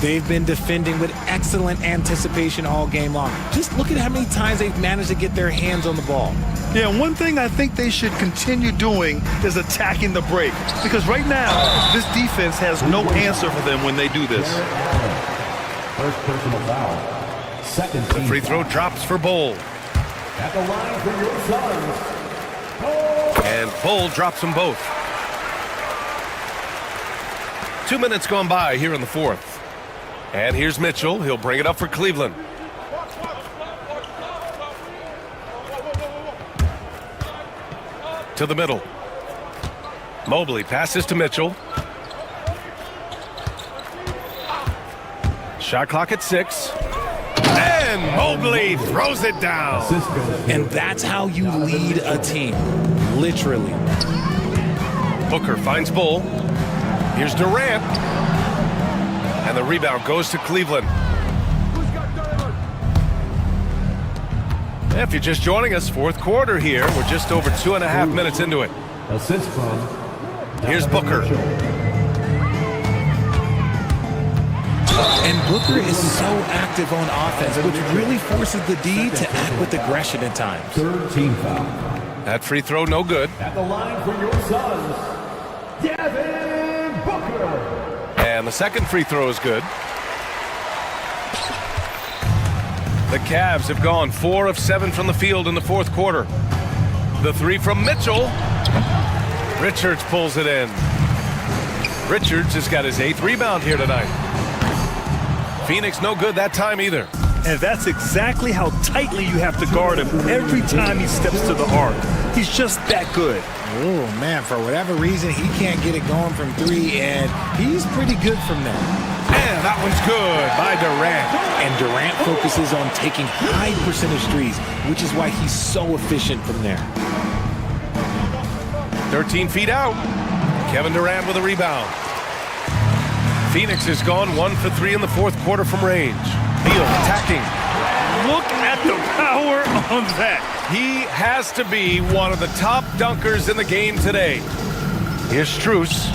[SPEAKER 7] They've been defending with excellent anticipation all game long. Just look at how many times they've managed to get their hands on the ball.
[SPEAKER 9] Yeah, one thing I think they should continue doing is attacking the break. Because right now, this defense has no answer for them when they do this.
[SPEAKER 8] First personal foul. Second
[SPEAKER 15] The free throw drops for Bol.
[SPEAKER 8] At the line for your Suns.
[SPEAKER 15] And Bol drops them both. 2 minutes gone by here in the 4th. And here's Mitchell. He'll bring it up for Cleveland. To the middle. Mobley passes to Mitchell. Shot clock at 6. And Mobley throws it down.
[SPEAKER 7] And that's how you lead a team. Literally.
[SPEAKER 15] Booker finds Bol. Here's Durant. And the rebound goes to Cleveland. If you're just joining us, 4th quarter here. We're just over 2.5 minutes into it.
[SPEAKER 8] Assist from.
[SPEAKER 15] Here's Booker.
[SPEAKER 7] And Booker is so active on offense, which really forces the D to act with aggression at times.
[SPEAKER 8] Third team foul.
[SPEAKER 15] That free throw no good.
[SPEAKER 8] At the line for your Suns, Devin Booker.
[SPEAKER 15] And the second free throw is good. The Cavs have gone 4 of 7 from the field in the 4th quarter. The three from Mitchell. Richards pulls it in. Richards has got his 8th rebound here tonight. Phoenix no good that time either.
[SPEAKER 9] And that's exactly how tightly you have to guard him every time he steps to the arc. He's just that good.
[SPEAKER 7] Oh, man, for whatever reason, he can't get it going from 3, and he's pretty good from there.
[SPEAKER 15] And that one's good by Durant.
[SPEAKER 7] And Durant focuses on taking high percentage threes, which is why he's so efficient from there.
[SPEAKER 15] 13 feet out. Kevin Durant with a rebound. Phoenix has gone 1 for 3 in the 4th quarter from range. Beal attacking.
[SPEAKER 9] Look at the power on that.
[SPEAKER 15] He has to be one of the top dunkers in the game today. Here's Strus,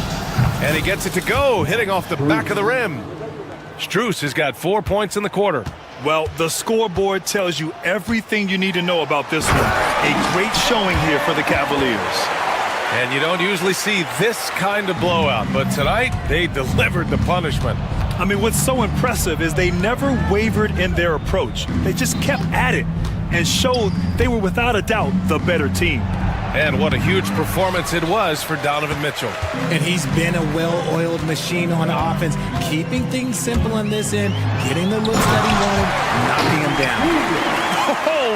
[SPEAKER 15] and he gets it to go, hitting off the back of the rim. Strus has got 4 points in the quarter.
[SPEAKER 9] Well, the scoreboard tells you everything you need to know about this one. A great showing here for the Cavaliers.
[SPEAKER 15] And you don't usually see this kind of blowout, but tonight they delivered the punishment.
[SPEAKER 9] I mean, what's so impressive is they never wavered in their approach. They just kept at it and showed they were without a doubt the better team.
[SPEAKER 15] And what a huge performance it was for Donovan Mitchell.
[SPEAKER 7] And he's been a well-oiled machine on offense, keeping things simple on this end, getting the looks that he wanted, knocking him down.
[SPEAKER 9] Oh,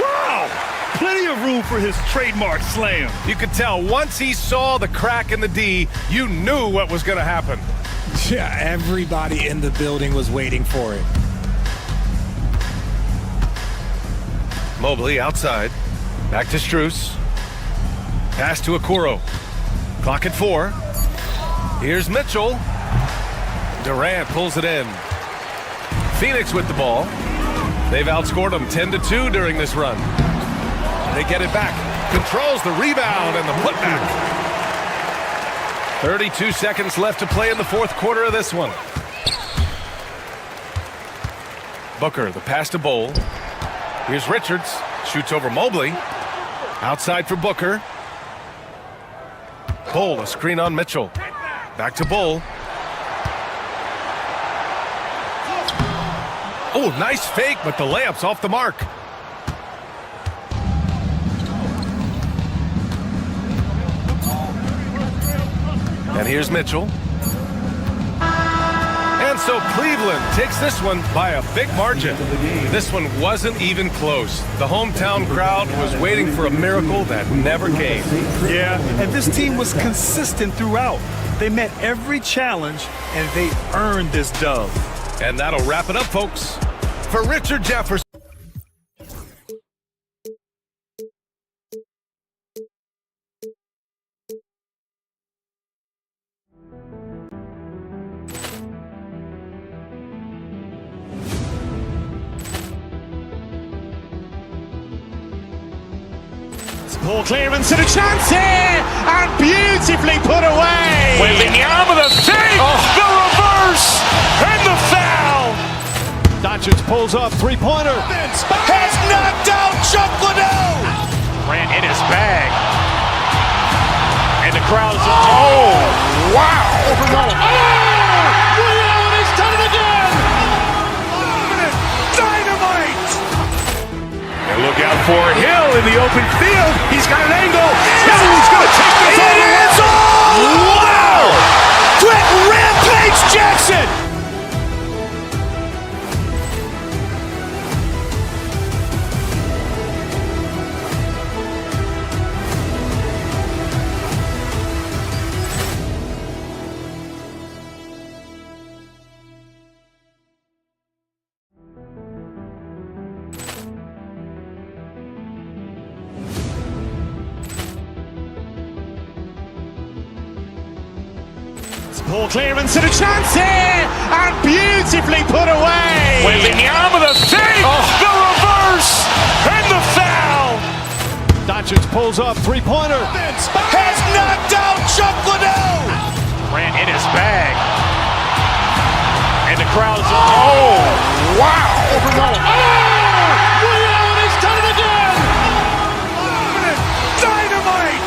[SPEAKER 9] wow! Plenty of room for his trademark slam.
[SPEAKER 15] You could tell once he saw the crack in the D, you knew what was going to happen.
[SPEAKER 7] Yeah, everybody in the building was waiting for it.
[SPEAKER 15] Mobley outside. Back to Strus. Pass to Okoro. Clock at 4. Here's Mitchell. Durant pulls it in. Phoenix with the ball. They've outscored them 10-2 during this run. They get it back. Controls the rebound and the putback. 32 seconds left to play in the 4th quarter of this one. Booker, the pass to Bowl. Here's Richards. Shoots over Mobley. Outside for Booker. Bowl, a screen on Mitchell. Back to Bowl. Oh, nice fake, but the layup's off the mark. And here's Mitchell. And so Cleveland takes this one by a big margin. This one wasn't even close. The hometown crowd was waiting for a miracle that never came.
[SPEAKER 9] Yeah, and this team was consistent throughout. They met every challenge, and they earned this dub.
[SPEAKER 15] And that'll wrap it up, folks. For Richard Jefferson.
[SPEAKER 1] Ball clearance and a chance here, and beautifully put away.
[SPEAKER 3] Wembanyama the save, the reverse, and the foul.
[SPEAKER 1] Doncic pulls up, three-pointer.
[SPEAKER 3] Has knocked out Chuck Liddell.
[SPEAKER 1] Grant in his bag. And the crowd is, oh, wow.
[SPEAKER 3] Ray Allen has done it again. Dynamite.
[SPEAKER 12] And look out for Hill in the open field. He's got an angle. He's going to take this all the way.
[SPEAKER 3] Wow. Quick rampage Jackson.
[SPEAKER 1] Ball clearance and a chance here, and beautifully put away.
[SPEAKER 3] Wembanyama the save, the reverse, and the foul.
[SPEAKER 1] Doncic pulls up, three-pointer.
[SPEAKER 3] Has knocked out Chuck Liddell.
[SPEAKER 1] Grant in his bag. And the crowd is, oh, wow.
[SPEAKER 3] Ray Allen has done it again. Dynamite.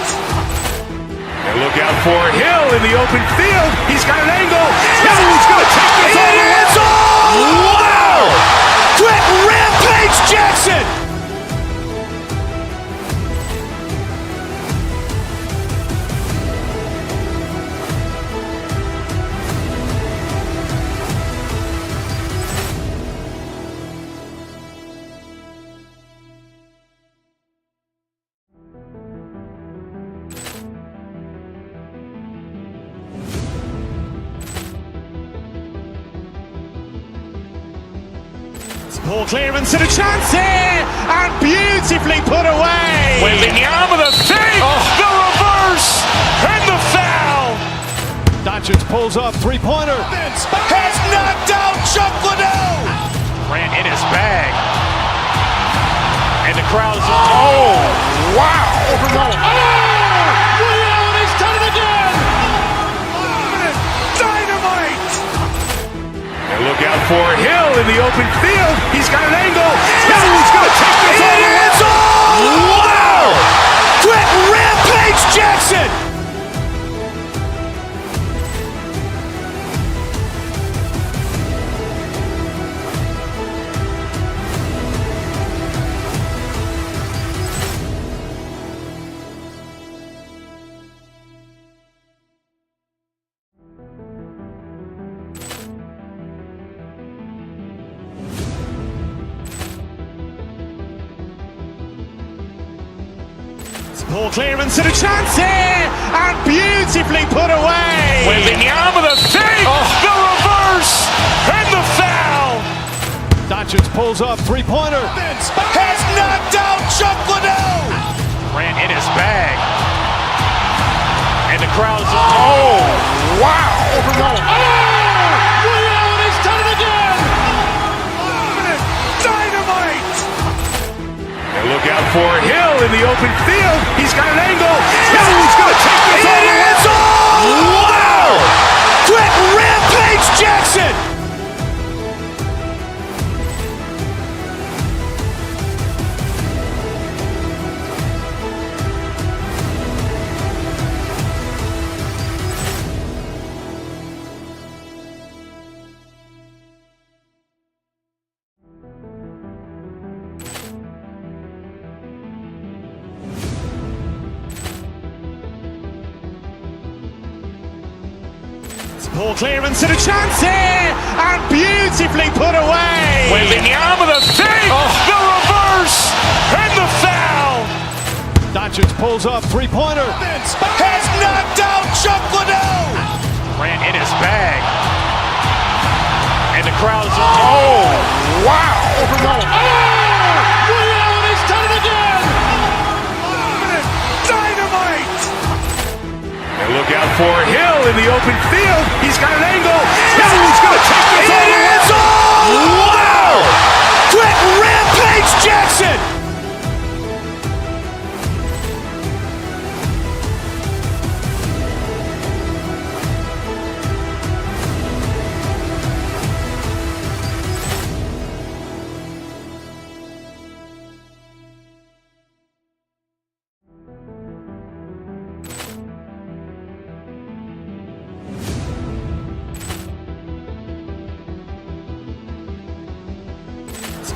[SPEAKER 12] And look out for Hill in the open field. He's got an angle. He's going to take this all the way.
[SPEAKER 3] Wow. Quick rampage Jackson.
[SPEAKER 1] Ball clearance and a chance here, and beautifully put away.
[SPEAKER 3] Wembanyama the fake, the reverse, and the foul.
[SPEAKER 15] Doncic pulls up, three-pointer.
[SPEAKER 3] Has knocked out Chuck Liddell. Grant in his bag. And the crowd is, oh, wow.
[SPEAKER 8] Ray Allen has done it again.
[SPEAKER 3] Dynamite. And look out for Hill in the open field. He's got an angle. He's going to take this all the way. Wow. Quick rampage Jackson.
[SPEAKER 1] Ball clearance and a chance here, and beautifully put away.
[SPEAKER 3] Wembanyama the fake, the reverse, and the foul.
[SPEAKER 15] Doncic pulls up, three-pointer.
[SPEAKER 3] Has knocked out Chuck Liddell. Grant in his bag. And the crowd is, oh, wow.
[SPEAKER 8] Ray Allen has done it again.
[SPEAKER 3] Dynamite. And look out for Hill in the open field. He's got an angle. He's going to take this all the way. Wow. Quick rampage Jackson.
[SPEAKER 1] Ball clearance and a chance here, and beautifully put away.
[SPEAKER 3] Wembanyama the fake, the reverse, and the foul.
[SPEAKER 15] Doncic pulls up, three-pointer.
[SPEAKER 3] Has knocked out Chuck Liddell. Grant in his bag. And the crowd is, oh, wow.
[SPEAKER 8] Ray Allen has done it again.
[SPEAKER 3] Dynamite. And look out for Hill in the open field. He's got an angle. He's going to take this all the way. Wow. Quick rampage Jackson.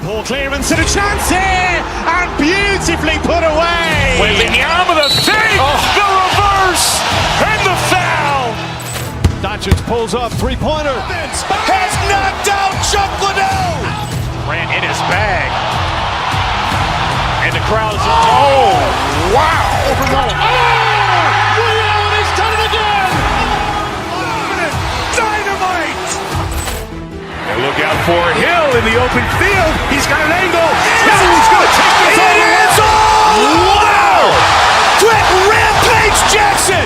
[SPEAKER 1] Ball clearance and a chance here, and beautifully put away.
[SPEAKER 3] Wembanyama the fake, the reverse, and the foul.
[SPEAKER 15] Doncic pulls up, three-pointer.
[SPEAKER 3] Has knocked out Chuck Liddell. Grant in his bag. And the crowd is, oh, wow.
[SPEAKER 8] Ray Allen has done it again.
[SPEAKER 3] Dynamite. And look out for Hill in the open field. He's got an angle. He's going to take this all the way. Wow. Quick rampage Jackson.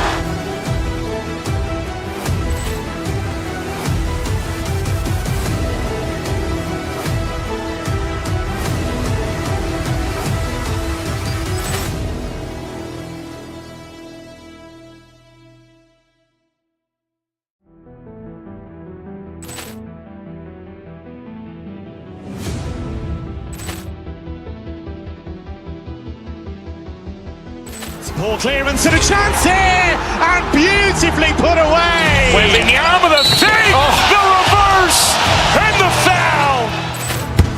[SPEAKER 1] Ball clearance and a chance here, and beautifully put away.
[SPEAKER 3] Wembanyama the fake, the reverse, and the foul.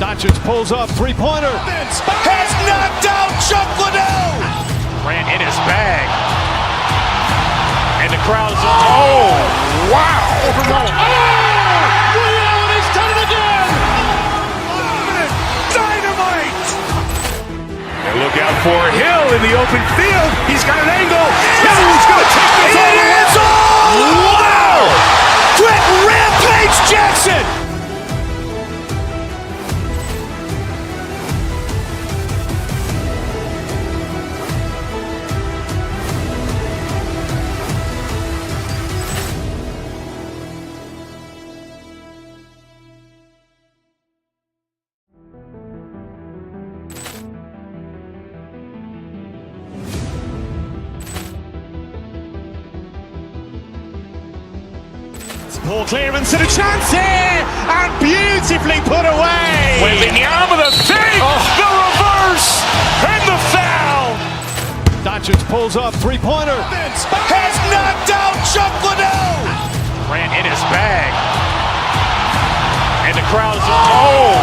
[SPEAKER 15] Doncic pulls up, three-pointer.
[SPEAKER 3] Has knocked out Chuck Liddell. Grant in his bag. And the crowd is, oh, wow.
[SPEAKER 8] Ray Allen has done it again.
[SPEAKER 3] Dynamite. And look out for Hill in the open field. He's got an angle. He's going to take this all the way. Wow. Quick rampage Jackson.
[SPEAKER 1] Poor clearance and a chance here, and beautifully put away.
[SPEAKER 3] Wembanyama with a fake, the reverse, and the foul.
[SPEAKER 15] Doncic pulls up, three-pointer.
[SPEAKER 3] Has knocked out Chuck Liddell. Ran in his bag. And the crowd is, oh,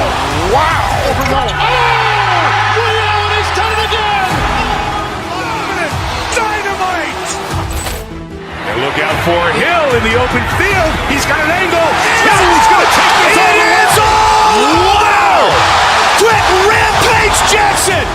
[SPEAKER 3] wow.
[SPEAKER 8] Ray Allen has done it again.
[SPEAKER 3] Dynamite. And look out for Hill in the open field. He's got an angle. He's going to take this all the way. Wow. Quick rampage Jackson.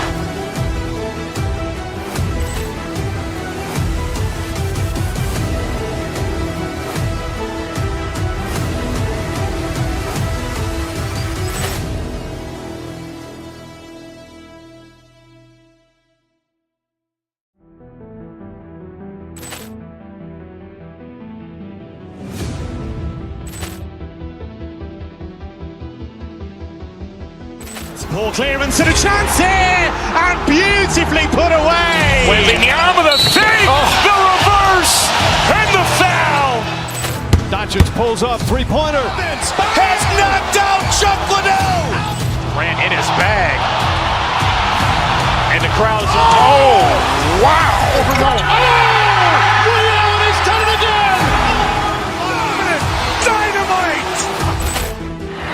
[SPEAKER 1] Poor clearance and a chance here, and beautifully put away.
[SPEAKER 3] Wembanyama with a fake, the reverse, and the foul.
[SPEAKER 15] Doncic pulls up, three-pointer.
[SPEAKER 3] Has knocked out Chuck Liddell. Ran in his bag. And the crowd is, oh, wow.
[SPEAKER 8] Ray Allen has done it again.
[SPEAKER 3] Dynamite.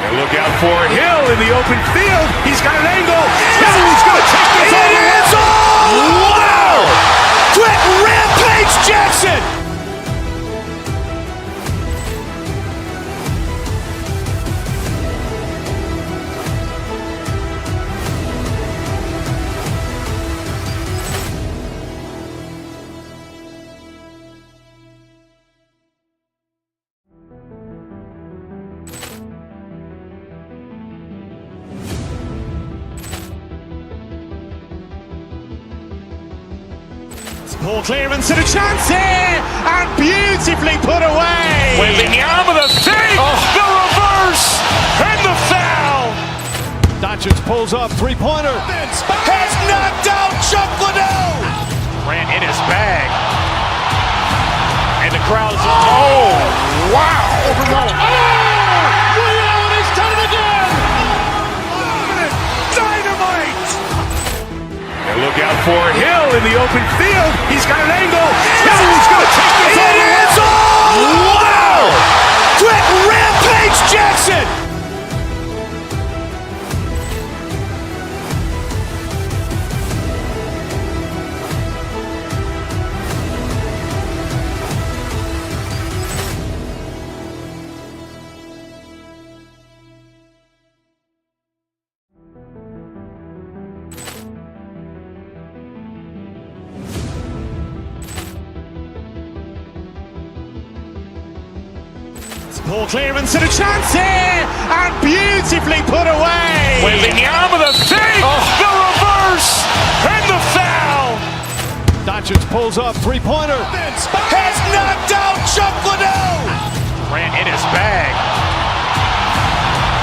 [SPEAKER 3] And look out for Hill in the open field. He's got an angle. He's going to take this all the way. Wow. Quick rampage Jackson.
[SPEAKER 1] Poor clearance and a chance here, and beautifully put away.
[SPEAKER 3] Wembanyama with a fake, the reverse, and the foul.
[SPEAKER 15] Doncic pulls up, three-pointer.
[SPEAKER 3] Has knocked out Chuck Liddell. Ran in his bag. And the crowd is, oh, wow.
[SPEAKER 8] Ray Allen has done it again.
[SPEAKER 3] Dynamite. And look out for Hill in the open field. He's got an angle. He's going to take this all the way. Wow. Quick rampage Jackson.
[SPEAKER 1] Poor clearance and a chance here, and beautifully put away.
[SPEAKER 3] Wembanyama with a fake, the reverse, and the foul.
[SPEAKER 15] Doncic pulls up, three-pointer.
[SPEAKER 3] Has knocked out Chuck Liddell. Ran in his bag.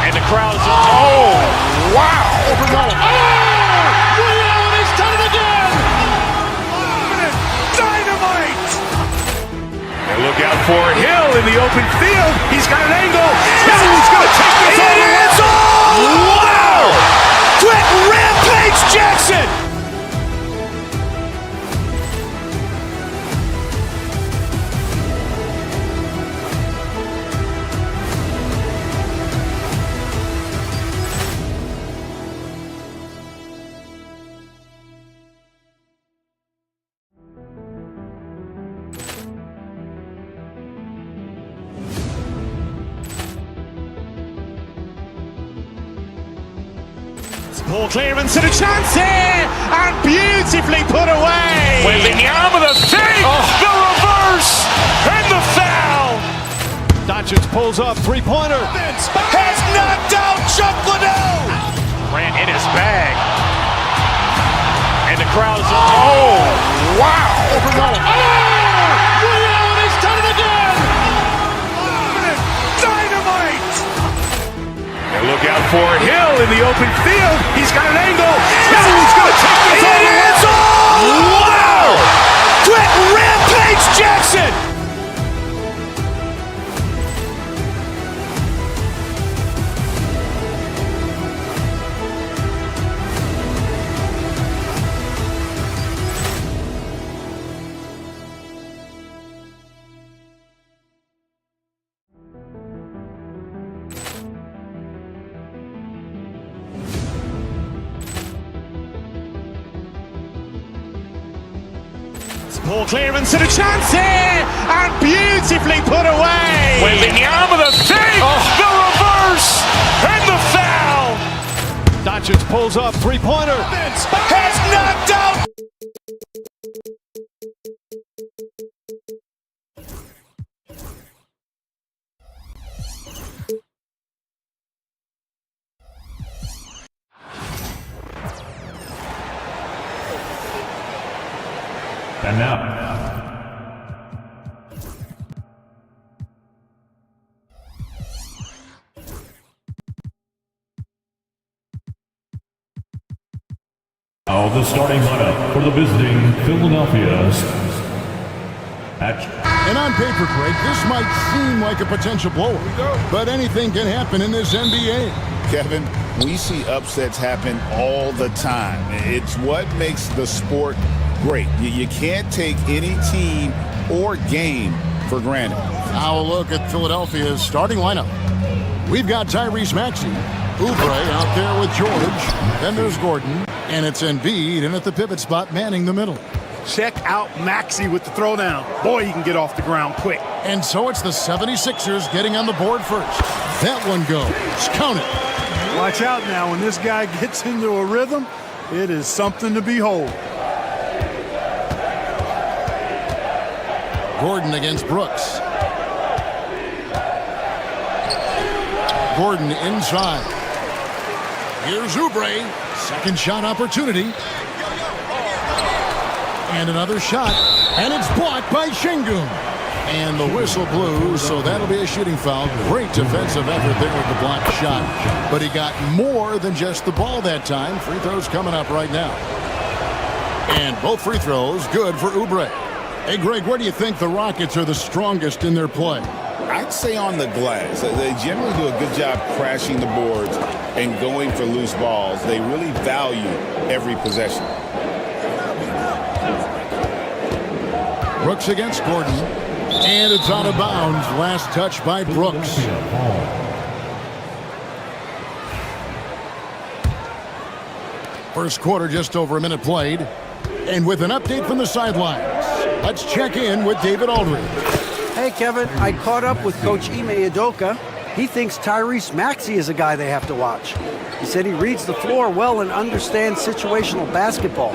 [SPEAKER 3] And the crowd is, oh, wow.
[SPEAKER 8] Ray Allen has done it again.
[SPEAKER 3] Dynamite. And look out for Hill in the open field. He's got an angle. He's going to take this all the way. Wow. Quick rampage Jackson.
[SPEAKER 1] Poor clearance and a chance here, and beautifully put away.
[SPEAKER 3] Wembanyama with a fake, the reverse, and the foul.
[SPEAKER 15] Doncic pulls up, three-pointer.
[SPEAKER 3] Has knocked out Chuck Liddell. Ran in his bag. And the crowd is, oh, wow.
[SPEAKER 8] Ray Allen has done it again.
[SPEAKER 3] Dynamite. And look out for Hill in the open field. He's got an angle. He's going to take this all the way. Wow. Quick rampage Jackson.
[SPEAKER 1] Poor clearance and a chance here, and beautifully put away.
[SPEAKER 3] Wembanyama the save, the reverse, and the foul.
[SPEAKER 12] Doncic pulls up, three-pointer.
[SPEAKER 3] Has knocked out.
[SPEAKER 8] And now, the starting lineup for the visiting Philadelphia.
[SPEAKER 5] And on paper, Craig, this might seem like a potential blowout, but anything can happen in this NBA.
[SPEAKER 6] Kevin, we see upsets happen all the time. It's what makes the sport great. You can't take any team or game for granted.
[SPEAKER 5] Now a look at Philadelphia's starting lineup. We've got Tyrese Maxey, Oubre out there with George. Then there's Gordon, and it's Embiid in at the pivot spot, manning the middle.
[SPEAKER 9] Check out Maxey with the throwdown. Boy, he can get off the ground quick.
[SPEAKER 5] And so it's the 76ers getting on the board first. That one goes. Count it.
[SPEAKER 9] Watch out now. When this guy gets into a rhythm, it is something to behold.
[SPEAKER 5] Gordon against Brooks. Gordon inside. Here's Oubre. Second shot opportunity. And another shot. And it's blocked by Şengün. And the whistle blew, so that'll be a shooting foul. Great defensive effort there with the blocked shot. But he got more than just the ball that time. Free throws coming up right now. And both free throws good for Oubre. Hey, Greg, where do you think the Rockets are the strongest in their play?
[SPEAKER 6] I'd say on the glass. They generally do a good job crashing the boards and going for loose balls. They really value every possession.
[SPEAKER 5] Brooks against Gordon. And it's out of bounds. Last touch by Brooks. First quarter, just over a minute played. And with an update from the sidelines, let's check in with David Aldridge.
[SPEAKER 4] Hey, Kevin, I caught up with Coach Ime Udoka. He thinks Tyrese Maxey is a guy they have to watch. He said he reads the floor well and understands situational basketball.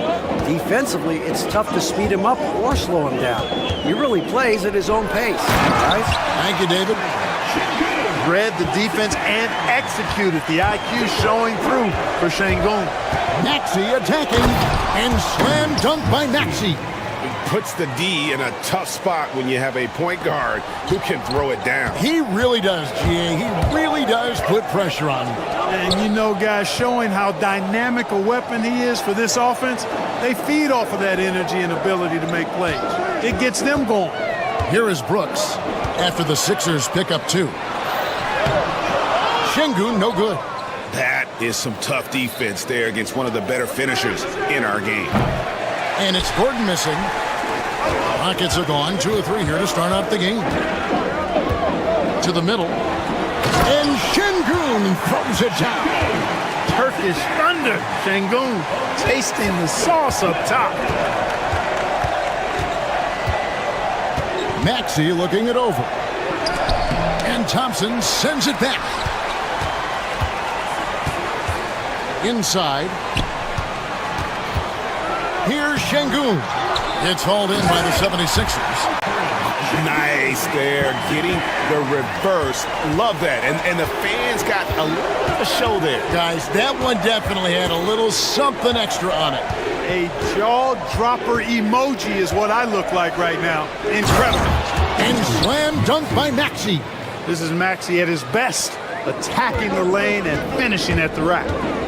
[SPEAKER 4] Defensively, it's tough to speed him up or slow him down. He really plays at his own pace. Guys?
[SPEAKER 5] Thank you, David.
[SPEAKER 9] Read the defense and executed. The IQ showing through for Şengün.
[SPEAKER 5] Maxey attacking and slam dunk by Maxey.
[SPEAKER 2] Puts the D in a tough spot when you have a point guard who can throw it down.
[SPEAKER 5] He really does, GA. He really does put pressure on him.
[SPEAKER 9] And you know, guys, showing how dynamic a weapon he is for this offense, they feed off of that energy and ability to make plays. It gets them going.
[SPEAKER 5] Here is Brooks after the Sixers pick up two. Şengün, no good.
[SPEAKER 2] That is some tough defense there against one of the better finishers in our game.
[SPEAKER 5] And it's Gordon missing. Rockets are gone. 2 or 3 here to start out the game. To the middle. And Şengün throws it down.
[SPEAKER 9] Turkish thunder. Şengün tasting the sauce up top.
[SPEAKER 5] Maxey looking it over. And Thompson sends it back. Inside. Here's Şengün. It's hauled in by the 76ers.
[SPEAKER 2] Nice there, getting the reverse. Love that. And the fans got a little bit of a show there.
[SPEAKER 5] Guys, that one definitely had a little something extra on it.
[SPEAKER 9] A jaw-dropper emoji is what I look like right now. Incredible.
[SPEAKER 5] And slam dunk by Maxey.
[SPEAKER 9] This is Maxey at his best, attacking the lane and finishing at the rack.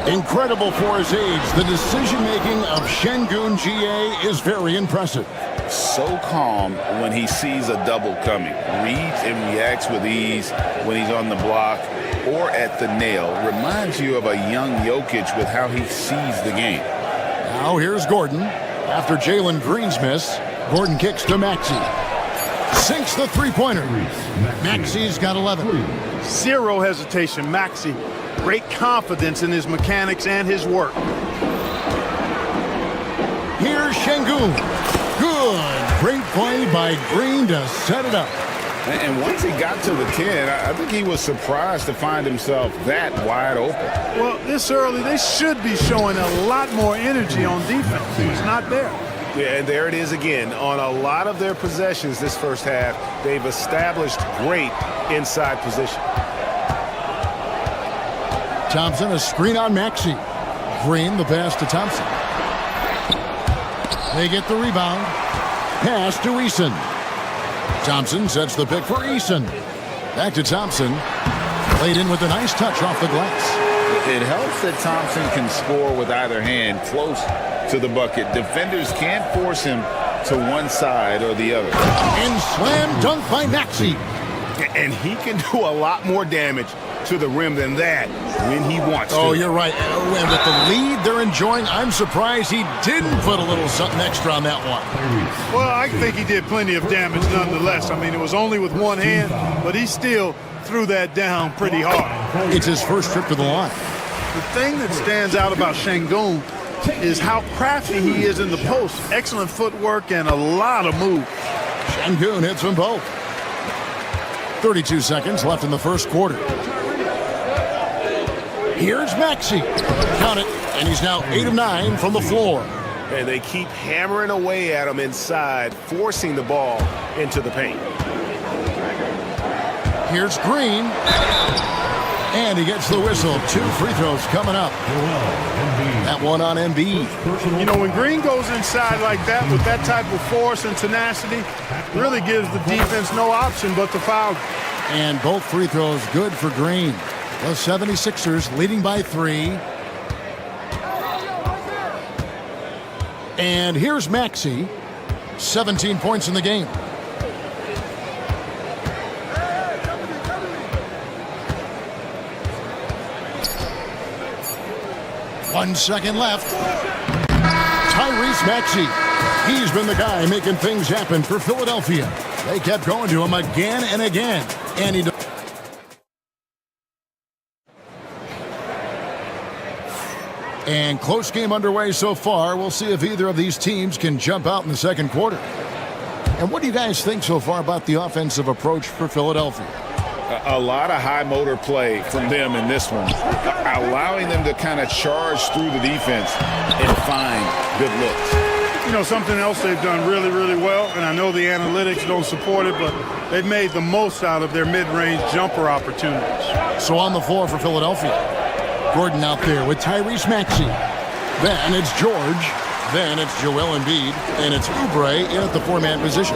[SPEAKER 5] Incredible for his age. The decision-making of Şengün, GA, is very impressive.
[SPEAKER 6] So calm when he sees a double coming. Reads and reacts with ease when he's on the block or at the nail. Reminds you of a young Jokic with how he sees the game.
[SPEAKER 5] Now here's Gordon. After Jalen Green's miss, Gordon kicks to Maxey. Sinks the three-pointer. Maxey's got 11.
[SPEAKER 9] Zero hesitation. Maxey, great confidence in his mechanics and his work.
[SPEAKER 5] Here's Şengün. Good. Great play by Green to set it up.
[SPEAKER 6] And once he got to the 10, I think he was surprised to find himself that wide open.
[SPEAKER 9] Well, this early, they should be showing a lot more energy on defense. It's not there.
[SPEAKER 2] Yeah, and there it is again. On a lot of their possessions this first half, they've established great inside position.
[SPEAKER 5] Thompson, a screen on Maxey. Green, the pass to Thompson. They get the rebound. Pass to Eason. Thompson sets the pick for Eason. Back to Thompson. Played in with a nice touch off the glass.
[SPEAKER 6] It helps that Thompson can score with either hand close to the bucket. Defenders can't force him to one side or the other.
[SPEAKER 5] And slam dunk by Maxey.
[SPEAKER 2] And he can do a lot more damage to the rim than that when he wants to.
[SPEAKER 5] Oh, you're right. And with the lead they're enjoying, I'm surprised he didn't put a little something extra on that one.
[SPEAKER 9] Well, I think he did plenty of damage nonetheless. I mean, it was only with one hand, but he still threw that down pretty hard.
[SPEAKER 5] It's his first trip to the line.
[SPEAKER 9] The thing that stands out about Şengün is how crafty he is in the post. Excellent footwork and a lot of move.
[SPEAKER 5] Şengün hits them both. 32 seconds left in the first quarter. Here's Maxey. Count it, and he's now 8 of 9 from the floor.
[SPEAKER 2] And they keep hammering away at him inside, forcing the ball into the paint.
[SPEAKER 5] Here's Green. And he gets the whistle. 2 free throws coming up. That one on Embiid.
[SPEAKER 9] You know, when Green goes inside like that with that type of force and tenacity, really gives the defense no option but to foul.
[SPEAKER 5] And both free throws good for Green. The 76ers leading by 3. And here's Maxey. 17 points in the game. One second left. Tyrese Maxey. He's been the guy making things happen for Philadelphia. They kept going to him again and again. And he... And close game underway so far. We'll see if either of these teams can jump out in the second quarter. And what do you guys think so far about the offensive approach for Philadelphia?
[SPEAKER 6] A lot of high motor play from them in this one, allowing them to kind of charge through the defense and find good looks.
[SPEAKER 9] You know, something else they've done really, really well, and I know the analytics don't support it, but they've made the most out of their mid-range jumper opportunities.
[SPEAKER 5] So on the floor for Philadelphia, Gordon out there with Tyrese Maxey. Then it's George. Then it's Joel Embiid. And it's Oubre in at the 4-man position.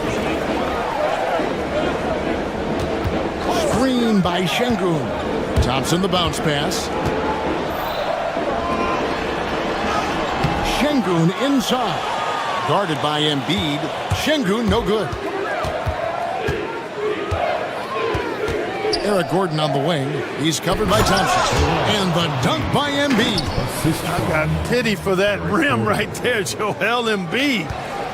[SPEAKER 5] Screen by Şengün. Thompson the bounce pass. Şengün inside. Guarded by Embiid. Şengün no good. Eric Gordon on the wing. He's covered by Thompson. And the dunk by Embiid.
[SPEAKER 9] I got pity for that rim right there, Joel Embiid.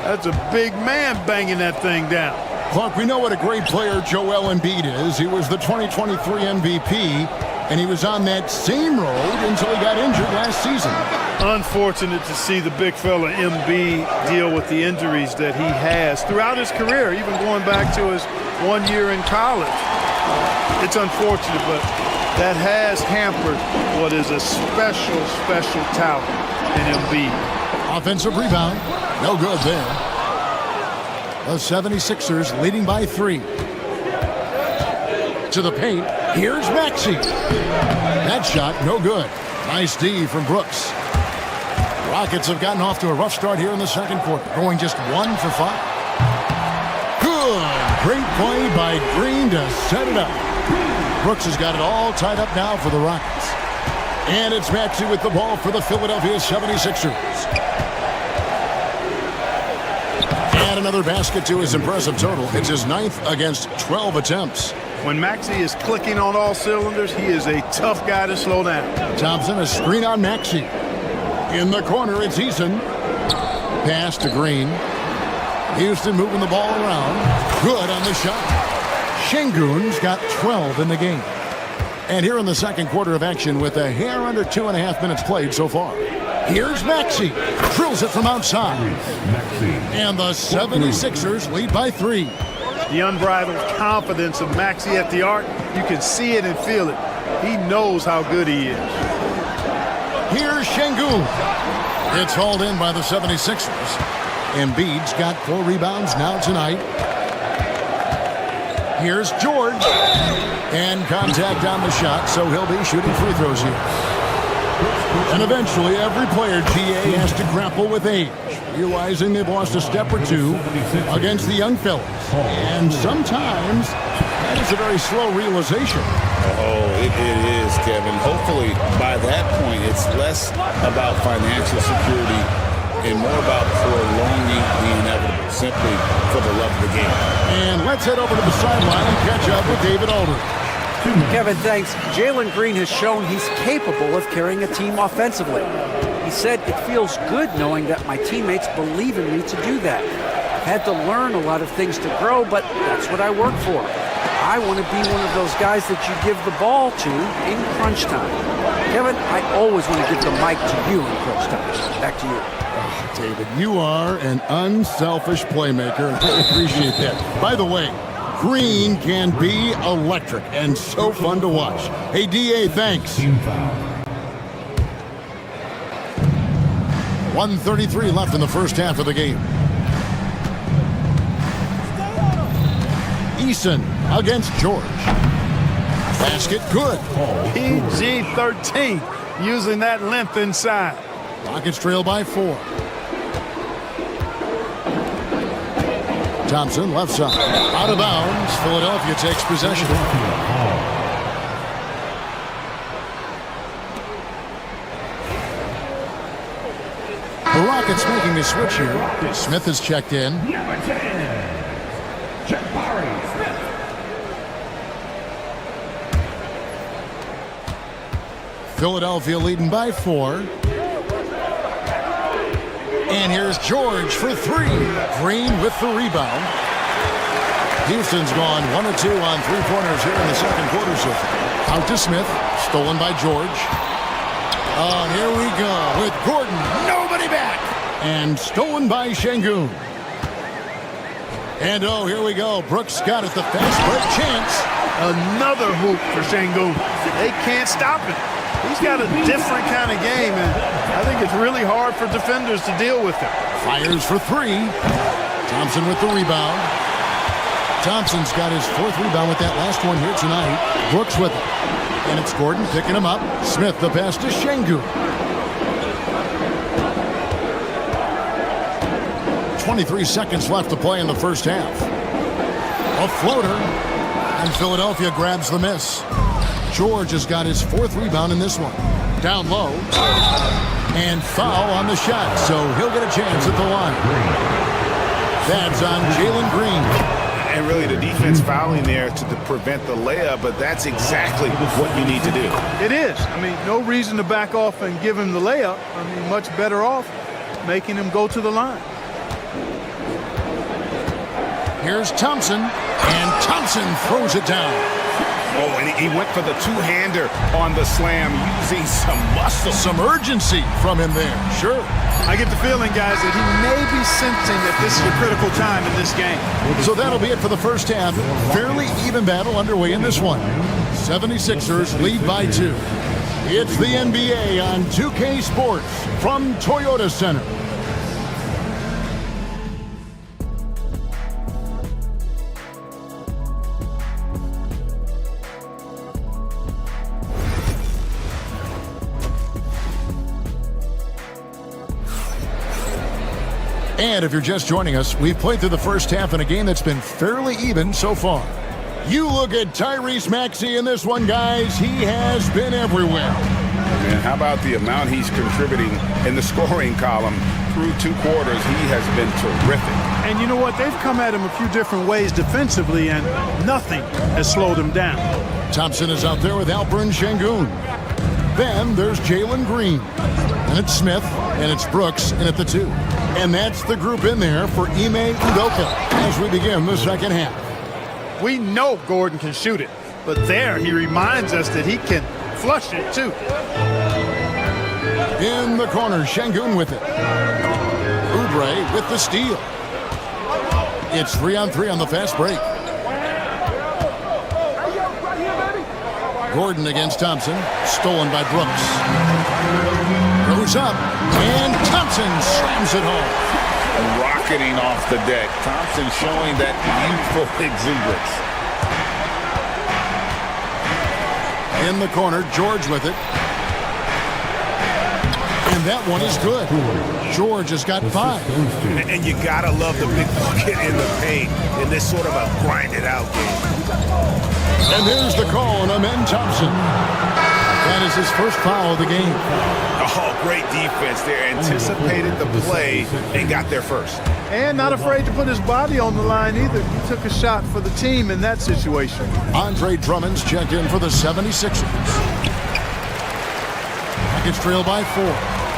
[SPEAKER 9] That's a big man banging that thing down.
[SPEAKER 5] Clark, we know what a great player Joel Embiid is. He was the 2023 MVP, and he was on that same road until he got injured last season.
[SPEAKER 9] Unfortunate to see the big fella Embiid deal with the injuries that he has throughout his career, even going back to his 1 year in college. It's unfortunate, but that has hampered what is a special, special talent in Embiid.
[SPEAKER 5] Offensive rebound. No good there. The 76ers leading by 3. To the paint. Here's Maxey. That shot, no good. Nice D from Brooks. Rockets have gotten off to a rough start here in the second quarter, going just 1 for 5. Good. Great play by Green to set it up. Brooks has got it all tied up now for the Rockets. And it's Maxey with the ball for the Philadelphia 76ers. And another basket to his impressive total. It's his 9th against 12 attempts.
[SPEAKER 9] When Maxey is clicking on all cylinders, he is a tough guy to slow down.
[SPEAKER 5] Thompson, a screen on Maxey. In the corner, it's Eason. Pass to Green. Houston moving the ball around. Good on the shot. Şengün's got 12 in the game. And here in the second quarter of action with a hair under 2.5 minutes played so far. Here's Maxey. Drills it from outside. And the 76ers lead by 3.
[SPEAKER 9] The unbridled confidence of Maxey at the arc, you can see it and feel it. He knows how good he is.
[SPEAKER 5] Here's Şengün. It's hauled in by the 76ers. Embiid's got 4 rebounds now tonight. Here's George. And contact on the shot, so he'll be shooting free throws here. And eventually, every player, GA, has to grapple with age, realizing they've lost a step or two against the young fellas. And sometimes, that is a very slow realization.
[SPEAKER 6] Oh, it is, Kevin. Hopefully, by that point, it's less about financial security and more about prolonging the inevitable, simply for the love of the game.
[SPEAKER 5] And let's head over to the sideline and catch up with David Aldridge.
[SPEAKER 4] Kevin, thanks. Jalen Green has shown he's capable of carrying a team offensively. He said, "It feels good knowing that my teammates believe in me to do that. I've had to learn a lot of things to grow, but that's what I work for. I want to be one of those guys that you give the ball to in crunch time." Kevin, I always want to give the mic to you in crunch time. Back to you.
[SPEAKER 5] Oh, David, you are an unselfish playmaker. I appreciate that. By the way, Green can be electric and so fun to watch. Hey, DA, thanks. 1:33 left in the first half of the game. Eason against George. Basket good.
[SPEAKER 9] PG-13, using that length inside.
[SPEAKER 5] Rockets trail by 4. Thompson, left side. Out of bounds. Philadelphia takes possession. The Rockets making a switch here. Smith has checked in.
[SPEAKER 8] Number 10, Jabari Smith.
[SPEAKER 5] Philadelphia leading by 4. And here's George for 3. Green with the rebound. Houston's gone 1 of 2 on 3-pointers here in the second quarter so far. Out to Smith. Stolen by George. Here we go with Gordon. Nobody back. And stolen by Şengün. And here we go. Brooks got it. The fast break chance.
[SPEAKER 9] Another hoop for Şengün. They can't stop it. He's got a different kind of game, and I think it's really hard for defenders to deal with him.
[SPEAKER 5] Fires for 3. Thompson with the rebound. Thompson's got his 4th rebound with that last one here tonight. Brooks with it. And it's Gordon picking him up. Smith the pass to Şengün. 23 seconds left to play in the first half. A floater. And Philadelphia grabs the miss. George has got his 4th rebound in this one. Down low. And foul on the shot, so he'll get a chance at the line. That's on Jalen Green.
[SPEAKER 6] And really the defense fouling there to prevent the layup, but that's exactly what you need to do.
[SPEAKER 9] It is. I mean, no reason to back off and give him the layup. I mean, much better off making him go to the line.
[SPEAKER 5] Here's Thompson, and Thompson throws it down.
[SPEAKER 6] Oh, and he went for the two-hander on the slam, using some muscle.
[SPEAKER 5] Some urgency from him there, sure.
[SPEAKER 9] I get the feeling, guys, that he may be sensing that this is a critical time in this game.
[SPEAKER 5] So that'll be it for the first half. Fairly even battle underway in this one. 76ers lead by 2. It's the NBA on 2K Sports from Toyota Center. And if you're just joining us, we've played through the first half in a game that's been fairly even so far. You look at Tyrese Maxey in this one, guys. He has been everywhere.
[SPEAKER 6] And how about the amount he's contributing in the scoring column through 2 quarters? He has been terrific.
[SPEAKER 9] And you know what? They've come at him a few different ways defensively, and nothing has slowed him down.
[SPEAKER 5] Thompson is out there with Alperen Şengün. Then there's Jalen Green. And it's Smith, and it's Brooks in at the 2. And that's the group in there for Ime Udoka as we begin the second half.
[SPEAKER 9] We know Gordon can shoot it, but there he reminds us that he can flush it too.
[SPEAKER 5] In the corner, Şengün with it. Oubre with the steal. It's 3-on-3 on the fast break. Gordon against Thompson. Stolen by Brooks. Goes up, and Thompson slams it home.
[SPEAKER 6] Rocketing off the deck. Thompson showing that youthful exuberance.
[SPEAKER 5] In the corner, George with it. And that one is good. George has got 5.
[SPEAKER 2] And you gotta love the big bucket in the paint in this sort of a grinded-out game.
[SPEAKER 5] And there's the call on Amen Thompson. That is his first foul of the game.
[SPEAKER 2] Oh, great defense there. Anticipated the play and got there first.
[SPEAKER 9] And not afraid to put his body on the line either. He took a shot for the team in that situation.
[SPEAKER 5] Andre Drummond's checked in for the 76ers. Rockets trail by 4.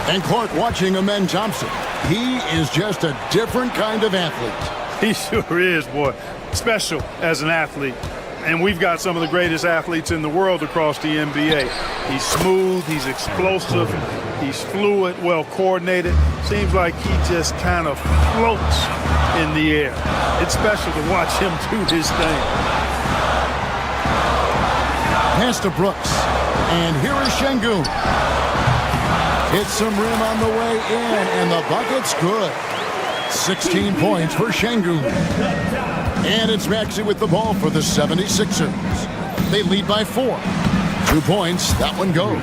[SPEAKER 5] And Clark watching Amen Thompson. He is just a different kind of athlete.
[SPEAKER 9] He sure is, boy. Special as an athlete. And we've got some of the greatest athletes in the world across the NBA. He's smooth, he's explosive, he's fluid, well coordinated. Seems like he just kind of floats in the air. It's special to watch him do his thing.
[SPEAKER 5] Pass to Brooks. And here is Şengün. Hits some rim on the way in, and the bucket's good. 16 points for Şengün. And it's Maxey with the ball for the 76ers. They lead by 4. 2 points, that one goes.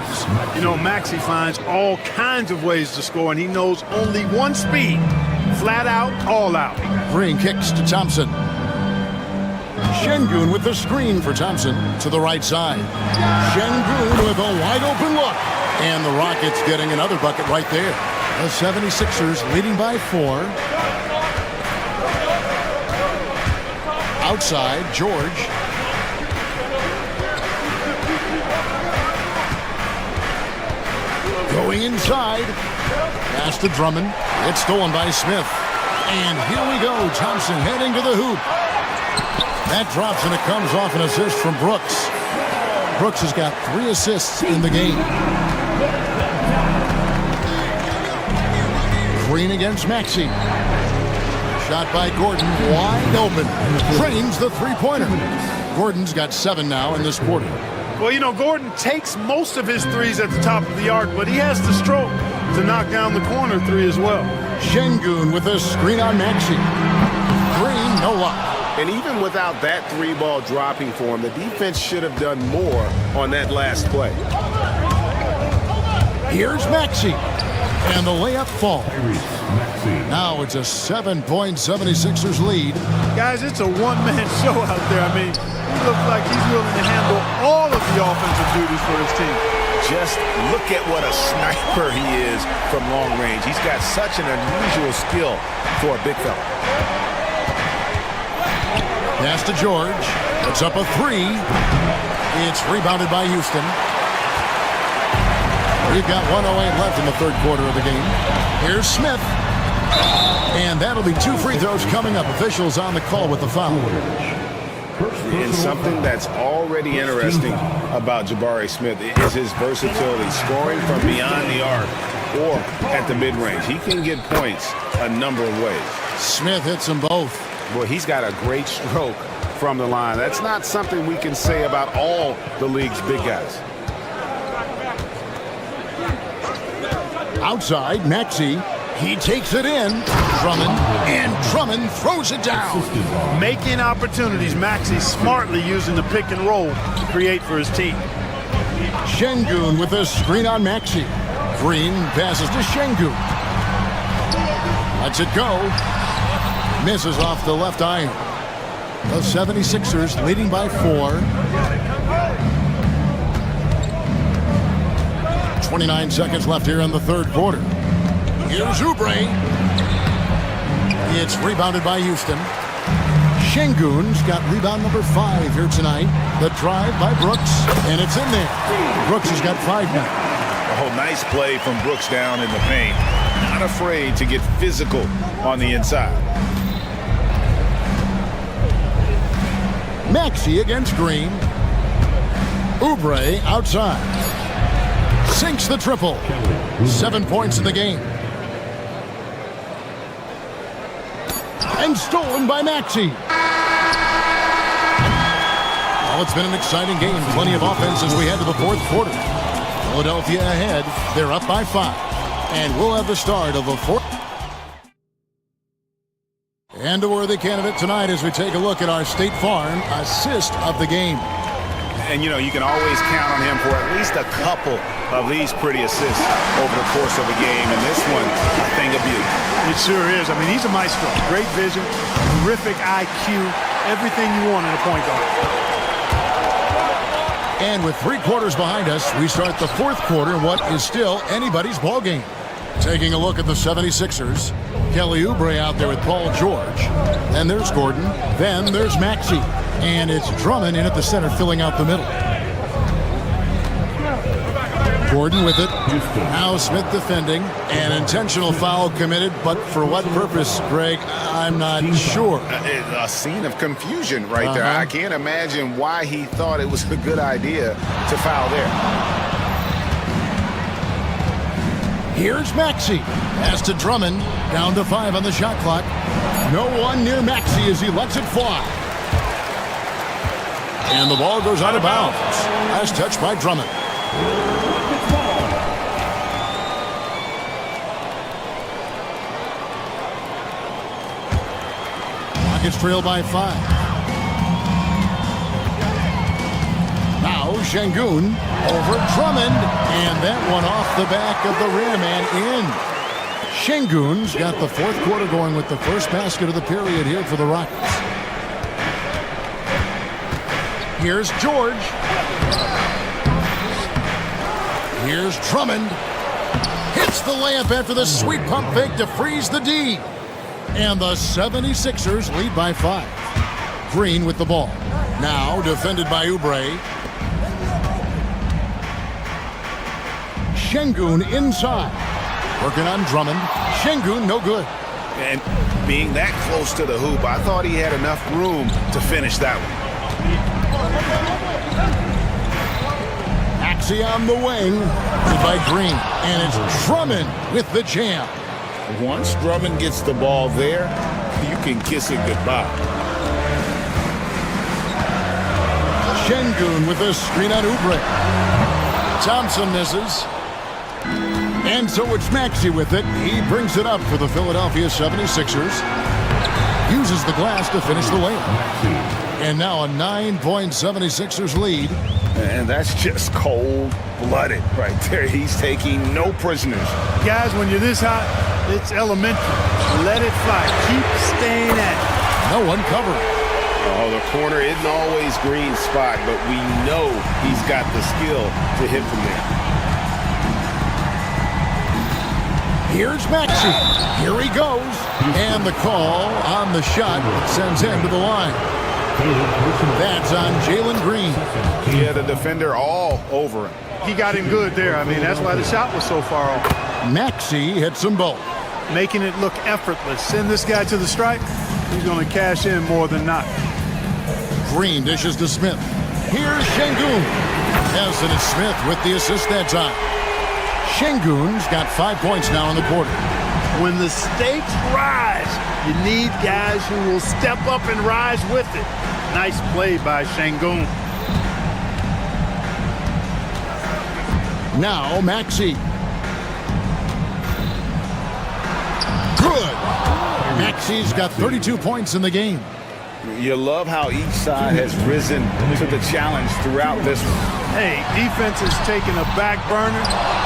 [SPEAKER 9] You know, Maxey finds all kinds of ways to score, and he knows only one speed. Flat out, all out.
[SPEAKER 5] Green kicks to Thompson. Şengün with the screen for Thompson to the right side. Şengün with a wide open look. And the Rockets getting another bucket right there. The 76ers leading by 4. Outside, George. Going inside. Pass to Drummond. It's stolen by Smith. And here we go. Thompson heading to the hoop. That drops and it comes off an assist from Brooks. Brooks has got 3 assists in the game. Green against Maxey. Shot by Gordon, wide open. Drains the three-pointer. Gordon's got 7 now in this quarter.
[SPEAKER 9] Well, you know, Gordon takes most of his threes at the top of the arc, but he has the stroke to knock down the corner 3 as well.
[SPEAKER 5] Şengün with a screen on Maxey. Green, no luck.
[SPEAKER 2] And even without that 3-ball dropping for him, the defense should have done more on that last play.
[SPEAKER 5] Here's Maxey. And the layup falls. Now it's a 7-point 76ers lead.
[SPEAKER 9] Guys, it's a one-man show out there. I mean, he looks like he's willing to handle all of the offensive duties for his team.
[SPEAKER 2] Just look at what a sniper he is from long range. He's got such an unusual skill for a big fella.
[SPEAKER 5] Pass to George. It's up a 3. It's rebounded by Houston. We've got 1:08 left in the third quarter of the game. Here's Smith. And that'll be 2 free throws coming up. Officials on the call with the foul.
[SPEAKER 2] And something that's already interesting about Jabari Smith is his versatility, scoring from beyond the arc or at the mid-range. He can get points a number of ways.
[SPEAKER 5] Smith hits them both.
[SPEAKER 2] Boy, he's got a great stroke from the line. That's not something we can say about all the league's big guys.
[SPEAKER 5] Outside, Maxey. He takes it in. Drummond. And Drummond throws it down.
[SPEAKER 9] Making opportunities. Maxey smartly using the pick and roll to create for his team.
[SPEAKER 5] Şengün with a screen on Maxey. Green passes to Şengün. Lets it go. Misses off the left iron. The 76ers leading by 4. 29 seconds left here in the third quarter. Here's Oubre. It's rebounded by Houston. Şengün's got rebound number 5 here tonight. The drive by Brooks, and it's in there. Brooks has got 5 now.
[SPEAKER 6] Oh, nice play from Brooks down in the paint. Not afraid to get physical on the inside.
[SPEAKER 5] Maxey against Green. Oubre outside. Sinks the triple. 7 points in the game. And stolen by Maxey. Well, it's been an exciting game. Plenty of offense as we head to the fourth quarter. Philadelphia ahead. They're up by 5. And we'll have the start of the fourth. And a worthy candidate tonight as we take a look at our State Farm assist of the game.
[SPEAKER 2] And, you know, you can always count on him for at least a couple of these pretty assists over the course of a game. And this one, a thing of beauty.
[SPEAKER 9] It sure is. I mean, he's a maestro. Great vision, terrific IQ, everything you want in a point guard.
[SPEAKER 5] And with 3 quarters behind us, we start the fourth quarter in what is still anybody's ball game. Taking a look at the 76ers, Kelly Oubre out there with Paul George. Then there's Gordon. Then there's Maxey. And it's Drummond in at the center, filling out the middle. Gordon with it. Now Smith defending. An intentional foul committed, but for what purpose, Greg? I'm not sure.
[SPEAKER 2] A scene of confusion right there. I can't imagine why he thought it was a good idea to foul there.
[SPEAKER 5] Here's Maxey. Pass to Drummond. Down to 5 on the shot clock. No one near Maxey as he lets it fly. And the ball goes out of bounds. Last touch by Drummond. Rockets trail by 5. Now Şengün over Drummond. And that one off the back of the rim and in. Şengün's got the fourth quarter going with the first basket of the period here for the Rockets. Here's George. Here's Drummond. Hits the layup after the sweet pump fake to freeze the D. And the 76ers lead by 5. Green with the ball. Now defended by Oubre. Şengün inside. Working on Drummond. Şengün no good.
[SPEAKER 2] And being that close to the hoop, I thought he had enough room to finish that one.
[SPEAKER 5] Maxey on the wing by Green. And it's Drummond with the jam.
[SPEAKER 2] Once Drummond gets the ball there, you can kiss it goodbye.
[SPEAKER 5] Şengün with a screen on Oubre. Thompson misses. And so it's Maxey with it. He brings it up for the Philadelphia 76ers. Uses the glass to finish the layup. And now a 9-point 76ers lead.
[SPEAKER 2] And that's just cold-blooded right there. He's taking no prisoners.
[SPEAKER 9] Guys, when you're this hot, it's elementary. Let it fly. Keep staying at it.
[SPEAKER 5] No one covering.
[SPEAKER 2] Oh, the corner isn't always Green's spot, but we know he's got the skill to hit from there.
[SPEAKER 5] Here's Maxey. Here he goes. And the call on the shot that sends him to the line. That's on Jalen Green.
[SPEAKER 2] He had a defender all over him.
[SPEAKER 9] He got him good there. I mean, that's why the shot was so far off.
[SPEAKER 5] Maxey hits them both.
[SPEAKER 9] Making it look effortless. Send this guy to the stripe. He's going to cash in more than not.
[SPEAKER 5] Green dishes to Smith. Here's Şengün. Nelson and Smith with the assist that time. Şengün's got 5 points now in the quarter.
[SPEAKER 9] When the stakes rise, you need guys who will step up and rise with it. Nice play by Şengün.
[SPEAKER 5] Now Maxey. Good. Maxey's got 32 points in the game.
[SPEAKER 2] You love how each side has risen to the challenge throughout this one.
[SPEAKER 9] Hey, defense is taking a back burner,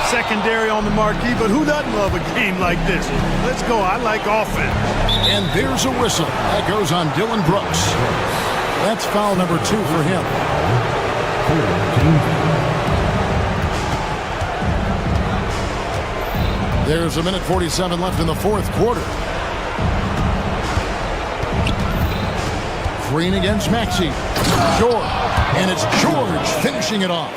[SPEAKER 9] secondary on the marquee, but who doesn't love a game like this? Let's go. I like offense.
[SPEAKER 5] And there's a whistle. That goes on Dylan Brooks. That's foul number 2 for him. There's a minute 47 left in the fourth quarter. Green against Maxey. George. And it's George finishing it off.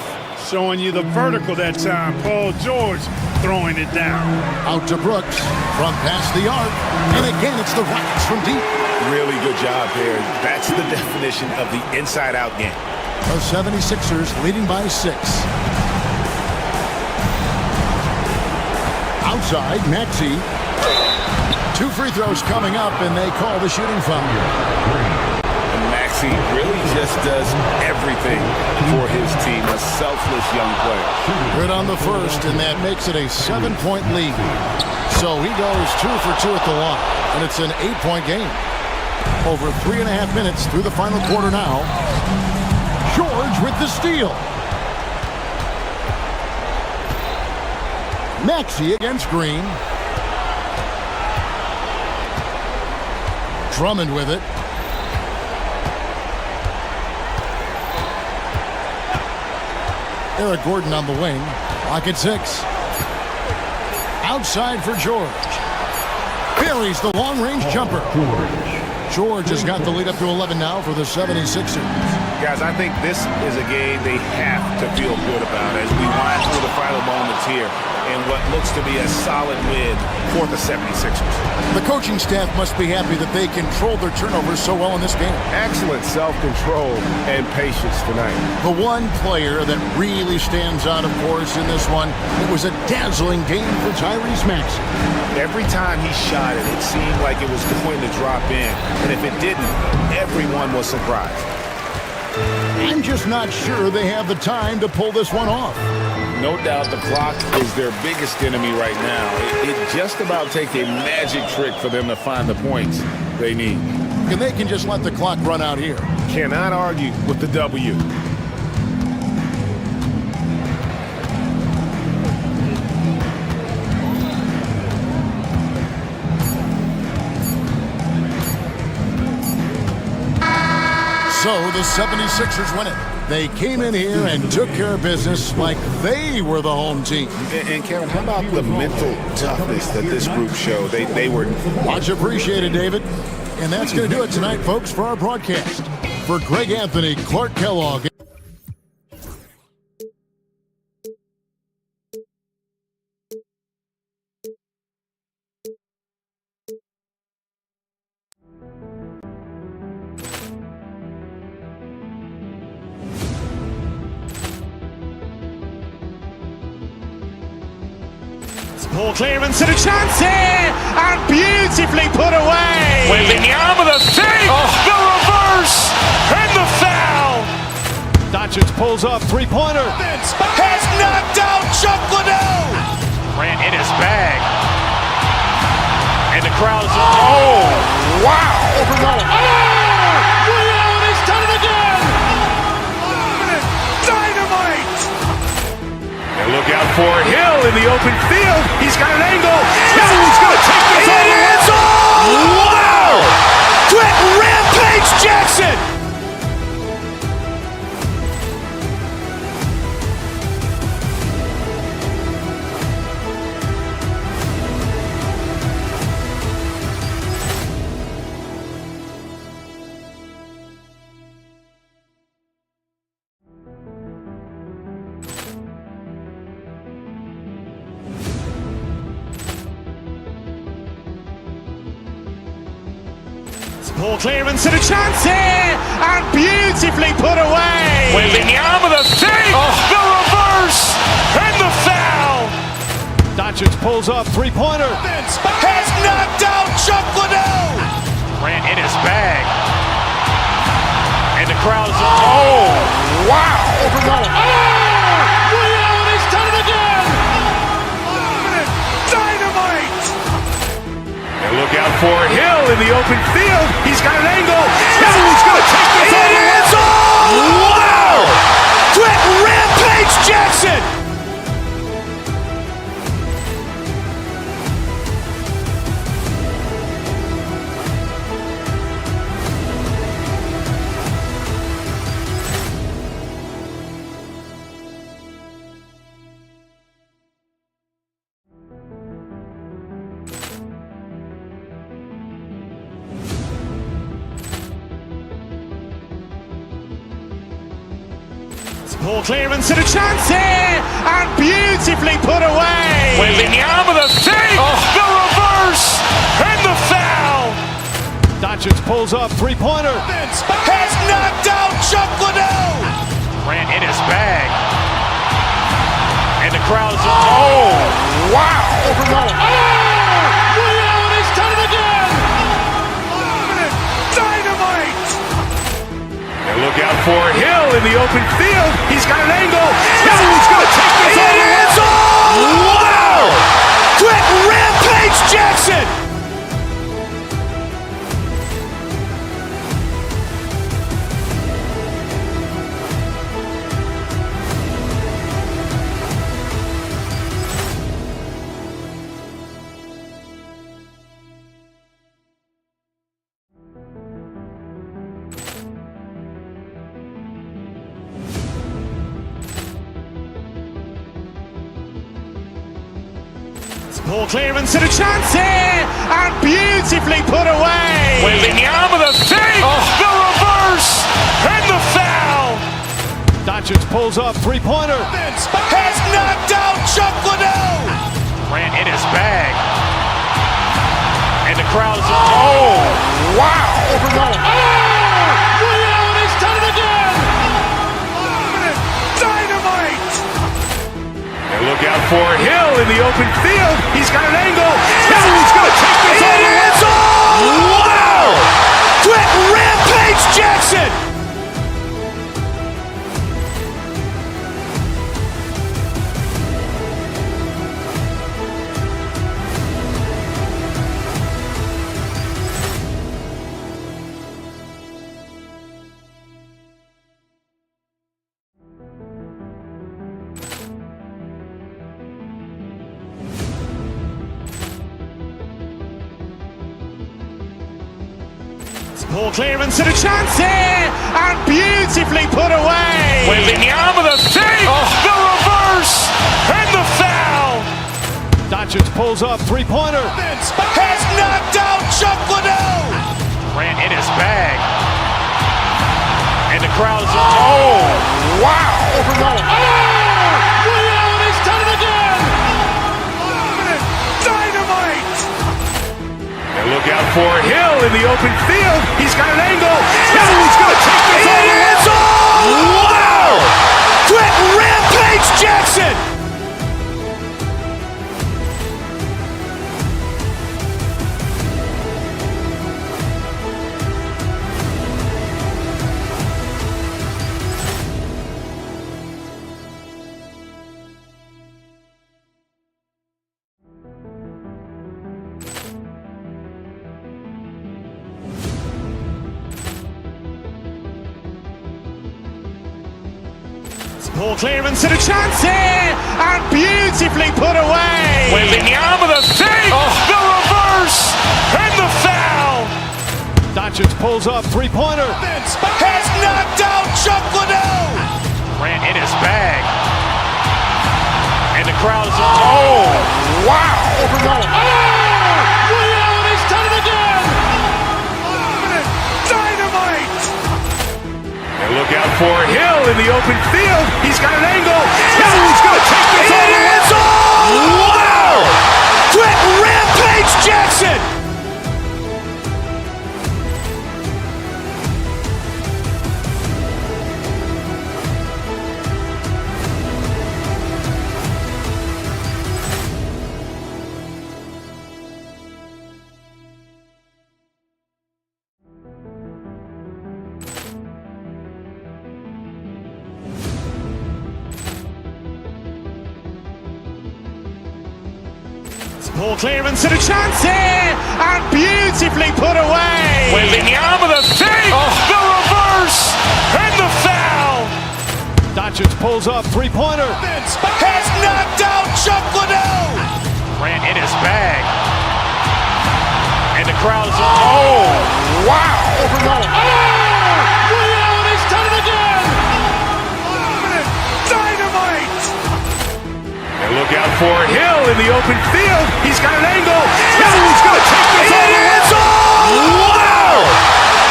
[SPEAKER 9] Showing you the vertical that time. Paul George throwing it down.
[SPEAKER 5] Out to Brooks from past the arc. And again, it's the Rockets from deep.
[SPEAKER 2] Really good job there. That's the definition of the inside-out game.
[SPEAKER 5] The 76ers leading by 6. outside. Maxey. 2 free throws coming up, and they call the shooting foul.
[SPEAKER 2] And Maxey really just does everything for his team. A selfless young player.
[SPEAKER 5] Good on the first, and that makes it a 7-point lead. So he goes 2 for 2 at the line, and it's an 8-point game. Over 3.5 minutes through the final quarter now. George with the steal. Maxey against Green. Drummond with it. Eric Gordon on the wing. Lock at 6. Outside for George. Buries the long-range jumper. George has got the lead up to 11 now for the 76ers.
[SPEAKER 2] Guys, I think this is a game they have to feel good about as we wind through the final moments here in what looks to be a solid win for the 76ers.
[SPEAKER 5] The coaching staff must be happy that they controlled their turnovers so well in this game.
[SPEAKER 2] Excellent self-control and patience tonight.
[SPEAKER 5] The one player that really stands out, of course, in this one, it was a dazzling game for Tyrese Maxey.
[SPEAKER 2] Every time he shot it, it seemed like it was going to drop in. And if it didn't, everyone was surprised.
[SPEAKER 5] I'm just not sure they have the time to pull this one off.
[SPEAKER 2] No doubt the clock is their biggest enemy right now. It just about takes a magic trick for them to find the points they need.
[SPEAKER 5] And they can just let the clock run out here.
[SPEAKER 2] Cannot argue with the W.
[SPEAKER 5] So the 76ers win it. They came in here and took care of business like they were the home team.
[SPEAKER 2] And Kevin, how about the mental toughness that this group showed? They were
[SPEAKER 5] much appreciated, David. And that's going to do it tonight, folks, for our broadcast. For Greg Anthony, Clark Kellogg.
[SPEAKER 1] Poor clearance and a chance here, and beautifully put away.
[SPEAKER 3] Wembanyama the fake, the reverse, and the foul.
[SPEAKER 12] Doncic pulls up, three-pointer.
[SPEAKER 3] Has knocked out Chuck Liddell. Ran in his bag. And the crowd is, oh, wow.
[SPEAKER 1] He's done it again. Dynamite.
[SPEAKER 3] And look out for Hill in the open field. He's got an angle. Hill's going to take this all the way. Wow! Quick rampage Jackson.
[SPEAKER 1] Poor clearance and a chance here, and beautifully put away.
[SPEAKER 3] Wembanyama the fake, the reverse, and the foul.
[SPEAKER 12] Doncic pulls up, three-pointer.
[SPEAKER 3] Has knocked out Chuck Liddell. Ran in his bag. And the crowd is, oh, wow.
[SPEAKER 1] He's done it again. Dynamite.
[SPEAKER 3] And look out for Hill in the open field. He's got an angle. Hill's going to take this all the way. Wow! Quick rampage Jackson.
[SPEAKER 1] Poor clearance and a chance here, and beautifully put away.
[SPEAKER 3] Wembanyama the fake, the reverse, and the foul.
[SPEAKER 12] Doncic pulls up, three-pointer.
[SPEAKER 3] Has knocked out Chuck Liddell. Ran in his bag. And
[SPEAKER 12] And the crowd is, oh, wow.
[SPEAKER 8] Over Nolan. Oh! Ray Allen has done it again!
[SPEAKER 12] Dynamite! And look out for Hill in the open field. He's got an angle. Hill's going to take this all the way. Wow! Quick rampage Jackson!
[SPEAKER 1] Ball clearance and a chance here, and beautifully put away.
[SPEAKER 12] Wembanyama the fake, the reverse, and the foul.
[SPEAKER 15] Doncic pulls up, three-pointer.
[SPEAKER 12] Has knocked out Chuck Liddell. Grant in his bag. And the crowd is, oh, wow.
[SPEAKER 8] Over Nolan. Oh! Ray Allen has done it again!
[SPEAKER 12] Dynamite! And look out for Hill in the open field. He's got an angle. Hill's going to take this all the way. Wow! Quick rampage Jackson!
[SPEAKER 1] Ball clearance and a chance here, and beautifully put away.
[SPEAKER 12] Wembanyama the fake, the reverse, and the foul.
[SPEAKER 15] Doncic pulls up, three-pointer.
[SPEAKER 12] Has knocked out Chuck Liddell. Grant in his bag. And the crowd is, oh, wow.
[SPEAKER 8] Over Nolan. Oh! Ray Allen has done it again!
[SPEAKER 12] Dynamite! And look out for Hill in the open field. He's got an angle. Hill's going to take this all the way. Wow! Quick rampage Jackson!
[SPEAKER 1] Ball clearance and a chance here, and beautifully put away.
[SPEAKER 12] Wembanyama the fake, the reverse, and the foul.
[SPEAKER 15] Doncic pulls up, three-pointer.
[SPEAKER 12] Has knocked out Chuck Liddell. Grant in his bag. And the crowd is, oh, wow.
[SPEAKER 8] Over Nolan. Oh! Ray Allen has done it again!
[SPEAKER 12] Dynamite! And look out for Hill in the open field. He's got an angle. Hill's going to take this all the way. Wow! Quick rampage Jackson!
[SPEAKER 1] Ball clearance and a chance here, and beautifully put away.
[SPEAKER 12] Wembanyama the fake, the reverse, and the foul.
[SPEAKER 15] Doncic pulls up, three-pointer.
[SPEAKER 12] Has knocked out Chuck Liddell. Grant in his bag. And the crowd is, oh, wow.
[SPEAKER 8] Over Nolan. Oh! Ray Allen has done it again!
[SPEAKER 12] Dynamite! And look out for Hill in the open field. He's got an angle. Hill's going to take this all the way. Wow!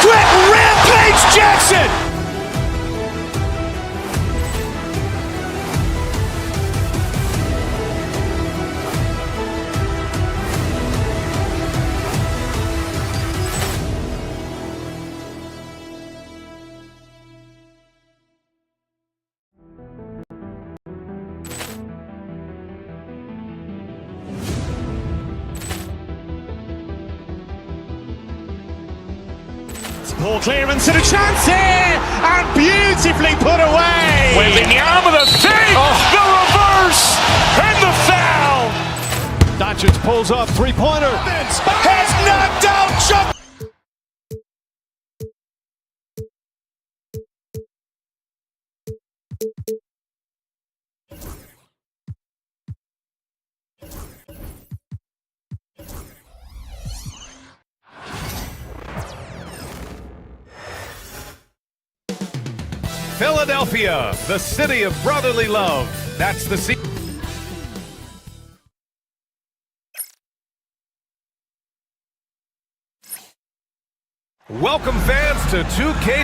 [SPEAKER 12] Quick rampage Jackson!
[SPEAKER 1] Ball clearance and a chance here, and beautifully put away.
[SPEAKER 3] Wembanyama the save, the reverse, and the foul.
[SPEAKER 1] Doncic pulls up, three-pointer.
[SPEAKER 3] Has knocked out Chuck.
[SPEAKER 15] Philadelphia, the city of brotherly love. That's the secret. Welcome fans to 2K.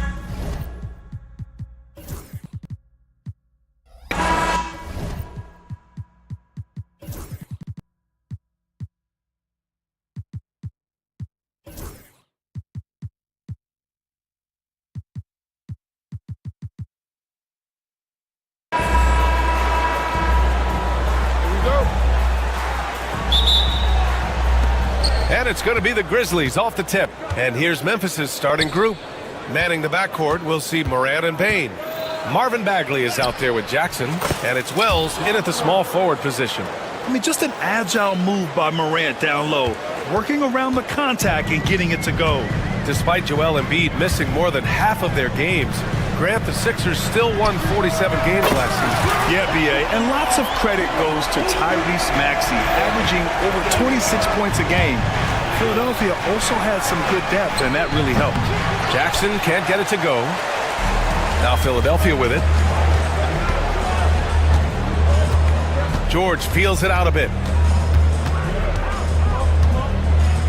[SPEAKER 15] And it's going to be the Grizzlies off the tip. And here's Memphis's starting group. Manning the backcourt, we'll see Morant and Payne. Marvin Bagley is out there with Jackson, and it's Wells in at the small forward position.
[SPEAKER 9] I mean, just an agile move by Morant down low, working around the contact and getting it to go.
[SPEAKER 15] Despite Joel Embiid missing more than half of their games, Grant, the Sixers still won 47 games last season.
[SPEAKER 9] Yeah, B.A., and lots of credit goes to Tyrese Maxey, averaging over 26 points a game. Philadelphia also had some good depth, and that really helped.
[SPEAKER 15] Jackson can't get it to go. Now Philadelphia with it. George feels it out a bit.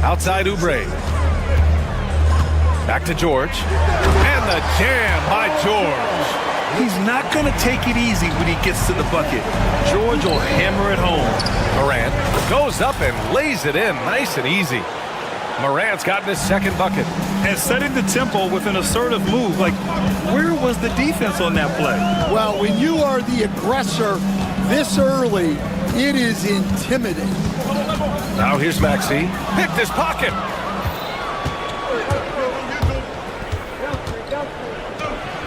[SPEAKER 15] Outside Oubre. Back to George. And the jam by George.
[SPEAKER 9] He's not going to take it easy when he gets to the bucket. George will hammer it home.
[SPEAKER 15] Morant goes up and lays it in nice and easy. Morant's gotten his second bucket.
[SPEAKER 9] And setting the tempo with an assertive move. Like, where was the defense on that play?
[SPEAKER 16] Well, when you are the aggressor this early, it is intimidating.
[SPEAKER 15] Now here's Maxey. Picked his pocket.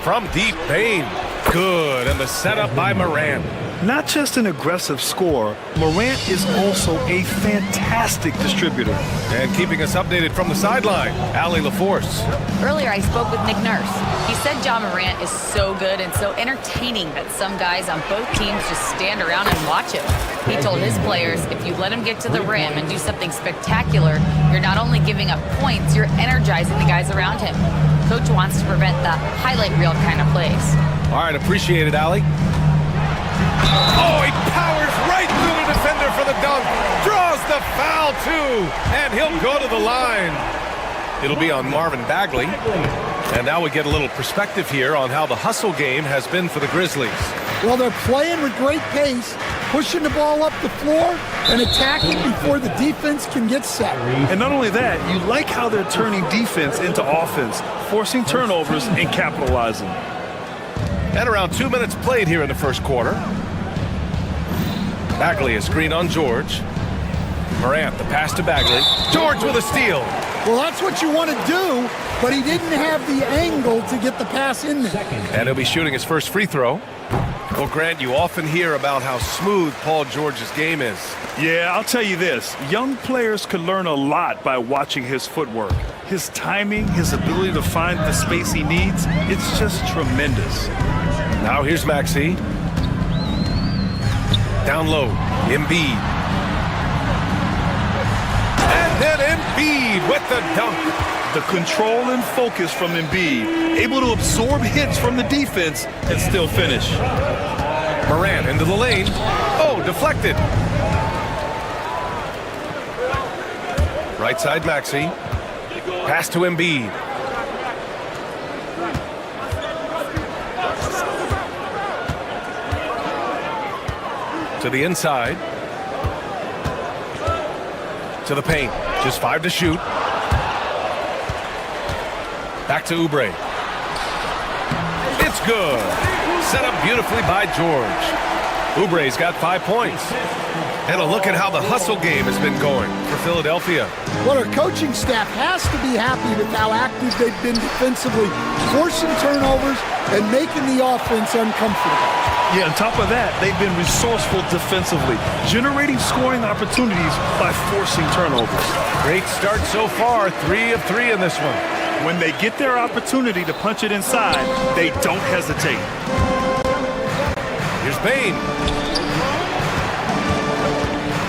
[SPEAKER 15] From deep, Payne. Good, and the setup by Morant.
[SPEAKER 9] Not just an aggressive scorer, Morant is also a fantastic distributor.
[SPEAKER 15] And keeping us updated from the sideline, Allie LaForce.
[SPEAKER 11] Earlier, I spoke with Nick Nurse. He said John Morant is so good and so entertaining that some guys on both teams just stand around and watch him. He told his players, if you let him get to the rim and do something spectacular, you're not only giving up points, you're energizing the guys around him. Coach wants to prevent the highlight reel kind of plays.
[SPEAKER 15] All right, appreciate it, Allie. Oh, he powers right through the defender for the dunk. Draws the foul, too. And he'll go to the line. It'll be on Marvin Bagley. And now we get a little perspective here on how the hustle game has been for the Grizzlies.
[SPEAKER 16] Well, they're playing with great pace, pushing the ball up the floor and attacking before the defense can get set.
[SPEAKER 9] And not only that, you like how they're turning defense into offense, forcing turnovers and capitalizing.
[SPEAKER 15] And around 2 minutes played here in the first quarter. Bagley, a screen on George. Morant, the pass to Bagley. George with a steal.
[SPEAKER 16] Well, that's what you want to do, but he didn't have the angle to get the pass in there.
[SPEAKER 15] And he'll be shooting his first free throw. Well, Grant, you often hear about how smooth Paul George's game is.
[SPEAKER 9] Yeah, I'll tell you this. Young players could learn a lot by watching his footwork. His timing, his ability to find the space he needs, it's just tremendous.
[SPEAKER 15] Now here's Maxey. Down low, Embiid. And then Embiid with the dunk.
[SPEAKER 9] The control and focus from Embiid, able to absorb hits from the defense and still finish.
[SPEAKER 15] Morant into the lane. Oh, deflected. Right side Maxey. Pass to Embiid. To the inside. To the paint. Just 5 to shoot. Back to Oubre. It's good. Set up beautifully by George. Oubre's got 5 points. And a look at how the hustle game has been going for Philadelphia.
[SPEAKER 16] Well, our coaching staff has to be happy with how active they've been defensively, forcing turnovers and making the offense uncomfortable.
[SPEAKER 9] Yeah, on top of that, they've been resourceful defensively, generating scoring opportunities by forcing turnovers.
[SPEAKER 15] Great start so far, 3 of 3 in this one.
[SPEAKER 9] When they get their opportunity to punch it inside, they don't hesitate.
[SPEAKER 15] Here's Bain.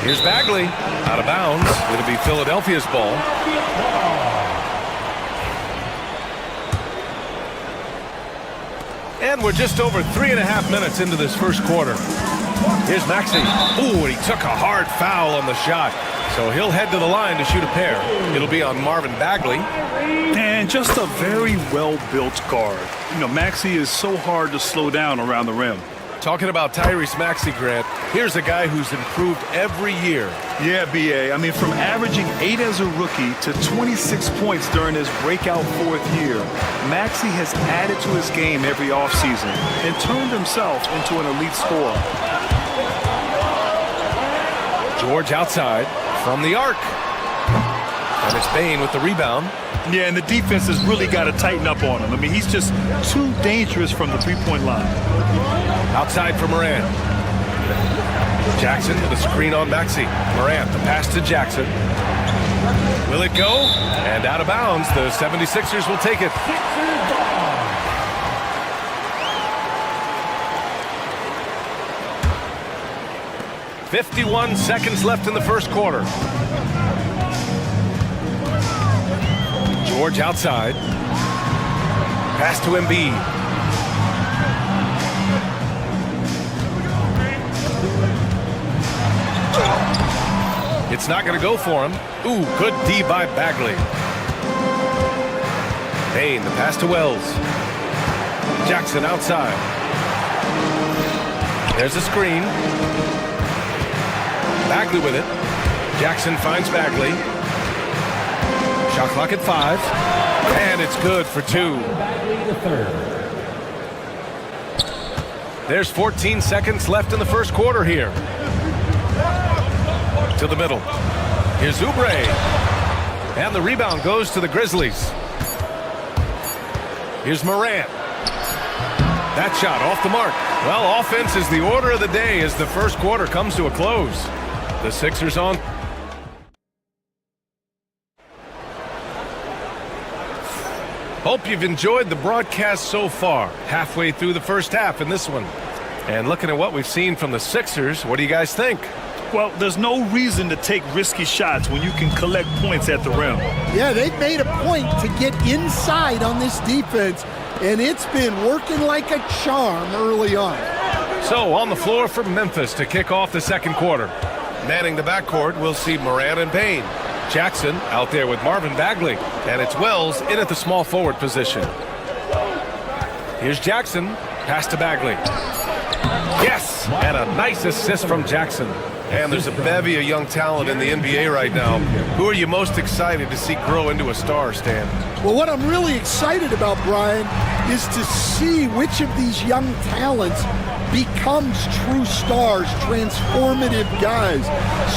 [SPEAKER 15] Here's Bagley, out of bounds. It'll be Philadelphia's ball. And we're just over 3.5 minutes into this first quarter. Here's Maxey. Ooh, and he took a hard foul on the shot. So he'll head to the line to shoot a pair. It'll be on Marvin Bagley.
[SPEAKER 9] And just a very well-built guard. You know, Maxey is so hard to slow down around the rim.
[SPEAKER 15] Talking about Tyrese Maxey, Grant, here's a guy who's improved every year.
[SPEAKER 9] Yeah, B.A. I mean, from averaging 8 as a rookie to 26 points during his breakout 4th year, Maxey has added to his game every offseason and turned himself into an elite scorer.
[SPEAKER 15] George outside from the arc. And it's Bain with the rebound.
[SPEAKER 9] Yeah, and the defense has really got to tighten up on him. I mean, he's just too dangerous from the three-point line.
[SPEAKER 15] Outside for Morant. Jackson with a screen on Maxey. Morant, the pass to Jackson. Will it go? And out of bounds. The 76ers will take it. "51 seconds left in the first quarter. George outside. Pass to Embiid. It's not going to go for him. Ooh, good D by Bagley. Bain, the pass to Wells. Jackson outside. There's a screen. Bagley with it. Jackson finds Bagley. Shot clock at 5. And it's good for 2. There's 14 seconds left in the first quarter here. To the middle. Here's Oubre. And the rebound goes to the Grizzlies. Here's Morant. That shot off the mark. Well, offense is the order of the day as the first quarter comes to a close. The Sixers on. Hope you've enjoyed the broadcast so far. Halfway through the first half in this one. And looking at what we've seen from the Sixers, what do you guys think?
[SPEAKER 9] Well, there's no reason to take risky shots when you can collect points at the rim.
[SPEAKER 16] Yeah, they've made a point to get inside on this defense, and it's been working like a charm early on.
[SPEAKER 15] So, on the floor for Memphis to kick off the second quarter. Manning the backcourt, we'll see Morant and Bain. Jackson out there with Marvin Bagley, and it's Wells in at the small forward position. Here's Jackson, pass to Bagley. Yes, and a nice assist from Jackson. And there's a bevy of young talent in the NBA right now. Who are you most excited to see grow into a star, Stan?
[SPEAKER 16] Well, what I'm really excited about, Brian, is to see which of these young talents becomes true stars, transformative guys.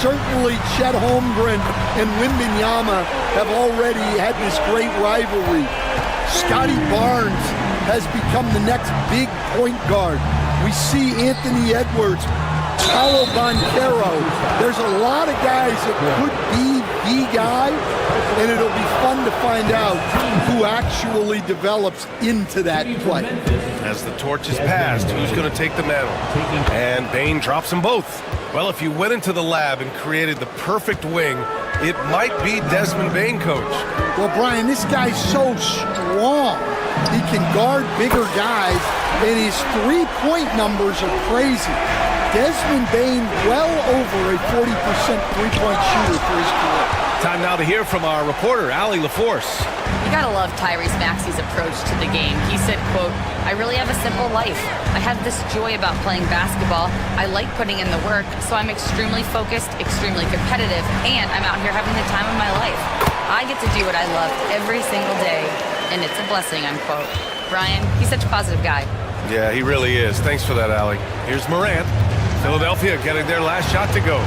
[SPEAKER 16] Certainly Chet Holmgren and Wembanyama have already had this great rivalry. Scotty Barnes has become the next big point guard. We see Anthony Edwards, Paolo Banchero. There's a lot of guys that could be the guy, and it'll be fun to find out who actually develops into that play.
[SPEAKER 15] As the torch is passed, who's going to take the mantle? And Bain drops them both. Well, if you went into the lab and created the perfect wing, it might be Desmond Bain, coach.
[SPEAKER 16] Well, Brian, this guy's so strong. He can guard bigger guys, and his three-point numbers are crazy. Desmond Bain, well over a 40% three-point shooter for his career.
[SPEAKER 15] Time now to hear from our reporter, Allie LaForce.
[SPEAKER 11] You gotta love Tyrese Maxey's approach to the game. He said, quote, "I really have a simple life. I have this joy about playing basketball. I like putting in the work, so I'm extremely focused, extremely competitive, and I'm out here having the time of my life. I get to do what I love every single day, and it's a blessing," unquote. Brian, he's such a positive guy.
[SPEAKER 15] Yeah, he really is. Thanks for that, Allie. Here's Morant. Philadelphia getting their last shot to go.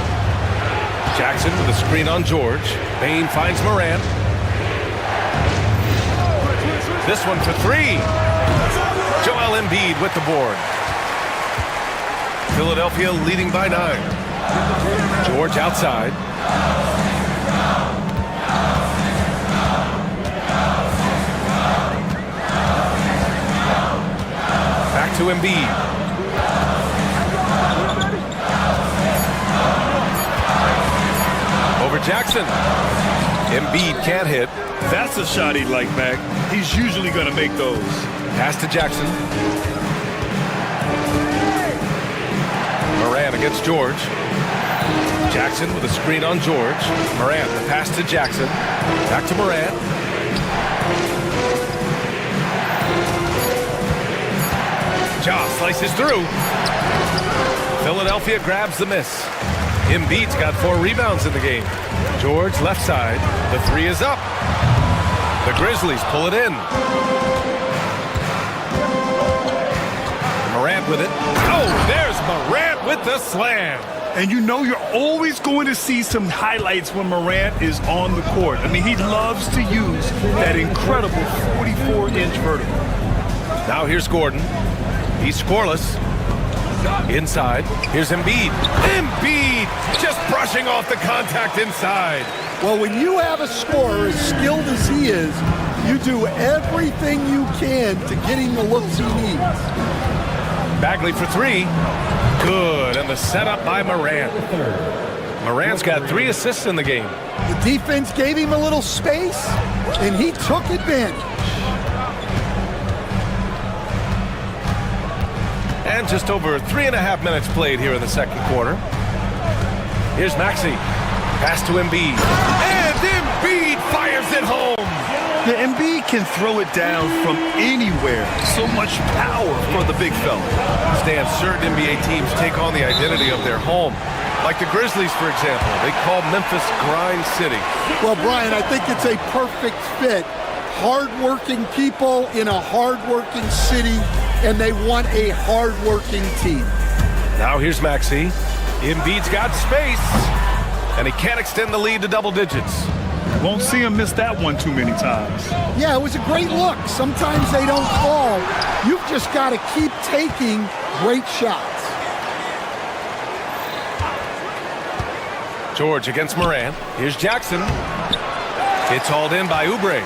[SPEAKER 15] Jackson with a screen on George. Bain finds Morant. This one for three. Joel Embiid with the board. Philadelphia leading by 9. George outside. Back to Embiid. Over Jackson. Embiid can't hit.
[SPEAKER 9] That's a shot he'd like back. He's usually going to make those.
[SPEAKER 15] Pass to Jackson. Morant against George. Jackson with a screen on George. Morant, the pass to Jackson. Back to Morant. Ja slices through. Philadelphia grabs the miss. Embiid's got 4 rebounds in the game. George left side. The 3 is up. The Grizzlies pull it in. Morant with it. Oh, there's Morant with the slam.
[SPEAKER 9] And you know you're always going to see some highlights when Morant is on the court. I mean, he loves to use that incredible 44-inch vertical.
[SPEAKER 15] Now here's Gordon. He's scoreless. Inside. Here's Embiid. Embiid just brushing off the contact inside.
[SPEAKER 16] Well, when you have a scorer as skilled as he is, you do everything you can to get him the looks he needs.
[SPEAKER 15] Bagley for 3. Good, and the setup by Morant. Morant's got 3 assists in the game.
[SPEAKER 16] The defense gave him a little space, and he took advantage.
[SPEAKER 15] And just over 3.5 minutes played here in the second quarter. Here's Maxey. Pass to Embiid. And Embiid fires it home.
[SPEAKER 9] The Embiid can throw it down from anywhere. So much power for the big fella.
[SPEAKER 15] Stan, certain NBA teams take on the identity of their home. Like the Grizzlies, for example. They call Memphis Grind City.
[SPEAKER 16] Well, Brian, I think it's a perfect fit. Hard-working people in a hard-working city, and they want a hard-working team.
[SPEAKER 15] Now here's Maxey. Embiid's got space, and he can't extend the lead to double digits.
[SPEAKER 9] Won't see him miss that one too many times.
[SPEAKER 16] Yeah, it was a great look. Sometimes they don't fall. You've just got to keep taking great shots.
[SPEAKER 15] George against Morant. Here's Jackson. It's hauled in by Oubre.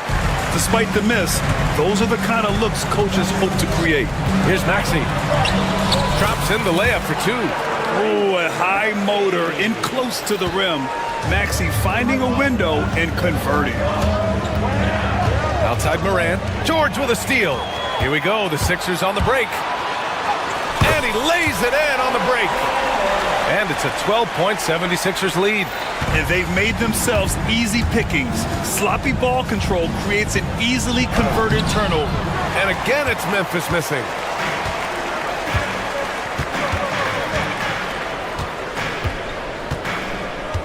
[SPEAKER 9] Despite the miss, those are the kind of looks coaches hope to create.
[SPEAKER 15] Here's Maxey. Drops in the layup for 2.
[SPEAKER 9] Oh, a high motor in close to the rim. Maxey finding a window and converting.
[SPEAKER 15] Outside Morant. George with a steal. Here we go. The Sixers on the break. And he lays it in on the break. And it's a 12-point 76ers lead.
[SPEAKER 9] And they've made themselves easy pickings. Sloppy ball control creates an easily converted turnover.
[SPEAKER 15] And again, it's Memphis missing.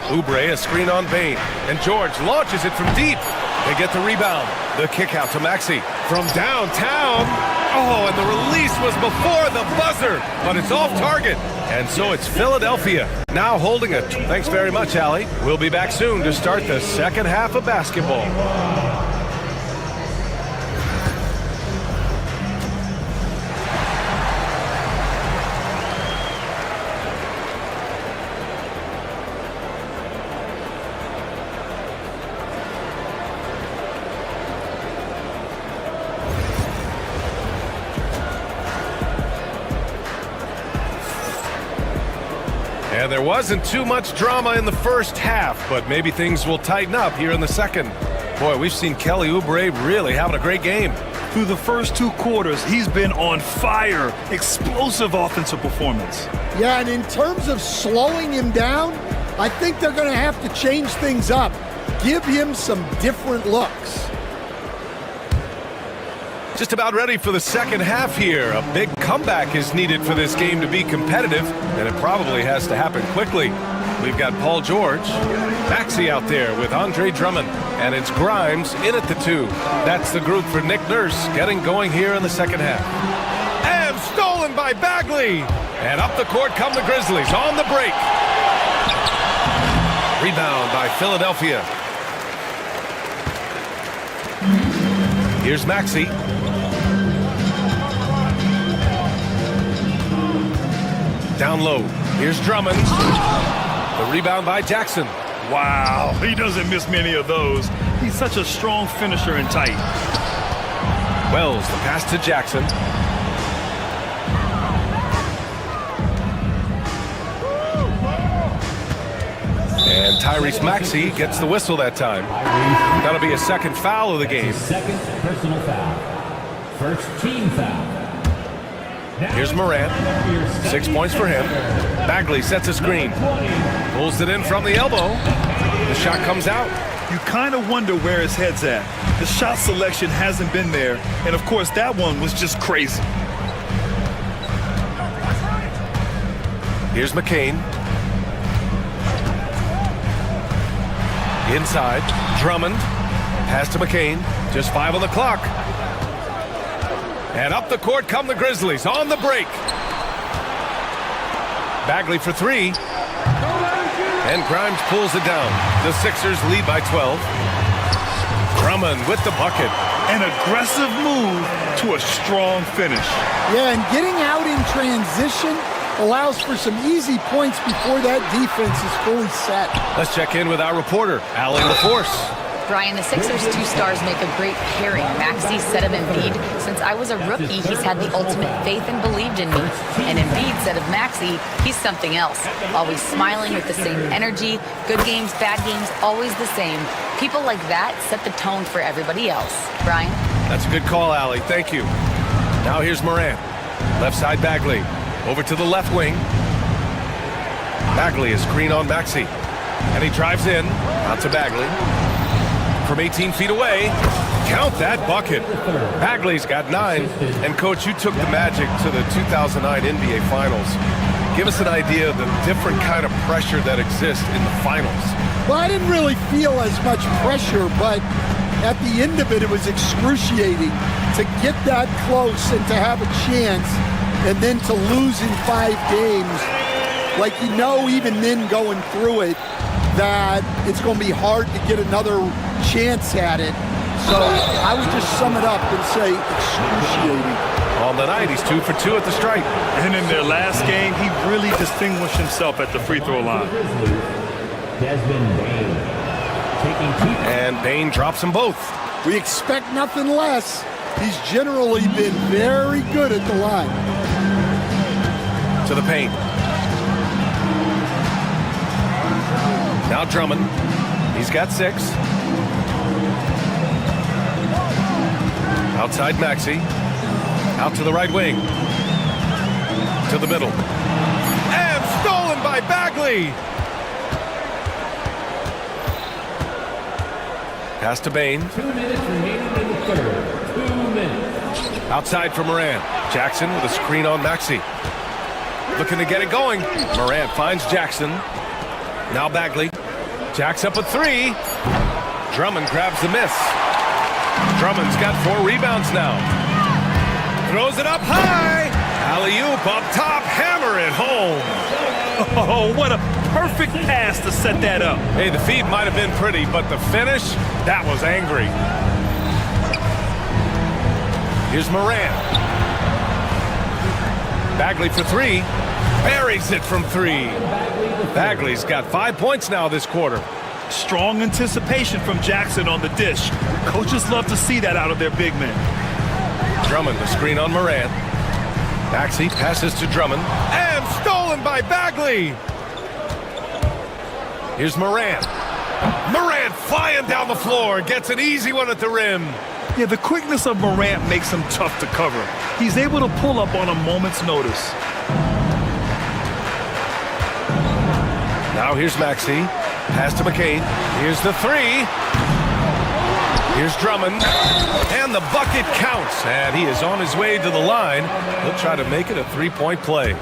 [SPEAKER 15] Oubre, a screen on Bain. And George launches it from deep. They get the rebound. The kick out to Maxey from downtown. Oh, and the release was before the buzzer, but it's off target. And so it's Philadelphia now holding it. Thanks very much, Allie. We'll be back soon to start the second half of basketball. And there wasn't too much drama in the first half, but maybe things will tighten up here in the second. Boy, we've seen Kelly Oubre really having a great game.
[SPEAKER 9] Through the first 2 quarters, he's been on fire. Explosive offensive performance.
[SPEAKER 16] Yeah, and in terms of slowing him down, I think they're going to have to change things up. Give him some different looks.
[SPEAKER 15] Just about ready for the second half here. A big comeback is needed for this game to be competitive, and it probably has to happen quickly. We've got Paul George, Maxey out there with Andre Drummond, and it's Grimes in at the 2. That's the group for Nick Nurse getting going here in the second half. And stolen by Bagley. And up the court come the Grizzlies on the break. Rebound by Philadelphia. Here's Maxey. Down low. Here's Drummond. The rebound by Jackson.
[SPEAKER 9] Wow, he doesn't miss many of those. He's such a strong finisher and tight.
[SPEAKER 15] Wells, the pass to Jackson. And Tyrese Maxey gets the whistle that time. That'll be a second foul of the game.
[SPEAKER 17] Second personal foul. First team foul.
[SPEAKER 15] Here's Morant. 6 points for him. Bagley sets a screen. Pulls it in from the elbow. The shot comes out.
[SPEAKER 9] You kind of wonder where his head's at. The shot selection hasn't been there. And of course, that one was just crazy.
[SPEAKER 15] Here's McCain. Inside. Drummond. Pass to McCain. Just 5 on the clock. And up the court come the Grizzlies on the break. Bagley for 3. And Grimes pulls it down. The Sixers lead by 12. Drummond with the bucket.
[SPEAKER 9] An aggressive move to a strong finish.
[SPEAKER 16] Yeah, and getting out in transition allows for some easy points before that defense is fully set.
[SPEAKER 15] Let's check in with our reporter, Allie LaForce.
[SPEAKER 11] Brian, the Sixers' 2 stars make a great pairing. Maxey said of Embiid, since I was a rookie, he's had the ultimate faith and believed in me. And Embiid said of Maxey, he's something else. Always smiling with the same energy. Good games, bad games, always the same. People like that set the tone for everybody else. Brian?
[SPEAKER 15] That's a good call, Allie. Thank you. Now here's Morant. Left side Bagley. Over to the left wing. Bagley is screen on Maxey. And he drives in. Out to Bagley. From 18 feet away. Count that bucket. Bagley's got 9. And, Coach, you took the Magic to the 2009 NBA Finals. Give us an idea of the different kind of pressure that exists in the finals.
[SPEAKER 16] Well, I didn't really feel as much pressure, but at the end of it, it was excruciating to get that close and to have a chance and then to lose in 5 games. Like, you know, even then going through it, that it's going to be hard to get another chance at it. So I would just sum it up and say excruciating.
[SPEAKER 15] On the night, he's 2 for 2 at the stripe.
[SPEAKER 9] And in their last game, he really distinguished himself at the free throw line.
[SPEAKER 15] And Bane drops them both.
[SPEAKER 16] We expect nothing less. He's generally been very good at the line.
[SPEAKER 15] To the paint. Now Drummond. He's got 6. Outside Maxey. Out to the right wing. To the middle. And stolen by Bagley. Pass to Bane.
[SPEAKER 17] 2 minutes remaining in the third. 2 minutes.
[SPEAKER 15] Outside for Morant. Jackson with a screen on Maxey. Looking to get it going. Morant finds Jackson. Now Bagley. Jacks up a 3. Drummond grabs the miss. Drummond's got 4 rebounds now. Throws it up high. Alley-oop up top. Hammer it home.
[SPEAKER 9] Oh, what a perfect pass to set that up.
[SPEAKER 15] Hey, the feed might have been pretty, but the finish, that was angry. Here's Morant. Bagley for 3. Buries it from 3. Bagley's got 5 points now this quarter.
[SPEAKER 9] Strong anticipation from Jackson on the dish. Coaches love to see that out of their big men.
[SPEAKER 15] Drummond, the screen on Morant. Maxey passes to Drummond. And stolen by Bagley. Here's Morant. Morant flying down the floor. Gets an easy one at the rim.
[SPEAKER 9] Yeah, the quickness of Morant makes him tough to cover. He's able to pull up on a moment's notice.
[SPEAKER 15] Now here's Maxey. Pass to McCain. Here's the 3. Here's Drummond. And the bucket counts. And he is on his way to the line. He'll try to make it a 3-point play.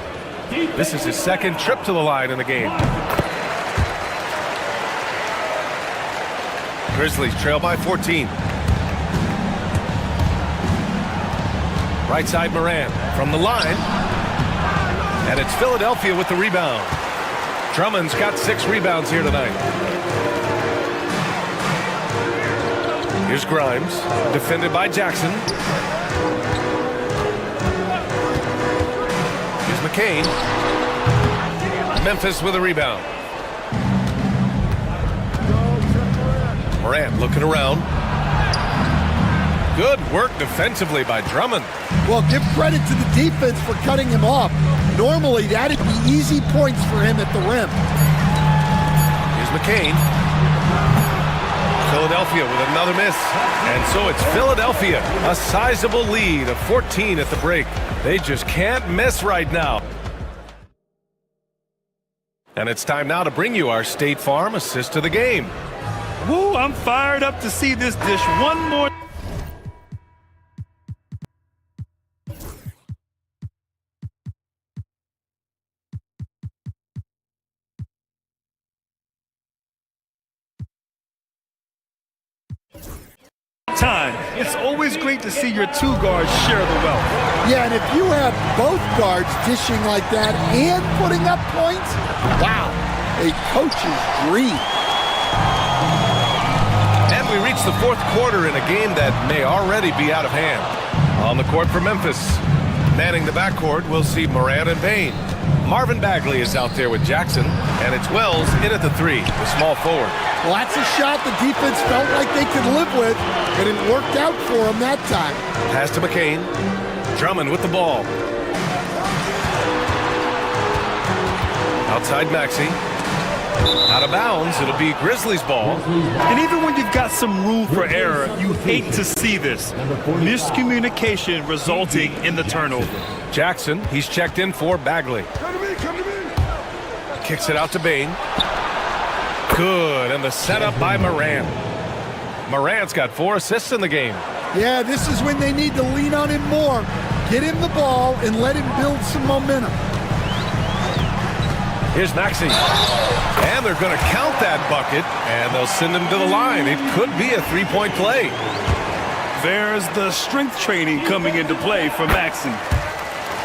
[SPEAKER 15] This is his second trip to the line in the game. Grizzlies trail by 14. Right side Morant from the line. And it's Philadelphia with the rebound. Drummond's got 6 rebounds here tonight. Here's Grimes, defended by Jackson. Here's McCain. Memphis with a rebound. Morant looking around. Good work defensively by Drummond.
[SPEAKER 16] Well, give credit to the defense for cutting him off. Normally, that'd be easy points for him at the rim.
[SPEAKER 15] Here's McCain. Philadelphia with another miss. And so it's Philadelphia, a sizable lead of 14 at the break. They just can't miss right now. And it's time now to bring you our State Farm assist of the game.
[SPEAKER 9] Woo, I'm fired up to see this dish one more. Time. It's always great to see your two guards share the wealth.
[SPEAKER 16] Yeah, and if you have both guards dishing like that and putting up points, wow, a coach's dream.
[SPEAKER 15] And we reach the fourth quarter in a game that may already be out of hand. On the court for Memphis. Manning the backcourt, we'll see Morant and Bane. Marvin Bagley is out there with Jackson, and it's Wells in at the three, the small forward.
[SPEAKER 16] Well, that's a shot the defense felt like they could live with, and it worked out for them that time.
[SPEAKER 15] Pass to McCain. Drummond with the ball. Outside Maxey. Out of bounds, it'll be Grizzlies ball.
[SPEAKER 9] And even when you've got some room for error, you hate to see this. Miscommunication resulting in the turnover.
[SPEAKER 15] Jackson, he's checked in for Bagley. Kicks it out to Bane. Good, and the setup by Morant. Morant's got 4 assists in the game.
[SPEAKER 16] Yeah, this is when they need to lean on him more. Get him the ball and let him build some momentum.
[SPEAKER 15] Here's Maxey. And they're going to count that bucket, and they'll send him to the line. It could be a three-point play.
[SPEAKER 9] There's the strength training coming into play for Maxey.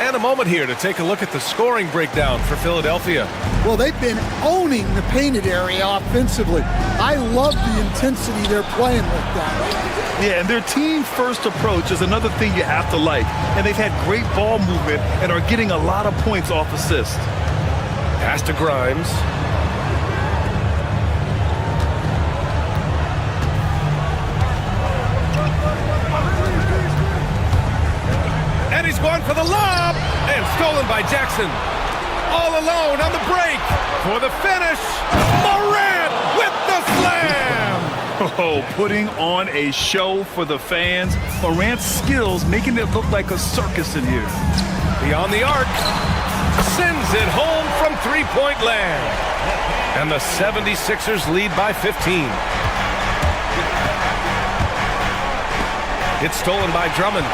[SPEAKER 15] And a moment here to take a look at the scoring breakdown for Philadelphia.
[SPEAKER 16] Well, they've been owning the painted area offensively. I love the intensity they're playing with that.
[SPEAKER 9] Yeah, and their team-first approach is another thing you have to like. And they've had great ball movement and are getting a lot of points off assists.
[SPEAKER 15] Pass to Grimes. And he's going for the lob. And stolen by Jackson. All alone on the break. For the finish. Morant with the slam.
[SPEAKER 9] Oh, putting on a show for the fans. Morant's skills making it look like a circus in here.
[SPEAKER 15] Beyond the arc. Sends it home from three-point land. And the 76ers lead by 15. It's stolen by Drummond.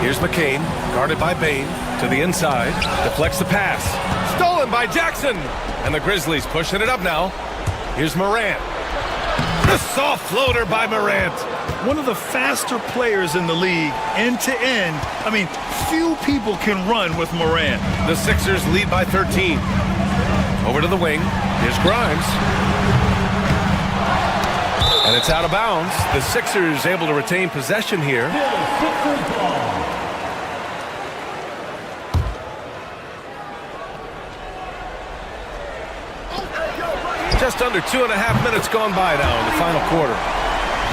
[SPEAKER 15] Here's McCain, guarded by Bane, to the inside. Deflects the pass. Stolen by Jackson. And the Grizzlies pushing it up now. Here's Morant. The soft floater by Morant.
[SPEAKER 9] One of the faster players in the league, end to end. I mean, few people can run with Morant.
[SPEAKER 15] The Sixers lead by 13. Over to the wing. Here's Grimes. And it's out of bounds. The Sixers able to retain possession here. Just under 2.5 minutes gone by now in the final quarter.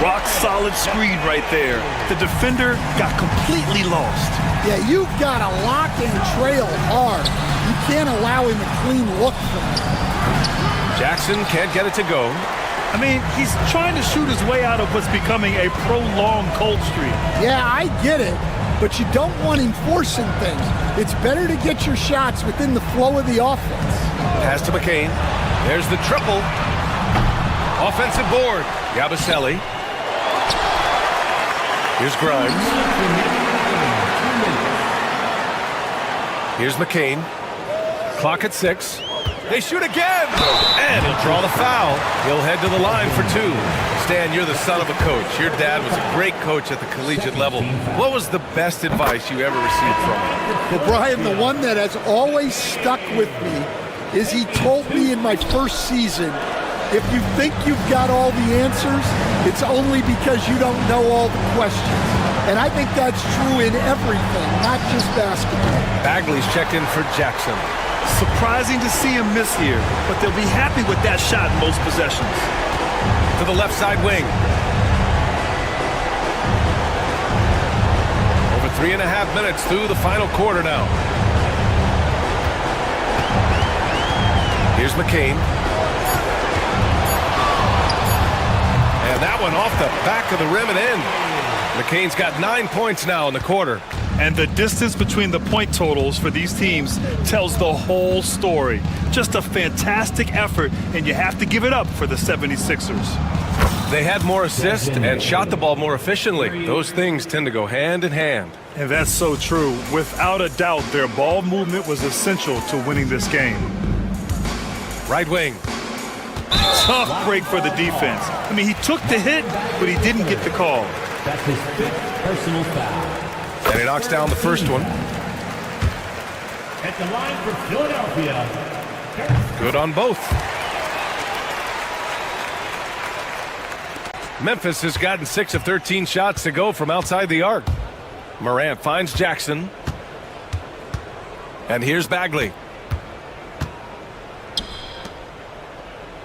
[SPEAKER 9] Rock solid screen right there. The defender got completely lost.
[SPEAKER 16] Yeah, you've got to lock and trail hard. You can't allow him a clean look from him.
[SPEAKER 15] Jackson can't get it to go.
[SPEAKER 9] I mean, he's trying to shoot his way out of what's becoming a prolonged cold streak.
[SPEAKER 16] Yeah, I get it, but you don't want him forcing things. It's better to get your shots within the flow of the offense.
[SPEAKER 15] Pass to McCain. There's the triple. Offensive board. Yabusele. Here's Grimes. Here's McCain. Clock at 6. They shoot again! And he'll draw the foul. He'll head to the line for 2. Stan, you're the son of a coach. Your dad was a great coach at the collegiate level. What was the best advice you ever received from him?
[SPEAKER 16] Well, Brian, the one that has always stuck with me is he told me in my first season, If you think you've got all the answers, it's only because you don't know all the questions. And I think that's true in everything, not just basketball.
[SPEAKER 15] Bagley's checked in for Jackson.
[SPEAKER 9] Surprising to see him miss here, but they'll be happy with that shot most possessions.
[SPEAKER 15] To the left side wing. Over 3.5 minutes through the final quarter now. Here's McCain. And that one off the back of the rim and in. McCain's got 9 points now in the quarter.
[SPEAKER 9] And the distance between the point totals for these teams tells the whole story. Just a fantastic effort, and you have to give it up for the 76ers.
[SPEAKER 15] They had more assists and shot the ball more efficiently. Those things tend to go hand in hand.
[SPEAKER 9] And that's so true. Without a doubt, their ball movement was essential to winning this game.
[SPEAKER 15] Right wing.
[SPEAKER 9] Tough break for the defense. I mean, he took the hit, but he didn't get the call.
[SPEAKER 17] That's his 5th personal foul.
[SPEAKER 15] And he knocks down the first one.
[SPEAKER 17] At the line for Philadelphia.
[SPEAKER 15] Good on both. Memphis has gotten 6 of 13 shots to go from outside the arc. Morant finds Jackson. And here's Bagley.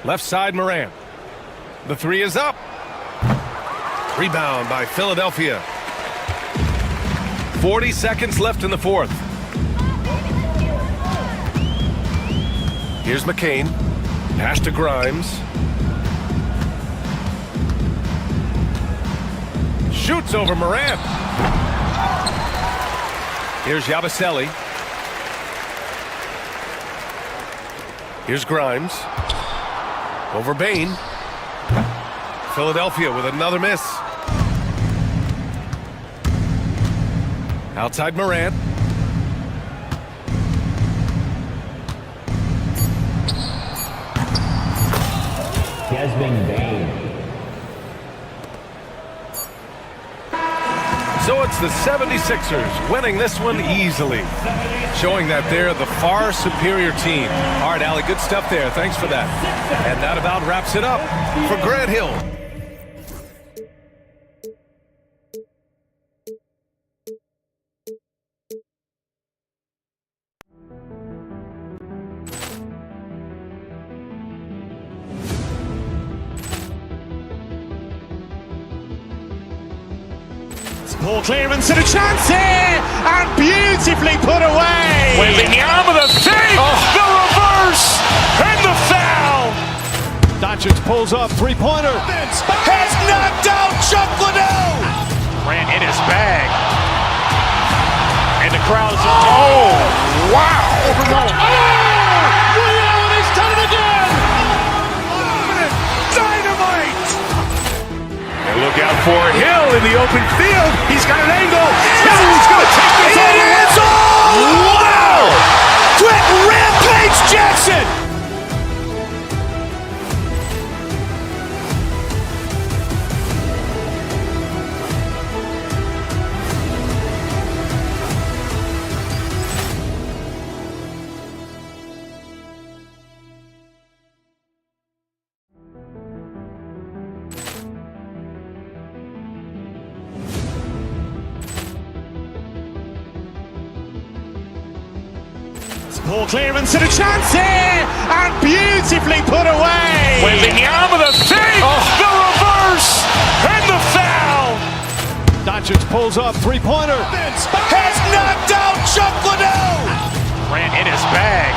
[SPEAKER 15] Left side Morant. The three is up. Rebound by Philadelphia. 40 seconds left in the fourth. Here's McCain. Pass to Grimes. Shoots over Morant. Here's Yabusele. Here's Grimes. Over Bain. Philadelphia with another miss. Outside Morant.
[SPEAKER 17] Desmond Bain.
[SPEAKER 15] So it's the 76ers winning this one easily, showing that they're the far superior team. All right, Allie, good stuff there. Thanks for that. And that about wraps it up for Grant Hill.
[SPEAKER 1] Ball clearance and a chance here, and beautifully put away.
[SPEAKER 3] Wembanyama the save, the reverse, and the foul.
[SPEAKER 1] Doncic pulls up, three-pointer.
[SPEAKER 3] Has knocked out Chuck Liddell. Ran in his bag. And the crowd is, oh, wow. Reality's done it again. Dynamite. And look out for Hill in the open field. He's got an angle. He's going to take this all the way. Wow. Quick rampage Jackson.
[SPEAKER 1] Ball clearance and a chance here, and beautifully put away.
[SPEAKER 3] Wembanyama the save, the reverse, and the foul.
[SPEAKER 1] Doncic pulls up, three-pointer.
[SPEAKER 3] Has knocked out Chuck Liddell. Ran in his bag.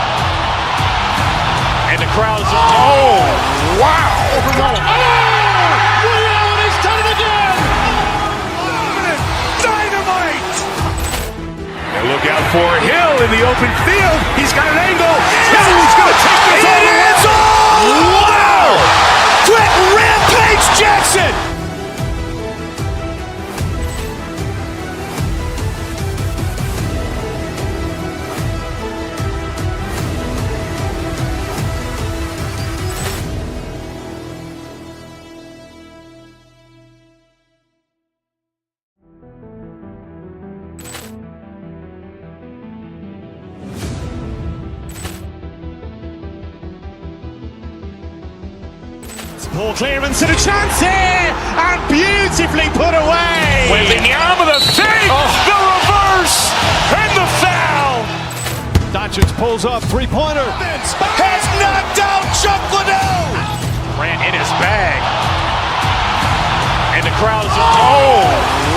[SPEAKER 3] And the crowd is, oh, wow. Reality's done it again. Dynamite. And look out for Hill in the open field. He's got an angle. He's going to take this all the way. Wow. Quick rampage Jackson.
[SPEAKER 1] Ball clearance and a chance here, and beautifully put away.
[SPEAKER 3] Wembanyama with a save, the reverse, and the foul.
[SPEAKER 15] Doncic pulls up, three-pointer.
[SPEAKER 3] Has knocked out Chuck Liddell. Ran in his bag. And the crowd is, oh,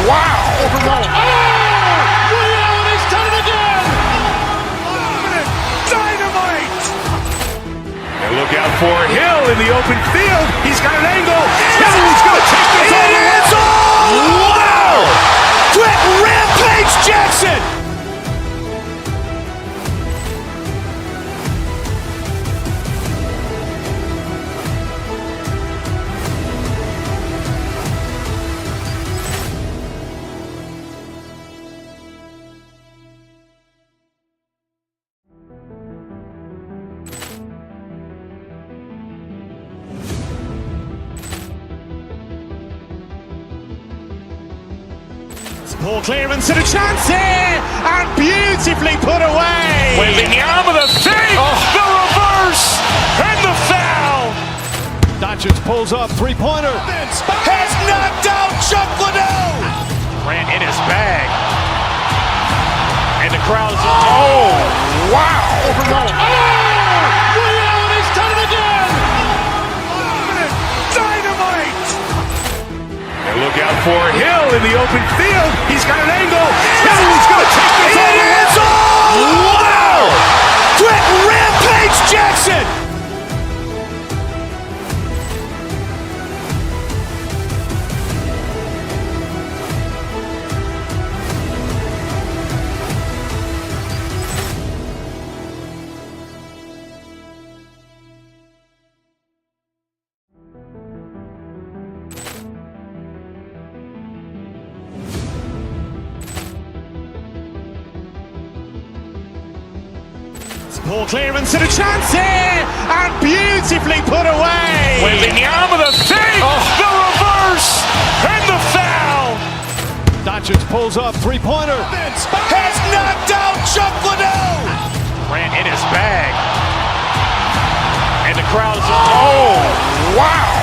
[SPEAKER 3] wow.
[SPEAKER 8] Ray Allen has done it again.
[SPEAKER 3] Dynamite. And look out for Hill in the open field. He's got an angle. He's going to take this all the way. Wow. Quick rampage Jackson.
[SPEAKER 1] Ball clearance and a chance here, and beautifully put away.
[SPEAKER 3] Wembanyama with a save, the reverse, and the foul.
[SPEAKER 15] Doncic pulls up, three-pointer.
[SPEAKER 3] Has knocked out Chuck Liddell. Ran in his bag. And the crowd is, oh, wow.
[SPEAKER 8] Ray Allen has done it again.
[SPEAKER 3] Dynamite. And look out for Hill in the open field. He's got an angle. He's going to take this all the way. Wow. Quick rampage Jackson.
[SPEAKER 1] Ball clearance and a chance here, and beautifully put away.
[SPEAKER 3] Wembanyama with a save, the reverse, and the foul.
[SPEAKER 15] Doncic pulls up, three-pointer.
[SPEAKER 3] Has knocked out Chuck Liddell. Ran in his bag. And the crowd is, oh, wow.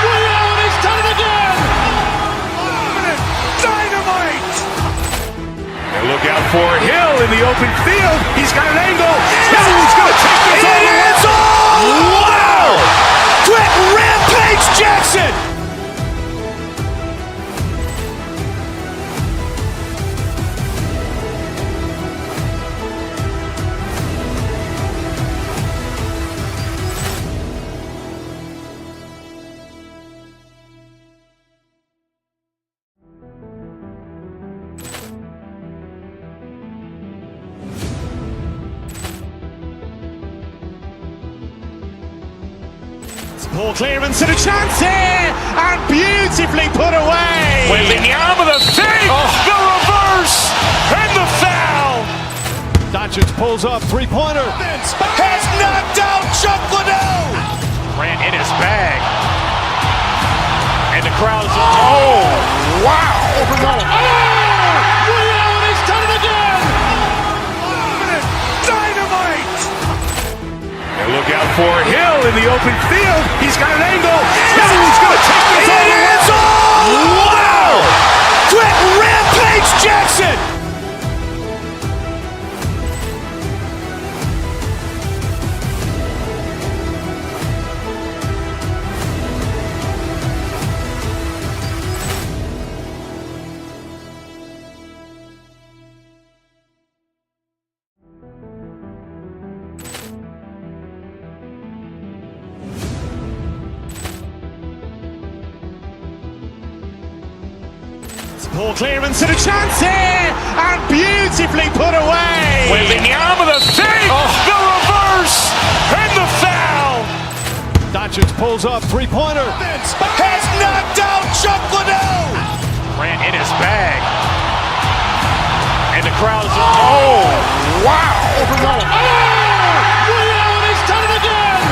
[SPEAKER 8] Ray Allen has done it again.
[SPEAKER 3] Dynamite. And look out for Hill in the open field. He's got an angle. He's going to take this all the way. Wow. Quick rampage Jackson.
[SPEAKER 1] Ball clearance and a chance here, and beautifully put away.
[SPEAKER 3] Wembanyama with a save, the reverse, and the foul.
[SPEAKER 15] Doncic pulls up, three-pointer.
[SPEAKER 3] Has knocked out Chuck Liddell. Ran in his bag. And the crowd is, oh, wow.
[SPEAKER 8] Ray Allen has done it again.
[SPEAKER 3] Dynamite. And look out for Hill in the open field. He's got an angle. He's going to take this all the way. Wow. Quick rampage Jackson.
[SPEAKER 1] Ball clearance and a chance here, and beautifully put away.
[SPEAKER 3] Wembanyama with a save, the reverse, and the foul.
[SPEAKER 15] Doncic pulls up, three-pointer.
[SPEAKER 3] Has knocked out Chuck Liddell. Ran in his bag. And the crowd is, oh, wow.
[SPEAKER 8] Ray Allen has done it again.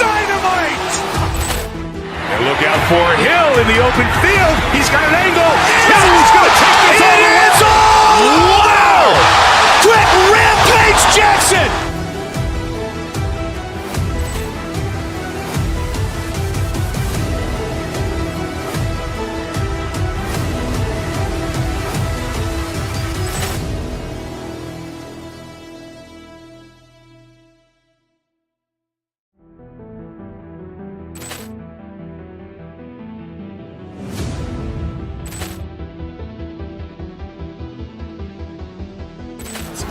[SPEAKER 3] Dynamite. And look out for Hill in the open field. He's got an angle. He's going to take this all the way. Wow. Quick rampage Jackson.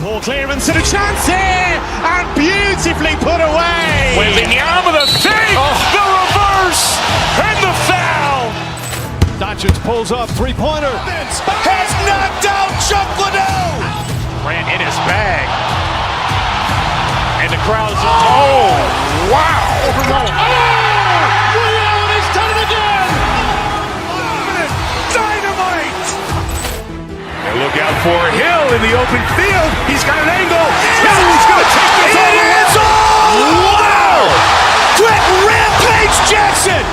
[SPEAKER 1] Poor clearance and a chance here, and beautifully put away.
[SPEAKER 3] Wembanyama the fake, the reverse, and the foul.
[SPEAKER 15] Doncic pulls up, three-pointer.
[SPEAKER 3] Has knocked out Chuck Liddell. Ran in his bag. And the crowd's, oh, wow.
[SPEAKER 8] Ray Allen has done it again.
[SPEAKER 3] Dynamite. And look out for Hill in the open field. He's got an angle. He's going to take this all the way. Wow. Quick rampage Jackson.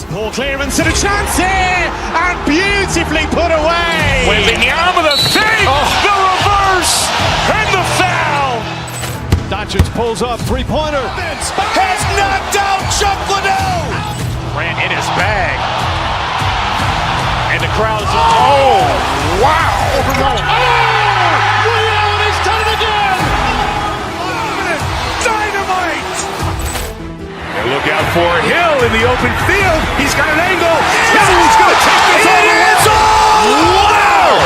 [SPEAKER 1] Poor clearance and a chance here, and beautifully put away.
[SPEAKER 3] Wembanyama the fake, the reverse, and the foul.
[SPEAKER 15] Doncic pulls up, three-pointer.
[SPEAKER 3] Has knocked out Chuck Liddell. Ran in his bag. And the crowd's, oh, wow.
[SPEAKER 8] Ray Allen has done it again.
[SPEAKER 3] Dynamite. And look out for Hill in the open field. He's got an angle. He's going to take this all the way. Wow.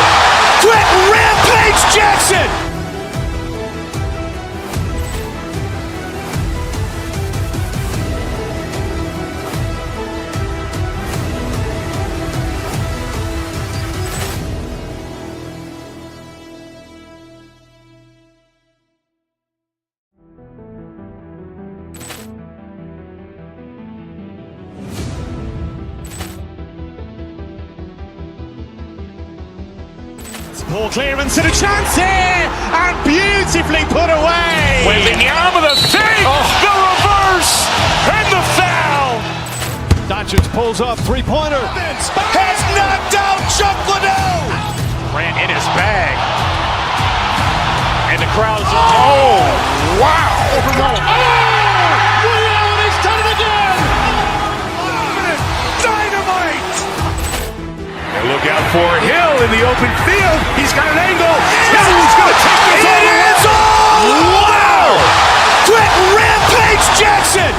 [SPEAKER 3] Quick rampage Jackson.
[SPEAKER 1] Poor clearance and a chance here, and beautifully put away.
[SPEAKER 3] Wembanyama the fake, the reverse, and the foul.
[SPEAKER 15] Doncic pulls up, three-pointer.
[SPEAKER 3] Has knocked out Chuck Liddell. Ran in his bag. And the crowd's, oh, wow.
[SPEAKER 8] Ray Allen has done it again.
[SPEAKER 3] Dynamite. And look out for Hill in the open field. He's got an angle. He's going to take this all the way. Wow. Quick rampage Jackson.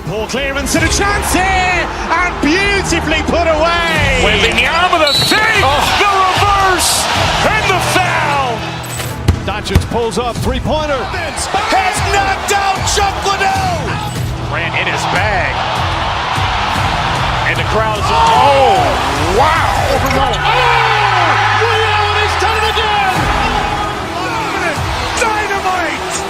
[SPEAKER 1] Poor clearance and a chance here, and beautifully put away.
[SPEAKER 3] Wembanyama the fake, the reverse, and the foul.
[SPEAKER 15] Doncic pulls up, three-pointer.
[SPEAKER 3] Has knocked out Chuck Liddell. Ran in his bag. And the crowd's, oh, wow.
[SPEAKER 8] Ray Allen has done it again.
[SPEAKER 3] Dynamite.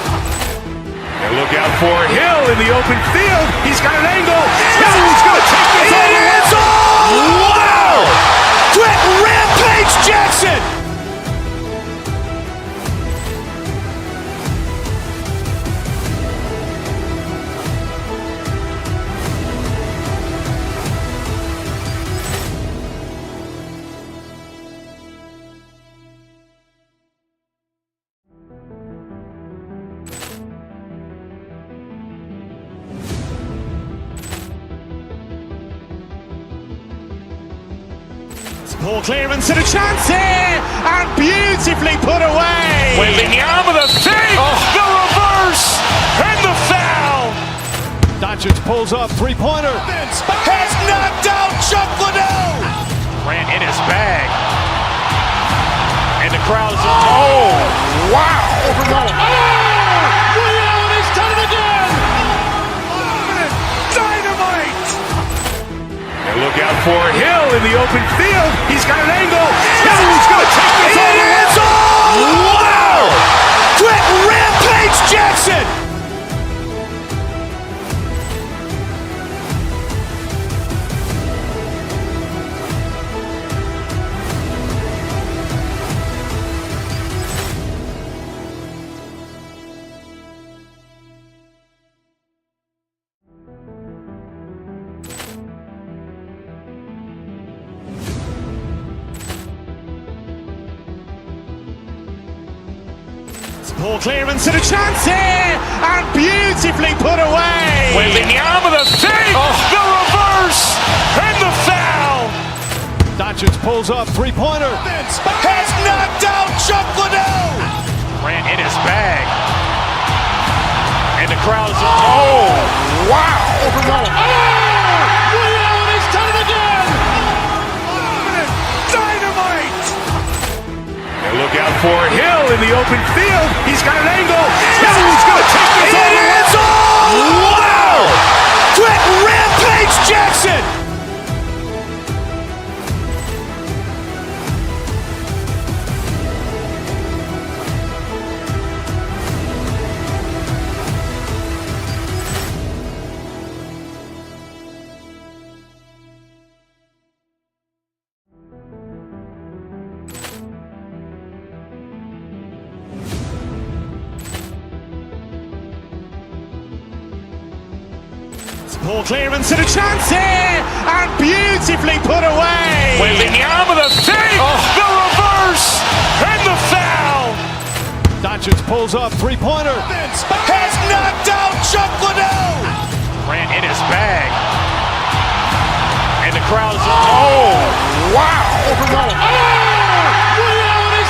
[SPEAKER 3] And look out for Hill in the open field. He's got an angle. He's going to take this all the way. Wow. Quick rampage Jackson.
[SPEAKER 1] Poor clearance and a chance here, and beautifully put away.
[SPEAKER 3] Wembanyama the fake, the reverse, and the foul.
[SPEAKER 15] Doncic pulls up, three-pointer.
[SPEAKER 3] Has knocked out Chuck Liddell. Ran in his bag. And the crowd's, oh, wow.
[SPEAKER 8] Ray Allen has done it again.
[SPEAKER 3] Dynamite. And look out for Hill in the open field. He's got an angle. He's going to take this all the way. Wow. Quick rampage Jackson.
[SPEAKER 1] Poor clearance and a chance here, and beautifully put away.
[SPEAKER 3] Wembanyama the fake, the reverse, and the foul.
[SPEAKER 5] Doncic pulls up, three-pointer.
[SPEAKER 3] Has knocked out Chuck Liddell. Ran in his bag. And the crowd is, oh, wow. He's done it again. Dynamite. And look out for Hill in the open field. He's got an angle. Hill's going to take this all the way. Wow. Quick rampage Jackson.
[SPEAKER 1] Poor clearance and a chance here, and beautifully put away.
[SPEAKER 3] Wembanyama the fake, the reverse, and the foul.
[SPEAKER 5] Doncic pulls up, three-pointer.
[SPEAKER 3] Has knocked out Chuck Liddell. Ran in his bag. And the crowd is, oh, wow. He's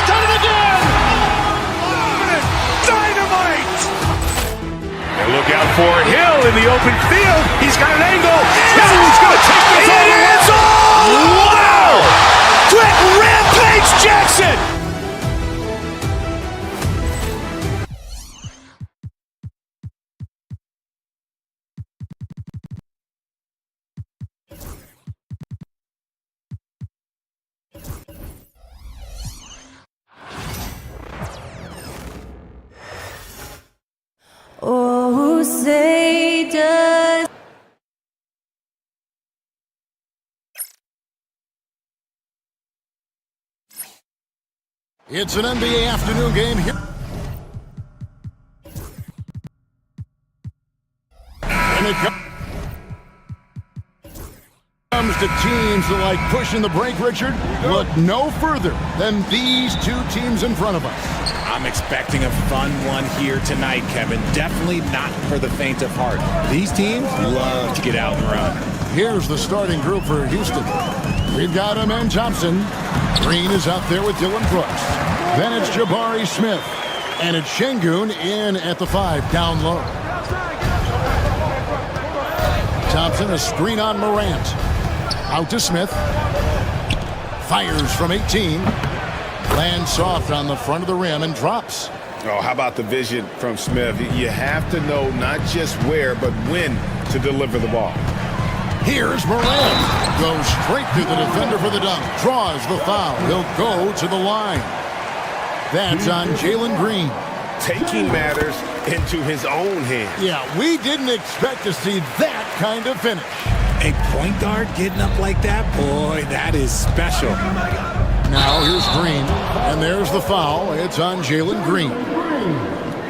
[SPEAKER 3] done it again. Dynamite. And look out for Hill in the open field. He's got an angle. Hill's going to take this all the way. Wow. Quick rampage Jackson.
[SPEAKER 14] Oh, say does.
[SPEAKER 5] It's an NBA afternoon game here. And it comes to teams that like pushing the break, Richard. Look no further than these two teams in front of us.
[SPEAKER 7] I'm expecting a fun one here tonight, Kevin. Definitely not for the faint of heart. These teams love to get out and run.
[SPEAKER 5] Here's the starting group for Houston. We've got Amen Thompson. Green is out there with Dylan Brooks. Then it's Jabari Smith. And it's Şengün in at the 5, down low. Thompson, a screen on Morant. Out to Smith. Fires from 18. Lands soft on the front of the rim and drops.
[SPEAKER 2] Oh, how about the vision from Smith? You have to know not just where, but when to deliver the ball.
[SPEAKER 5] Here's Morant. Goes straight through the defender for the dunk. Draws the foul. He'll go to the line. That's on Jalen Green.
[SPEAKER 2] Taking matters into his own hands.
[SPEAKER 5] Yeah, we didn't expect to see that kind of finish.
[SPEAKER 7] A point guard getting up like that? Boy, that is special.
[SPEAKER 5] Now here's Green, and there's the foul. It's on Jalen Green.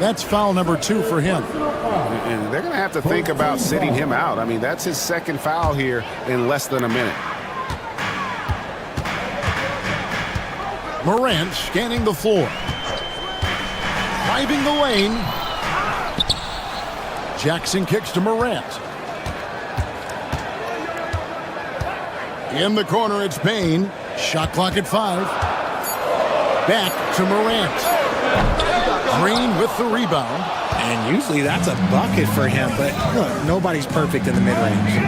[SPEAKER 5] That's foul number 2 for him.
[SPEAKER 2] And they're going to have to think about sitting him out. I mean, that's his second foul here in less than a minute.
[SPEAKER 5] Morant scanning the floor. Driving the lane. Jackson kicks to Morant. In the corner, it's Payne. Shot clock at 5. Back to Morant. Green with the rebound.
[SPEAKER 7] And usually that's a bucket for him, but look, nobody's perfect in the mid-range.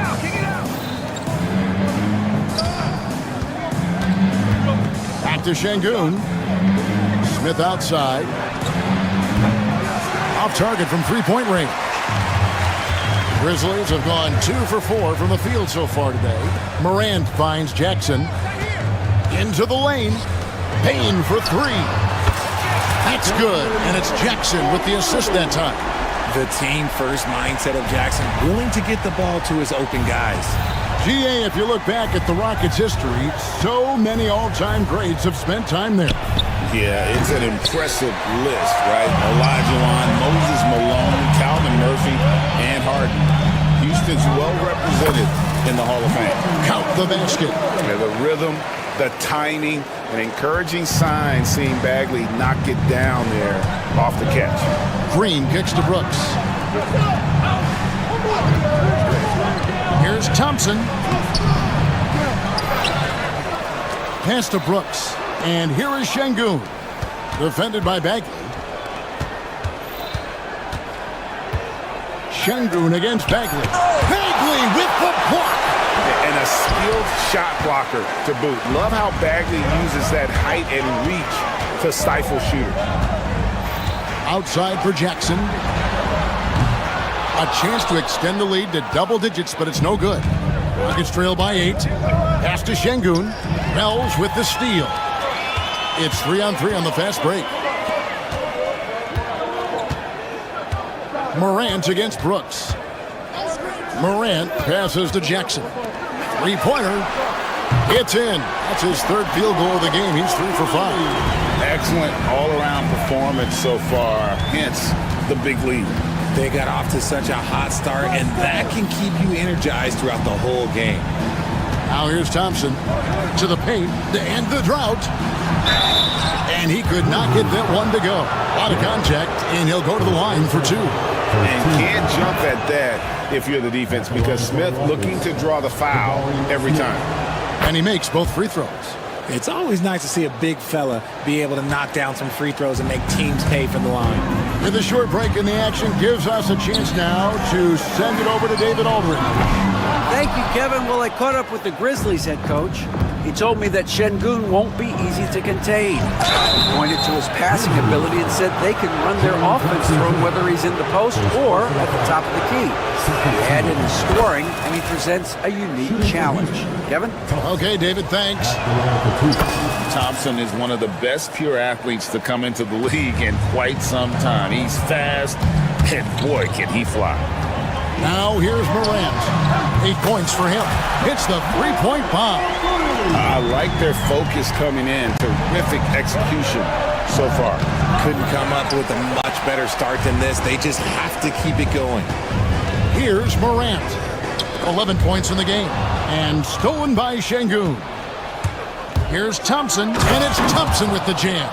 [SPEAKER 5] Back to Şengün. Smith outside. Off target from three-point range. Grizzlies have gone 2 for 4 from the field so far today. Morant finds Jackson. Into the lane. Payne for 3. That's good, and it's Jackson with the assist that time.
[SPEAKER 7] The team-first mindset of Jackson, willing to get the ball to his open guys.
[SPEAKER 5] GA, if you look back at the Rockets' history, so many all-time greats have spent time there.
[SPEAKER 2] Yeah, it's an impressive list, right? Olajuwon, Moses Malone, Calvin Murphy, and Harden. Houston's well represented in the Hall of Fame.
[SPEAKER 5] Count the basket.
[SPEAKER 2] Yeah, the rhythm the timing, an encouraging sign seeing Bagley knock it down there off the catch.
[SPEAKER 5] Green kicks to Brooks. Here's Thompson. Pass to Brooks. And here is Şengün. Defended by Bagley. Şengün against Bagley. Bagley with the block.
[SPEAKER 2] And a skilled shot blocker to boot. Love how Bagley uses that height and reach to stifle shooters.
[SPEAKER 5] Outside for Jackson. A chance to extend the lead to double digits, but it's no good. Rockets trail by 8. Pass to Şengün. Wells with the steal. It's 3-on-3 on the fast break. Morant against Brooks. Morant passes to Jackson. Three-pointer. It's in. That's his third field goal of the game. He's 3 for 5.
[SPEAKER 2] Excellent all-around performance so far, hence the big lead.
[SPEAKER 7] They got off to such a hot start, and that can keep you energized throughout the whole game.
[SPEAKER 5] Now here's Thompson to the paint to end the drought. And he could not get that one to go. A lot of contact, and he'll go to the line for 2.
[SPEAKER 2] And can't jump at that if you're the defense because Smith looking to draw the foul every time.
[SPEAKER 5] And he makes both free throws.
[SPEAKER 7] It's always nice to see a big fella be able to knock down some free throws and make teams pay for the line.
[SPEAKER 5] With a short break in the action gives us a chance now to send it over to David Aldridge.
[SPEAKER 4] Thank you, Kevin. Well, I caught up with the Grizzlies head coach. He told me that Şengün won't be easy to contain. He pointed to his passing ability and said they can run their offense through him whether he's in the post or at the top of the key. He added his scoring, and he presents a unique challenge. Kevin?
[SPEAKER 5] Okay, David, thanks.
[SPEAKER 13] Thompson is one of the best pure athletes to come into the league in quite some time. He's fast, and boy, can he fly.
[SPEAKER 5] Now here's Morant. 8 points for him. It's the three-point bomb.
[SPEAKER 2] I like their focus coming in. Terrific execution so far.
[SPEAKER 7] Couldn't come up with a much better start than this. They just have to keep it going.
[SPEAKER 5] Here's Morant. 11 points in the game. And stolen by Şengün. Here's Thompson, and it's Thompson with the jam.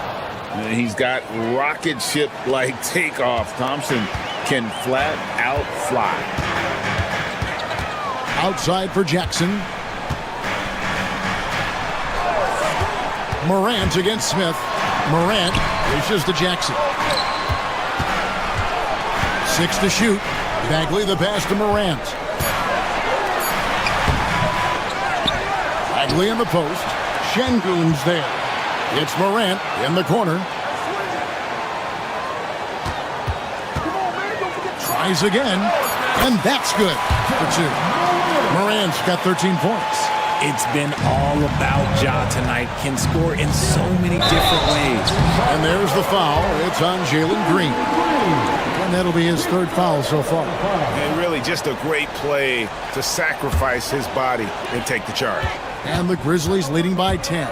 [SPEAKER 2] He's got rocket ship-like takeoff. Thompson can flat out fly.
[SPEAKER 5] Outside for Jackson. Morant against Smith. Morant reaches to Jackson. 6 to shoot. Bagley the pass to Morant. Bagley in the post. Şengün's there. It's Morant in the corner. Tries again, and that's good for 2. Morant's got 13 points.
[SPEAKER 7] It's been all about Ja tonight. Can score in so many different ways.
[SPEAKER 5] And there's the foul. It's on Jalen Green. And that'll be his 3rd foul so far.
[SPEAKER 2] And really just a great play to sacrifice his body and take the charge.
[SPEAKER 5] And the Grizzlies leading by 10.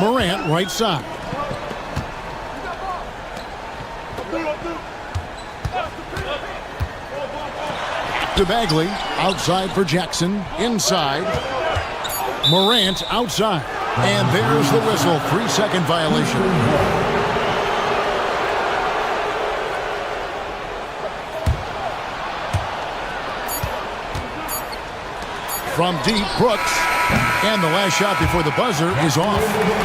[SPEAKER 5] Morant right side. To Bagley, outside for Jackson, inside. Morant outside. And there's the whistle, 3-second violation. From deep, Brooks. And the last shot before the buzzer is off.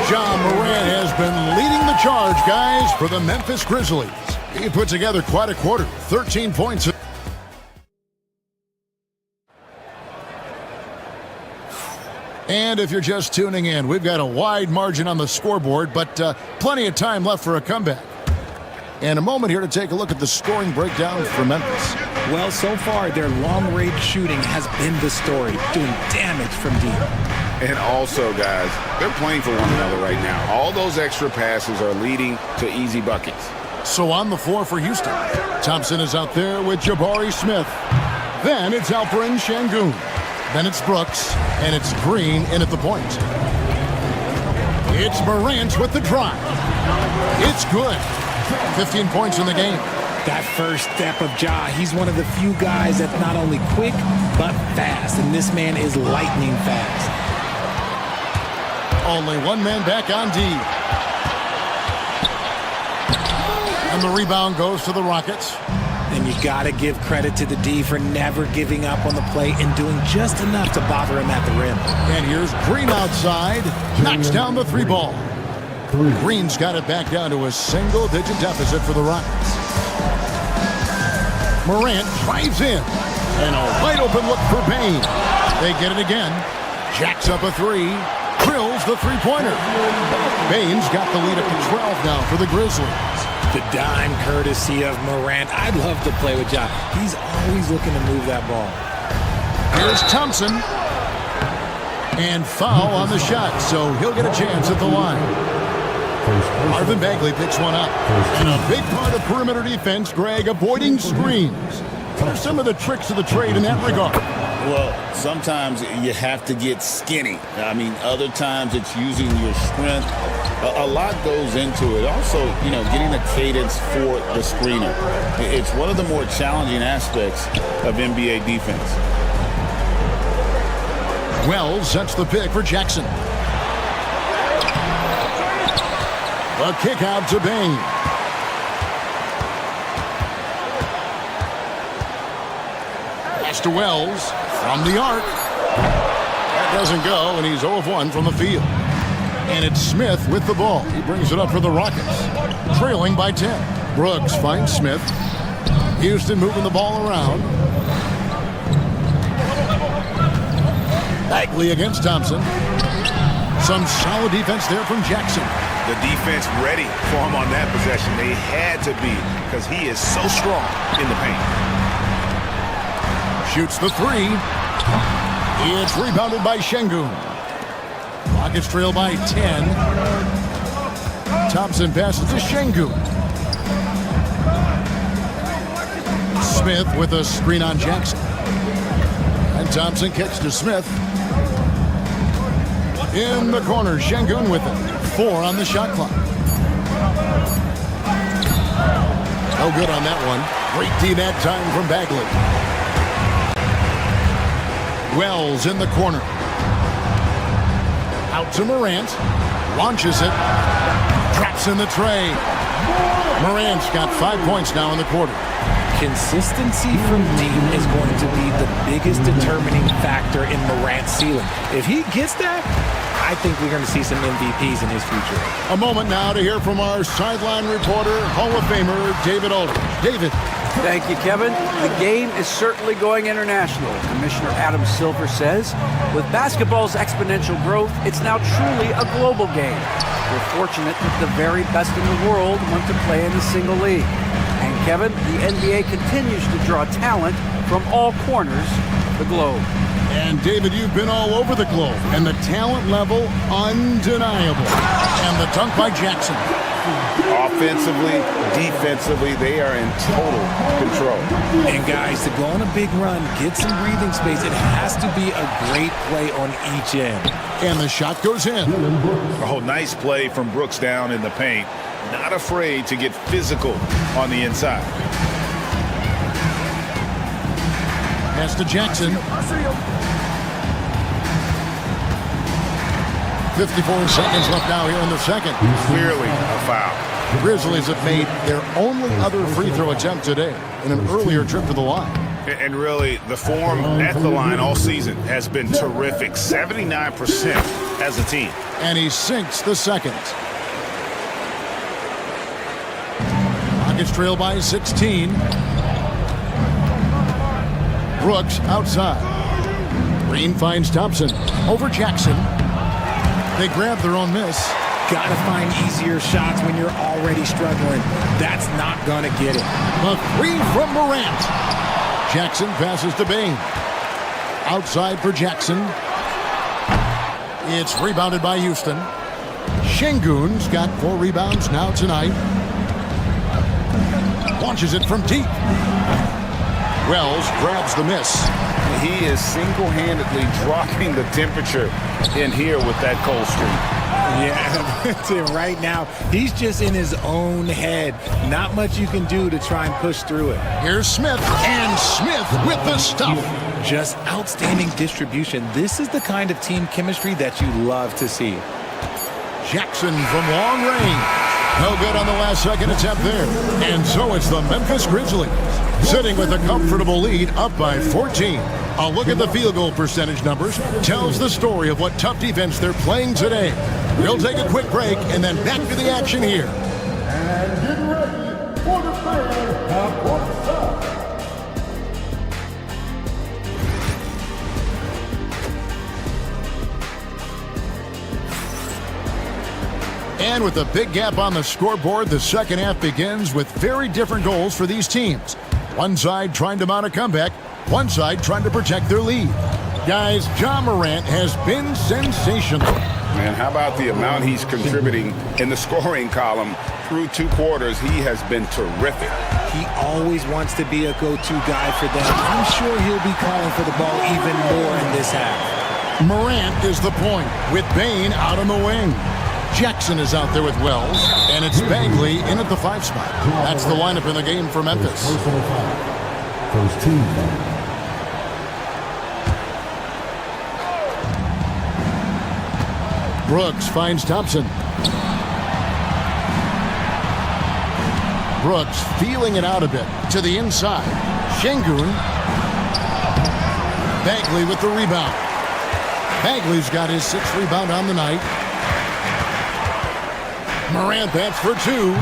[SPEAKER 5] Ja Morant has been leading the charge, guys, for the Memphis Grizzlies. He put together quite a quarter, 13 points. And if you're just tuning in, we've got a wide margin on the scoreboard, but plenty of time left for a comeback. And a moment here to take a look at the scoring breakdown for Memphis.
[SPEAKER 7] Well, so far, their long-range shooting has been the story, doing damage from deep.
[SPEAKER 2] And also, guys, they're playing for one another right now. All those extra passes are leading to easy buckets.
[SPEAKER 5] So on the floor for Houston, Thompson is out there with Jabari Smith. Then it's Alperen Şengün. Then it's Brooks, and it's Green in at the point. It's Morant with the drive. It's good. 15 points in the game.
[SPEAKER 7] That first step of Ja, he's one of the few guys that's not only quick, but fast. And this man is lightning fast.
[SPEAKER 5] Only one man back on D. And the rebound goes to the Rockets.
[SPEAKER 7] And you got to give credit to the D for never giving up on the play and doing just enough to bother him at the rim.
[SPEAKER 5] And here's Green outside. Knocks down the three ball. Green's got it back down to a single-digit deficit for the Rockets. Morant drives in. And a wide-open look for Bain. They get it again. Jacks up a three. Drills the three-pointer. Bain's got the lead up to 12 now for the Grizzlies.
[SPEAKER 7] The dime courtesy of Morant. I'd love to play with Ja. He's always looking to move that ball.
[SPEAKER 5] Here's Thompson. And foul on the shot, so he'll get a chance at the line. Marvin Bagley picks one up. And a big part of perimeter defense, Greg, avoiding screens. What are some of the tricks of the trade in that regard?
[SPEAKER 13] Well, sometimes you have to get skinny. I mean, other times it's using your strength. A lot goes into it. Also, getting the cadence for the screener. It's one of the more challenging aspects of NBA defense.
[SPEAKER 5] Wells sets the pick for Jackson. A kick out to Bain. Pass to Wells from the arc. That doesn't go, and he's 0 of 1 from the field. And it's Smith with the ball. He brings it up for the Rockets, trailing by 10. Brooks finds Smith. Houston moving the ball around. Bagley against Thompson. Some solid defense there from Jackson.
[SPEAKER 2] The defense ready for him on that possession. They had to be, because he is so strong in the paint.
[SPEAKER 5] Shoots the three. It's rebounded by Şengün. Rockets trail by 10. Thompson passes to Şengün. Smith with a screen on Jackson. And Thompson kicks to Smith. In the corner, Şengün with it. 4 on the shot clock. No good on that one. Great D that time from Bagley. Wells in the corner. Out to Morant. Launches it. Traps in the tray. Morant's got 5 points now in the quarter.
[SPEAKER 7] Consistency from me is going to be the biggest determining factor in Morant's ceiling. If he gets that, I think we're going to see some MVPs in his future.
[SPEAKER 5] A moment now to hear from our sideline reporter, Hall of Famer David Aldridge. David.
[SPEAKER 4] Thank you, Kevin. The game is certainly going international. Commissioner Adam Silver says, with basketball's exponential growth, it's now truly a global game. We're fortunate that the very best in the world want to play in a single league. And Kevin, the NBA continues to draw talent from all corners of the globe.
[SPEAKER 5] And David, you've been all over the globe, and the talent level undeniable. And the dunk by Jackson.
[SPEAKER 2] Offensively, defensively, they are in total control.
[SPEAKER 7] And guys, to go on a big run, get some breathing space, it has to be a great play on each end.
[SPEAKER 5] And the shot goes in.
[SPEAKER 2] Oh, nice play from Brooks down in the paint. Not afraid to get physical on the inside.
[SPEAKER 5] Pass to Jackson. 54 seconds left now here in the second.
[SPEAKER 2] Clearly a foul.
[SPEAKER 5] The Grizzlies have made their only other free throw attempt today in an earlier trip to the line.
[SPEAKER 2] And really, the form at the line all season has been terrific. 79% as a team.
[SPEAKER 5] And he sinks the second. Rockets trail by 16. Brooks outside. Green finds Thompson. Over Jackson. They grab their own miss.
[SPEAKER 7] Gotta find easier shots when you're already struggling. That's not gonna get it.
[SPEAKER 5] A three from Morant. Jackson passes to Bain. Outside for Jackson. It's rebounded by Houston. Şengün's got 4 rebounds now tonight. Launches it from deep. Wells grabs the miss.
[SPEAKER 2] He is single-handedly dropping the temperature in here with that cold streak.
[SPEAKER 7] Yeah, that's it. Right now, he's just in his own head. Not much you can do to try and push through it.
[SPEAKER 5] Here's Smith, and Smith with the stuff.
[SPEAKER 7] Just outstanding distribution. This is the kind of team chemistry that you love to see.
[SPEAKER 5] Jackson from long range. No good on the last second attempt there. And so it's the Memphis Grizzlies sitting with a comfortable lead up by 14. A look at the field goal percentage numbers tells the story of what tough defense they're playing today. We'll take a quick break and then back to the action here.
[SPEAKER 8] And get ready for the fan half-court stop.
[SPEAKER 5] And with a big gap on the scoreboard, the second half begins with very different goals for these teams. One side trying to mount a comeback, one side trying to protect their lead. Guys, Ja Morant has been sensational.
[SPEAKER 2] Man, how about the amount he's contributing in the scoring column through 2 quarters? He has been terrific.
[SPEAKER 7] He always wants to be a go-to guy for them. I'm sure he'll be calling for the ball even more in this half.
[SPEAKER 5] Morant is the point with Bane out on the wing. Jackson is out there with Wells, and it's Bagley in at the 5 spot. That's the lineup in the game for Memphis.
[SPEAKER 8] First team foul.
[SPEAKER 5] Brooks finds Thompson. Brooks feeling it out a bit to the inside. Şengün. Bagley with the rebound. Bagley's got his 6th rebound on the night. Morant bats for 2.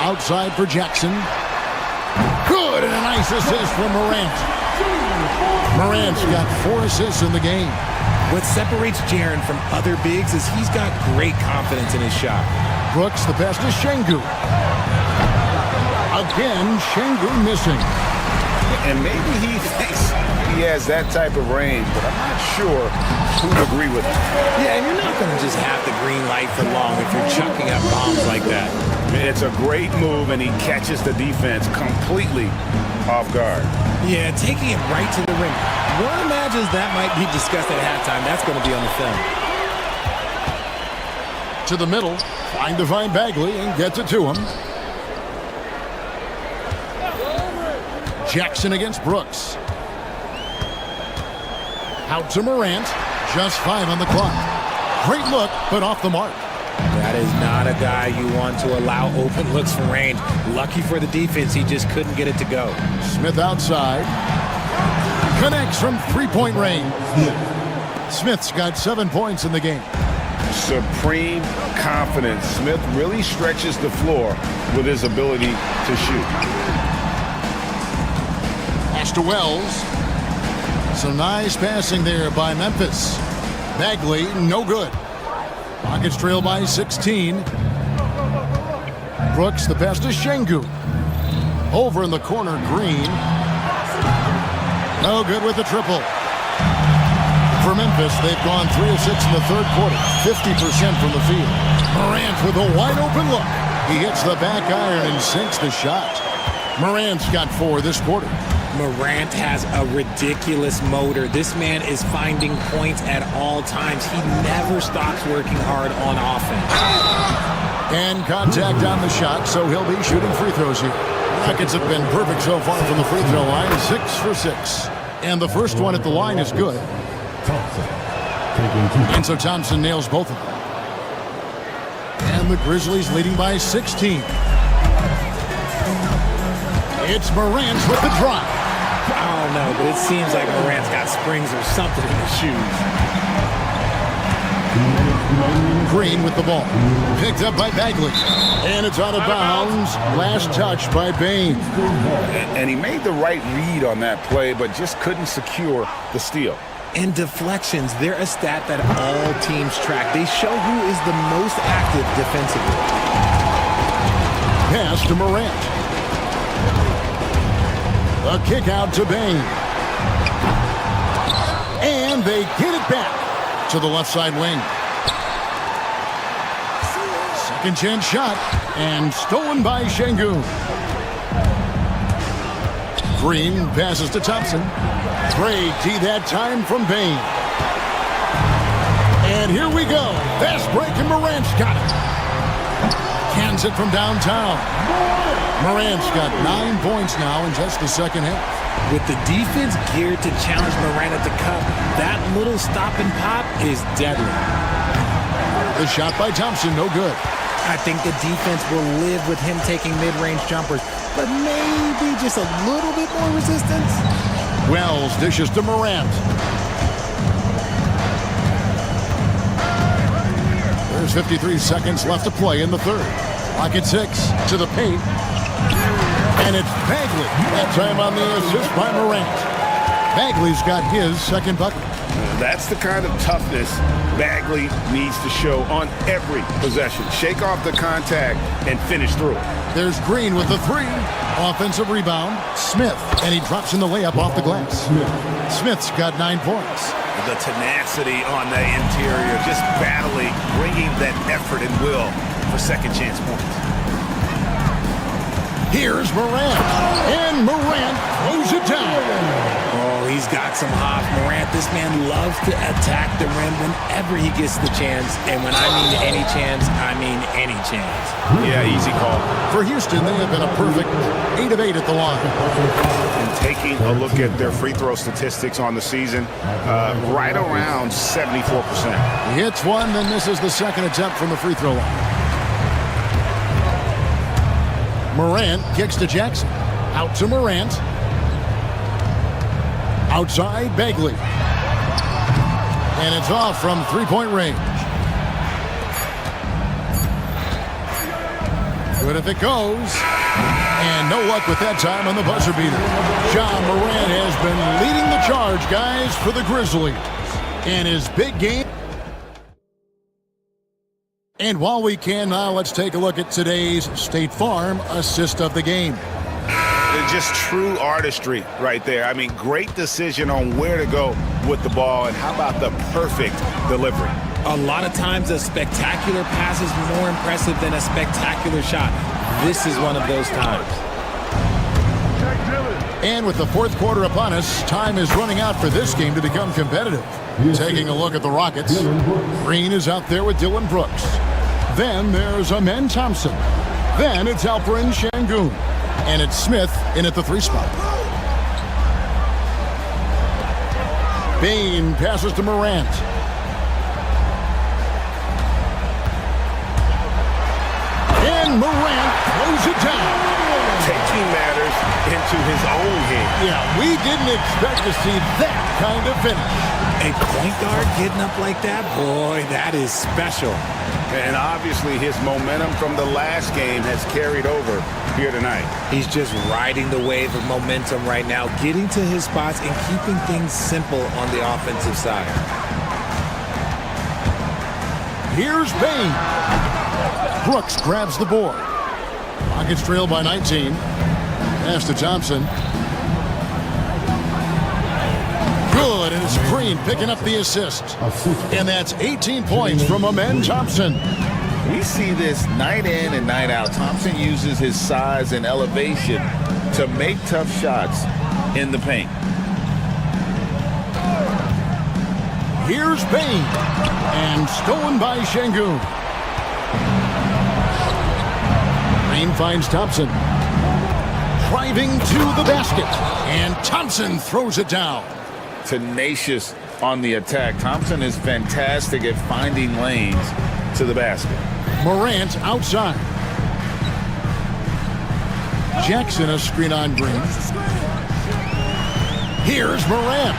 [SPEAKER 5] Outside for Jackson. Good, and a nice assist from Morant. Morant's got 4 assists in the game.
[SPEAKER 7] What separates Jaren from other bigs is he's got great confidence in his shot.
[SPEAKER 5] Brooks, the pass to Şengün. Again, Şengün missing.
[SPEAKER 2] And maybe he thinks he has that type of range, but I'm not sure who'd agree with him.
[SPEAKER 7] Yeah, and you're not going to just have the green light for long if you're chucking up bombs like that.
[SPEAKER 2] It's a great move, and he catches the defense completely off guard.
[SPEAKER 7] Yeah, taking it right to the rim. One imagines that might be discussed at halftime. That's going to be on the film.
[SPEAKER 5] To the middle, trying to find Bagley and gets it to him. Jackson against Brooks. Out to Morant. Just 5 on the clock. Great look, but off the mark.
[SPEAKER 7] That is not a guy you want to allow open looks from range. Lucky for the defense, he just couldn't get it to go.
[SPEAKER 5] Smith outside. Connects from 3-point range. Smith's got 7 points in the game.
[SPEAKER 2] Supreme confidence. Smith really stretches the floor with his ability to shoot.
[SPEAKER 5] Pass to Wells. Some nice passing there by Memphis. Bagley, no good. Rockets trail by 16. Brooks, the pass to Şengün. Over in the corner, Green. No good with the triple. For Memphis, they've gone 3 of 6 in the 3rd quarter. 50% from the field. Morant with a wide open look. He hits the back iron and sinks the shot. Morant's got 4 this quarter.
[SPEAKER 7] Morant has a ridiculous motor. This man is finding points at all times. He never stops working hard on offense.
[SPEAKER 5] And contact on the shot, so he'll be shooting free throws here. Rockets have been perfect so far from the free throw line, 6 for 6. And the first one at the line is good. And so Thompson nails both of them. And the Grizzlies leading by 16. It's Morant with the drive.
[SPEAKER 7] I don't know, but it seems like Morant's got springs or something in his shoes.
[SPEAKER 5] Green with the ball. Picked up by Bagley. And it's out of bounds. Last touch by Bane.
[SPEAKER 2] And he made the right read on that play, but just couldn't secure the steal.
[SPEAKER 7] And deflections, they're a stat that all teams track. They show who is the most active defensively.
[SPEAKER 5] Pass to Morant. A kick out to Bane. And they get it back to the left side wing. Second chance shot and stolen by Şengün. Green passes to Thompson. Great D that time from Bain. And here we go. Fast break, and Morant's got it. Cans it from downtown. Morant's got 9 points now in just the second half.
[SPEAKER 7] With the defense geared to challenge Morant at the cup, that little stop and pop is deadly.
[SPEAKER 5] The shot by Thompson, no good.
[SPEAKER 7] I think the defense will live with him taking mid-range jumpers, but maybe just a little bit more resistance.
[SPEAKER 5] Wells dishes to Morant. There's 53 seconds left to play in the third. Clock at 6 to the paint. And it's Bagley. That time on the assist by Morant. Bagley's got his second bucket.
[SPEAKER 2] That's the kind of toughness Bagley needs to show on every possession. Shake off the contact and finish through it.
[SPEAKER 5] There's Green with the three. Offensive rebound. Smith. And he drops in the layup off the glass. Smith's got 9 points.
[SPEAKER 3] The tenacity on the interior, just battling, bringing that effort and will for second chance points.
[SPEAKER 5] Here's Morant. And Morant throws it down.
[SPEAKER 7] Oh, he's got some hops. Morant, this man loves to attack the rim whenever he gets the chance. And when I mean any chance, I mean any chance.
[SPEAKER 2] Yeah, easy call.
[SPEAKER 5] For Houston, they have been a perfect 8 of 8 at the line.
[SPEAKER 2] And taking a look at their free throw statistics on the season, right around 74%.
[SPEAKER 5] He hits one, then misses the second attempt from the free throw line. Morant kicks to Jackson. Out to Morant. Outside, Bagley. And it's off from three-point range. Good if it goes. And no luck with that time on the buzzer beater. John Morant has been leading the charge, guys, for the Grizzlies. And his big game. And while we can now, let's take a look at today's State Farm assist of the game.
[SPEAKER 2] Just true artistry right there. I mean, great decision on where to go with the ball, and how about the perfect delivery?
[SPEAKER 7] A lot of times a spectacular pass is more impressive than a spectacular shot. This is one of those times.
[SPEAKER 5] And with the fourth quarter upon us, time is running out for this game to become competitive. Taking a look at the Rockets. Green is out there with Dylan Brooks. Then there's Amen Thompson. Then it's Alperen Şengün. And it's Smith in at the 3 spot. Bain passes to Morant. And Morant throws it down.
[SPEAKER 2] Taking matters into his own hand.
[SPEAKER 5] Yeah, we didn't expect to see that kind of finish.
[SPEAKER 7] A point guard getting up like that, boy, that is special.
[SPEAKER 2] And obviously his momentum from the last game has carried over here tonight.
[SPEAKER 7] He's just riding the wave of momentum right now, getting to his spots and keeping things simple on the offensive side.
[SPEAKER 5] Here's Bain. Brooks grabs the board. Rockets trail by 19. Pass to Thompson. Good, and it's Green picking up the assist. And that's 18 points from Amen Thompson.
[SPEAKER 13] We see this night in and night out. Thompson uses his size and elevation to make tough shots in the paint.
[SPEAKER 5] Here's Bain. And stolen by Şengün. Green finds Thompson. Driving to the basket. And Thompson throws it down.
[SPEAKER 13] Tenacious on the attack. Thompson is fantastic at finding lanes to the basket.
[SPEAKER 5] Morant outside. Jackson a screen on Green. Here's Morant.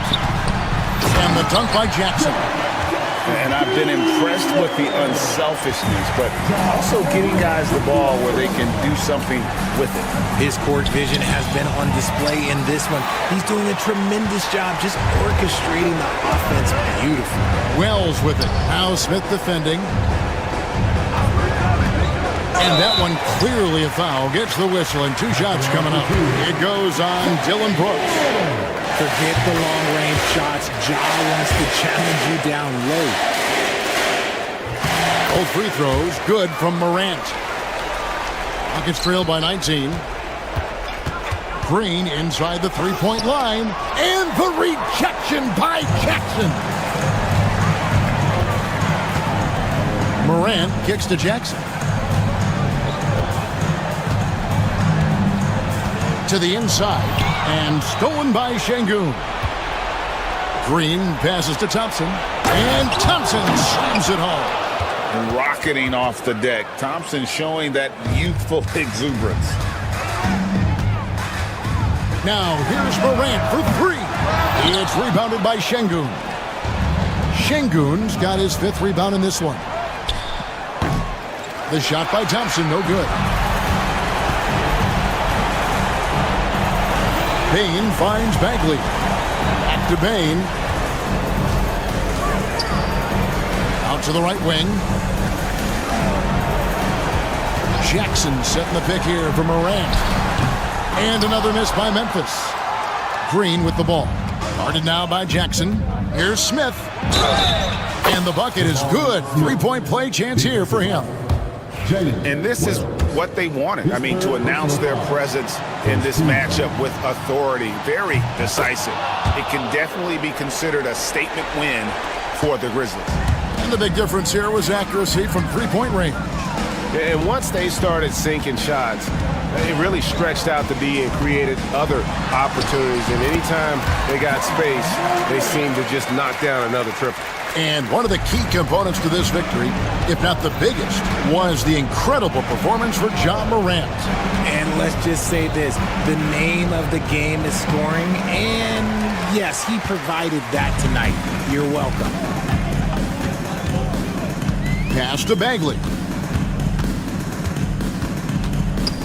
[SPEAKER 5] And the dunk by Jackson.
[SPEAKER 2] And I've been impressed with the unselfishness, but also getting guys the ball where they can do something with it.
[SPEAKER 7] His court vision has been on display in this one. He's doing a tremendous job just orchestrating the offense beautifully.
[SPEAKER 5] Wells with it. Now Smith defending. And that one clearly a foul. Gets the whistle and 2 shots coming up. It goes on Dylan Brooks.
[SPEAKER 7] Forget the long-range shots. Ja wants to challenge you down low.
[SPEAKER 5] Both free throws good from Morant. Rockets trail by 19. Green inside the three-point line, and the rejection by Jackson. Morant kicks to Jackson. To the inside, and stolen by Şengün. Green passes to Thompson, and Thompson slams it home.
[SPEAKER 13] Rocketing off the deck. Thompson showing that youthful exuberance.
[SPEAKER 5] Now here's Morant for three. It's rebounded by Şengün. Şengün's got his fifth rebound in this one. The shot by Thompson, no good. Bane finds Bagley. Back to Bane. Out to the right wing. Jackson setting the pick here for Morant. And another miss by Memphis. Green with the ball. Guarded now by Jackson. Here's Smith. And the bucket is good. Three-point play chance here for him.
[SPEAKER 2] And this is what they wanted. I mean, to announce their presence in this matchup with authority. Very decisive. It can definitely be considered a statement win for the Grizzlies.
[SPEAKER 5] And the big difference here was accuracy from three-point range.
[SPEAKER 6] And once they started sinking shots, it really stretched out the D and created other opportunities. And anytime they got space, they seemed to just knock down another triple.
[SPEAKER 5] And one of the key components to this victory, if not the biggest, was the incredible performance for Ja Morant.
[SPEAKER 7] And let's just say this, the name of the game is scoring, and yes, he provided that tonight. You're welcome.
[SPEAKER 5] Pass to Bagley.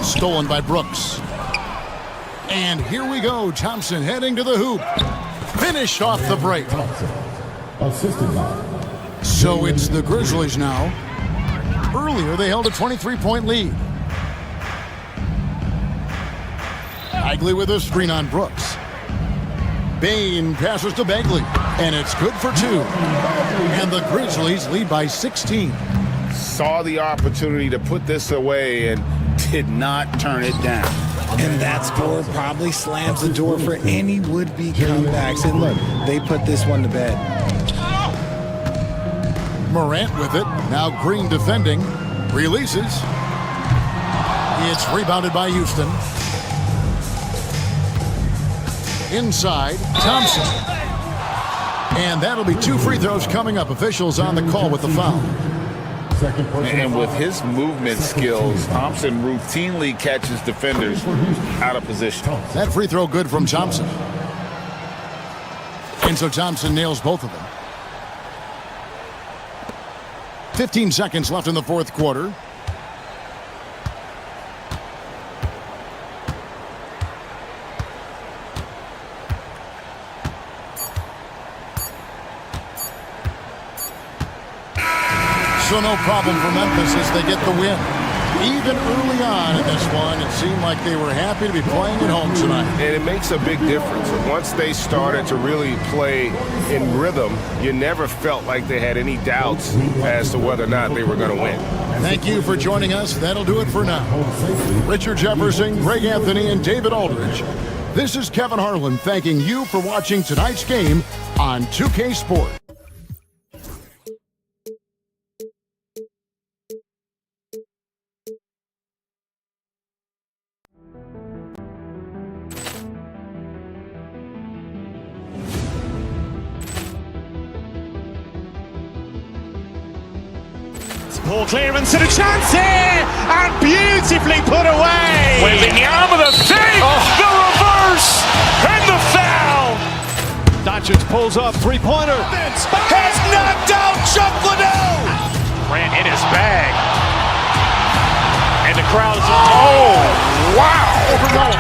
[SPEAKER 5] Stolen by Brooks. And here we go, Thompson heading to the hoop. Finished off the break. So it's the Grizzlies now. Earlier, they held a 23-point lead. Bagley with a screen on Brooks. Bane passes to Bagley, and it's good for two. And the Grizzlies lead by 16.
[SPEAKER 13] Saw the opportunity to put this away and did not turn it down.
[SPEAKER 7] And that score probably slams the door for any would-be comebacks. And look, they put this one to bed.
[SPEAKER 5] Morant with it. Now Green defending. Releases. It's rebounded by Houston. Inside, Thompson. And that'll be two free throws coming up. Officials on the call with the foul.
[SPEAKER 13] And with his movement skills, Thompson routinely catches defenders out of position.
[SPEAKER 5] That free throw good from Thompson. And so Thompson nails both of them. 15 seconds left in the fourth quarter. So no problem for Memphis as they get the win. Even early on in this one, it seemed like they were happy to be playing at home tonight.
[SPEAKER 6] And it makes a big difference. Once they started to really play in rhythm, you never felt like they had any doubts as to whether or not they were going to win.
[SPEAKER 5] Thank you for joining us. That'll do it for now. Richard Jefferson, Greg Anthony, and David Aldridge. This is Kevin Harlan thanking you for watching tonight's game on 2K Sport.
[SPEAKER 1] Poor clearance and a chance here, and beautifully put away.
[SPEAKER 3] Wembanyama the fake, the reverse, and the foul.
[SPEAKER 1] Doncic pulls up, three-pointer.
[SPEAKER 3] Has knocked out Chuck Liddell. Ran in his bag. And the crowd is, oh, wow.
[SPEAKER 1] Liddell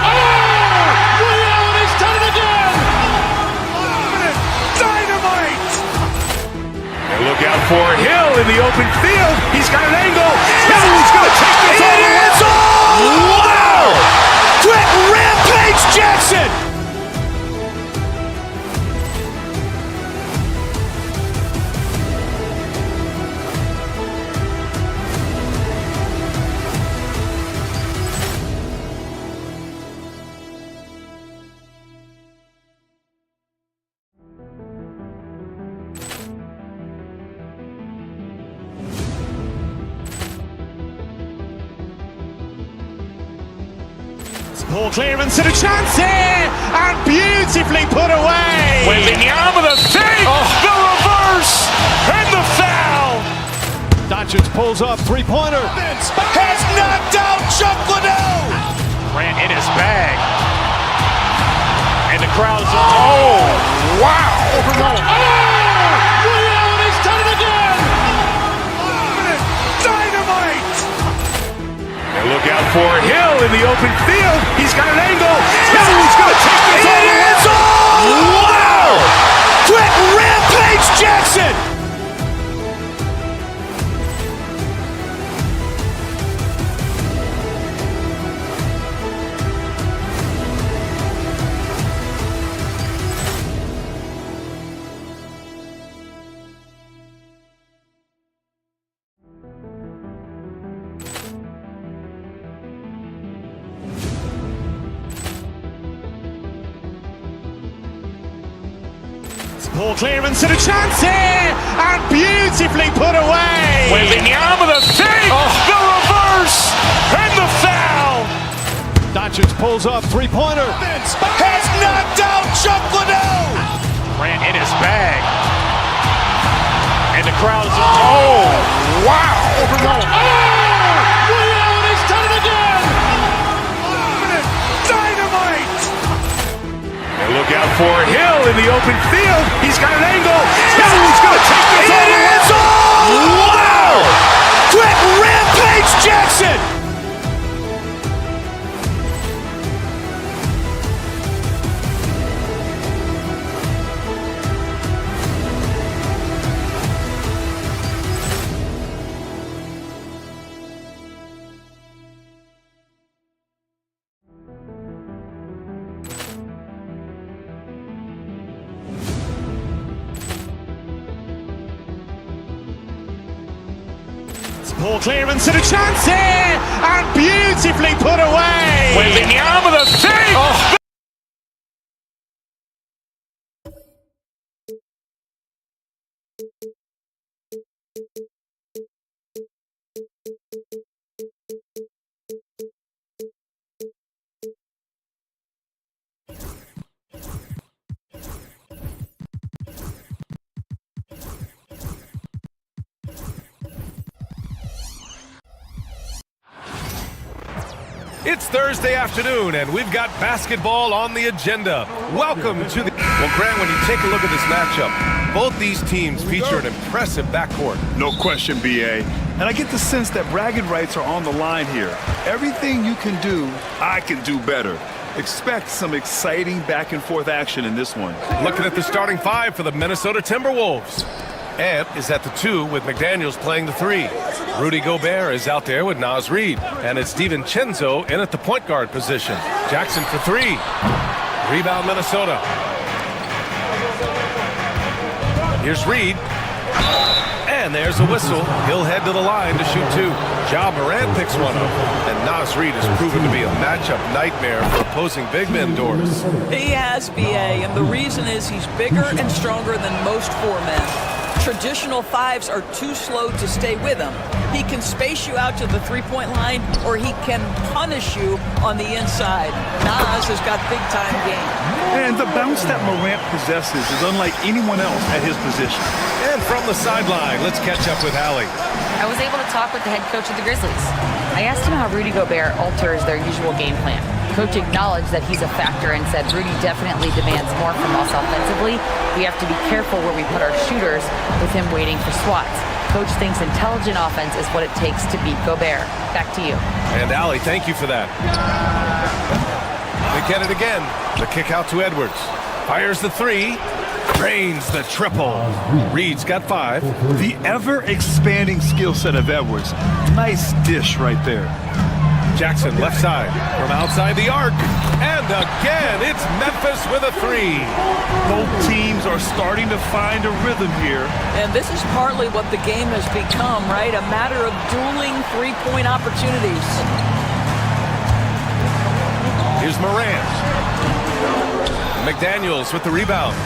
[SPEAKER 1] has done it again.
[SPEAKER 3] Dynamite. And look out for Hill in the open field. He's got an angle. Hill's going to take this all the way. Wow! Quick rampage Jackson.
[SPEAKER 1] Poor clearance and a chance here, and beautifully put away.
[SPEAKER 3] Wembanyama the save, the reverse, and the foul.
[SPEAKER 15] Doncic pulls up, three-pointer.
[SPEAKER 3] Has knocked out Chuck Liddell. Grant in his bag. And the crowd's wow.
[SPEAKER 8] He's done it again.
[SPEAKER 3] Dynamite. And look out for Hill in the open field. He's got an angle. Hill's going to take this all the way. Wow. Quick rampage Jackson.
[SPEAKER 1] Poor clearance and a chance here, and beautifully put away.
[SPEAKER 3] Wembanyama the save, the reverse, and the foul.
[SPEAKER 15] Doncic pulls up, three-pointer.
[SPEAKER 3] Has knocked out Chuck Liddell. Grant in his bag. And the crowd's wow.
[SPEAKER 8] He's done it again.
[SPEAKER 3] Dynamite. And look out for Hill in the open field. He's got an angle. Hill's going to take this all the way. Wow. Quick rampage Jackson.
[SPEAKER 1] Poor clearance and a chance here, and beautifully put away.
[SPEAKER 3] Wembanyama the save.
[SPEAKER 15] It's Thursday afternoon, and we've got basketball on the agenda. Welcome to the... Well, Grant, when you take a look at this matchup, both these teams feature an impressive backcourt.
[SPEAKER 9] No question, BA. And I get the sense that bragging rights are on the line here. Everything you can do, I can do better. Expect some exciting back-and-forth action in this one.
[SPEAKER 15] Looking at the starting five for the Minnesota Timberwolves. Ant is at the 2 with McDaniels playing the 3. Rudy Gobert is out there with Naz Reid. And it's DiVincenzo in at the point guard position. Jackson for 3. Rebound Minnesota. Here's Reid. And there's a whistle. He'll head to the line to shoot 2. Ja Morant picks one up. And Naz Reid has proven to be a matchup nightmare for opposing big men doors.
[SPEAKER 10] He has, BA, and the reason is he's bigger and stronger than most 4 men. Traditional 5s are too slow to stay with him. He can space you out to the three-point line, or he can punish you on the inside. Naz has got big-time game.
[SPEAKER 9] And the bounce that Morant possesses is unlike anyone else at his position.
[SPEAKER 15] And from the sideline, let's catch up with Allie.
[SPEAKER 11] I was able to talk with the head coach of the Grizzlies. I asked him how Rudy Gobert alters their usual game plan. Coach acknowledged that he's a factor and said Rudy definitely demands more from us offensively. We have to be careful where we put our shooters with him waiting for swats. Coach thinks intelligent offense is what it takes to beat Gobert. Back to you.
[SPEAKER 15] And Allie, thank you for that. They get it again. The kick out to Edwards. Fires the 3. Drains the triple. Reed's got 5.
[SPEAKER 9] The ever-expanding skill set of Edwards. Nice dish right there.
[SPEAKER 15] Jackson left side from outside the arc. And again, it's Memphis with a 3.
[SPEAKER 9] Both teams are starting to find a rhythm here.
[SPEAKER 10] And this is partly what the game has become, right? A matter of dueling three-point opportunities.
[SPEAKER 15] Here's Morant. McDaniels with the rebound.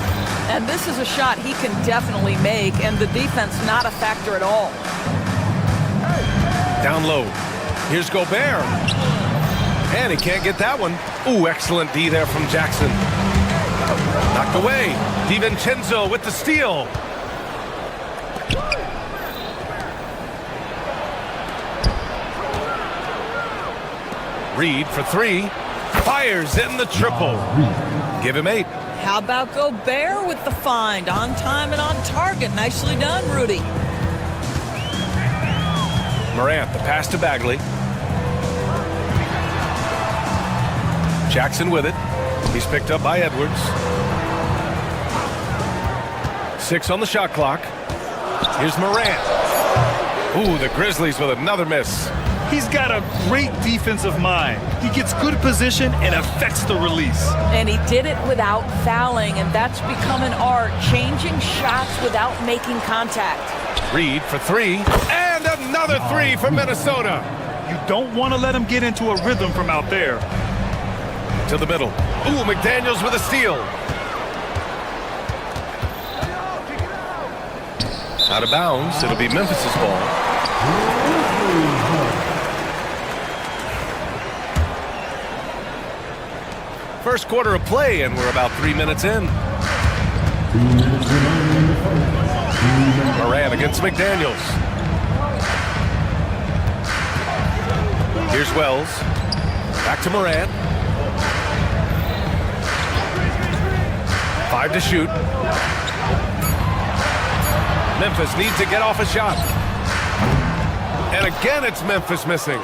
[SPEAKER 10] And this is a shot he can definitely make, and the defense not a factor at all.
[SPEAKER 15] Down low. Here's Gobert. And he can't get that one. Ooh, excellent D there from Jackson. Knocked away. DiVincenzo with the steal. Reed for three. Fires in the triple. Give him 8.
[SPEAKER 10] How about Gobert with the find? On time and on target. Nicely done, Rudy.
[SPEAKER 15] Morant, the pass to Bagley. Jackson with it. He's picked up by Edwards. 6 on the shot clock. Here's Morant. Ooh, the Grizzlies with another miss.
[SPEAKER 9] He's got a great defensive mind. He gets good position and affects the release.
[SPEAKER 10] And he did it without fouling, and that's become an art, changing shots without making contact.
[SPEAKER 15] Reed for 3, and another 3 for Minnesota.
[SPEAKER 9] You don't want to let him get into a rhythm from out there.
[SPEAKER 15] To the middle. Ooh, McDaniels with a steal. Out of bounds. It'll be Memphis's ball. First quarter of play, and we're about 3 minutes in. Morant against McDaniels. Here's Wells. Back to Morant. 5 to shoot. Memphis needs to get off a shot. And again, it's Memphis missing.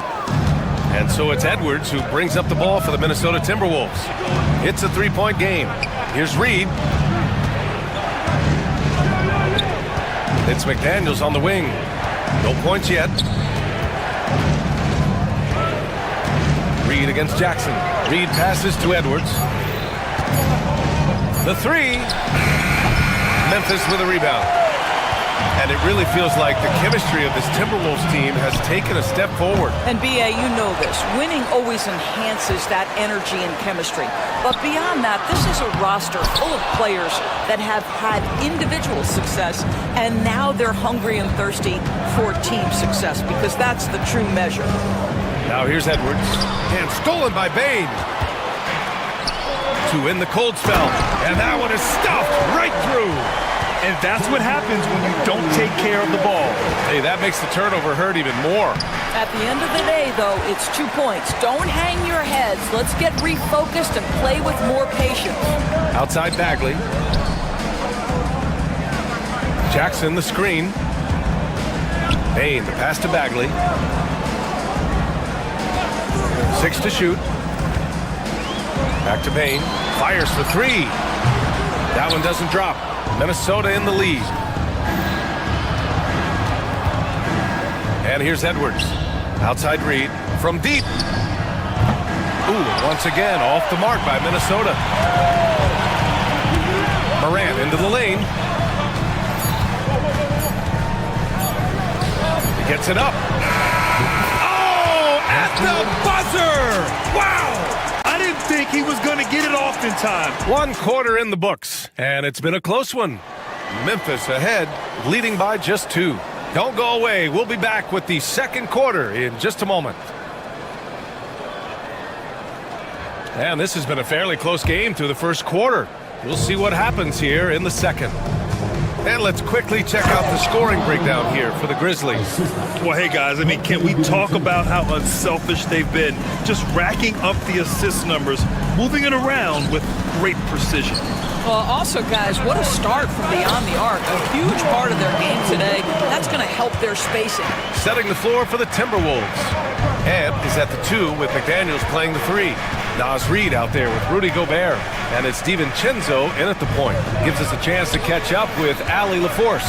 [SPEAKER 15] And so it's Edwards who brings up the ball for the Minnesota Timberwolves. It's a 3-point game. Here's Reed. It's McDaniels on the wing. No points yet. Reed against Jackson. Reed passes to Edwards. The 3. Memphis with a rebound. And it really feels like the chemistry of this Timberwolves team has taken a step forward.
[SPEAKER 10] And B.A., you know this. Winning always enhances that energy and chemistry. But beyond that, this is a roster full of players that have had individual success, and now they're hungry and thirsty for team success, because that's the true measure.
[SPEAKER 15] Now here's Edwards. And stolen by Bane. To win the cold spell. And that one is stuffed right through.
[SPEAKER 9] And that's what happens when you don't take care of the ball.
[SPEAKER 15] Hey, that makes the turnover hurt even more.
[SPEAKER 10] At the end of the day, though, it's 2 points. Don't hang your heads. Let's get refocused and play with more patience.
[SPEAKER 15] Outside Bagley. Jackson, the screen. Bane, the pass to Bagley. 6 to shoot. Back to Bane. Fires for 3. That one doesn't drop. Minnesota in the lead. And here's Edwards. Outside Reed. From deep. Ooh, once again, off the mark by Minnesota. Morant into the lane. He gets it up. Oh, at the buzzer! Wow!
[SPEAKER 9] I didn't think he was going to get it off in time.
[SPEAKER 15] 1 quarter in the books, and it's been a close one. Memphis ahead, leading by just 2. Don't go away. We'll be back with the second quarter in just a moment. And this has been a fairly close game through the first quarter. We'll see what happens here in the second. And let's quickly check out the scoring breakdown here for the Grizzlies.
[SPEAKER 9] Well, hey, guys, I mean, can we talk about how unselfish they've been? Just racking up the assist numbers, moving it around with great precision.
[SPEAKER 10] Well, also, guys, what a start from beyond the arc. A huge part of their game today. That's going to help their spacing.
[SPEAKER 15] Setting the floor for the Timberwolves. Ebb is at the 2 with McDaniels playing the 3. Naz Reid out there with Rudy Gobert. And it's DiVincenzo in at the point. Gives us a chance to catch up with Allie LaForce.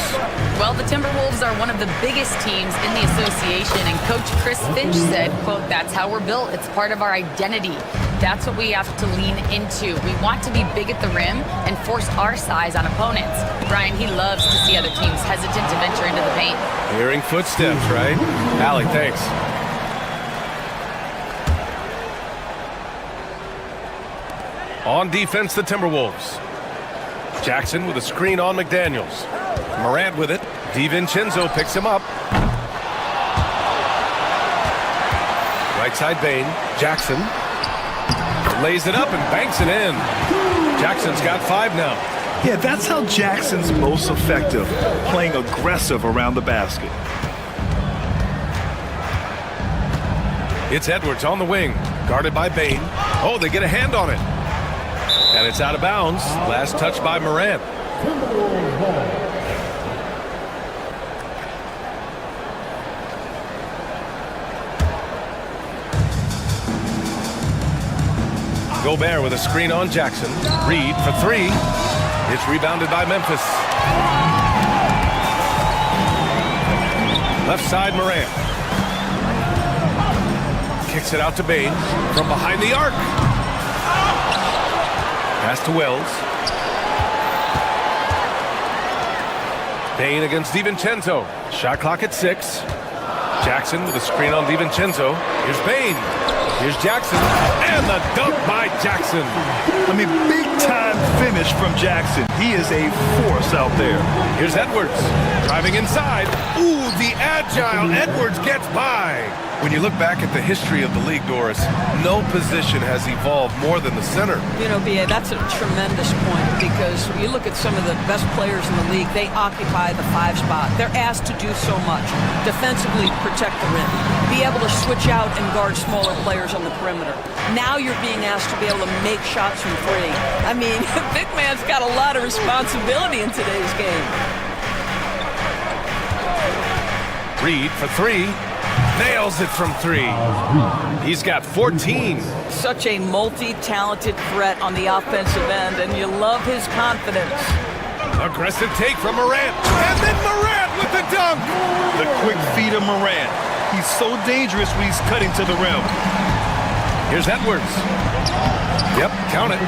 [SPEAKER 11] Well, the Timberwolves are one of the biggest teams in the association, and Coach Chris Finch said, quote, "That's how we're built. It's part of our identity. That's what we have to lean into. We want to be big at the rim and force our size on opponents." Brian, he loves to see other teams hesitant to venture into the paint.
[SPEAKER 15] Hearing footsteps, right? Allie, thanks. On defense, the Timberwolves. Jackson with a screen on McDaniels. Morant with it. DiVincenzo picks him up. Right side Bane. Jackson Lays it up and banks it in. Jackson's got 5 now.
[SPEAKER 9] Yeah, that's how Jackson's most effective, playing aggressive around the basket.
[SPEAKER 15] It's Edwards on the wing, guarded by Bain. Oh, they get a hand on it. And it's out of bounds. Last touch by Morant. Gobert with a screen on Jackson. Reed for 3. It's rebounded by Memphis. Left side, Morant. Kicks it out to Bain from behind the arc. Pass to Wells. Bain against DiVincenzo. Shot clock at 6. Jackson with a screen on DiVincenzo. Here's Bain. Here's Jackson. And the dunk by Jackson.
[SPEAKER 9] I mean, big-time finish from Jackson. He is a force out there.
[SPEAKER 15] Here's Edwards. Driving inside. Ooh, the agile Edwards gets by. When you look back at the history of the league, Doris, no position has evolved more than the center.
[SPEAKER 10] You know, B.A., that's a tremendous point because you look at some of the best players in the league, they occupy the 5 spot. They're asked to do so much. Defensively, protect the rim. Be able to switch out and guard smaller players on the perimeter. Now you're being asked to be able to make shots from 3. I mean, big man's got a lot of responsibility in today's game.
[SPEAKER 15] Reed for 3. Nails it from 3. He's got 14.
[SPEAKER 10] Such a multi-talented threat on the offensive end, and you love his confidence.
[SPEAKER 15] Aggressive take from Morant. And then Morant with the dunk.
[SPEAKER 9] The quick feed of Morant. He's so dangerous when he's cutting to the rim.
[SPEAKER 15] Here's Edwards. Yep, count it.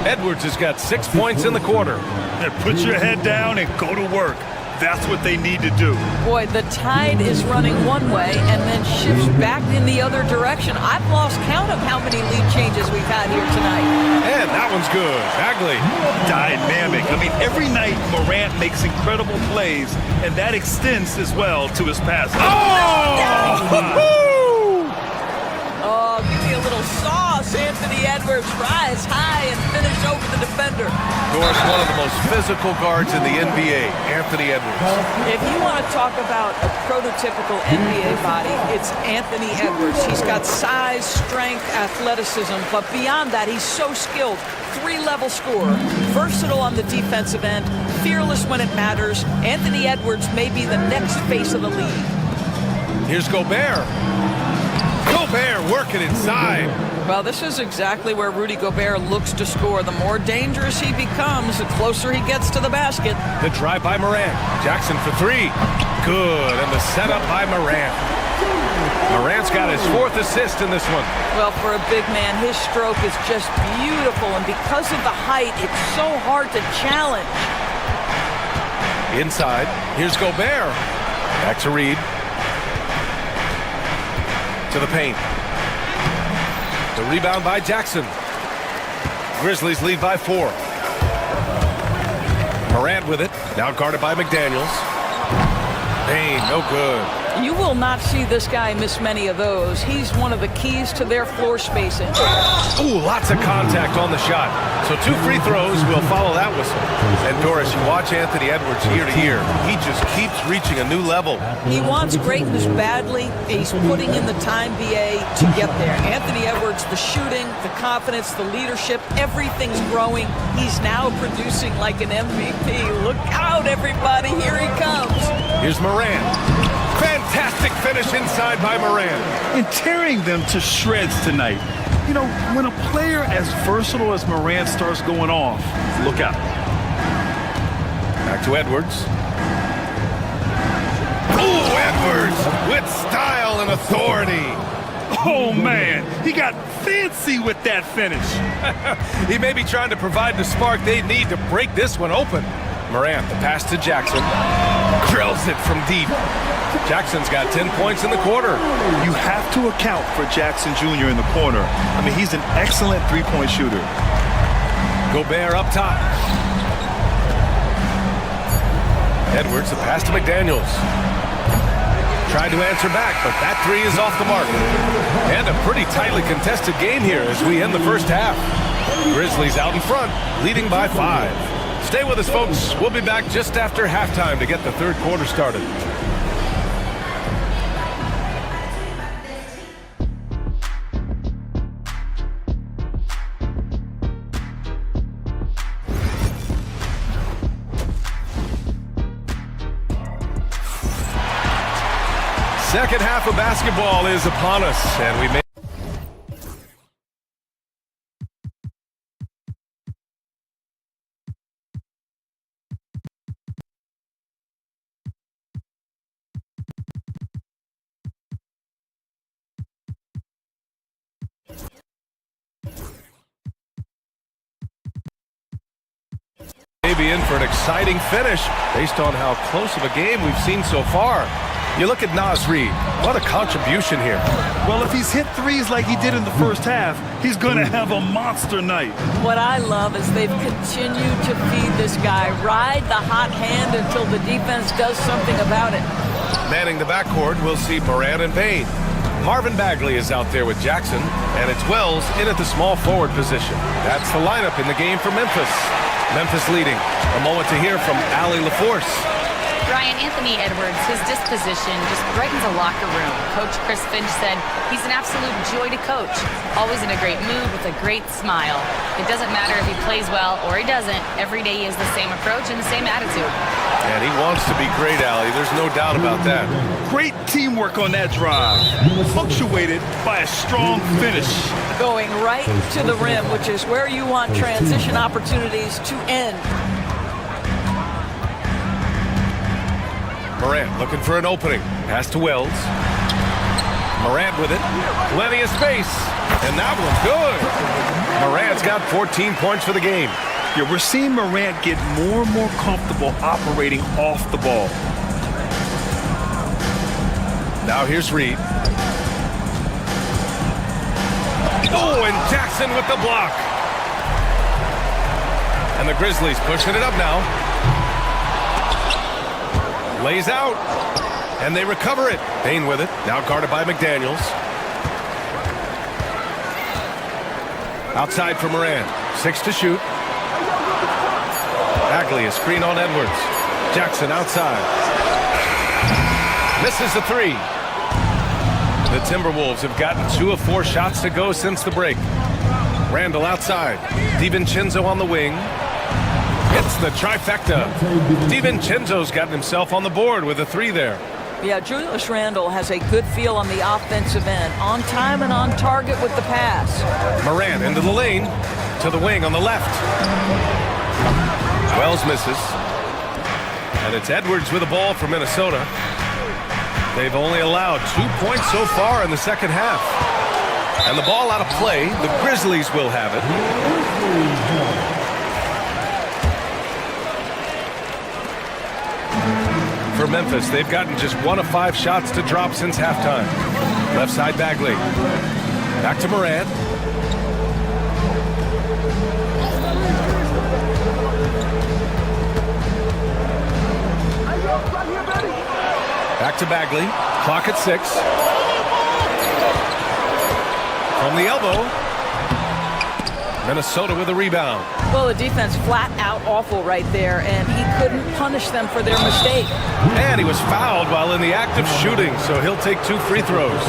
[SPEAKER 15] Edwards has got 6 points in the quarter.
[SPEAKER 9] And put your head down and go to work. That's what they need to do.
[SPEAKER 10] Boy, the tide is running one way and then shifts back in the other direction. I've lost count of how many lead changes we've had here tonight.
[SPEAKER 15] And that one's good. Bagley.
[SPEAKER 9] Dynamic. I mean, every night Morant makes incredible plays, and that extends as well to his passing.
[SPEAKER 10] Oh, give me a little sauce, Anthony Edwards. Rise high and finish over the defender.
[SPEAKER 15] Doris, one of the most physical guards in the NBA, Anthony Edwards.
[SPEAKER 10] If you want to talk about a prototypical NBA body, it's Anthony Edwards. He's got size, strength, athleticism, but beyond that, he's so skilled. 3-level scorer, versatile on the defensive end, fearless when it matters. Anthony Edwards may be the next face of the league.
[SPEAKER 15] Here's Gobert. Gobert working inside.
[SPEAKER 10] Well, this is exactly where Rudy Gobert looks to score. The more dangerous he becomes, the closer he gets to the basket.
[SPEAKER 15] The drive by Morant. Jackson for 3. Good. And the setup by Morant. Morant's got his 4th assist in this one.
[SPEAKER 10] Well, for a big man, his stroke is just beautiful. And because of the height, it's so hard to challenge.
[SPEAKER 15] Inside. Here's Gobert. Back to Reed. To the paint. The rebound by Jackson. Grizzlies lead by 4. Morant with it. Now guarded by McDaniels. Bain, no good.
[SPEAKER 10] You will not see this guy miss many of those. He's one of the keys to their floor spacing.
[SPEAKER 15] Ooh, lots of contact on the shot. So 2 free throws will follow that whistle. And Doris, you watch Anthony Edwards year to year. He just keeps reaching a new level.
[SPEAKER 10] He wants greatness badly. He's putting in the time, BA, to get there. Anthony Edwards, the shooting, the confidence, the leadership, everything's growing. He's now producing like an MVP. Look out, everybody. Here he comes.
[SPEAKER 15] Here's Morant. Fantastic finish inside by Morant.
[SPEAKER 9] And tearing them to shreds tonight. You know, when a player as versatile as Morant starts going off, look out.
[SPEAKER 15] Back to Edwards. Ooh, Edwards with style and authority.
[SPEAKER 9] Oh, man. He got fancy with that finish.
[SPEAKER 15] He may be trying to provide the spark they need to break this one open. Morant, the pass to Jackson. Drills it from deep. Jackson's got 10 points in the quarter.
[SPEAKER 9] You have to account for Jackson Jr. in the corner. I mean, he's an excellent three-point shooter.
[SPEAKER 15] Gobert up top. Edwards, the pass to McDaniels. Tried to answer back, but that three is off the mark. And a pretty tightly contested game here as we end the first half. Grizzlies out in front, leading by 5. Stay with us, folks. We'll be back just after halftime to get the third quarter started. Second half of basketball is upon us, and we may be in for an exciting finish based on how close of a game we've seen so far. You look at Naz Reid. What a contribution here.
[SPEAKER 9] Well, if he's hit threes like he did in the first half, he's going to have a monster night.
[SPEAKER 10] What I love is they've continued to feed this guy. Ride the hot hand until the defense does something about it.
[SPEAKER 15] Manning the backcourt, we'll see Moran and Payne. Marvin Bagley is out there with Jackson, and it's Wells in at the small forward position. That's the lineup in the game for Memphis. Memphis leading. A moment to hear from Allie LaForce.
[SPEAKER 11] Ryan, Anthony Edwards, his disposition just brightens a locker room. Coach Chris Finch said he's an absolute joy to coach. Always in a great mood with a great smile. It doesn't matter if he plays well or he doesn't. Every day he has the same approach and the same attitude.
[SPEAKER 15] And he wants to be great, Allie. There's no doubt about that.
[SPEAKER 9] Great teamwork on that drive. Punctuated by a strong finish.
[SPEAKER 10] Going right to the rim, which is where you want transition opportunities to end.
[SPEAKER 15] Morant looking for an opening. Pass to Wells. Morant with it. Plenty of space. And that one's good. Morant's got 14 points for the game.
[SPEAKER 9] Yeah, we're seeing Morant get more and more comfortable operating off the ball.
[SPEAKER 15] Now here's Reid. Oh, and Jackson with the block. And the Grizzlies pushing it up now. Lays out, and they recover it. Payne with it, now guarded by McDaniels. Outside for Moran, 6 to shoot. Bagley, a screen on Edwards. Jackson outside. Misses the 3. The Timberwolves have gotten 2 of 4 shots to go since the break. Randall outside. DiVincenzo on the wing. It's the trifecta. DiVincenzo's gotten himself on the board with a 3 there.
[SPEAKER 10] Yeah, Julius Randle has a good feel on the offensive end. On time and on target with the pass.
[SPEAKER 15] Moran into the lane. To the wing on the left. Wells misses. And it's Edwards with the ball for Minnesota. They've only allowed 2 points so far in the second half. And the ball out of play. The Grizzlies will have it. For Memphis, they've gotten just 1 of 5 shots to drop since halftime. Left side Bagley. Back to Morant. Back to Bagley. Clock at 6. From the elbow. Minnesota with a rebound.
[SPEAKER 10] Well, the defense flat out awful right there, and he couldn't punish them for their mistake.
[SPEAKER 15] And he was fouled while in the act of shooting, so he'll take 2 free throws.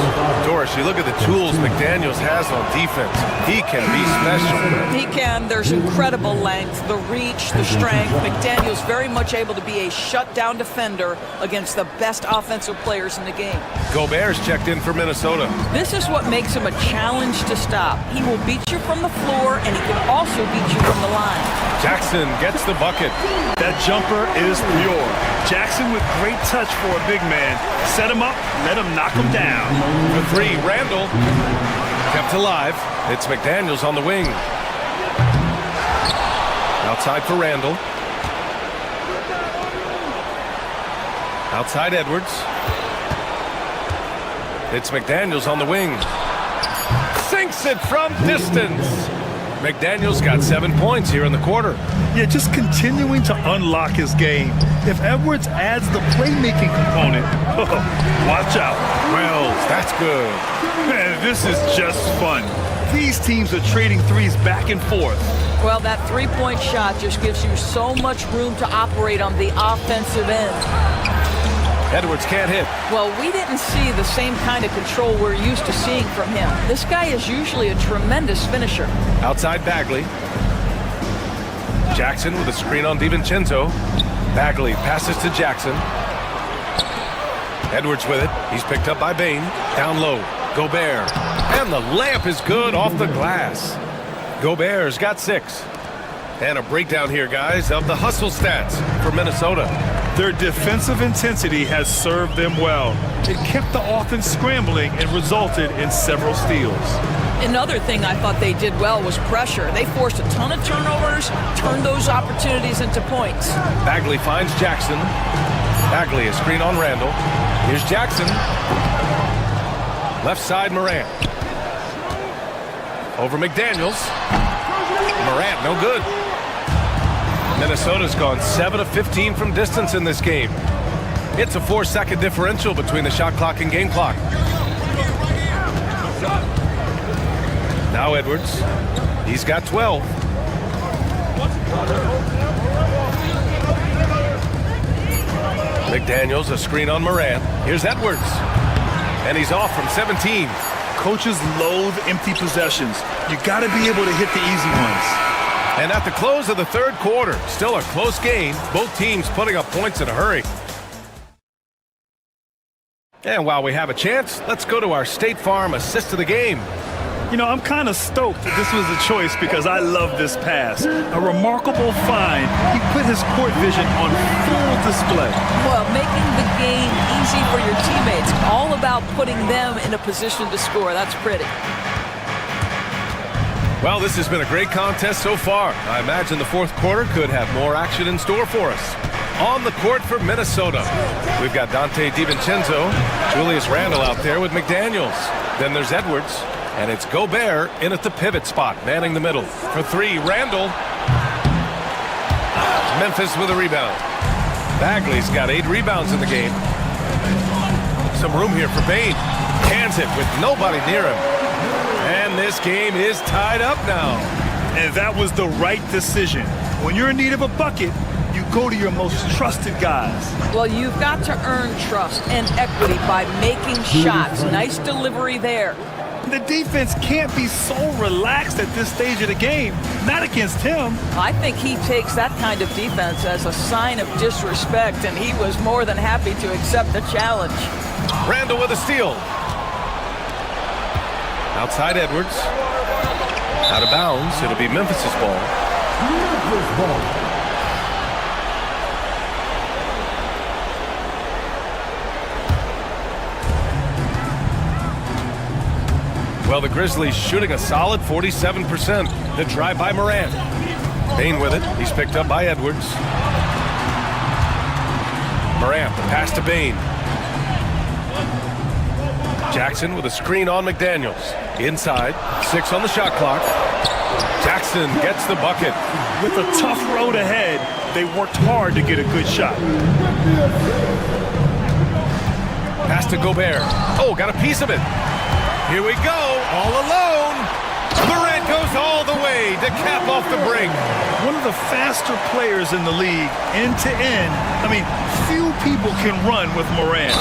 [SPEAKER 15] Doris, you look at the tools McDaniels has on defense. He can be special.
[SPEAKER 10] He can. There's incredible length, the reach, the strength. McDaniels very much able to be a shutdown defender against the best offensive players in the game.
[SPEAKER 15] Gobert's checked in for Minnesota.
[SPEAKER 10] This is what makes him a challenge to stop. He will beat you from the floor, and he can also beat you from the line.
[SPEAKER 15] Jackson gets the bucket.
[SPEAKER 9] That jumper is pure. Jackson with great touch for a big man. Set him up, let him knock him down.
[SPEAKER 15] For 3, Randall. Kept alive. It's McDaniels on the wing. Outside for Randall. Outside Edwards. It's McDaniels on the wing. Sinks it from distance. McDaniels got 7 points here in the quarter.
[SPEAKER 9] Yeah, just continuing to unlock his game. If Edwards adds the playmaking component, watch out.
[SPEAKER 15] Wells, that's good.
[SPEAKER 9] Man, this is just fun. These teams are trading threes back and forth.
[SPEAKER 10] Well, that three-point shot just gives you so much room to operate on the offensive end.
[SPEAKER 15] Edwards can't hit.
[SPEAKER 10] Well, we didn't see the same kind of control we're used to seeing from him. This guy is usually a tremendous finisher.
[SPEAKER 15] Outside Bagley. Jackson with a screen on DiVincenzo. Bagley passes to Jackson. Edwards with it. He's picked up by Bain. Down low. Gobert. And the layup is good off the glass. Gobert's got 6. And a breakdown here, guys, of the hustle stats for Minnesota.
[SPEAKER 9] Their defensive intensity has served them well. It kept the offense scrambling and resulted in several steals.
[SPEAKER 10] Another thing I thought they did well was pressure. They forced a ton of turnovers, turned those opportunities into points.
[SPEAKER 15] Bagley finds Jackson. Bagley, a screen on Randall. Here's Jackson. Left side, Morant. Over McDaniels. Morant, no good. Minnesota's gone 7 of 15 from distance in this game. It's a 4-second differential between the shot clock and game clock. Now Edwards. He's got 12. McDaniels, a screen on Morant. Here's Edwards. And he's off from 17.
[SPEAKER 9] Coaches loathe empty possessions. You got to be able to hit the easy ones.
[SPEAKER 15] And at the close of the third quarter, still a close game. Both teams putting up points in a hurry. And while we have a chance, let's go to our State Farm assist of the game.
[SPEAKER 9] You know, I'm kind of stoked that this was a choice because I love this pass. A remarkable find. He put his court vision on full display.
[SPEAKER 10] Well, making the game easy for your teammates. All about putting them in a position to score. That's pretty.
[SPEAKER 15] Well, this has been a great contest so far. I imagine the fourth quarter could have more action in store for us. On the court for Minnesota, we've got Dante DiVincenzo, Julius Randle out there with McDaniels. Then there's Edwards, and it's Gobert in at the pivot spot, manning the middle. For 3, Randle. Memphis with a rebound. Bagley's got 8 rebounds in the game. Some room here for Bain. Cans it with nobody near him. And this game is tied up now.
[SPEAKER 9] And that was the right decision. When you're in need of a bucket, you go to your most trusted guys.
[SPEAKER 10] Well, you've got to earn trust and equity by making shots. Nice delivery there.
[SPEAKER 9] The defense can't be so relaxed at this stage of the game. Not against him.
[SPEAKER 10] I think he takes that kind of defense as a sign of disrespect, and he was more than happy to accept the challenge.
[SPEAKER 15] Randall with a steal. Outside Edwards. Out of bounds. It'll be Memphis's ball.
[SPEAKER 8] Memphis ball.
[SPEAKER 15] Well, the Grizzlies shooting a solid 47%. The drive by Morant. Bain with it. He's picked up by Edwards. Morant, the pass to Bain. Jackson with a screen on McDaniels. Inside, 6 on the shot clock. Jackson gets the bucket.
[SPEAKER 9] With a tough road ahead, they worked hard to get a good shot.
[SPEAKER 15] Pass to Gobert. Oh, got a piece of it. Here we go, all alone. Morant goes all the way to cap off the break.
[SPEAKER 9] One of the faster players in the league, end to end. I mean, few people can run with Morant.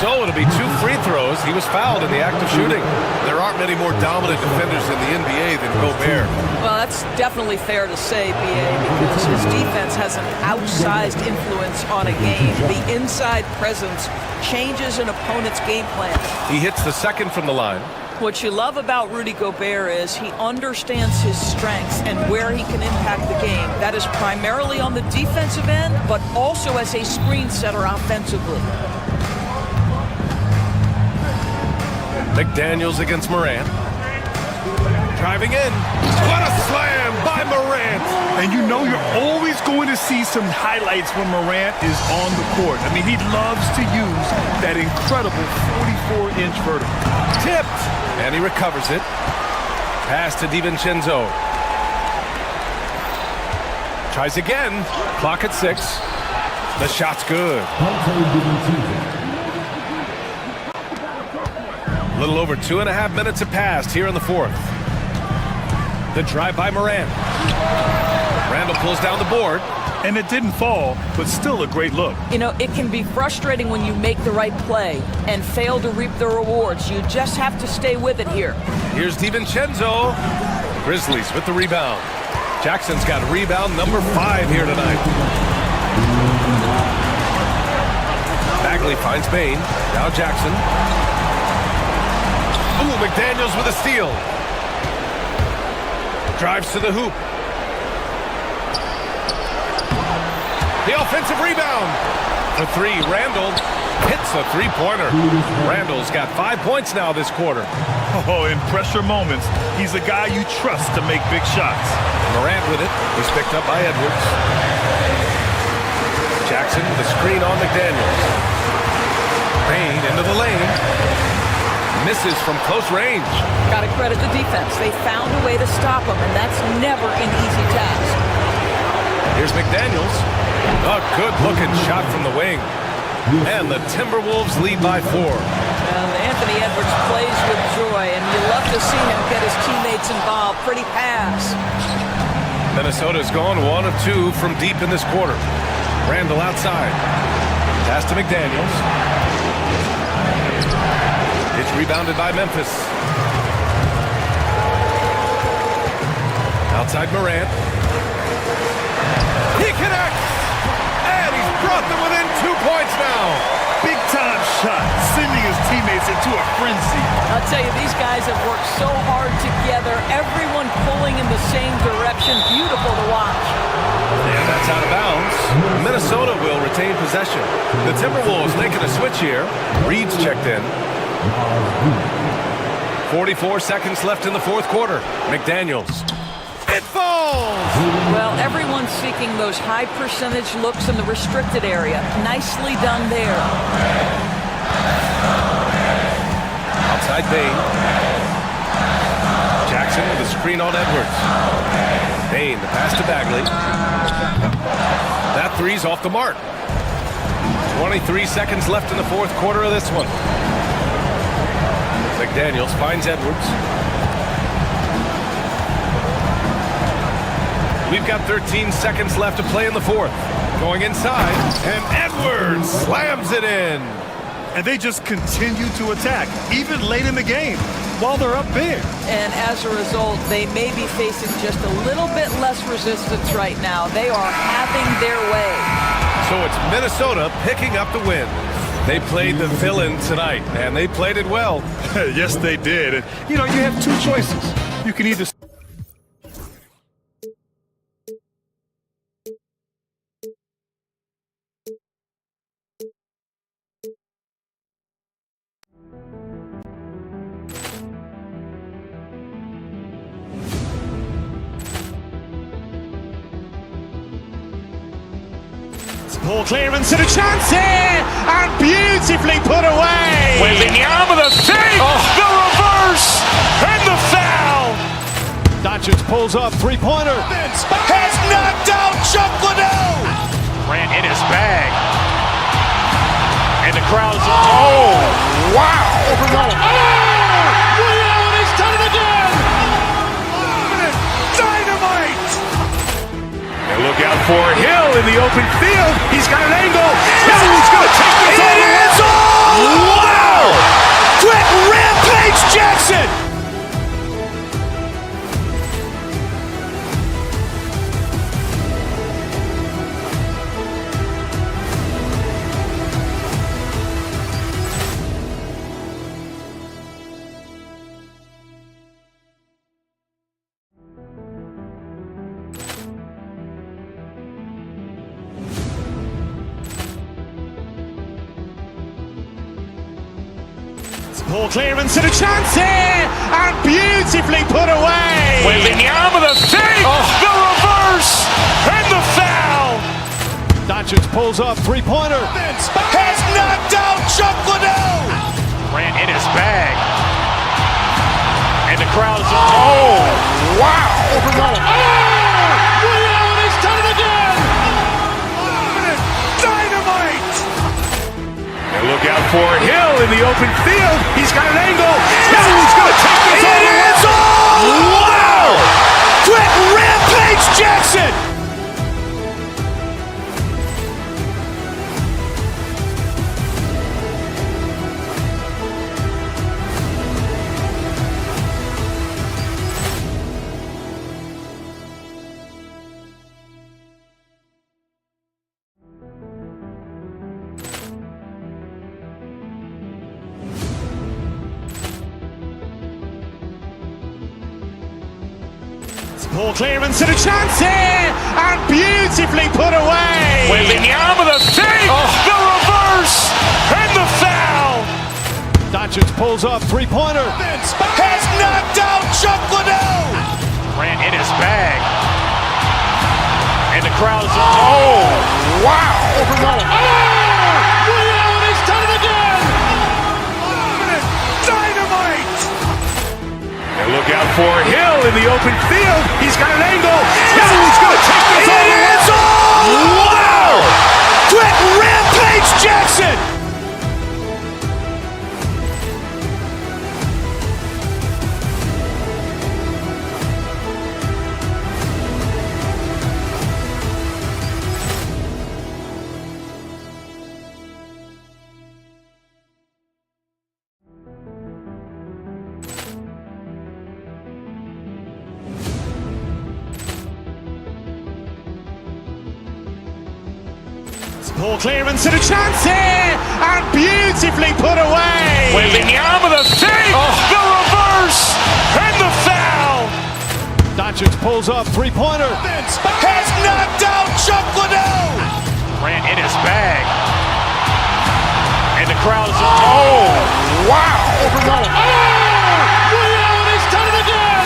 [SPEAKER 15] So it'll be 2 free throws. He was fouled in the act of shooting. There aren't many more dominant defenders in the NBA than Gobert.
[SPEAKER 10] Well, that's definitely fair to say, B.A., because his defense has an outsized influence on a game. The inside presence changes an opponent's game plan.
[SPEAKER 15] He hits the second from the line.
[SPEAKER 10] What you love about Rudy Gobert is he understands his strengths and where he can impact the game. That is primarily on the defensive end, but also as a screen setter offensively.
[SPEAKER 15] McDaniels against Morant. Driving in. What a slam by Morant.
[SPEAKER 9] And you know you're always going to see some highlights when Morant is on the court. I mean, he loves to use that incredible 44-inch vertical.
[SPEAKER 15] Tipped. And he recovers it. Pass to DiVincenzo. Tries again. Clock at 6. The shot's good. A little over 2.5 minutes have passed here in the fourth. The drive by Morant. Randall pulls down the board.
[SPEAKER 9] And it didn't fall, but still a great look.
[SPEAKER 10] You know, it can be frustrating when you make the right play and fail to reap the rewards. You just have to stay with it here.
[SPEAKER 15] Here's DiVincenzo. Grizzlies with the rebound. Jackson's got rebound number 5 here tonight. Bagley finds Bain. Now Jackson. Ooh, McDaniels with a steal. Drives to the hoop. The offensive rebound. For 3, Randall hits a three-pointer. Randall's got 5 points now this quarter.
[SPEAKER 9] Oh, in pressure moments, he's a guy you trust to make big shots.
[SPEAKER 15] Morant with it. He's picked up by Edwards. Jackson with a screen on McDaniels. Bain into the lane. Misses from close range.
[SPEAKER 10] Got to credit the defense. They found a way to stop him, and that's never an easy task.
[SPEAKER 15] Here's McDaniels. A good-looking shot from the wing. And the Timberwolves lead by 4.
[SPEAKER 10] And Anthony Edwards plays with joy, and you love to see him get his teammates involved. Pretty pass.
[SPEAKER 15] Minnesota's gone 1 of 2 from deep in this quarter. Randall outside. Pass to McDaniels. It's rebounded by Memphis. Outside Morant. He connects! And he's brought them within 2 points now.
[SPEAKER 9] Big time shot, sending his teammates into a frenzy.
[SPEAKER 10] I'll tell you, these guys have worked so hard together. Everyone pulling in the same direction. Beautiful to watch.
[SPEAKER 15] And that's out of bounds. Minnesota will retain possession. The Timberwolves making a switch here. Reed's checked in. 44 seconds left in the fourth quarter. McDaniels. It falls!
[SPEAKER 10] Well, everyone's seeking those high percentage looks in the restricted area. Nicely done there.
[SPEAKER 15] Outside Bain. Jackson with a screen on Edwards. Bain, the pass to Bagley. That three's off the mark. 23 seconds left in the fourth quarter of this one. McDaniels finds Edwards. We've got 13 seconds left to play in the fourth. Going inside, and Edwards slams it in.
[SPEAKER 9] And they just continue to attack, even late in the game, while they're up big.
[SPEAKER 10] And as a result, they may be facing just a little bit less resistance right now. They are having their way.
[SPEAKER 15] So it's Minnesota picking up the win. They played the fill-in tonight, and they played it well.
[SPEAKER 9] Yes, they did. And, you know, you have 2 choices. You can either...
[SPEAKER 1] Poor clearance and a chance here, and beautifully put away.
[SPEAKER 3] Wembanyama the save, the reverse, and the foul.
[SPEAKER 1] Doncic pulls up, three-pointer.
[SPEAKER 3] Has knocked out Chuck Liddell. Ran in his bag. And the crowd's, oh, wow.
[SPEAKER 1] He's done it again.
[SPEAKER 3] Dynamite. And look out for Hill in the open field. He's got an angle. Hill's going to take this all the way. Wow. Quick rampage Jackson.
[SPEAKER 1] Poor clearance and a chance here, and beautifully put away.
[SPEAKER 3] Wembanyama the save, the reverse, and the foul.
[SPEAKER 1] Doncic pulls up, three-pointer.
[SPEAKER 3] Has knocked out Chuck Liddell. Ran in his bag. And the crowd's, oh, wow.
[SPEAKER 1] He's done it again.
[SPEAKER 3] for Hill in the open field. He's got an angle. He's going to take this all the way. Wow! Quick rampage Jackson!
[SPEAKER 1] Poor clearance and a chance here, and beautifully put away.
[SPEAKER 3] Wembanyama the save, the reverse, and the foul.
[SPEAKER 15] Doncic pulls up, three-pointer.
[SPEAKER 3] Has knocked out Chuck Liddell. Grant in his bag. And the crowd is, oh, wow. Liddell has done it again. Dynamite. And look out for Hill in the open field. He's got an angle. He's going to take this all the way. Wow! Quick rampage Jackson.
[SPEAKER 1] Poor clearance and a chance here, and beautifully put away.
[SPEAKER 3] Wembanyama the save, the reverse, and the foul.
[SPEAKER 15] Doncic pulls up, three-pointer.
[SPEAKER 3] Has knocked out Chuck Liddell. Grant in his bag. And the crowd is, oh, wow. Liddell has done it again.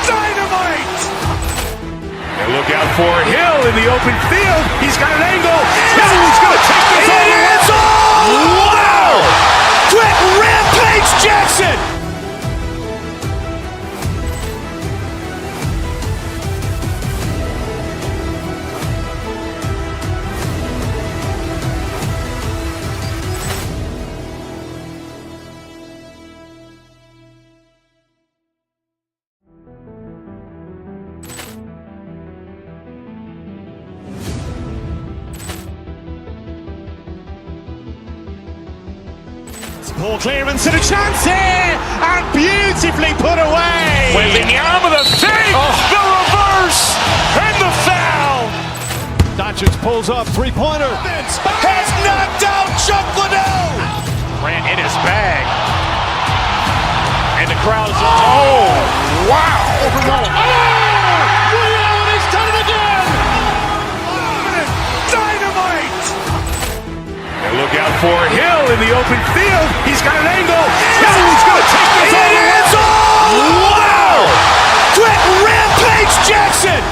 [SPEAKER 3] Dynamite. And look out for Hill in the open field. He's got an angle. He's going to take this all the way. Wow! Quick rampage Jackson.
[SPEAKER 1] Poor clearance and a chance here, and beautifully put away.
[SPEAKER 3] Wembanyama the save, the reverse, and the foul.
[SPEAKER 15] Doncic pulls up, three-pointer.
[SPEAKER 3] Has knocked out Chuck Liddell. Grant in his bag. And the crowd is, oh, wow. Liddell has done it again. Dynamite. And look out for Hill in the open field. He's got an angle. He's going to take this all the way. Wow! Quick rampage Jackson.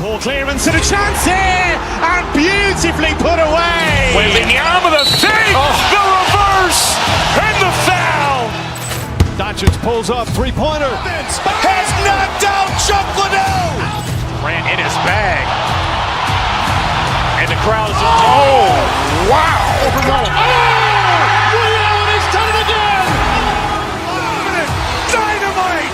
[SPEAKER 1] Poor clearance and a chance here, and beautifully put away.
[SPEAKER 3] Wembanyama the save, the reverse, and the foul.
[SPEAKER 15] Doncic pulls up, three-pointer.
[SPEAKER 3] Has knocked out Chuck Liddell. Grant in his bag. And the crowd is, oh, wow. Liddell has done it again. Dynamite.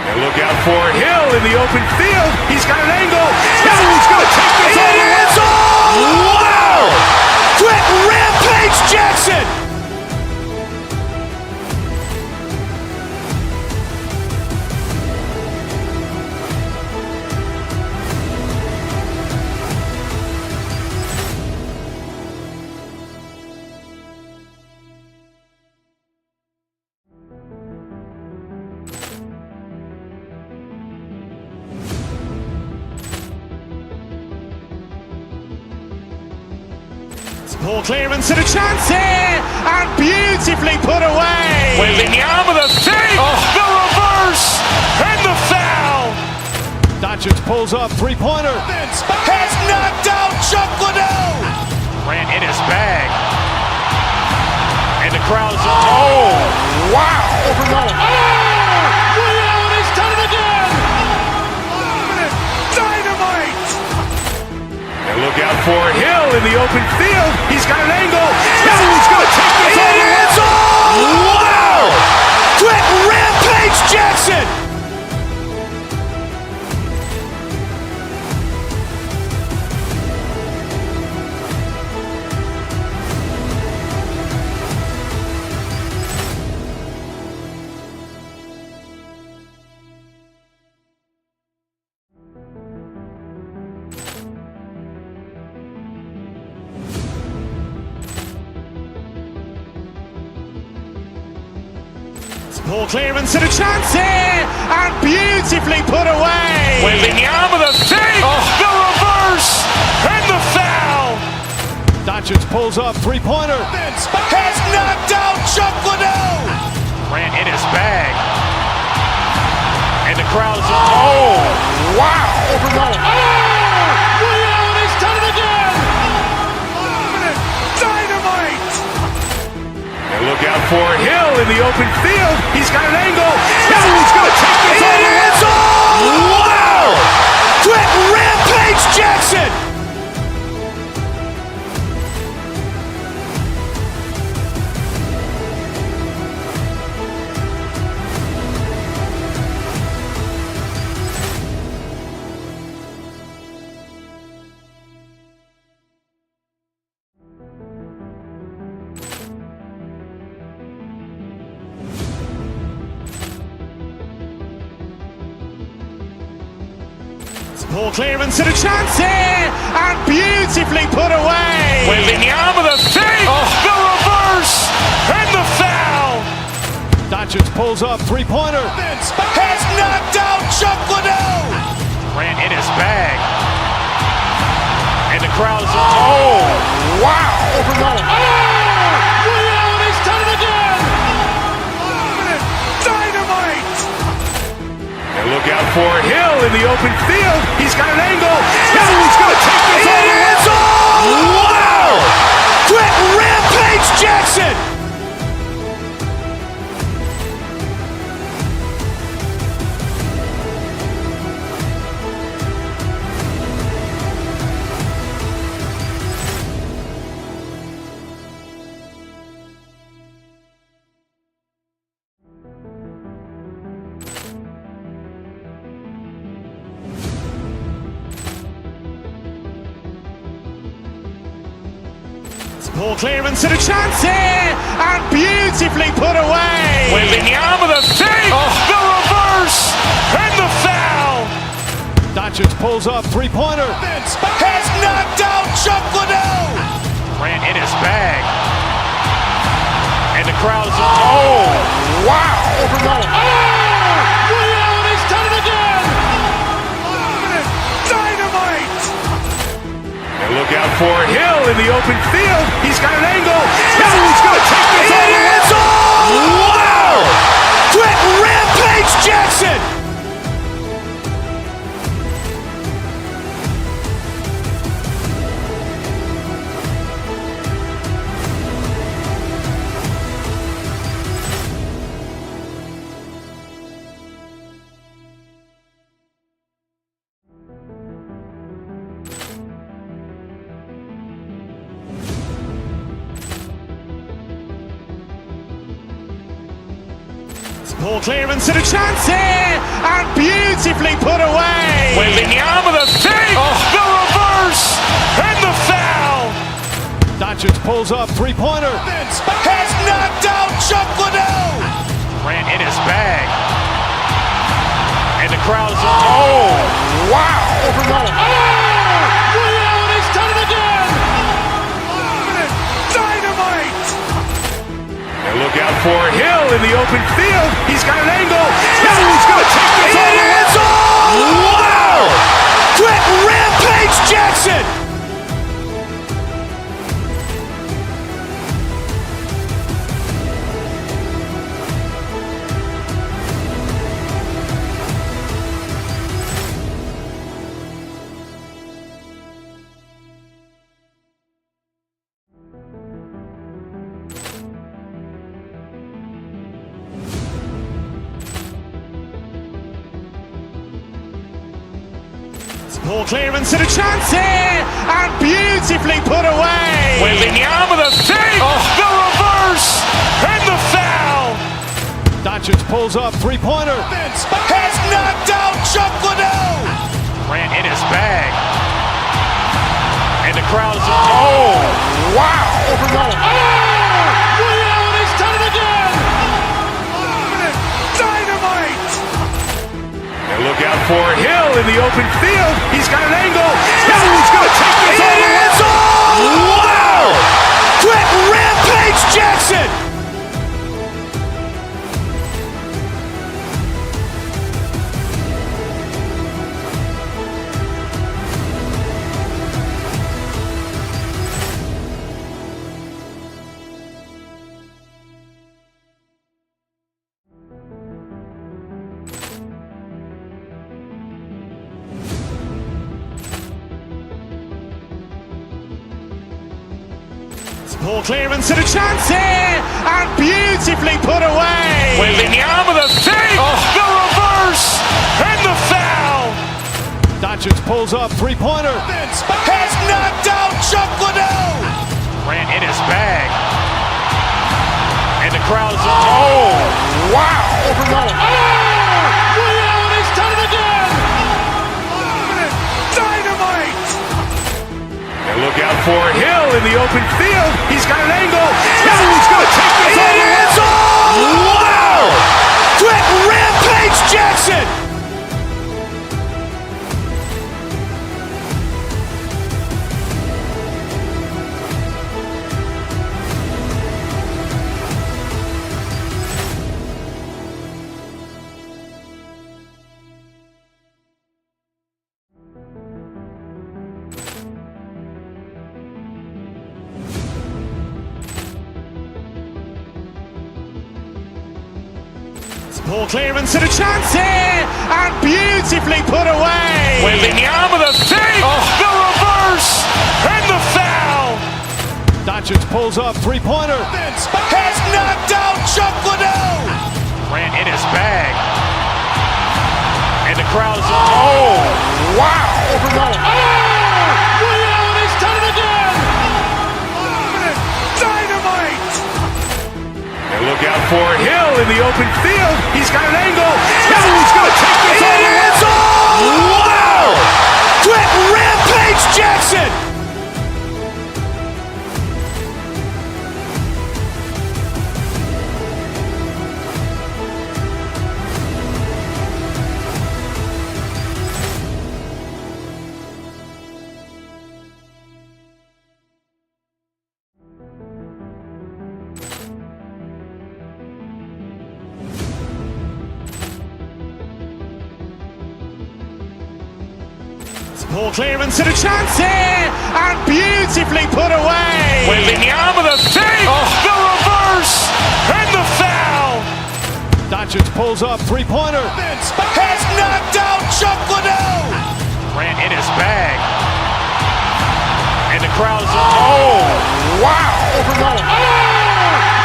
[SPEAKER 3] And look out for Hill in the open field. He's got an angle. He's going to take this all the way. Wow! Quick rampage Jackson.
[SPEAKER 1] Poor clearance and a chance here, and beautifully put away.
[SPEAKER 3] Wembanyama with a save, the reverse, and the foul.
[SPEAKER 15] Doncic pulls up, three-pointer.
[SPEAKER 3] Has knocked out Chuck Liddell. Grant in his bag. And the crowd is, oh, wow.
[SPEAKER 8] Ray Allen has done it again.
[SPEAKER 3] Dynamite. And look out for Hill in the open field. He's got an angle. He's going to take this all the way. Wow. Quick rampage Jackson.
[SPEAKER 1] Poor clearance and a chance here, and beautifully put away.
[SPEAKER 3] Wembanyama with a save, the reverse, and the foul.
[SPEAKER 15] Doncic pulls up, three-pointer.
[SPEAKER 3] Has knocked out Chuck Liddell. Grant in his bag. And the crowd is, oh, wow.
[SPEAKER 8] Ray Allen has done it again.
[SPEAKER 3] Dynamite. And look out for Hill in the open field. He's got an angle. He's going to take this all the way. Wow. Quick rampage Jackson.
[SPEAKER 1] Poor clearance and a chance here, and beautifully put away.
[SPEAKER 3] Wembanyama with a save, the reverse, and the foul.
[SPEAKER 15] Doncic pulls up, three-pointer.
[SPEAKER 3] Has knocked out Chuck Liddell. Grant in his bag. And the crowd is, oh, wow.
[SPEAKER 8] Ray Allen has done it again.
[SPEAKER 3] Dynamite. And look out for Hill in the open field. He's got an angle. He's going to take this all the way. Wow. Quick rampage Jackson.
[SPEAKER 1] Poor clearance and a chance here, and beautifully put away.
[SPEAKER 3] Wembanyama with a save, the reverse, and the foul.
[SPEAKER 15] Doncic pulls up, three-pointer.
[SPEAKER 3] Has knocked out Chuck Liddell. Grant in his bag. And the crowd is, oh, wow.
[SPEAKER 8] Ray Allen has done it again.
[SPEAKER 3] Dynamite. And look out for Hill in the open field. He's got an angle. He's going to take this all the way. Wow. Quick rampage Jackson.
[SPEAKER 1] Poor clearance and a chance here, and beautifully put away.
[SPEAKER 3] Wembanyama with a save, the reverse, and the foul.
[SPEAKER 15] Doncic pulls up, three-pointer.
[SPEAKER 3] Has knocked out Chuck Liddell. Grant in his bag. And the crowd is, oh, wow.
[SPEAKER 8] Ray Allen has done it again.
[SPEAKER 3] Dynamite. And look out for Hill in the open field. He's got an angle. He's going to take this all the way. Wow. Quick rampage Jackson.
[SPEAKER 1] Ball clearance and a chance here, and beautifully put away.
[SPEAKER 3] Wembanyama with a save, the reverse, and the foul.
[SPEAKER 15] Doncic pulls up, three-pointer.
[SPEAKER 3] Has knocked out Chuck Liddell. Grant in his bag. And the crowd is, oh, wow.
[SPEAKER 8] Ray Allen has done it again.
[SPEAKER 3] Dynamite. And look out for Hill in the open field. He's got an angle. He's going to take this all the way. Wow. Quick rampage Jackson.
[SPEAKER 1] Ball clearance and a chance here, and beautifully put away.
[SPEAKER 3] Wembanyama with a save, the reverse, and the foul.
[SPEAKER 15] Doncic pulls up, three-pointer.
[SPEAKER 3] Has knocked out Chuck Liddell. Grant in his bag. And the crowd is, oh, wow.
[SPEAKER 8] Ray Allen has done it again.
[SPEAKER 3] Dynamite. And look out for Hill in the open field. He's got an angle. He's going to take this all the way. Wow. Quick rampage Jackson.
[SPEAKER 1] Ball clearance and a chance here, and beautifully put away.
[SPEAKER 3] Wembanyama with a save, the reverse, and the foul.
[SPEAKER 15] Doncic pulls up, three-pointer.
[SPEAKER 3] Has knocked out Chuck Liddell. Grant in his bag. And the crowd is, oh, wow.
[SPEAKER 8] Ray Allen has done it again.
[SPEAKER 3] Dynamite. And look out for Hill in the open field. He's got an angle. He's going to take this all the way. Wow. Quick rampage Jackson.
[SPEAKER 1] Ball clearance and a chance here, and beautifully put away.
[SPEAKER 3] Wembanyama with a save, the reverse, and the foul.
[SPEAKER 15] Doncic pulls up, three-pointer.
[SPEAKER 3] Has knocked out Chuck Liddell. Grant in his bag. And the crowd is, oh, wow.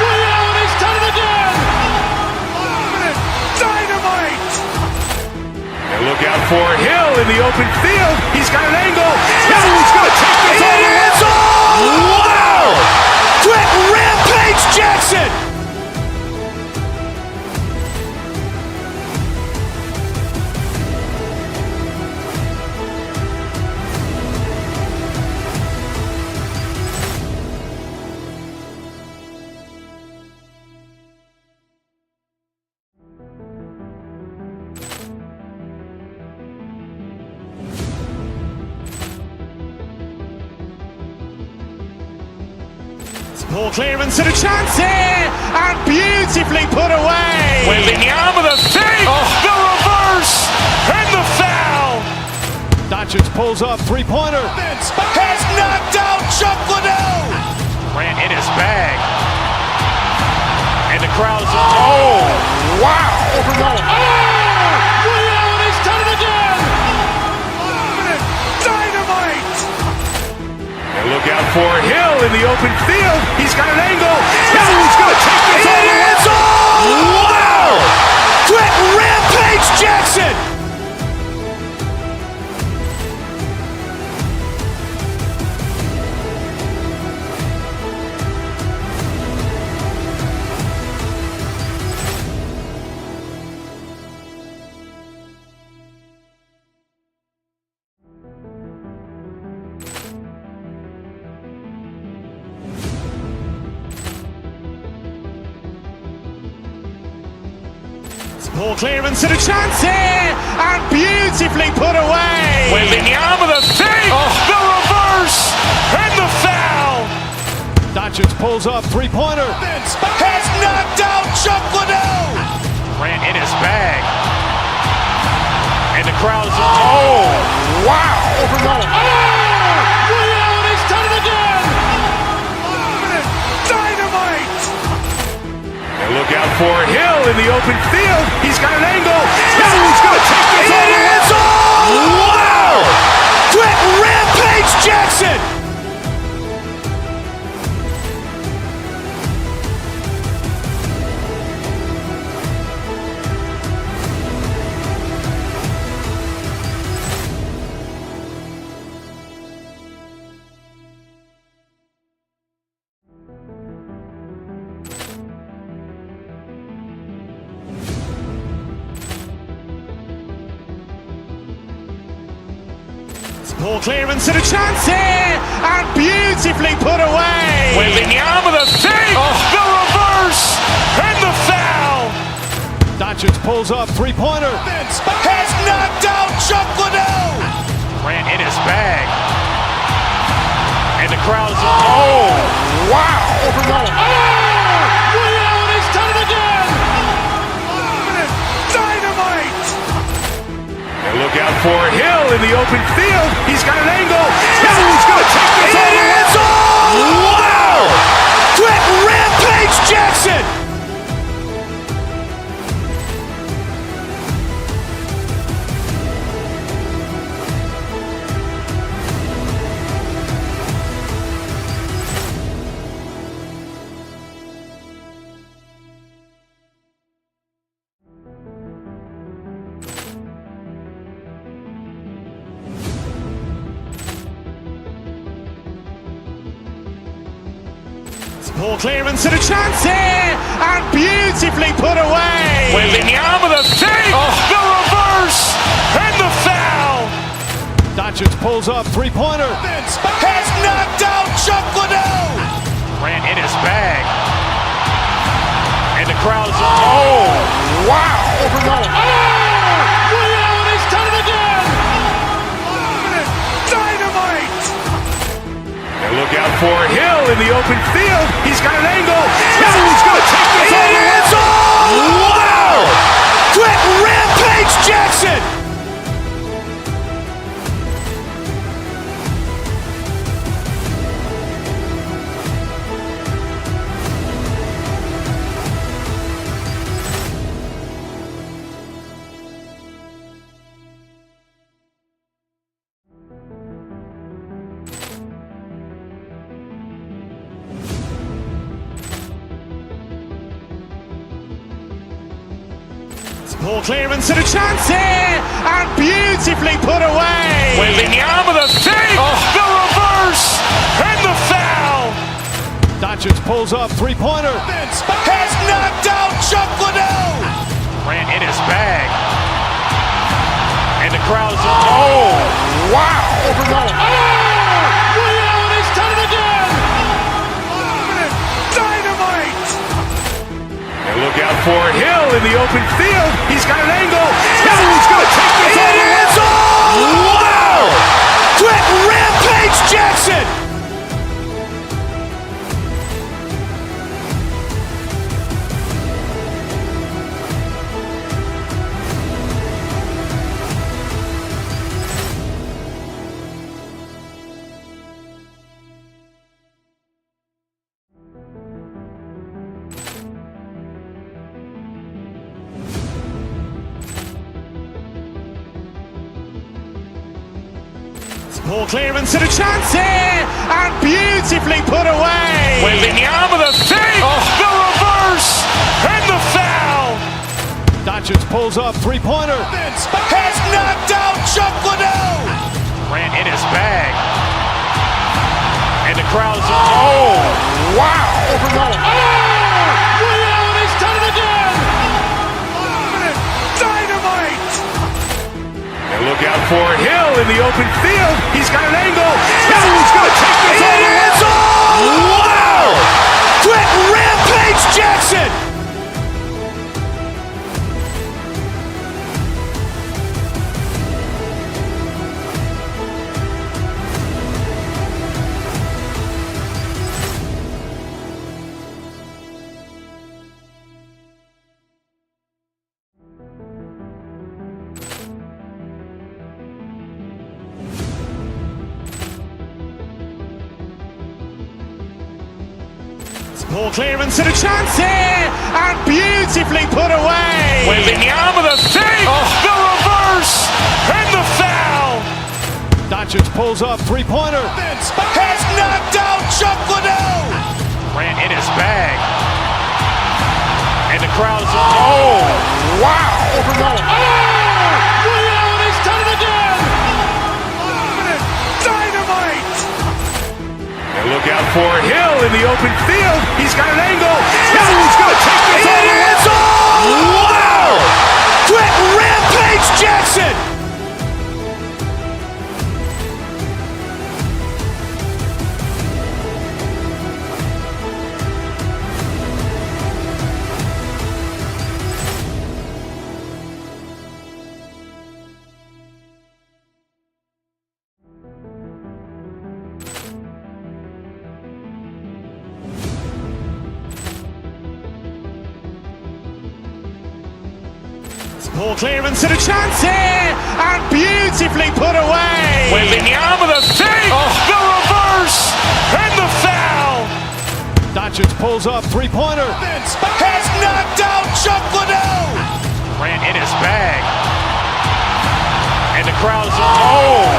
[SPEAKER 8] Ray Allen has done it again.
[SPEAKER 3] Dynamite. And look out for Hill in the open field. He's got an angle. He's going to take this all the way. Wow. Quick rampage Jackson.
[SPEAKER 1] Ball clearance and a chance here, and beautifully put away.
[SPEAKER 3] Wembanyama with a save, the reverse, and the foul.
[SPEAKER 15] Doncic pulls up, three-pointer.
[SPEAKER 3] Has knocked out Chuck Liddell. Grant in his bag. And the crowd is, oh, wow.
[SPEAKER 8] Ray Allen has done it again.
[SPEAKER 3] Dynamite. And look out for Hill in the open field. He's got an angle. He's going to take this all the way. Wow. Quick rampage Jackson.
[SPEAKER 1] Poor clearance and a chance here, and beautifully put away.
[SPEAKER 3] Wembanyama the save, the reverse, and the foul.
[SPEAKER 15] Doncic pulls up, three-pointer.
[SPEAKER 3] Has knocked out Chuck Liddell. Grant in his bag. And the crowd is, wow.
[SPEAKER 8] He's done it again.
[SPEAKER 3] Dynamite. And look out for Hill in the open field. He's got an angle. He's going to take this all the way. Wow. Quick rampage Jackson.
[SPEAKER 1] Poor clearance and a chance here, and beautifully put away.
[SPEAKER 3] Wembanyama the save, the reverse, and the foul.
[SPEAKER 15] Doncic pulls up, three-pointer.
[SPEAKER 3] Has knocked out Chuck Liddell. Grant in his bag. And the crowd is, wow.
[SPEAKER 8] He's done it again.
[SPEAKER 3] Dynamite. And look out for Hill in the open field. He's got an angle. He's going to take this all the way. Wow. Quick rampage Jackson.
[SPEAKER 1] Poor clearance and a chance here, and beautifully put away.
[SPEAKER 3] Wembanyama the save, the reverse, and the foul.
[SPEAKER 15] Doncic pulls up, three-pointer.
[SPEAKER 3] Has knocked out Chuck Liddell. Grant in his bag. And the crowd is, wow.
[SPEAKER 8] He's done it again.
[SPEAKER 3] Dynamite. And look out for Hill in the open field. He's got an angle. He's going to take this all the way. Wow. Quick rampage Jackson.
[SPEAKER 1] Poor clearance and a chance here, and beautifully put away.
[SPEAKER 3] Wembanyama the save, the reverse, and the foul.
[SPEAKER 15] Doncic pulls up, three-pointer.
[SPEAKER 3] Has knocked out Chuck Liddell. Grant in his bag. And the crowd is, wow.
[SPEAKER 8] He's done it again.
[SPEAKER 3] Dynamite. And look out for Hill in the open field. He's got an angle. He's going to take this all the way. Wow. Quick rampage Jackson.
[SPEAKER 1] Poor clearance and a chance here, and beautifully put away.
[SPEAKER 3] Wembanyama the save, the reverse, and the foul.
[SPEAKER 15] Doncic pulls up, three-pointer.
[SPEAKER 3] Has knocked out Chuck Liddell. Grant in his bag. And the crowd is, wow.
[SPEAKER 8] He's done it again.
[SPEAKER 3] Dynamite. And look out for Hill in the open field. He's got an angle. He's going to take this all the way. Wow. Quick rampage Jackson.
[SPEAKER 1] Ball clearance and a chance here, and beautifully put away.
[SPEAKER 3] Wembanyama the save, the reverse, and the foul.
[SPEAKER 15] Doncic pulls up, three-pointer.
[SPEAKER 3] Has knocked out Chuck Liddell. Grant in his bag. And the crowd is, oh, wow.
[SPEAKER 8] Ray Allen has done it again.
[SPEAKER 3] Dynamite. And look out for Hill in the open field. He's got an angle. Hill's going to take this all the way. Wow. Quick rampage Jackson.
[SPEAKER 1] Ball clearance and a chance here, and beautifully put away.
[SPEAKER 3] Wembanyama the save, the reverse, and the foul.
[SPEAKER 15] Doncic pulls up, three-pointer.
[SPEAKER 3] Has knocked out Chuck Liddell. Grant in his bag. And the crowd is, oh,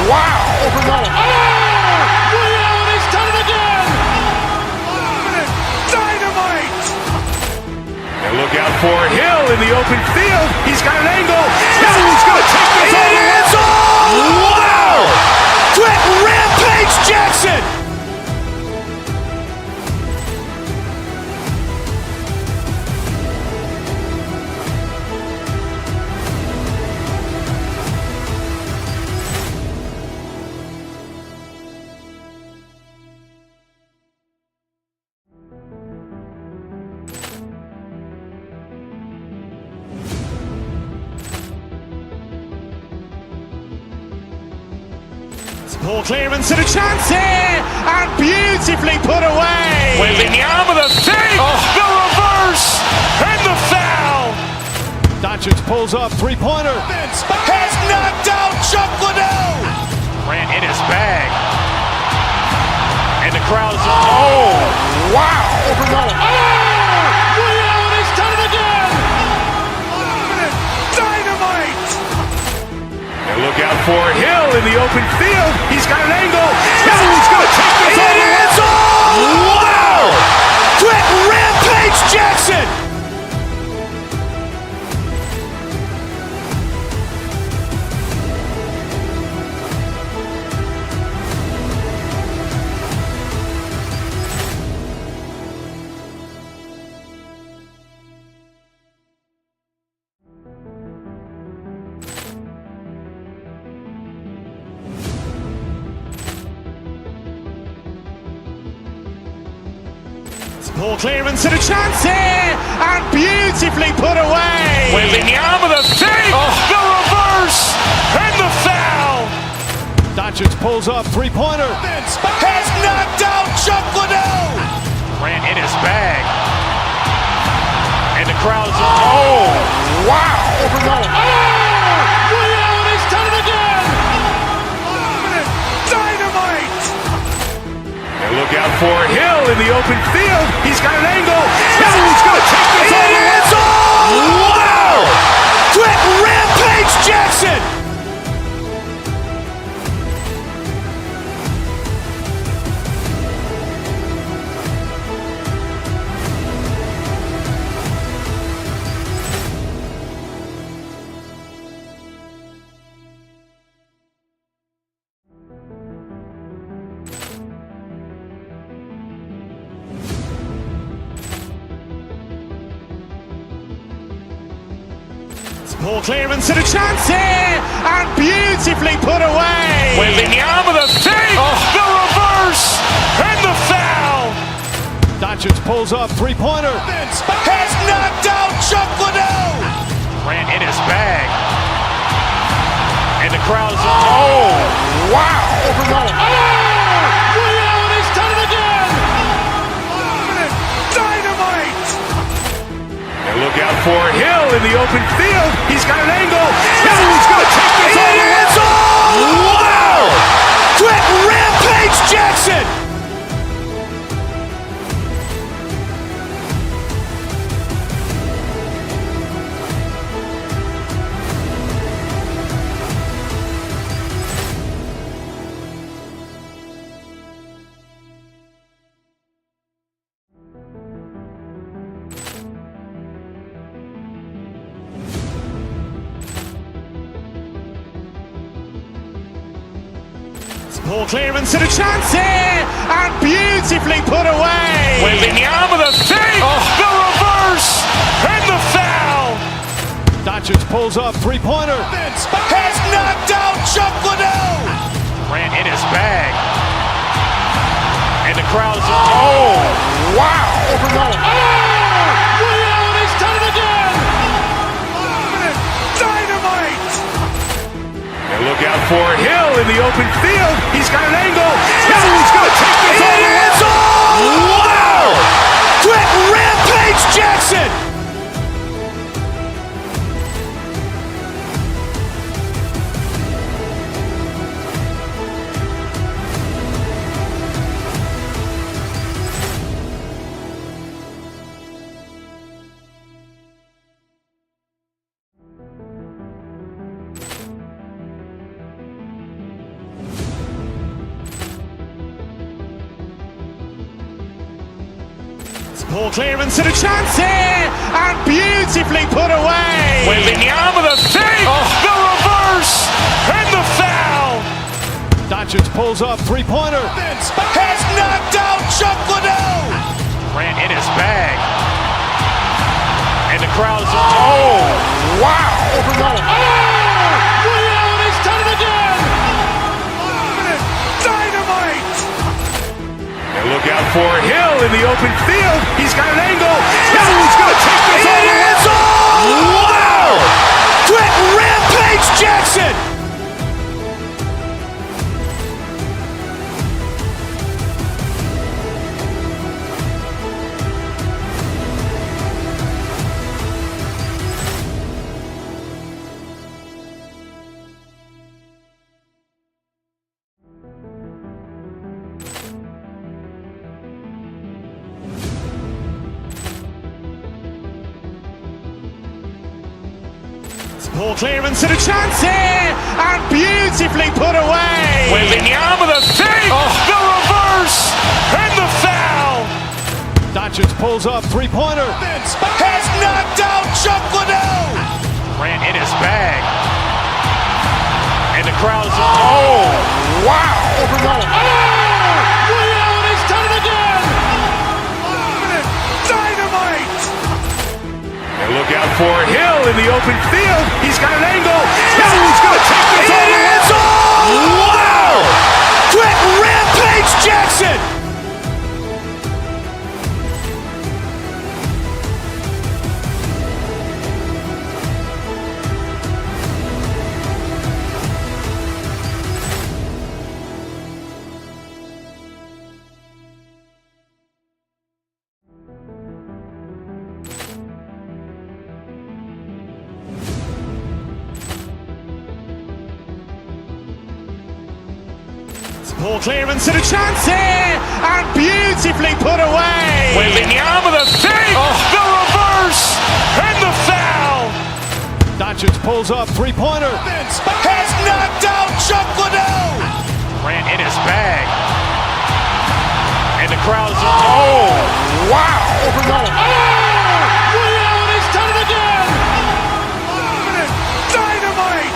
[SPEAKER 3] wow.
[SPEAKER 8] Ray Allen has done it again.
[SPEAKER 3] Dynamite. And look out for Hill in the open field. He's got an angle. Hill's going to take this all the way. Wow. Quick rampage Jackson.
[SPEAKER 1] Ball clearance and a chance here, and beautifully put away.
[SPEAKER 3] Wembanyama the save, the reverse, and the foul.
[SPEAKER 15] Doncic pulls up, three-pointer.
[SPEAKER 3] Has knocked out Chuck Liddell. Grant in his bag. And the crowd is, oh, wow.
[SPEAKER 8] Ray Allen has done it again.
[SPEAKER 3] Dynamite. And look out for Hill in the open field. He's got an angle. Hill's going to take this all the way. Wow. Quick rampage Jackson.
[SPEAKER 1] Ball clearance and a chance here, and beautifully put away.
[SPEAKER 3] Wembanyama the save, the reverse, and the foul.
[SPEAKER 15] Doncic pulls up, three-pointer.
[SPEAKER 3] Has knocked out Chuck Liddell. Grant in his bag. And the crowd is, oh, wow.
[SPEAKER 8] Ray Allen has done it again.
[SPEAKER 3] Dynamite. And look out for Hill in the open field. He's got an angle. Hill's going to take this all the way. Wow. Quick rampage Jackson.
[SPEAKER 1] Ball clearance and a chance here, and beautifully put away.
[SPEAKER 3] Wembanyama the save, the reverse, and the foul.
[SPEAKER 15] Doncic pulls up, three-pointer.
[SPEAKER 3] Has knocked out Chuck Liddell. Grant in his bag. And the crowd is, oh, wow.
[SPEAKER 8] Ray Allen has done it again.
[SPEAKER 3] Dynamite. And look out for Hill in the open field. He's got an angle. Hill's going to take this all the way. Wow. Quick rampage Jackson.
[SPEAKER 1] Ball clearance and a chance here, and beautifully put away.
[SPEAKER 3] Wembanyama the save, the reverse, and the foul.
[SPEAKER 15] Doncic pulls up, three-pointer.
[SPEAKER 3] Has knocked out Chuck Liddell. Grant in his bag. And the crowd's, oh, wow.
[SPEAKER 8] Ray Allen has done it again.
[SPEAKER 3] Dynamite. And look out for Hill in the open field. He's got an angle. Hill's going to take this all the way. Wow. Quick rampage Jackson.
[SPEAKER 1] Ball clearance and a chance here, and beautifully put away.
[SPEAKER 3] Wembanyama the save, the reverse, and the foul.
[SPEAKER 15] Doncic pulls up, three-pointer.
[SPEAKER 3] Has knocked out Chuck Liddell. Grant in his bag. And the crowd's, oh, wow.
[SPEAKER 8] Ray Allen has done it again.
[SPEAKER 3] Dynamite. And look out for Hill in the open field. He's got an angle. Hill's going to take this all the way. Wow. Quick rampage Jackson.
[SPEAKER 1] Ball clearance and a chance here, and beautifully put away.
[SPEAKER 3] Wembanyama the save, the reverse, and the foul.
[SPEAKER 15] Doncic pulls up, three-pointer.
[SPEAKER 3] Has knocked out Chuck Liddell. Grant in his bag. And the crowd's, oh, wow.
[SPEAKER 8] Ray Allen has done it again.
[SPEAKER 3] Dynamite. And look out for Hill in the open field. He's got an angle. Hill's going to take this all the way. Wow. Quick rampage Jackson.
[SPEAKER 1] Ball clearance and a chance here, and beautifully put away.
[SPEAKER 3] Wembanyama the save, the reverse, and the foul.
[SPEAKER 15] Doncic pulls up, three-pointer.
[SPEAKER 3] Has knocked out Chuck Liddell. Grant in his bag. And the crowd's, oh, wow.
[SPEAKER 8] Ray Allen has done it again.
[SPEAKER 3] Dynamite.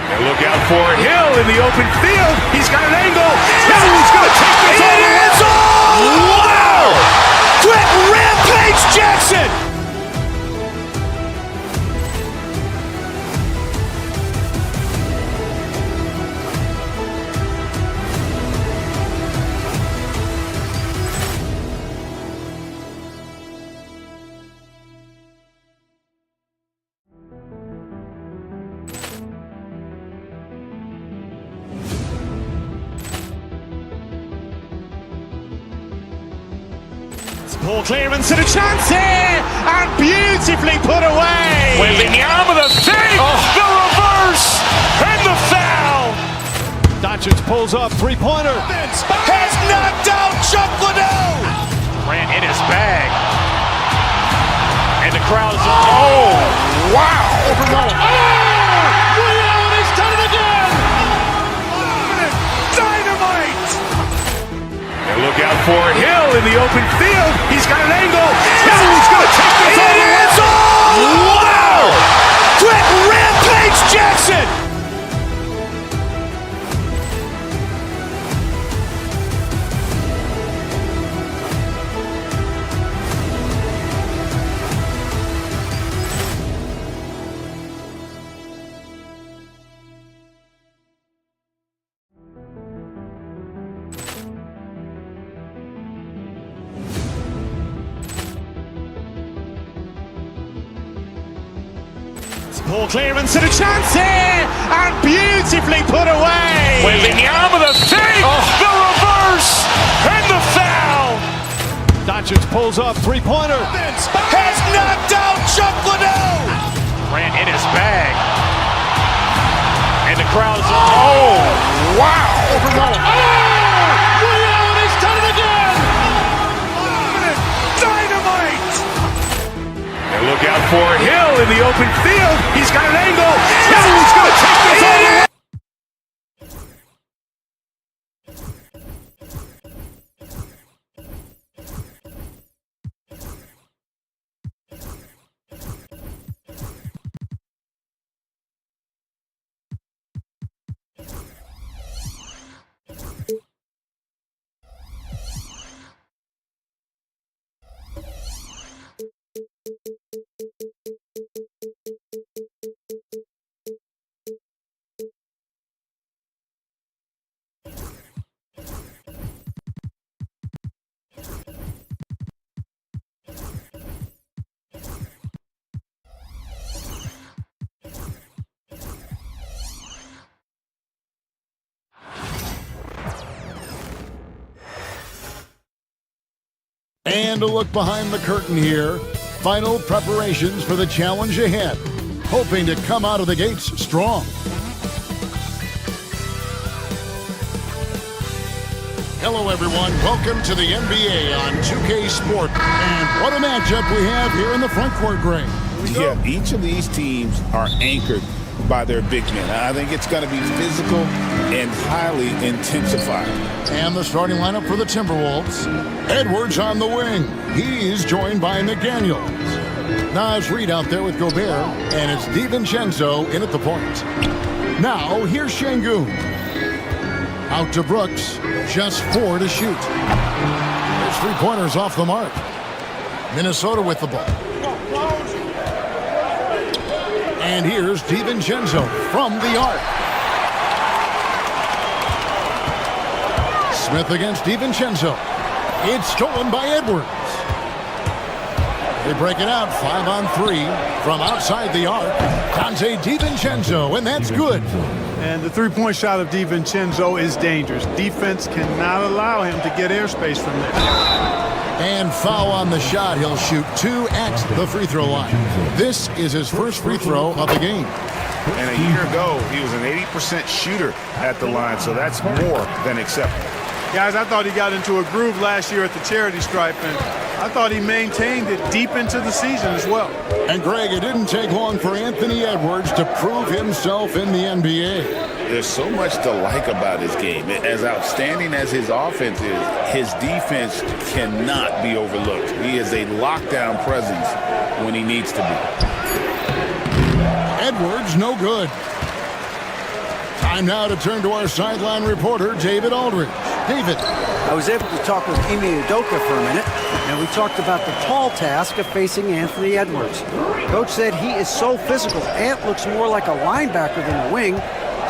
[SPEAKER 3] And look out for Hill in the open field. He's got an angle. Hill's going to take this all the way. Wow. Quick rampage Jackson.
[SPEAKER 1] Ball clearance and a chance here, and beautifully put away.
[SPEAKER 3] Wembanyama the save, the reverse, and the foul.
[SPEAKER 15] Doncic pulls up, three-pointer.
[SPEAKER 3] Has knocked out Chuck Liddell. Grant in his bag. And the crowd's, oh, wow.
[SPEAKER 8] Ray Allen has done it again.
[SPEAKER 3] Dynamite. And look out for Hill in the open field. He's got an angle. Hill's going to take this all the way. Wow. Quick rampage Jackson.
[SPEAKER 1] Poor clearance and a chance here, and beautifully put away.
[SPEAKER 3] Wembanyama the fake, the reverse, and the foul.
[SPEAKER 5] Doncic pulls up, three-pointer.
[SPEAKER 3] Has knocked out Chuck Liddell. Ran in his bag. And the crowd is, oh, wow.
[SPEAKER 8] He's done it again!
[SPEAKER 3] Dynamite. And look out for Hill in the open field. He's got an angle. Hill's going to take this all the way.
[SPEAKER 5] And a look behind the curtain here. Final preparations for the challenge ahead. Hoping to come out of the gates strong. Hello, everyone. Welcome to the NBA on 2K Sport. And what a matchup we have here in the front court, Greg.
[SPEAKER 2] Yeah, each of these teams are anchored by their big men. I think it's going to be physical and highly intensified.
[SPEAKER 5] And the starting lineup for the Timberwolves. Edwards on the wing. He's joined by McDaniels. Naz Reid out there with Gobert. And it's DiVincenzo in at the point. Now, here's Şengün. Out to Brooks. Just 4 to shoot. There's 3-pointers off the mark. Minnesota with the ball. And here's DiVincenzo from the arc. Smith against DiVincenzo. It's stolen by Edwards. They break it out 5-on-3 from outside the arc. Dante DiVincenzo, and that's good.
[SPEAKER 18] And the three-point shot of DiVincenzo is dangerous. Defense cannot allow him to get airspace from there.
[SPEAKER 5] And foul on the shot. He'll shoot 2 at the free throw line. This is his first free throw of the game.
[SPEAKER 2] And a year ago, he was an 80% shooter at the line, so that's more than acceptable.
[SPEAKER 18] Guys, I thought he got into a groove last year at the charity stripe, and I thought he maintained it deep into the season as well.
[SPEAKER 5] And Greg, it didn't take long for Anthony Edwards to prove himself in the NBA.
[SPEAKER 2] There's so much to like about his game. As outstanding as his offense is, his defense cannot be overlooked. He is a lockdown presence when he needs to be.
[SPEAKER 5] Edwards, no good. Time now to turn to our sideline reporter, David Aldridge. David.
[SPEAKER 4] I was able to talk with Ime Udoka for a minute, and we talked about the tall task of facing Anthony Edwards. Coach said he is so physical. Ant looks more like a linebacker than a wing,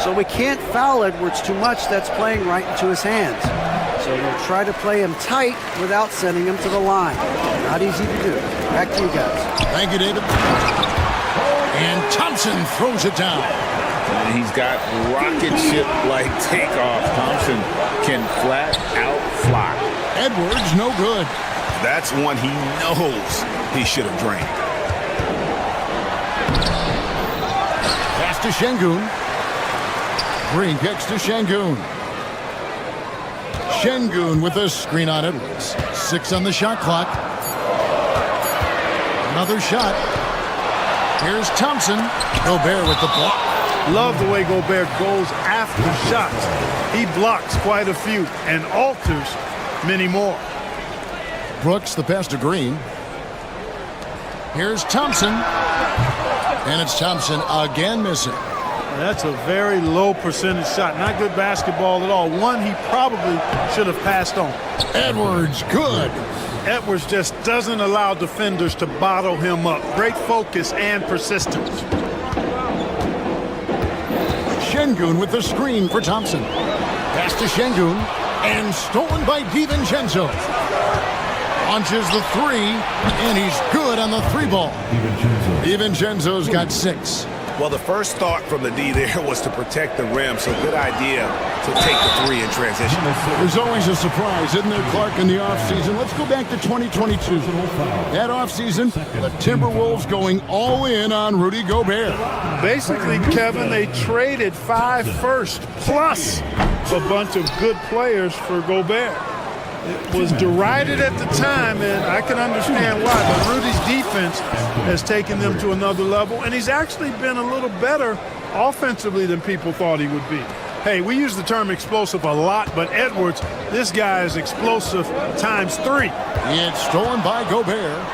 [SPEAKER 4] so we can't foul Edwards too much. That's playing right into his hands. So we'll try to play him tight without sending him to the line. Not easy to do. Back to you guys.
[SPEAKER 5] Thank you, David. And Thompson throws it down.
[SPEAKER 2] And he's got rocket ship-like takeoff. Thompson can flat out fly.
[SPEAKER 5] Edwards, no good.
[SPEAKER 2] That's one he knows he should have drained.
[SPEAKER 5] Pass to Şengün. Green kicks to Şengün. Şengün with a screen on Edwards. 6 on the shot clock. Another shot. Here's Thompson. Gobert with the block.
[SPEAKER 18] Love the way Gobert goes after shots. He blocks quite a few and alters many more.
[SPEAKER 5] Brooks, the pass to Green. Here's Thompson. And it's Thompson again missing.
[SPEAKER 18] That's a very low percentage shot. Not good basketball at all. One he probably should have passed on.
[SPEAKER 5] Edwards, good.
[SPEAKER 18] Edwards just doesn't allow defenders to bottle him up. Great focus and persistence.
[SPEAKER 5] Şengün with the screen for Thompson. Pass to Şengün, and stolen by DiVincenzo. Launches the 3, and he's good on the 3 ball. DiVincenzo's got 6.
[SPEAKER 2] Well, the first thought from the D there was to protect the rim, so good idea to take the three in transition.
[SPEAKER 5] There's always a surprise, isn't there, Clark, in the offseason? Let's go back to 2022. That offseason, the Timberwolves going all in on Rudy Gobert.
[SPEAKER 18] Basically, Kevin, they traded 5 firsts plus a bunch of good players for Gobert. It was derided at the time, and I can understand why, but Rudy's defense has taken them to another level, and he's actually been a little better offensively than people thought he would be. Hey, we use the term explosive a lot, but Edwards, this guy is explosive times 3.
[SPEAKER 5] It's stolen by Gobert.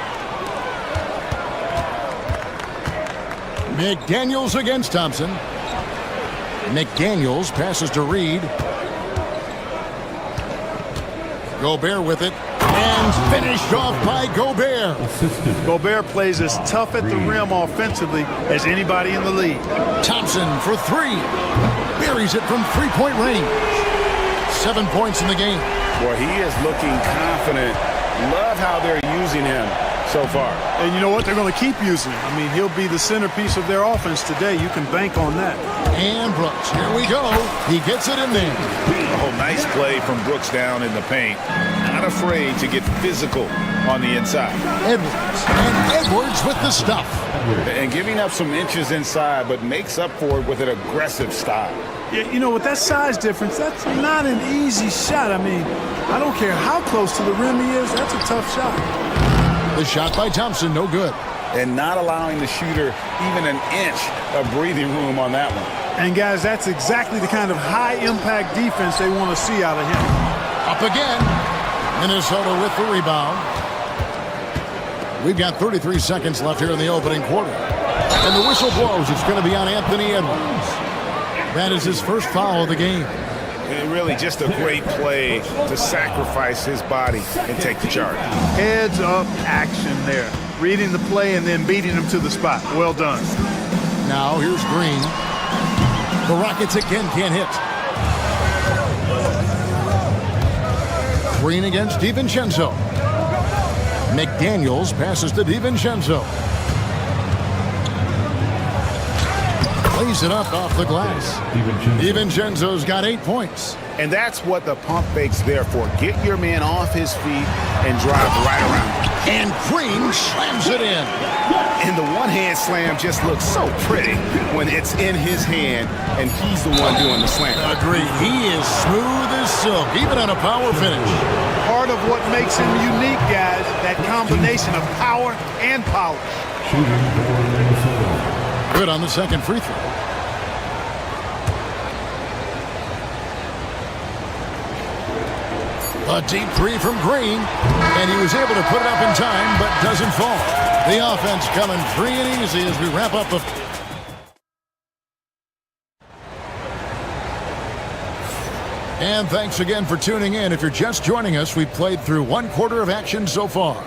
[SPEAKER 5] McDaniels against Thompson. McDaniels passes to Reed. Gobert with it, and finished off by Gobert.
[SPEAKER 18] Gobert plays as tough at the rim offensively as anybody in the league.
[SPEAKER 5] Thompson for 3. Buries it from three-point range. 7 points in the game.
[SPEAKER 2] Boy, he is looking confident. Love how they're using him so far.
[SPEAKER 18] And you know what? They're going to keep using him. I mean, he'll be the centerpiece of their offense today. You can bank on that.
[SPEAKER 5] And Brooks, here we go. He gets it in there.
[SPEAKER 2] Oh, nice play from Brooks down in the paint. Not afraid to get physical on the inside.
[SPEAKER 5] Edwards, and Edwards with the stuff.
[SPEAKER 2] And giving up some inches inside, but makes up for it with an aggressive style.
[SPEAKER 18] Yeah, you know, with that size difference, that's not an easy shot. I mean, I don't care how close to the rim he is, that's a tough shot.
[SPEAKER 5] The shot by Thompson, no good.
[SPEAKER 2] And not allowing the shooter even an inch of breathing room on that one.
[SPEAKER 18] And guys, that's exactly the kind of high-impact defense they want to see out of him.
[SPEAKER 5] Up again. Minnesota with the rebound. We've got 33 seconds left here in the opening quarter. And the whistle blows. It's going to be on Anthony Edwards. That is his first foul of the game.
[SPEAKER 2] And really just a great play to sacrifice his body and take the charge.
[SPEAKER 18] Heads-up action there. Reading the play and then beating him to the spot. Well done.
[SPEAKER 5] Now here's Green. The Rockets again can't hit. Green against DiVincenzo. McDaniels passes to DiVincenzo. Plays it up off the glass. DiVincenzo's got 8 points.
[SPEAKER 2] And that's what the pump fake's there for. Get your man off his feet and drive right around.
[SPEAKER 5] And Green slams it in.
[SPEAKER 2] And the one-hand slam just looks so pretty when it's in his hand and he's the one doing the slam.
[SPEAKER 5] Agreed. He is smooth as silk, even on a power finish.
[SPEAKER 18] Part of what makes him unique, guys, that combination of power and polish.
[SPEAKER 5] Good on the second free throw. A deep 3 from Green, and he was able to put it up in time, but doesn't fall. The offense coming free and easy as we wrap up the... And thanks again for tuning in. If you're just joining us, we've played through 1 quarter of action so far.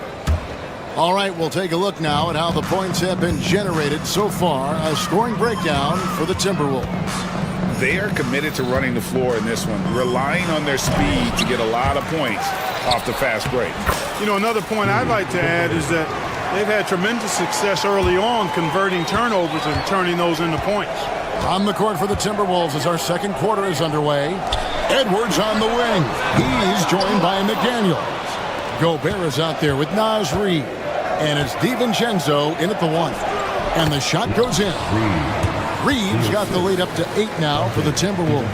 [SPEAKER 5] All right, we'll take a look now at how the points have been generated so far. A scoring breakdown for the Timberwolves.
[SPEAKER 2] They are committed to running the floor in this one, relying on their speed to get a lot of points off the fast break.
[SPEAKER 18] You know, another point I'd like to add is that they've had tremendous success early on converting turnovers and turning those into points.
[SPEAKER 5] On the court for the Timberwolves as our second quarter is underway. Edwards on the wing. He's joined by McDaniels. Gobert is out there with Naz Reid. And it's DiVincenzo in at the 1. And the shot goes in. Reed's got the lead up to 8 now for the Timberwolves.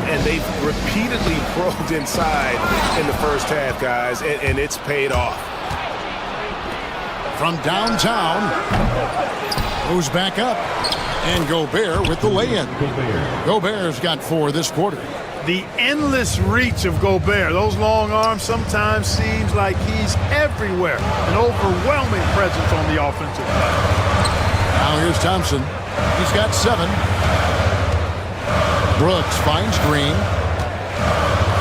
[SPEAKER 2] And they've repeatedly probed inside in the first half, guys, and it's paid off.
[SPEAKER 5] From downtown, goes back up. And Gobert with the lay-in. Gobert's got 4 this quarter.
[SPEAKER 18] The endless reach of Gobert. Those long arms sometimes seems like he's everywhere. An overwhelming presence on the offensive side.
[SPEAKER 5] Now here's Thompson. He's got 7. Brooks finds Green.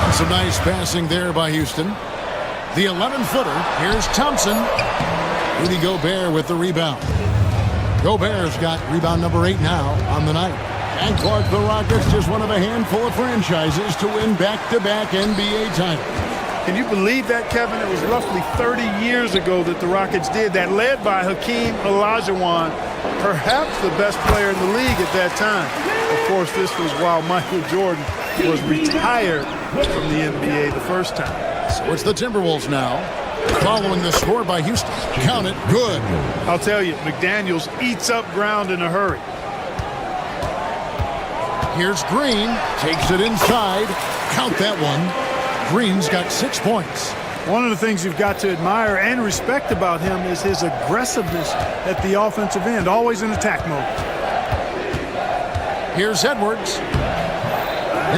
[SPEAKER 5] And some nice passing there by Houston. The 11-footer. Here's Thompson. Rudy Gobert with the rebound. Gobert's got rebound number 8 now on the night. And Clark, the Rockets, just one of a handful of franchises to win back-to-back NBA titles.
[SPEAKER 18] Can you believe that, Kevin? It was roughly 30 years ago that the Rockets did that, led by Hakeem Olajuwon, perhaps the best player in the league at that time. Of course, this was while Michael Jordan was retired from the NBA the first time.
[SPEAKER 5] So it's the Timberwolves now, following the score by Houston. Count it, good.
[SPEAKER 18] I'll tell you, McDaniels eats up ground in a hurry.
[SPEAKER 5] Here's Green, takes it inside. Count that one. Green's got 6 points.
[SPEAKER 18] One of the things you've got to admire and respect about him is his aggressiveness at the offensive end, always in attack mode.
[SPEAKER 5] Here's Edwards.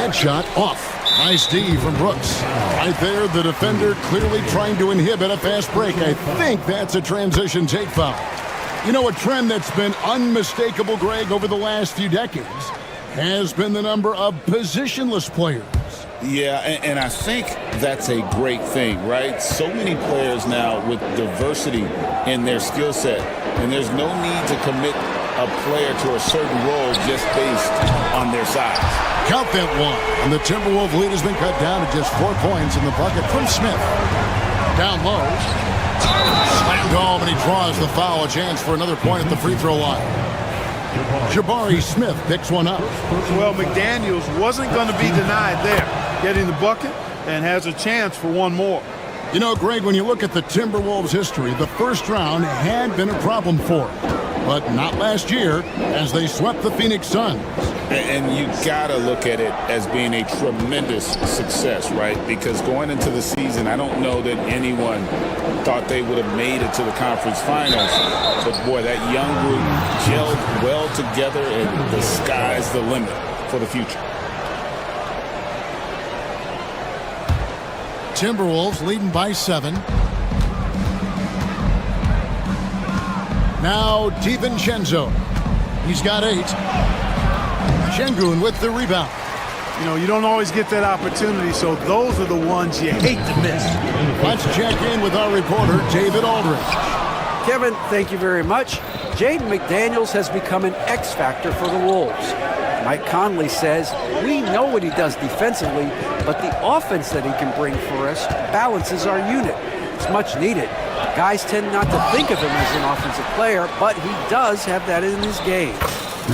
[SPEAKER 5] Headshot off. Nice D from Brooks. Right there, the defender clearly trying to inhibit a fast break. I think that's a transition take foul. You know, a trend that's been unmistakable, Greg, over the last few decades has been the number of positionless players.
[SPEAKER 13] Yeah, and I think that's a great thing, right? So many players now with diversity in their skill set, and there's no need to commit a player to a certain role just based on their size.
[SPEAKER 5] Count that one. And the Timberwolves lead has been cut down to just 4 points in the bucket from Smith. Down low. Slammed home, and he draws the foul. A chance for another point at the free throw line. Jabari Smith picks one up.
[SPEAKER 18] Well, McDaniels wasn't going to be denied there. Getting the bucket and has a chance for one more.
[SPEAKER 5] You know, Greg, when you look at the Timberwolves' history, the first round had been a problem for them. But not last year, as they swept the Phoenix Suns.
[SPEAKER 13] And you gotta look at it as being a tremendous success, right? Because going into the season, I don't know that anyone thought they would have made it to the conference finals. But boy, that young group gelled well together, and the sky's the limit for the future.
[SPEAKER 5] Timberwolves leading by 7. Now DiVincenzo. He's got 8. Şengün with the rebound.
[SPEAKER 18] You know, you don't always get that opportunity, so those are the ones you hate to miss.
[SPEAKER 5] Let's check in with our reporter, David Aldridge.
[SPEAKER 4] Kevin, thank you very much. Jaden McDaniels has become an X factor for the Wolves. Mike Conley says, we know what he does defensively, but the offense that he can bring for us balances our unit. It's much needed. Guys tend not to think of him as an offensive player, but he does have that in his game.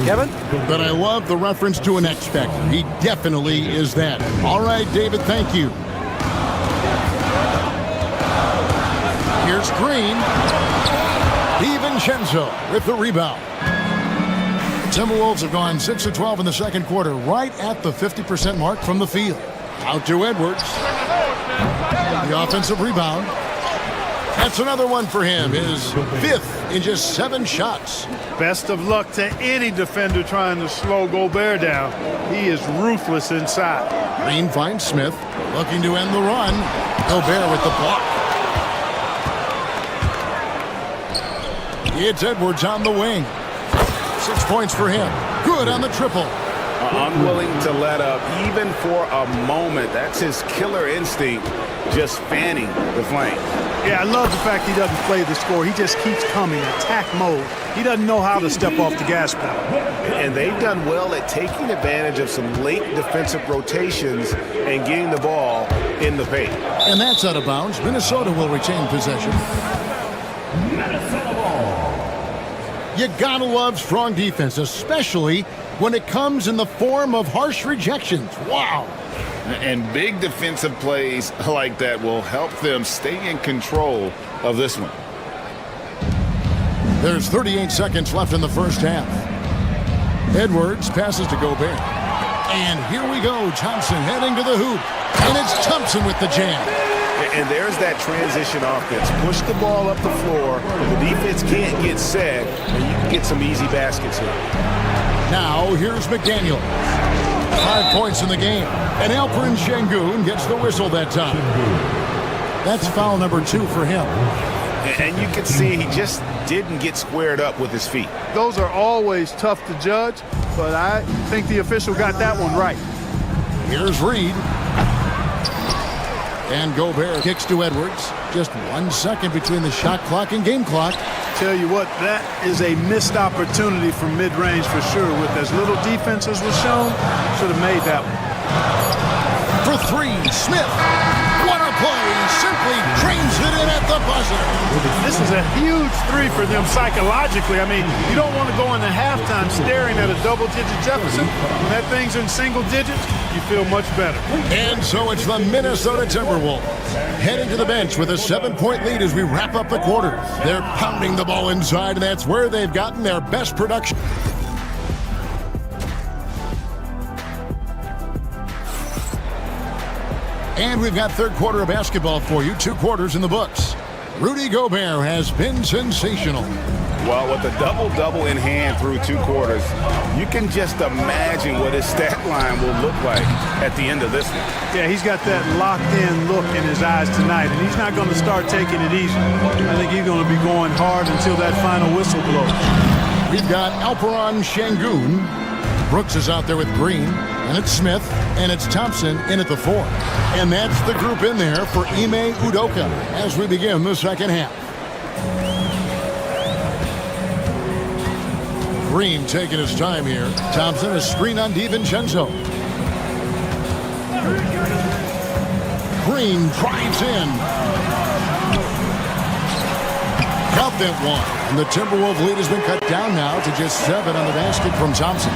[SPEAKER 4] Kevin?
[SPEAKER 5] But I love the reference to an X factor. He definitely is that. All right, David, thank you. Here's Green. DiVincenzo with the rebound. Timberwolves have gone 6 of 12 in the second quarter, right at the 50% mark from the field. Out to Edwards. The offensive rebound. That's another one for him, his 5th in just 7 shots.
[SPEAKER 18] Best of luck to any defender trying to slow Gobert down. He is ruthless inside.
[SPEAKER 5] Green finds Smith, looking to end the run. Gobert with the block. It's Edwards on the wing. 6 points for him. Good on the triple.
[SPEAKER 2] Unwilling to let up even for a moment. That's his killer instinct, just fanning the flame.
[SPEAKER 18] Yeah, I love the fact he doesn't play the score. He just keeps coming, attack mode. He doesn't know how to step off the gas pedal.
[SPEAKER 2] And they've done well at taking advantage of some late defensive rotations and getting the ball in the paint.
[SPEAKER 5] And that's out of bounds. Minnesota will retain possession. You gotta love strong defense, especially when it comes in the form of harsh rejections. Wow.
[SPEAKER 2] And big defensive plays like that will help them stay in control of this one.
[SPEAKER 5] There's 38 seconds left in the first half. Edwards passes to Gobert. And here we go. Thompson heading to the hoop. And it's Thompson with the jam.
[SPEAKER 2] And there's that transition offense. Push the ball up the floor. The defense can't get set, and you can get some easy baskets here.
[SPEAKER 5] Now, here's McDaniel. 5 points in the game. And Alperen Şengün gets the whistle that time. That's foul number 2 for him.
[SPEAKER 2] And you can see he just didn't get squared up with his feet.
[SPEAKER 18] Those are always tough to judge, but I think the official got that one right.
[SPEAKER 5] Here's Reed. And Gobert kicks to Edwards. Just 1 second between the shot clock and game clock.
[SPEAKER 18] Tell you what, that is a missed opportunity from mid-range for sure. With as little defense as was shown, should have made that one.
[SPEAKER 5] For 3, Smith. What a play. simply drains it in at the buzzer.
[SPEAKER 18] This is a huge three for them psychologically. I mean, you don't want to go into halftime staring at a double-digit deficit. When that thing's in single digits, you feel much better.
[SPEAKER 5] And so it's the Minnesota Timberwolves heading to the bench with a 7-point lead as we wrap up the quarter. They're pounding the ball inside, and that's where they've gotten their best production. And we've got third quarter of basketball for you. 2 quarters in the books. Rudy Gobert has been sensational.
[SPEAKER 2] Well, with a double-double in hand through 2 quarters, you can just imagine what his stat line will look like at the end of this one.
[SPEAKER 18] Yeah, he's got that locked-in look in his eyes tonight, and he's not going to start taking it easy. I think he's going to be going hard until that final whistle blows.
[SPEAKER 5] We've got Alperon Şengün. Brooks is out there with Green, and it's Smith, and it's Thompson in at the 4. And that's the group in there for Ime Udoka as we begin the second half. Green taking his time here. Thompson is screen on DiVincenzo. Green drives in. Got that one. And the Timberwolves lead has been cut down now to just 7 on the basket from Thompson.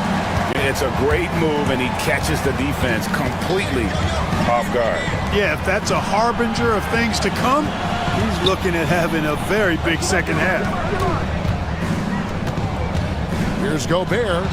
[SPEAKER 2] It's a great move, and he catches the defense completely off guard.
[SPEAKER 18] Yeah, if that's a harbinger of things to come, he's looking at having a very big second half.
[SPEAKER 5] Here's Gobert.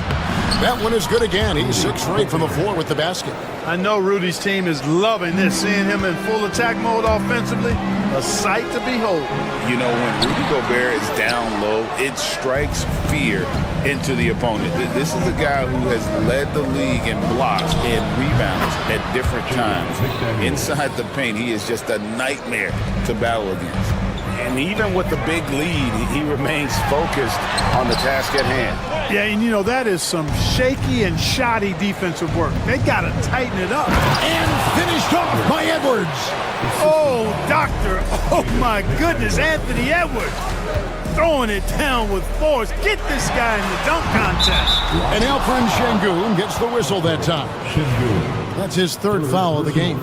[SPEAKER 5] That one is good again. He's 6 for 8 from the floor with the basket.
[SPEAKER 18] I know Rudy's team is loving this, seeing him in full attack mode offensively. A sight to behold.
[SPEAKER 2] You know, when Rudy Gobert is down low, it strikes fear into the opponent. This is a guy who has led the league in blocks and rebounds at different times. Inside the paint, he is just a nightmare to battle against. And even with the big lead, he remains focused on the task at hand.
[SPEAKER 18] Yeah, and you know, that is some shaky and shoddy defensive work. They got to tighten it up.
[SPEAKER 5] And finished off by Edwards.
[SPEAKER 18] Oh, doctor. Oh, my goodness, Anthony Edwards. Throwing it down with force. Get this guy in the dunk contest.
[SPEAKER 5] And Alperon Şengün gets the whistle that time. That's his 3rd foul of the game.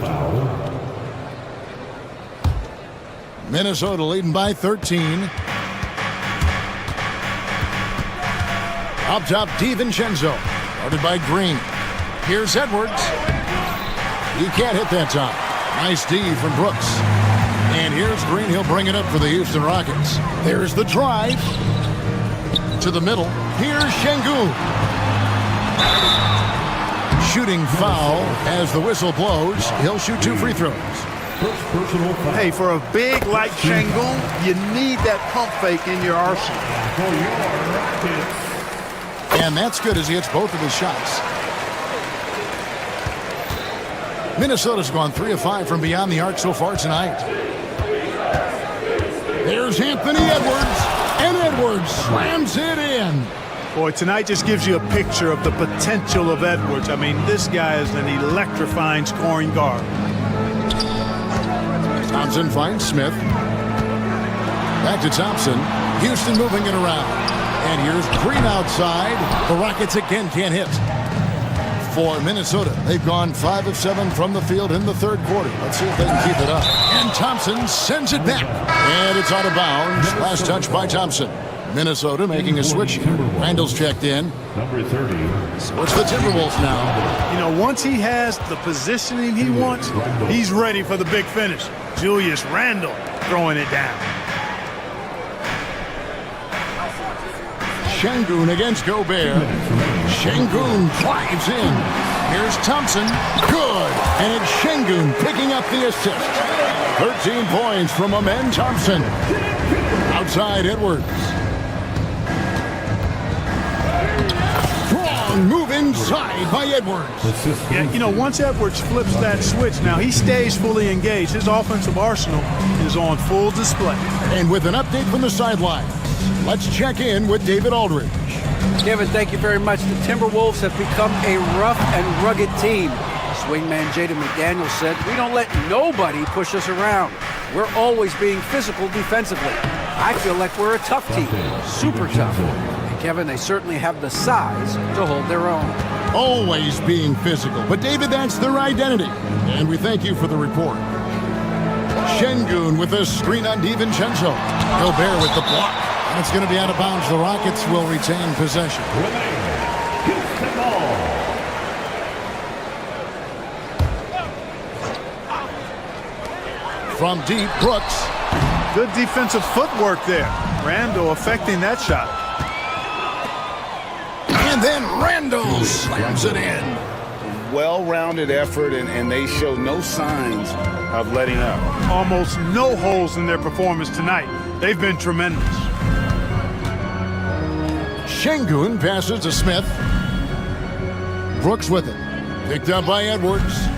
[SPEAKER 5] Minnesota leading by 13. Up top, DiVincenzo. Guarded by Green. Here's Edwards. He can't hit that time. Nice D from Brooks. And here's Green. He'll bring it up for the Houston Rockets. There's the drive. To the middle. Here's Şengün. Shooting foul as the whistle blows. He'll shoot 2 free throws.
[SPEAKER 18] Hey, for a big like Şengün, you need that pump fake in your arsenal.
[SPEAKER 5] And that's good as he hits both of his shots. Minnesota's gone 3 of 5 from beyond the arc so far tonight. There's Anthony Edwards, and Edwards slams it in.
[SPEAKER 18] Boy, tonight just gives you a picture of the potential of Edwards. I mean, this guy is an electrifying scoring guard.
[SPEAKER 5] Thompson finds Smith. Back to Thompson. Houston moving it around. And here's Green outside. The Rockets again can't hit. For Minnesota, they've gone 5 of 7 from the field in the 3rd quarter. Let's see if they can keep it up. And Thompson sends it back. And it's out of bounds. Last touch by Thompson. Minnesota making a switch here. Randall's checked in.
[SPEAKER 17] Number 30.
[SPEAKER 5] So it's the Timberwolves now.
[SPEAKER 18] You know, once he has the positioning he wants, he's ready for the big finish. Julius Randle throwing it down.
[SPEAKER 5] Şengün against Gobert. Şengün drives in. Here's Thompson. Good. And it's Şengün picking up the assist. 13 points from Amen Thompson. Outside Edwards. Strong move inside by Edwards.
[SPEAKER 18] Yeah, you know, once Edwards flips that switch, now he stays fully engaged. His offensive arsenal is on full display.
[SPEAKER 5] And with an update from the sideline, let's check in with David Aldridge.
[SPEAKER 4] Kevin, thank you very much. The Timberwolves have become a rough and rugged team. Swingman Jaden McDaniels said, "We don't let nobody push us around. We're always being physical defensively. I feel like we're a tough team, super tough." And Kevin, they certainly have the size to hold their own.
[SPEAKER 5] Always being physical. But David, that's their identity. And we thank you for the report. Şengün with a screen on DiVincenzo. Gobert with the block. And it's going to be out of bounds. The Rockets will retain possession. From deep, Brooks.
[SPEAKER 18] Good defensive footwork there. Randall affecting that shot.
[SPEAKER 5] And then Randall slams it in.
[SPEAKER 2] Well-rounded effort, and they show no signs of letting up.
[SPEAKER 18] Almost no holes in their performance tonight. They've been tremendous.
[SPEAKER 5] Şengün passes to Smith. Brooks with it. Picked up by Edwards.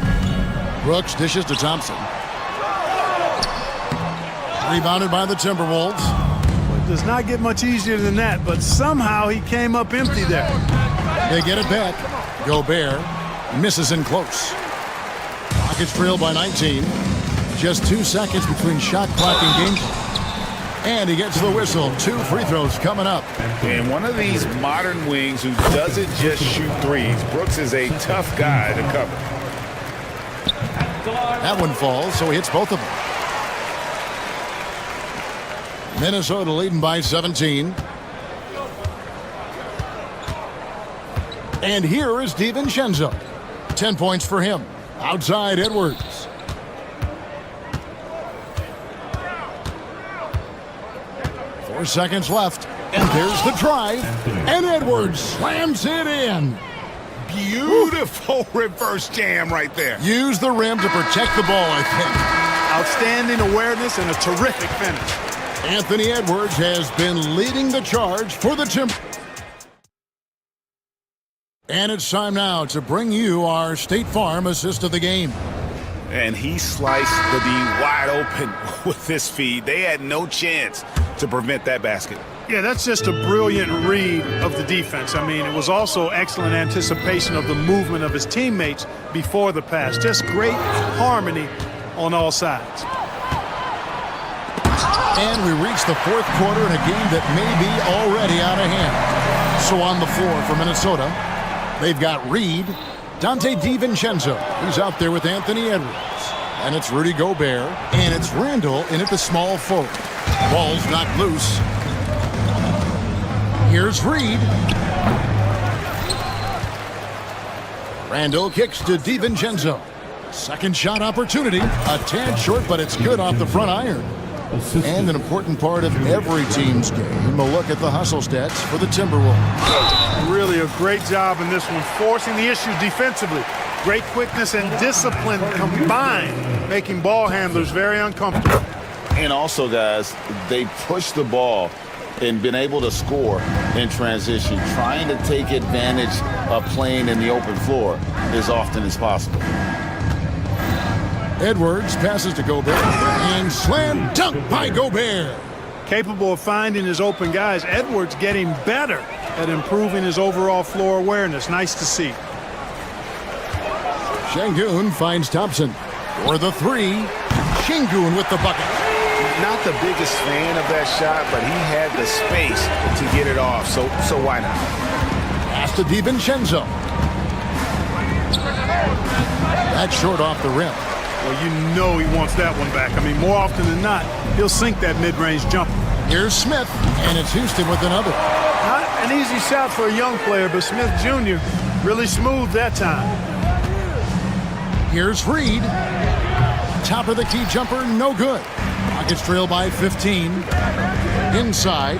[SPEAKER 5] Brooks dishes to Thompson. Rebounded by the Timberwolves.
[SPEAKER 18] It does not get much easier than that, but somehow he came up empty there.
[SPEAKER 5] They get it back. Gobert misses in close. Rockets trail by 19. Just 2 seconds between shot clock and game clock. And he gets the whistle. 2 free throws coming up.
[SPEAKER 2] And one of these modern wings who doesn't just shoot threes. Brooks is a tough guy to cover.
[SPEAKER 5] That one falls, so he hits both of them. Minnesota leading by 17. And here is DiVincenzo. 10 points for him. Outside Edwards. Four seconds left. And there's the drive. And Edwards slams it in.
[SPEAKER 2] Beautiful reverse jam right there.
[SPEAKER 5] Use the rim to protect the ball, I think.
[SPEAKER 18] Outstanding awareness and a terrific finish.
[SPEAKER 5] Anthony Edwards has been leading the charge for the Timbers. And it's time now to bring you our State Farm assist of the game.
[SPEAKER 2] And he sliced the D wide open with this feed. They had no chance to prevent that basket.
[SPEAKER 18] Yeah, that's just a brilliant read of the defense. I mean, it was also excellent anticipation of the movement of his teammates before the pass. Just great harmony on all sides.
[SPEAKER 5] And we reach the fourth quarter in a game that may be already out of hand. So on the floor for Minnesota, they've got Reed, Dante DiVincenzo. He's out there with Anthony Edwards. And it's Rudy Gobert. And it's Randall in at the small forward. Ball's knocked loose. Here's Reed. Randall kicks to DiVincenzo. Second shot opportunity. A tad short, but it's good off the front iron. And an important part of every team's game, a look at the hustle stats for the Timberwolves.
[SPEAKER 18] Really a great job in this one, forcing the issue defensively. Great quickness and discipline combined, making ball handlers very uncomfortable.
[SPEAKER 13] And also, guys, they push the ball and been able to score in transition, trying to take advantage of playing in the open floor as often as possible.
[SPEAKER 5] Edwards passes to Gobert and slam dunk by Gobert.
[SPEAKER 18] Capable of finding his open guys, Edwards getting better at improving his overall floor awareness. Nice to see.
[SPEAKER 5] Şengün finds Thompson for the three. Şengün with the bucket.
[SPEAKER 2] Not the biggest fan of that shot, but he had the space to get it off, so why not?
[SPEAKER 5] Pass to DiVincenzo. That's short off the rim.
[SPEAKER 18] Well, you know he wants that one back. I mean, more often than not, he'll sink that mid-range jumper.
[SPEAKER 5] Here's Smith, and it's Houston with another.
[SPEAKER 18] Not an easy shot for a young player, but Smith Jr. really smooth that time.
[SPEAKER 5] Here's Reed. Top of the key jumper, no good. Rockets trail by 15. Inside.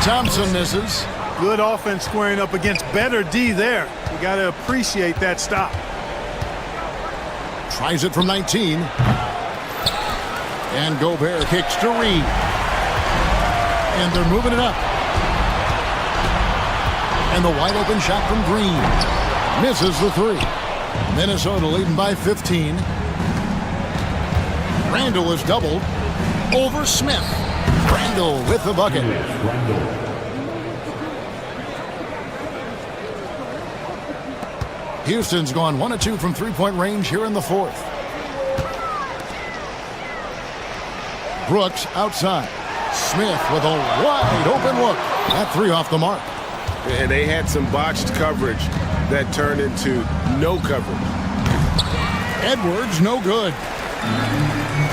[SPEAKER 5] Thompson misses.
[SPEAKER 18] Good offense squaring up against better D there. You got to appreciate that stop.
[SPEAKER 5] Tries it from 19. And Gobert kicks to Reed. And they're moving it up. And the wide open shot from Green. Misses the three. Minnesota leading by 15. Randall is doubled over Smith. Randall with the bucket. Houston's gone 1 of 2 from three-point range here in the fourth. Brooks outside. Smith with a wide open look. That three off the mark.
[SPEAKER 2] And they had some botched coverage that turned into no coverage.
[SPEAKER 5] Edwards, no good.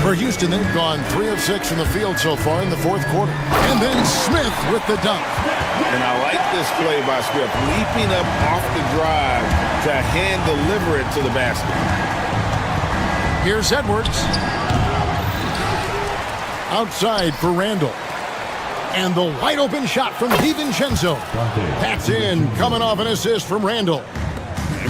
[SPEAKER 5] For Houston, they've gone 3 of 6 from the field so far in the fourth quarter. And then Smith with the dunk.
[SPEAKER 2] And I like this play by Smith, leaping up off the drive to hand deliver it to the basket.
[SPEAKER 5] Here's Edwards. Outside for Randall. And the wide open shot from DiVincenzo. That's in, coming off an assist from Randall.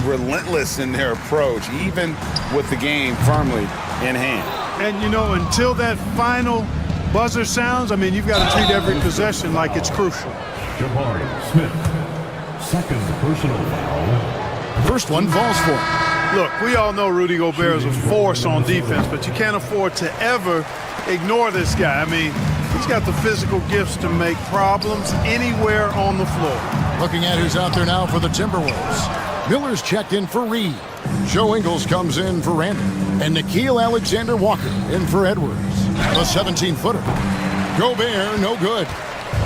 [SPEAKER 2] Relentless in their approach, even with the game firmly in hand.
[SPEAKER 18] And, you know, until that final buzzer sounds, I mean, you've got to treat every possession like it's crucial.
[SPEAKER 8] Jabari Smith, second personal foul.
[SPEAKER 5] First one falls for him.
[SPEAKER 18] Look, we all know Rudy Gobert is a force on defense, but you can't afford to ever ignore this guy. I mean, he's got the physical gifts to make problems anywhere on the floor.
[SPEAKER 5] Looking at who's out there now for the Timberwolves. Miller's checked in for Reed. Joe Ingles comes in for Randall. And Nickeil Alexander-Walker in for Edwards. The 17-footer. Gobert, no good.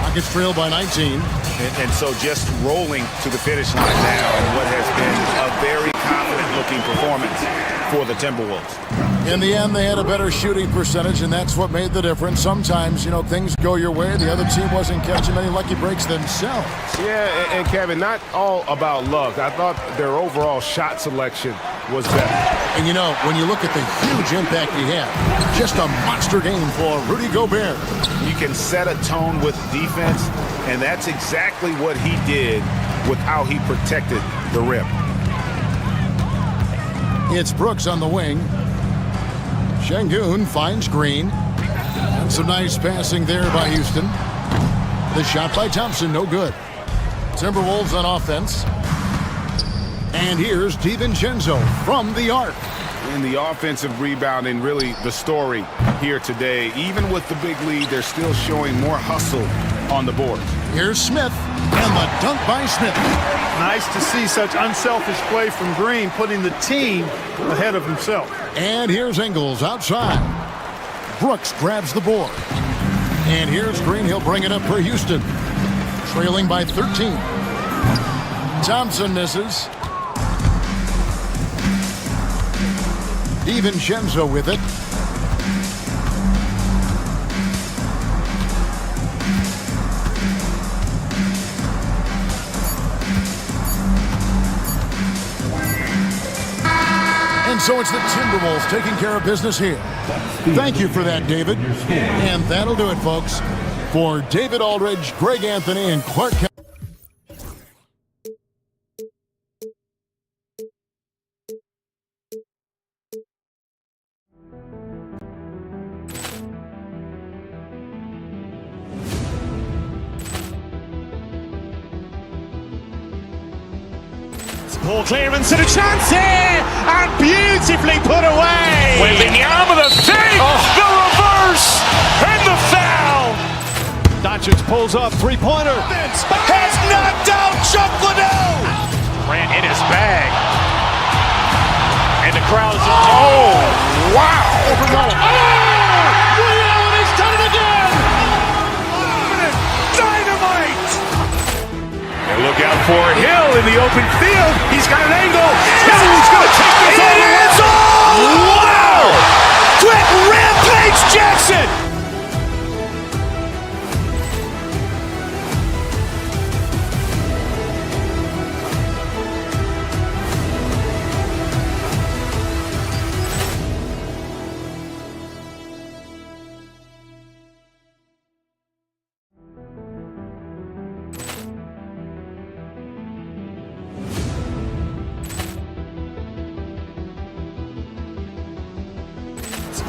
[SPEAKER 5] Rockets trail by 19.
[SPEAKER 2] And so just rolling to the finish line now in what has been a very confident-looking performance for the Timberwolves.
[SPEAKER 5] In the end, they had a better shooting percentage, and that's what made the difference. Sometimes, you know, things go your way. The other team wasn't catching many lucky breaks themselves.
[SPEAKER 15] Yeah, and Kevin, not all about luck. I thought their overall shot selection was better.
[SPEAKER 5] And, you know, when you look at the huge impact he had, just a monster game for Rudy Gobert.
[SPEAKER 2] You can set a tone with defense, and that's exactly what he did with how he protected the rim.
[SPEAKER 5] It's Brooks on the wing. Şengün finds Green. And some nice passing there by Houston. The shot by Thompson, no good. Timberwolves on offense. And here's DiVincenzo from the arc.
[SPEAKER 2] In the offensive rebounding, really the story here today. Even with the big lead, they're still showing more hustle on the board.
[SPEAKER 5] Here's Smith, and the dunk by Smith.
[SPEAKER 18] Nice to see such unselfish play from Green, putting the team ahead of himself.
[SPEAKER 5] And here's Ingles outside. Brooks grabs the board. And here's Green. He'll bring it up for Houston. Trailing by 13. Thompson misses. DiVincenzo with it. And so it's the Timberwolves taking care of business here. Thank you for that, David. And that'll do it, folks. For David Aldridge, Greg Anthony, and Clark Kent.
[SPEAKER 1] Ball clearance and a chance here, and beautifully put away.
[SPEAKER 12] Wembanyama the save, the reverse, and the foul.
[SPEAKER 3] Doncic pulls up, three-pointer.
[SPEAKER 12] Has knocked out Chuck Liddell. Ran in his bag. And the crowd is, oh, wow. Ray Allen has done it again. Dynamite. And look out for Hill in the open field. He's got an angle. Hill's going to take this all the way. Wow. Quick rampage Jackson.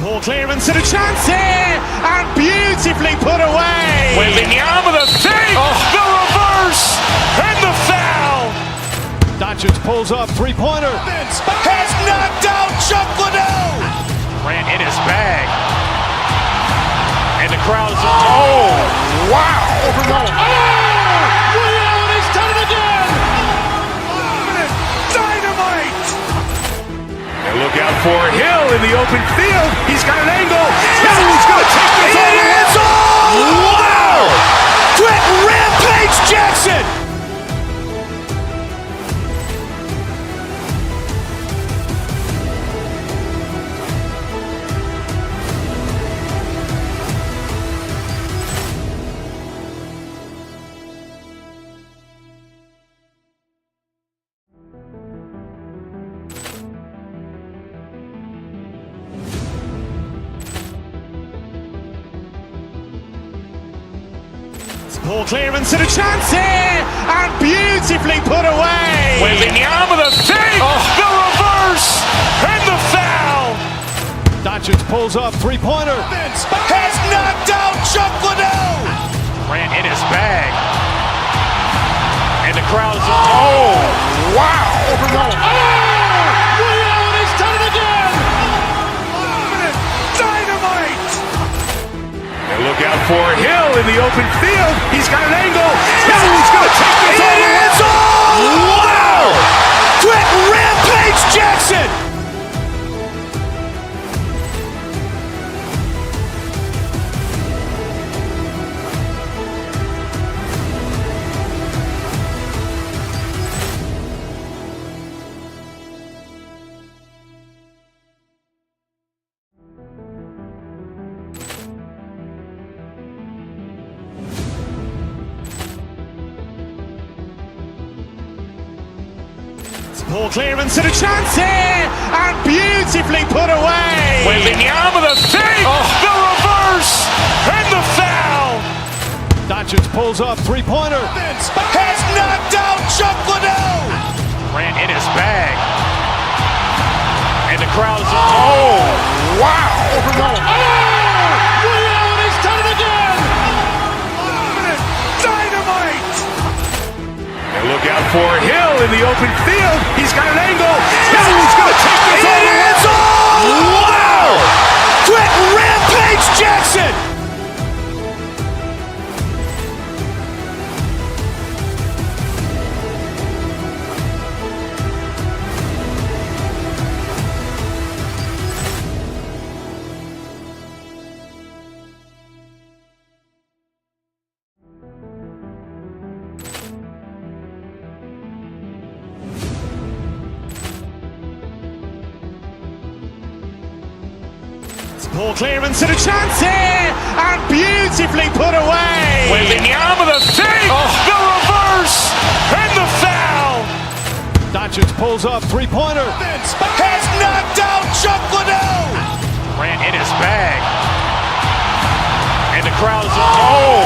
[SPEAKER 1] Ball clearance and a chance here, and beautifully put away.
[SPEAKER 12] Wembanyama the save, the reverse, and the foul.
[SPEAKER 3] Doncic pulls up, three-pointer.
[SPEAKER 12] Has knocked out Chuck Liddell. Ran in his bag. And the crowd is, oh, wow. Ray Allen has done it again. Dynamite. And look out for Hill in the open field. He's got an angle. Hill's going to take this all the way. Wow. Quick rampage Jackson.
[SPEAKER 1] Ball clearance and a chance here, and beautifully put away.
[SPEAKER 3] Wembanyama the fake, the reverse, and the foul.
[SPEAKER 15] Doncic pulls up, three-pointer.
[SPEAKER 3] Has knocked out Chuck Liddell. Ran in his bag. And the crowd is, oh, wow.
[SPEAKER 8] Ray Allen has done it again.
[SPEAKER 3] Dynamite. And look out for Hill in the open field. He's got an angle. He's going to take this all the way. Wow. Quick rampage Jackson.
[SPEAKER 1] Ball clearance and a chance here, and beautifully put away.
[SPEAKER 3] Wembanyama the fake, the reverse, and the foul.
[SPEAKER 15] Doncic pulls up, three-pointer.
[SPEAKER 3] Has knocked out Chuck Liddell. Ran in his bag. And the crowd is, oh, wow.
[SPEAKER 8] Ray Allen has done it again.
[SPEAKER 3] Dynamite. And look out for Hill in the open field. He's got an angle. He's going to take this all the way. Wow. Quick rampage Jackson.
[SPEAKER 1] Ball clearance and a chance here, and beautifully put away.
[SPEAKER 3] Wembanyama the fake, the reverse, and the foul.
[SPEAKER 15] Doncic pulls up, three-pointer.
[SPEAKER 3] Has knocked out Chuck Liddell. Ran in his bag. And the crowd is, oh,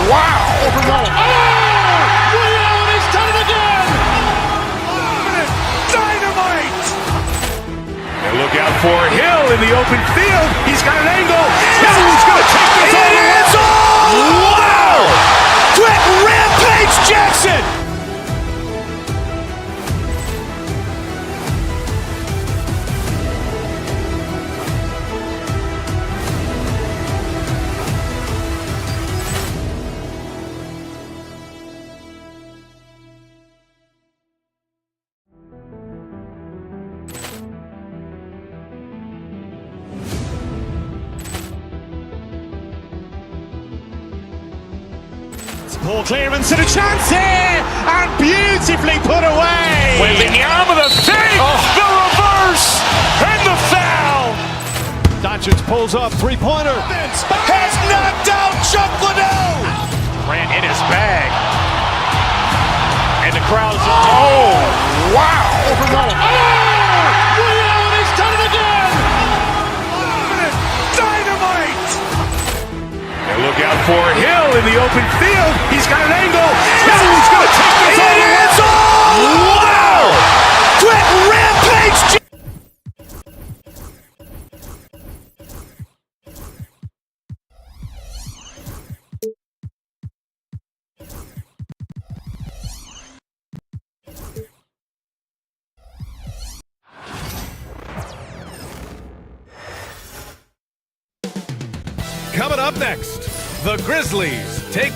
[SPEAKER 3] wow.
[SPEAKER 8] Ray Allen has done it again.
[SPEAKER 3] Dynamite. And look out for Hill in the open field. He's got an angle. He's going to take this all the way. Wow. Quick rampage Jackson.
[SPEAKER 1] Ball clearance and a chance here, and beautifully put away.
[SPEAKER 3] Wembanyama the fake, the reverse, and the foul.
[SPEAKER 15] Doncic pulls up, three-pointer.
[SPEAKER 3] Has knocked out Chuck Liddell. Ran in his bag. And the crowd is, oh, wow.
[SPEAKER 8] Ray Allen has done it again.
[SPEAKER 3] Dynamite. And look out for Hill in the open field. He's got an angle. He's going to take this all the way. Wow. Quick rampage.
[SPEAKER 15] Coming up next, the Grizzlies take...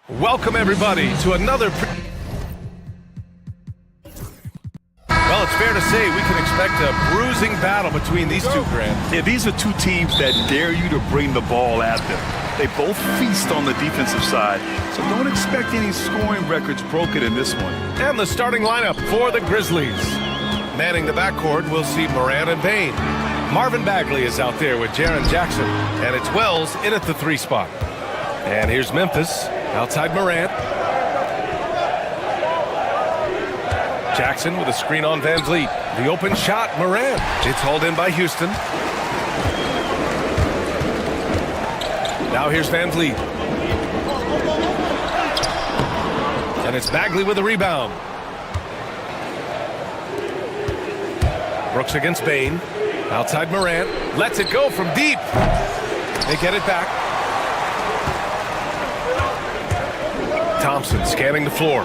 [SPEAKER 15] Welcome, everybody, to another... Well, it's fair to say we can expect a bruising battle between these two, Grant.
[SPEAKER 9] Yeah, these are two teams that dare you to bring the ball at them. They both feast on the defensive side, so don't expect any scoring records broken in this one.
[SPEAKER 15] And the starting lineup for the Grizzlies. Manning the backcourt, we'll see Morant and Bane. Marvin Bagley is out there with Jaren Jackson, and it's Wells in at the 3 spot. And here's Memphis, outside Morant. Jackson with a screen on Van Vliet. The open shot, Morant. It's hauled in by Houston. Now here's Van Vliet. And it's Bagley with the rebound. Brooks against Bain. Outside Morant. Lets it go from deep. They get it back. Thompson scanning the floor.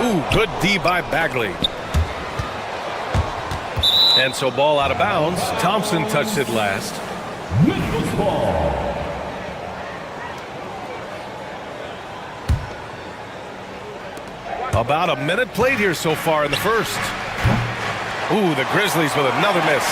[SPEAKER 15] Ooh, good D by Bagley. And so ball out of bounds. Thompson touched it last. About a minute played here so far in the first. Ooh, the Grizzlies with another miss.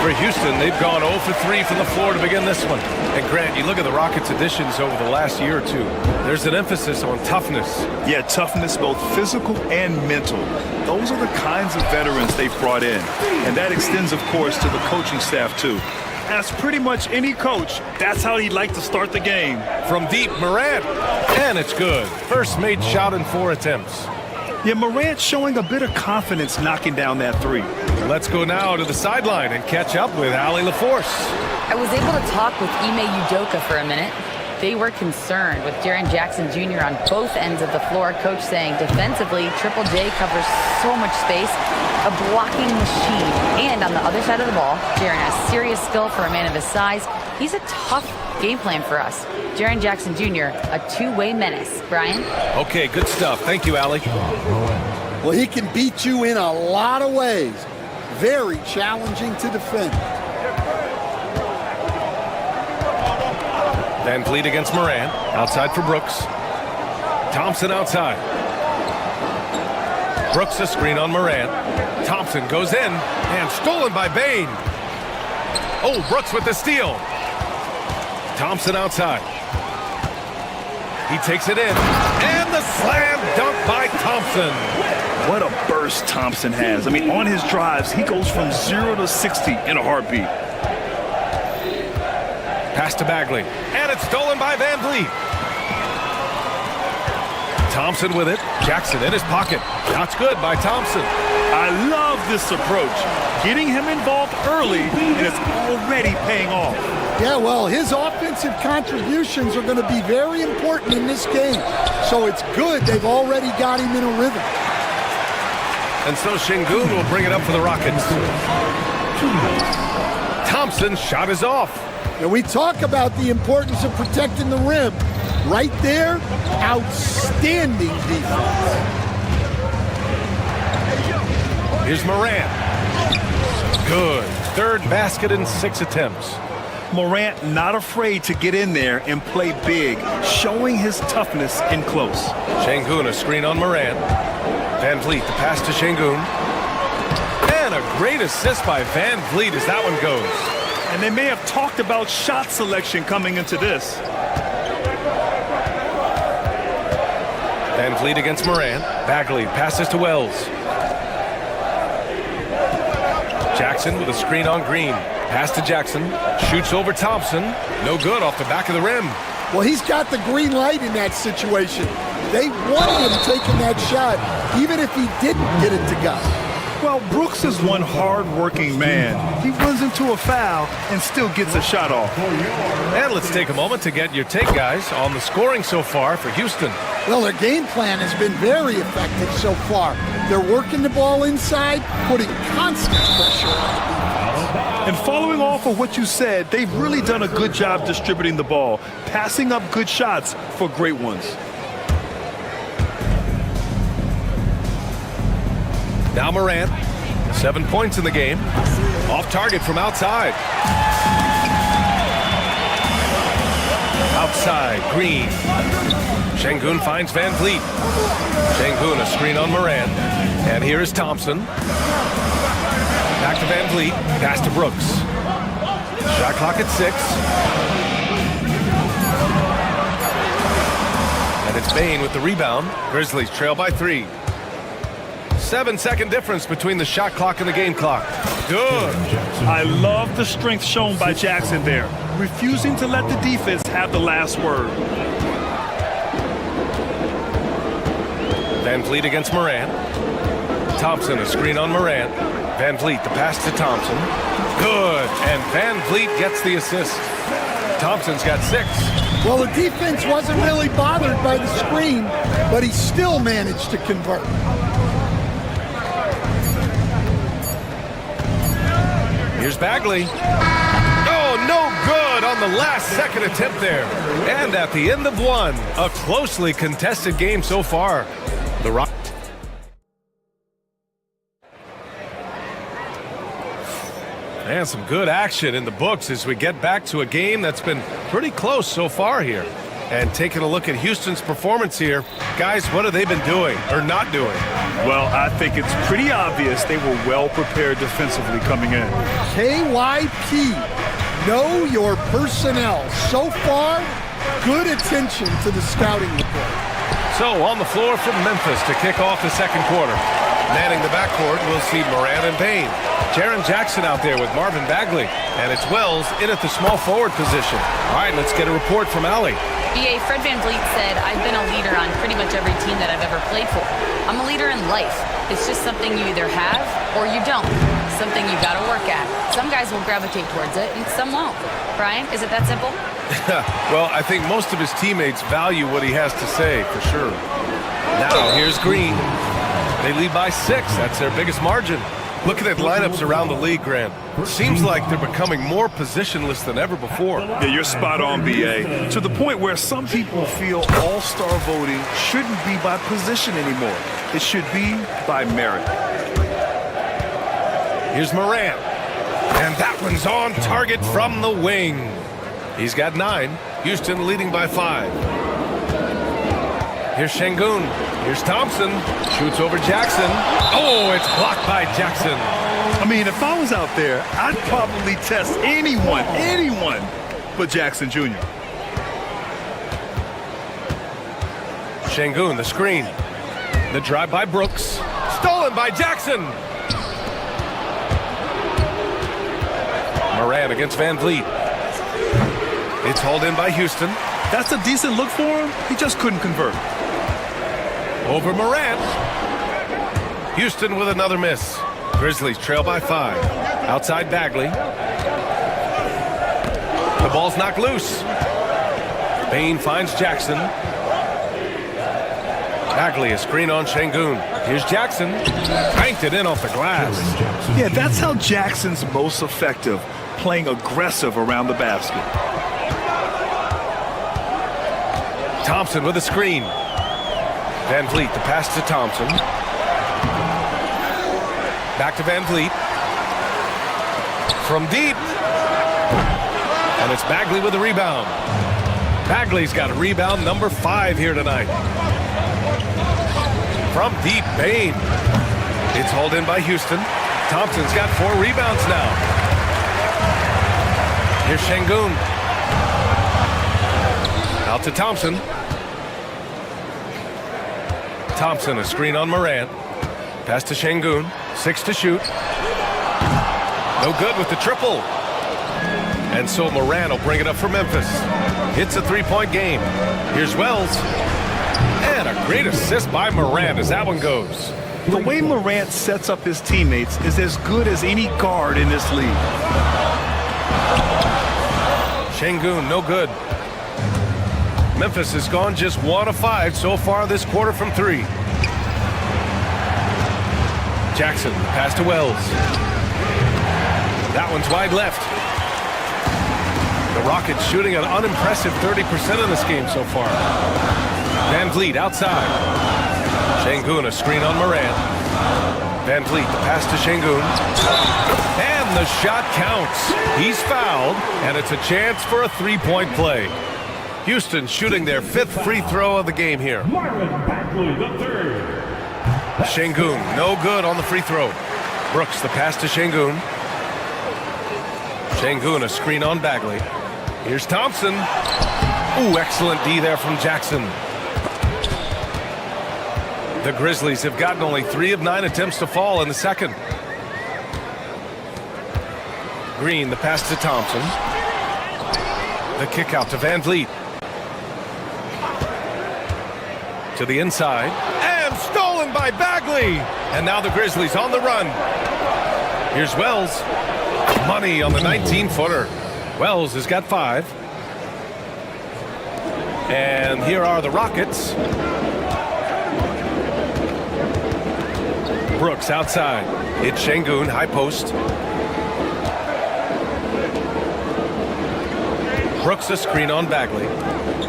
[SPEAKER 15] For Houston, they've gone 0 for 3 from the floor to begin this one. And Grant, you look at the Rockets' additions over the last year or two. There's an emphasis on toughness.
[SPEAKER 9] Yeah, toughness, both physical and mental. Those are the kinds of veterans they've brought in. And that extends, of course, to the coaching staff, too. As pretty much any coach, that's how he'd like to start the game.
[SPEAKER 15] From deep, Morant. And it's good. First made shot in 4 attempts.
[SPEAKER 9] Yeah, Morant showing a bit of confidence knocking down that three.
[SPEAKER 15] Let's go now to the sideline and catch up with Allie LaForce.
[SPEAKER 11] I was able to talk with Ime Udoka for a minute. They were concerned with Jaren Jackson Jr. on both ends of the floor. Coach saying defensively, Triple J covers so much space, a blocking machine. And on the other side of the ball, Jaren has serious skill for a man of his size. He's a tough game plan for us. Jaren Jackson Jr., a two-way menace. Brian?
[SPEAKER 15] Okay, good stuff. Thank you, Allie.
[SPEAKER 16] Well, he can beat you in a lot of ways. Very challenging to defend.
[SPEAKER 15] Van Vliet against Morant. Outside for Brooks. Thompson outside. Brooks a screen on Morant. Thompson goes in and stolen by Bain. Oh, Brooks with the steal. Thompson outside. He takes it in. And the slam dunk by Thompson.
[SPEAKER 9] What a burst Thompson has. I mean, on his drives, he goes from 0 to 60 in a heartbeat.
[SPEAKER 15] Pass to Bagley. And it's stolen by Van Vliet. Thompson with it. Jackson in his pocket. Shot's good by Thompson.
[SPEAKER 9] I love this approach. Getting him involved early, and it's already paying off.
[SPEAKER 16] Yeah, well, his offensive contributions are going to be very important in this game. So it's good they've already got him in a rhythm.
[SPEAKER 15] And so Şengün will bring it up for the Rockets. Thompson's shot is off.
[SPEAKER 16] And we talk about the importance of protecting the rim. Right there, outstanding defense.
[SPEAKER 15] Here's Morant. Good. Third basket in 6 attempts.
[SPEAKER 9] Morant not afraid to get in there and play big, showing his toughness in close.
[SPEAKER 15] Şengün a screen on Morant. Van Vliet the pass to Şengün. And a great assist by Van Vliet as that one goes.
[SPEAKER 9] And they may have talked about shot selection coming into this.
[SPEAKER 15] Van Vliet against Morant. Bagley passes to Wells. Jackson with a screen on Green. Pass to Jackson. Shoots over Thompson. No good off the back of the rim.
[SPEAKER 16] Well, he's got the green light in that situation. They wanted him taking that shot, even if he didn't get it to go.
[SPEAKER 9] Well, Brooks is one hard-working man. He runs into a foul and still gets a shot off.
[SPEAKER 15] And let's take a moment to get your take, guys, on the scoring so far for Houston.
[SPEAKER 16] Well, their game plan has been very effective so far. They're working the ball inside, putting constant pressure on the defense.
[SPEAKER 9] And following off of what you said, they've really done a good job distributing the ball, passing up good shots for great ones.
[SPEAKER 15] Now Morant, 7 points in the game. Off target from outside. Outside, Green. Şengün finds Van Vliet. Şengün a screen on Morant. And here is Thompson. Back to Van Vliet. Pass to Brooks. Shot clock at 6. And it's Bain with the rebound. Grizzlies trail by 3. 7-second difference between the shot clock and the game clock. Good.
[SPEAKER 9] I love the strength shown by Jackson there, refusing to let the defense have the last word.
[SPEAKER 15] Van Vliet against Morant. Thompson a screen on Morant. Van Vliet the pass to Thompson. Good. And Van Vliet gets the assist. Thompson's got 6.
[SPEAKER 16] Well, the defense wasn't really bothered by the screen, but he still managed to convert.
[SPEAKER 15] Here's Bagley. Oh, no good on the last second attempt there. And at the end of one, a closely contested game so far. The Rock. And some good action in the books as we get back to a game that's been pretty close so far here. And taking a look at Houston's performance here, guys, what have they been doing or not doing?
[SPEAKER 9] Well, I think it's pretty obvious they were well prepared defensively coming in.
[SPEAKER 16] KYP, know your personnel. So far, good attention to the scouting report.
[SPEAKER 15] So on the floor from Memphis to kick off the second quarter. Manning the backcourt, we'll see Moran and Payne. Jaren Jackson out there with Marvin Bagley. And it's Wells in at the small forward position. All right, let's get a report from Allie.
[SPEAKER 11] BA, Fred VanVleet said, I've been a leader on pretty much every team that I've ever played for. I'm a leader in life. It's just something you either have or you don't. Something you got to work at. Some guys will gravitate towards it and some won't. Brian, is it that simple?
[SPEAKER 15] Well, I think most of his teammates value what he has to say, for sure. Now, here's Green. They lead by 6. That's their biggest margin. Looking at lineups around the league, Grant, seems like they're becoming more positionless than ever before.
[SPEAKER 9] Yeah, you're spot on, BA. To the point where some people feel all-star voting shouldn't be by position anymore. It should be by merit.
[SPEAKER 15] Here's Moran. And that one's on target from the wing. He's got 9. Houston leading by 5. Here's Şengün. Here's Thompson. Shoots over Jackson. Oh, it's blocked by Jackson.
[SPEAKER 9] I mean, if I was out there, I'd probably test anyone but Jackson Jr.
[SPEAKER 15] Şengün, the screen. The drive by Brooks. Stolen by Jackson. Moran against VanVleet. It's hauled in by Houston.
[SPEAKER 9] That's a decent look for him. He just couldn't convert.
[SPEAKER 15] Over Moran. Houston with another miss. Grizzlies trail by 5. Outside Bagley. The ball's knocked loose. Payne finds Jackson. Bagley, a screen on Şengün. Here's Jackson. Banked it in off the glass.
[SPEAKER 9] Yeah, that's how Jackson's most effective, playing aggressive around the basket.
[SPEAKER 15] Thompson with a screen. VanVleet, the pass to Thompson. Back to VanVleet. From deep. And it's Bagley with the rebound. Bagley's got a rebound number 5 here tonight. From deep, Payne. It's hauled in by Houston. Thompson's got 4 rebounds now. Here's Şengün. Out to Thompson. Thompson, a screen on Moran. Pass to Şengün. 6 to shoot. No good with the triple. And so Moran will bring it up for Memphis. It's a 3-point game. Here's Wells. And a great assist by Moran as that one goes.
[SPEAKER 9] The way Morant sets up his teammates is as good as any guard in this league.
[SPEAKER 15] Şengün, no good. Memphis has gone just 1 of 5 so far this quarter from 3. Jackson, pass to Wells. That one's wide left. The Rockets shooting an unimpressive 30% in this game so far. VanVleet outside. Şengün, a screen on Moran. VanVleet, the pass to Şengün. And the shot counts. He's fouled, and it's a chance for a 3-point play. Houston shooting their 5th free throw of the game here. Şengün, no good on the free throw. Brooks, the pass to Şengün. Şengün, a screen on Bagley. Here's Thompson. Ooh, excellent D there from Jackson. The Grizzlies have gotten only 3 of 9 attempts to fall in the second. Green, the pass to Thompson. The kick out to VanVleet. To the inside. And stolen by Bagley. And now the Grizzlies on the run. Here's Wells. Money on the 19-footer. Wells has got 5. And here are the Rockets. Brooks outside. It's Şengün, high post. Brooks a screen on Bagley.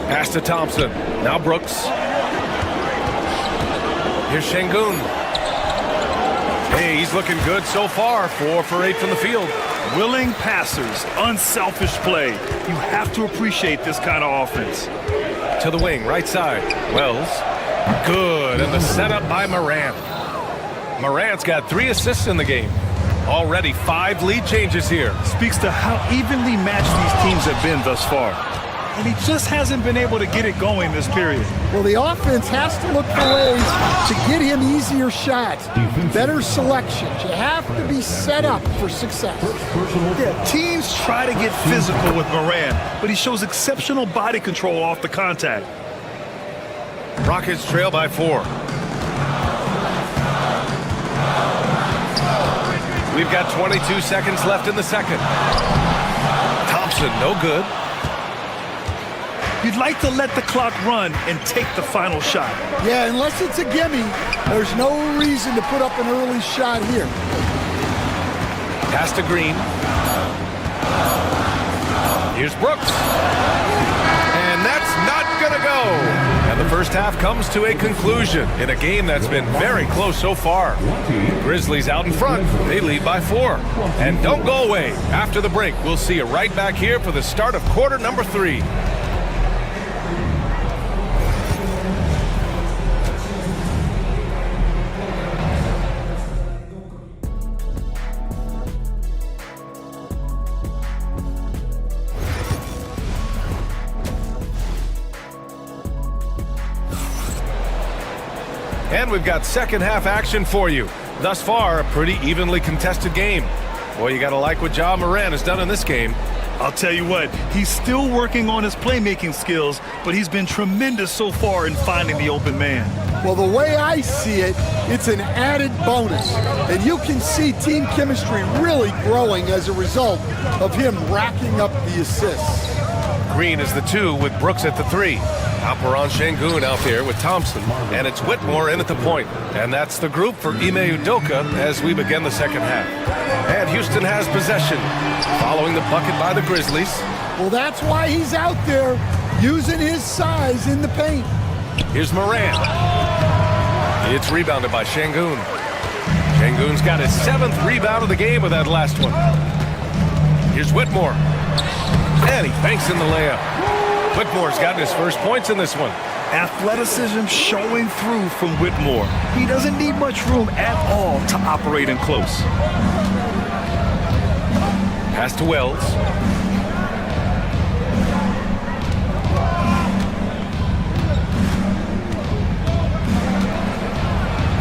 [SPEAKER 15] Pass to Thompson. Now Brooks. Here's Şengün. Hey, he's looking good so far. 4 for 8 from the field.
[SPEAKER 9] Willing passers, unselfish play. You have to appreciate this kind of offense.
[SPEAKER 15] To the wing, right side. Wells. Good, and the setup by Morant. Morant's got 3 assists in the game. Already 5 lead changes here.
[SPEAKER 9] Speaks to how evenly matched these teams have been thus far. And he just hasn't been able to get it going this period.
[SPEAKER 16] Well, the offense has to look for ways to get him easier shots, better selections. You have to be set up for success.
[SPEAKER 9] Yeah, teams try to get physical with Morant, but he shows exceptional body control off the contact.
[SPEAKER 15] Rockets trail by 4. We've got 22 seconds left in the second. Thompson, no good.
[SPEAKER 9] You'd like to let the clock run and take the final shot.
[SPEAKER 16] Yeah, unless it's a gimme, there's no reason to put up an early shot here.
[SPEAKER 15] Pass to Green. Here's Brooks. And that's not gonna go. And the first half comes to a conclusion in a game that's been very close so far. Grizzlies out in front. They lead by 4. And don't go away. After the break, we'll see you right back here for the start of quarter number 3. And we've got second half action for you. Thus far, a pretty evenly contested game. Boy, you gotta like what Ja Morant has done in this game.
[SPEAKER 9] I'll tell you what, he's still working on his playmaking skills, but he's been tremendous so far in finding the open man.
[SPEAKER 16] Well, the way I see it, it's an added bonus. And you can see team chemistry really growing as a result of him racking up the assists.
[SPEAKER 15] Green is the 2 with Brooks at the 3. Alperen Şengün out there with Thompson. And it's Whitmore in at the point. And that's the group for Ime Udoka as we begin the second half. And Houston has possession. Following the bucket by the Grizzlies.
[SPEAKER 16] Well, that's why he's out there using his size in the paint.
[SPEAKER 15] Here's Morant. It's rebounded by Şengün. Şengün's got his 7th rebound of the game with that last one. Here's Whitmore. And he banks in the layup. Whitmore's gotten his first points in this one.
[SPEAKER 9] Athleticism showing through from Whitmore. He doesn't need much room at all to operate in close.
[SPEAKER 15] Pass to Wells.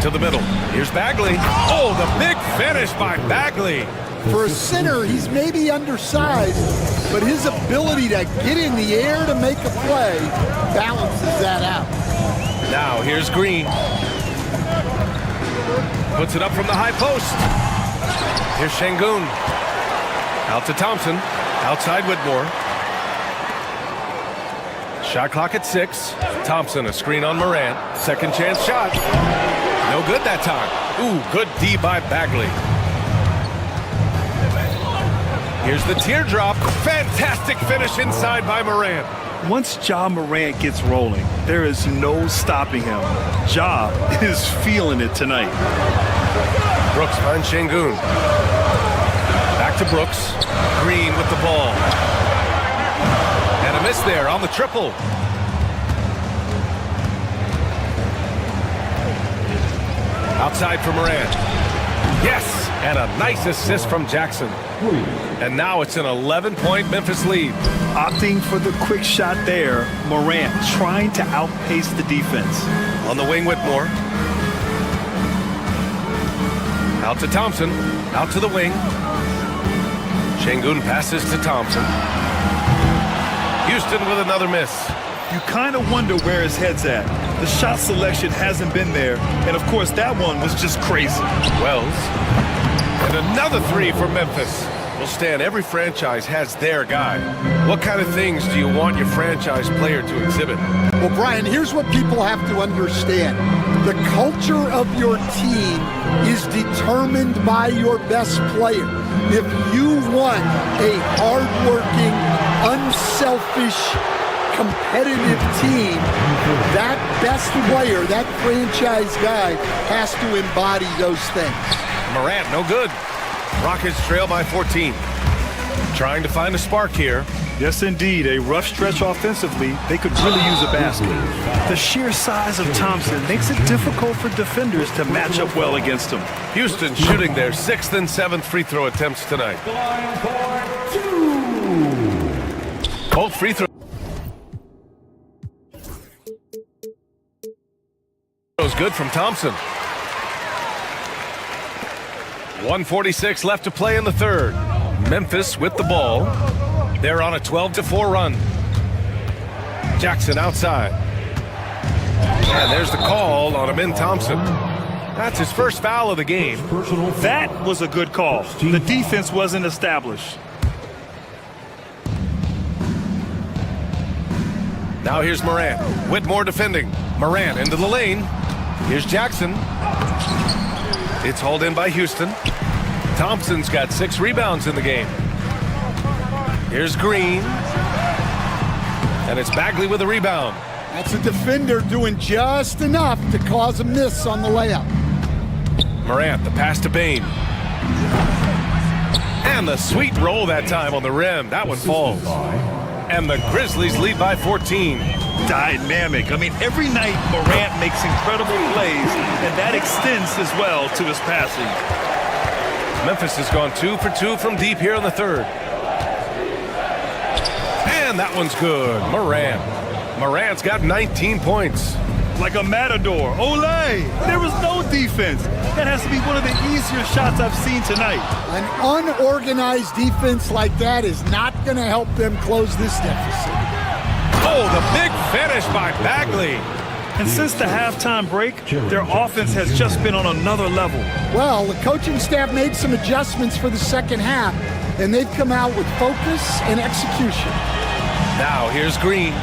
[SPEAKER 15] To the middle. Here's Bagley. Oh, the big finish by Bagley.
[SPEAKER 16] For a center, he's maybe undersized, but his ability to get in the air to make a play balances that out.
[SPEAKER 15] Now here's Green. Puts it up from the high post. Here's Şengün. Out to Thompson. Outside Whitmore. Shot clock at 6. Thompson, a screen on Morant. Second chance shot. No good that time. Ooh, good D by Bagley. Here's the teardrop. Fantastic finish inside by Morant.
[SPEAKER 9] Once Ja Morant gets rolling, there is no stopping him. Ja is feeling it tonight.
[SPEAKER 15] Brooks finds Şengün. Back to Brooks. Green with the ball. And a miss there on the triple. Outside for Morant. Yes! And a nice assist from Jackson. And now it's an 11-point Memphis lead.
[SPEAKER 9] Opting for the quick shot there, Morant trying to outpace the defense.
[SPEAKER 15] On the wing, Whitmore. Out to Thompson. Out to the wing. Şengün passes to Thompson. Houston with another miss.
[SPEAKER 9] You kind of wonder where his head's at. The shot selection hasn't been there. And, of course, that one was just crazy.
[SPEAKER 15] Wells. And another 3 for Memphis. Well, Stan, every franchise has their guy. What kind of things do you want your franchise player to exhibit?
[SPEAKER 16] Well, Brian, here's what people have to understand. The culture of your team is determined by your best player. If you want a hardworking, unselfish, competitive team, that best player, that franchise guy, has to embody those things.
[SPEAKER 15] Morant, no good. Rockets trail by 14. Trying to find a spark here.
[SPEAKER 9] Yes, indeed. A rough stretch offensively. They could really use a basket. The sheer size of Thompson makes it difficult for defenders to match up well against him.
[SPEAKER 15] Houston shooting their 6th and 7th free throw attempts tonight. Both free throws good from Thompson. 1:46 left to play in the third. Memphis with the ball. They're on a 12-4 run. Jackson outside. And there's the call on Amin Thompson. That's his first foul of the game.
[SPEAKER 9] That was a good call. The defense wasn't established.
[SPEAKER 15] Now here's Morant. Whitmore defending. Morant into the lane. Here's Jackson. It's hauled in by Houston. Thompson's got 6 rebounds in the game. Here's Green. And it's Bagley with a rebound.
[SPEAKER 16] That's a defender doing just enough to cause a miss on the layup.
[SPEAKER 15] Morant, the pass to Bane. And the sweet roll that time on the rim. That one falls. And the Grizzlies lead by 14.
[SPEAKER 9] Dynamic. I mean, every night Morant makes incredible plays, and that extends as well to his passing.
[SPEAKER 15] Memphis has gone 2 for 2 from deep here in the third. And that one's good. Morant's got 19 points.
[SPEAKER 9] Like a matador. Olay! There was no defense. That has to be one of the easier shots I've seen tonight.
[SPEAKER 16] An unorganized defense like that is not going to help them close this deficit.
[SPEAKER 15] Oh, the big finish by Bagley.
[SPEAKER 9] And since the halftime break, their offense has just been on another level.
[SPEAKER 16] Well, the coaching staff made some adjustments for the second half, and they've come out with focus and execution.
[SPEAKER 15] Now here's Green.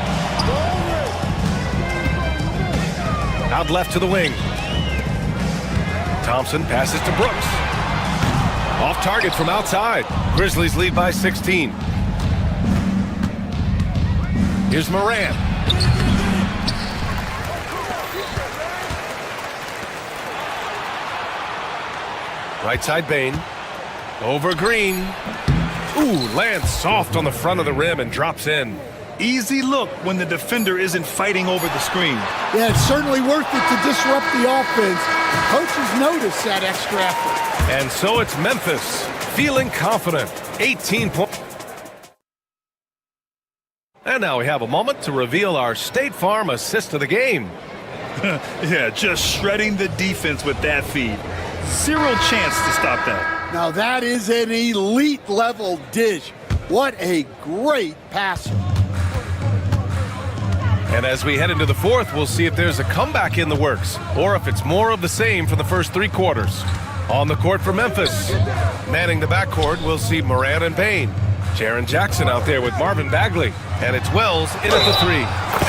[SPEAKER 15] Out left to the wing. Thompson passes to Brooks. Off target from outside. Grizzlies lead by 16. Here's Morant. Right side Bane. Over Green. Ooh, lands soft on the front of the rim and drops in.
[SPEAKER 9] Easy look when the defender isn't fighting over the screen.
[SPEAKER 16] Yeah, it's certainly worth it to disrupt the offense. Coaches notice that extra effort.
[SPEAKER 15] And so it's Memphis, feeling confident. 18 points. And now we have a moment to reveal our State Farm assist of the game.
[SPEAKER 9] Yeah, just shredding the defense with that feed. Zero chance to stop that.
[SPEAKER 16] Now that is an elite level dish. What a great passer.
[SPEAKER 15] And as we head into the fourth, we'll see if there's a comeback in the works or if it's more of the same for the first 3 quarters. On the court for Memphis. Manning the backcourt, we'll see Morant and Bane. Jaren Jackson out there with Marvin Bagley. And it's Wells in at the 3.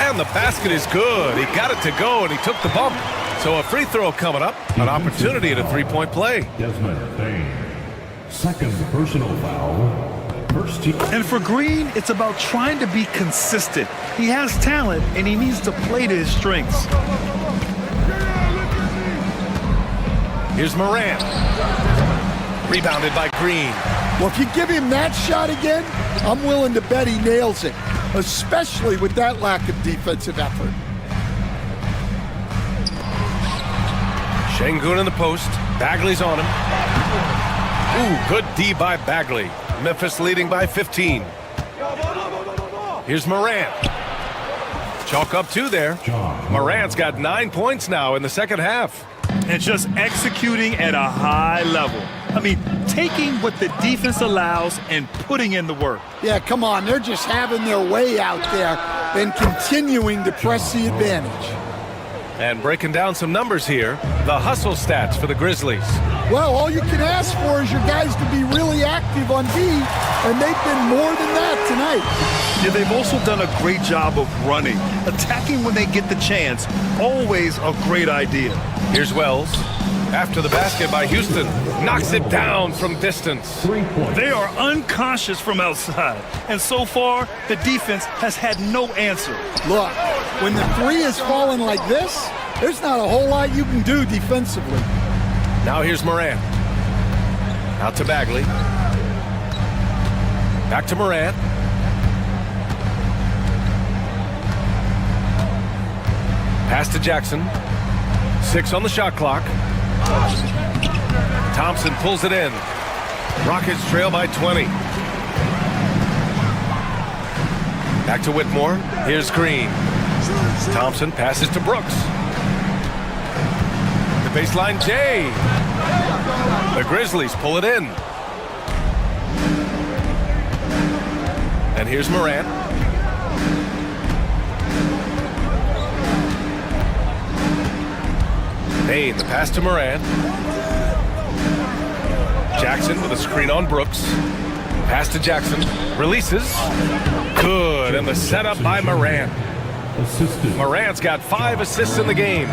[SPEAKER 15] And the basket is good. He got it to go, and he took the bump. So a free throw coming up. An opportunity at a 3-point play.
[SPEAKER 17] Desmond Bane. Second personal foul. First team.
[SPEAKER 9] And for Green, it's about trying to be consistent. He has talent, and he needs to play to his strengths.
[SPEAKER 15] Here's Morant. Rebounded by Green.
[SPEAKER 16] Well, if you give him that shot again, I'm willing to bet he nails it, especially with that lack of defensive effort.
[SPEAKER 15] Şengün in the post. Bagley's on him. Ooh, good D by Bagley. Memphis leading by 15. Here's Morant. Chalk up 2 there. Morant's got 9 points now in the second half.
[SPEAKER 9] And just executing at a high level. I mean, taking what the defense allows and putting in the work.
[SPEAKER 16] Yeah, come on. They're just having their way out there and continuing to press the advantage.
[SPEAKER 15] And breaking down some numbers here, the hustle stats for the Grizzlies.
[SPEAKER 16] Well, all you can ask for is your guys to be really active on D, and they've been more than that tonight.
[SPEAKER 9] Yeah, they've also done a great job of running, attacking when they get the chance. Always a great idea.
[SPEAKER 15] Here's Wells. After the basket by Houston, knocks it down from distance.
[SPEAKER 9] They are unconscious from outside, and so far, the defense has had no answer.
[SPEAKER 16] Look, when the three is falling like this, there's not a whole lot you can do defensively.
[SPEAKER 15] Now here's Morant. Out to Bagley. Back to Morant. Pass to Jackson. 6 on the shot clock. Thompson pulls it in. Rockets trail by 20. Back to Whitmore. Here's Green. Thompson passes to Brooks. The baseline Jay. The Grizzlies pull it in. And here's Morant. Payne, the pass to Morant. Jackson with a screen on Brooks. Pass to Jackson. Releases. Good. And the setup by Morant. Morant's got 5 assists in the game.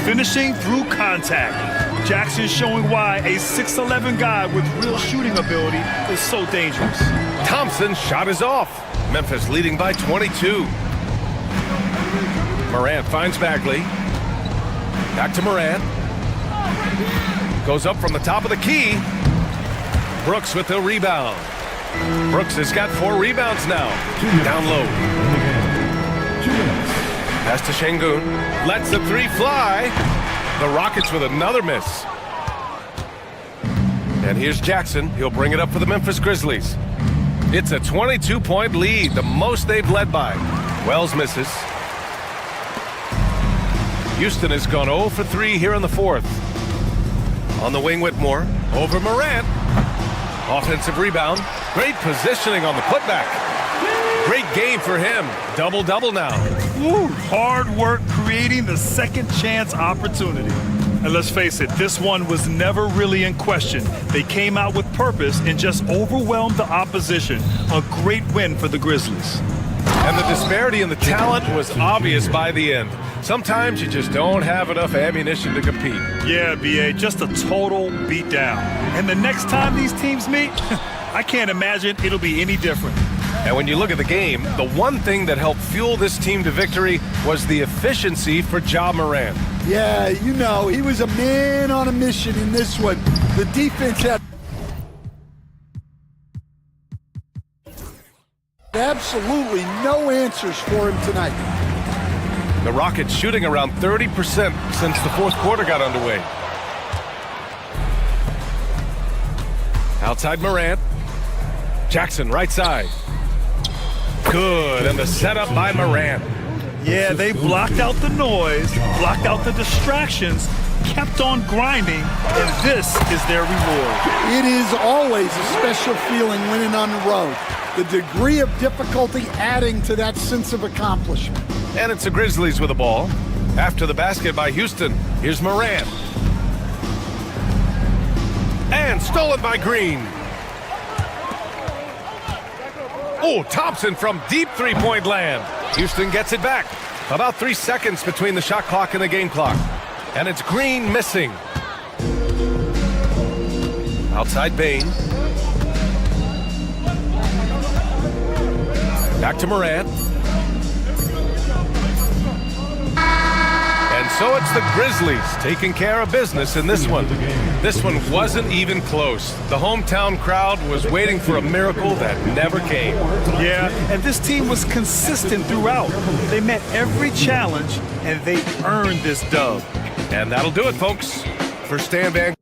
[SPEAKER 9] Finishing through contact. Jackson showing why a 6'11 guy with real shooting ability is so dangerous.
[SPEAKER 15] Thompson's shot is off. Memphis leading by 22. Morant finds Bagley. Back to Morant. Goes up from the top of the key. Brooks with the rebound. Brooks has got 4 rebounds now. Down low. Pass to Şengün. Lets the 3 fly. The Rockets with another miss. And here's Jackson. He'll bring it up for the Memphis Grizzlies. It's a 22-point lead, the most they've led by. Wells misses. Houston has gone 0 for 3 here in the 4th. On the wing, Whitmore. Over Morant. Offensive rebound. Great positioning on the putback. Great game for him. Double-double now.
[SPEAKER 9] Woo, hard work creating the second chance opportunity. And let's face it, this one was never really in question. They came out with purpose and just overwhelmed the opposition. A great win for the Grizzlies.
[SPEAKER 15] And the disparity in the talent was obvious by the end. Sometimes you just don't have enough ammunition to compete.
[SPEAKER 9] Yeah, B.A., just a total beatdown. And the next time these teams meet, I can't imagine it'll be any different.
[SPEAKER 15] And when you look at the game, the one thing that helped fuel this team to victory was the efficiency for Ja Morant.
[SPEAKER 16] Yeah, you know, he was a man on a mission in this one. The defense had absolutely no answers for him tonight.
[SPEAKER 15] The Rockets shooting around 30% since the 4th quarter got underway. Outside Morant. Jackson right side. Good, and the setup by Morant.
[SPEAKER 9] Yeah, they blocked out the noise, blocked out the distractions, kept on grinding, and this is their reward.
[SPEAKER 16] It is always a special feeling winning on the road. The degree of difficulty adding to that sense of accomplishment.
[SPEAKER 15] And it's the Grizzlies with the ball. After the basket by Houston, here's Morant. And stolen by Green. Oh, Thompson from deep 3-point land. Houston gets it back. About 3 seconds between the shot clock and the game clock. And it's Green missing. Outside Payne. Back to Morant. And so it's the Grizzlies taking care of business in this one. This one wasn't even close. The hometown crowd was waiting for a miracle that never came.
[SPEAKER 9] Yeah, and this team was consistent throughout. They met every challenge, and they earned this dub.
[SPEAKER 15] And that'll do it, folks. For Stan Van.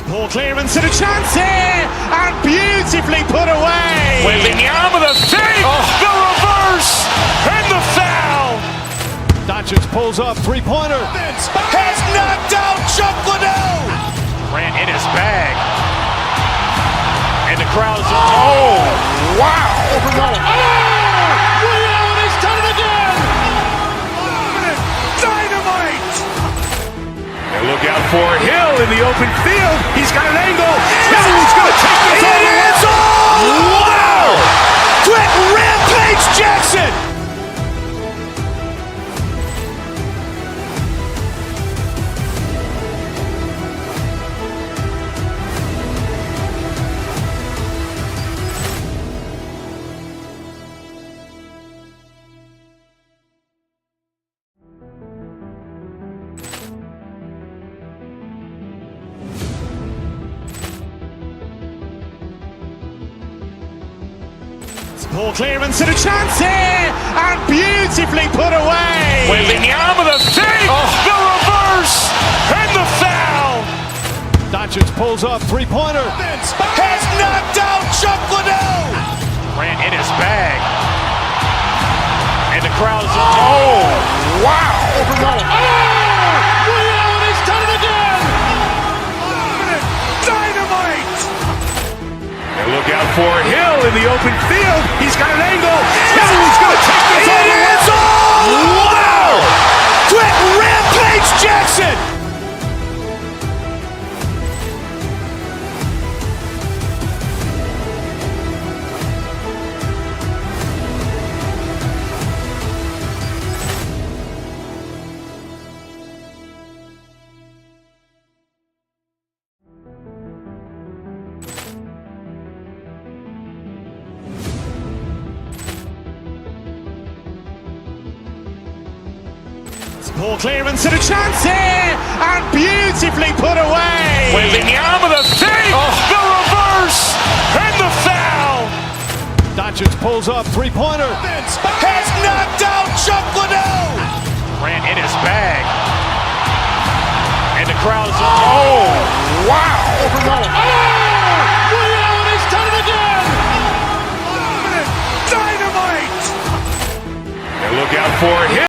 [SPEAKER 1] Poor clearance and a chance here, and beautifully put away.
[SPEAKER 3] Wembanyama the save, the reverse.
[SPEAKER 1] Doncic pulls up, three-pointer.
[SPEAKER 3] Has knocked out Chuck Liddell. Grant in his bag. And the crowd's, oh, wow. Ray Allen has done it again. Dynamite. And look out for Hill in the open field. He's got an angle. Hill's going to take this all the way. Wow. Quick rampage Jackson.
[SPEAKER 1] Ball clearance and a chance here, and beautifully put away.
[SPEAKER 3] Wembanyama the fake, the reverse, and the foul.
[SPEAKER 1] Doncic pulls up, three-pointer.
[SPEAKER 3] Has knocked out Chuck Liddell. Grant in his bag. And the crowd's, oh, wow. Ray Allen has done it again. Dynamite. And look out for Hill in the open field. He's got an angle. Hill's going to take this all the way. Wow! Quick rampage Jackson.
[SPEAKER 1] Ball clearance and a chance here, and beautifully put away.
[SPEAKER 3] Wembanyama the fake, the reverse, and the foul.
[SPEAKER 1] Doncic pulls up, three-pointer.
[SPEAKER 3] Has knocked out Chuck Liddell. Grant in his bag. And the crowd's, oh, wow. Ray Allen has done it again. Dynamite. And look out for him.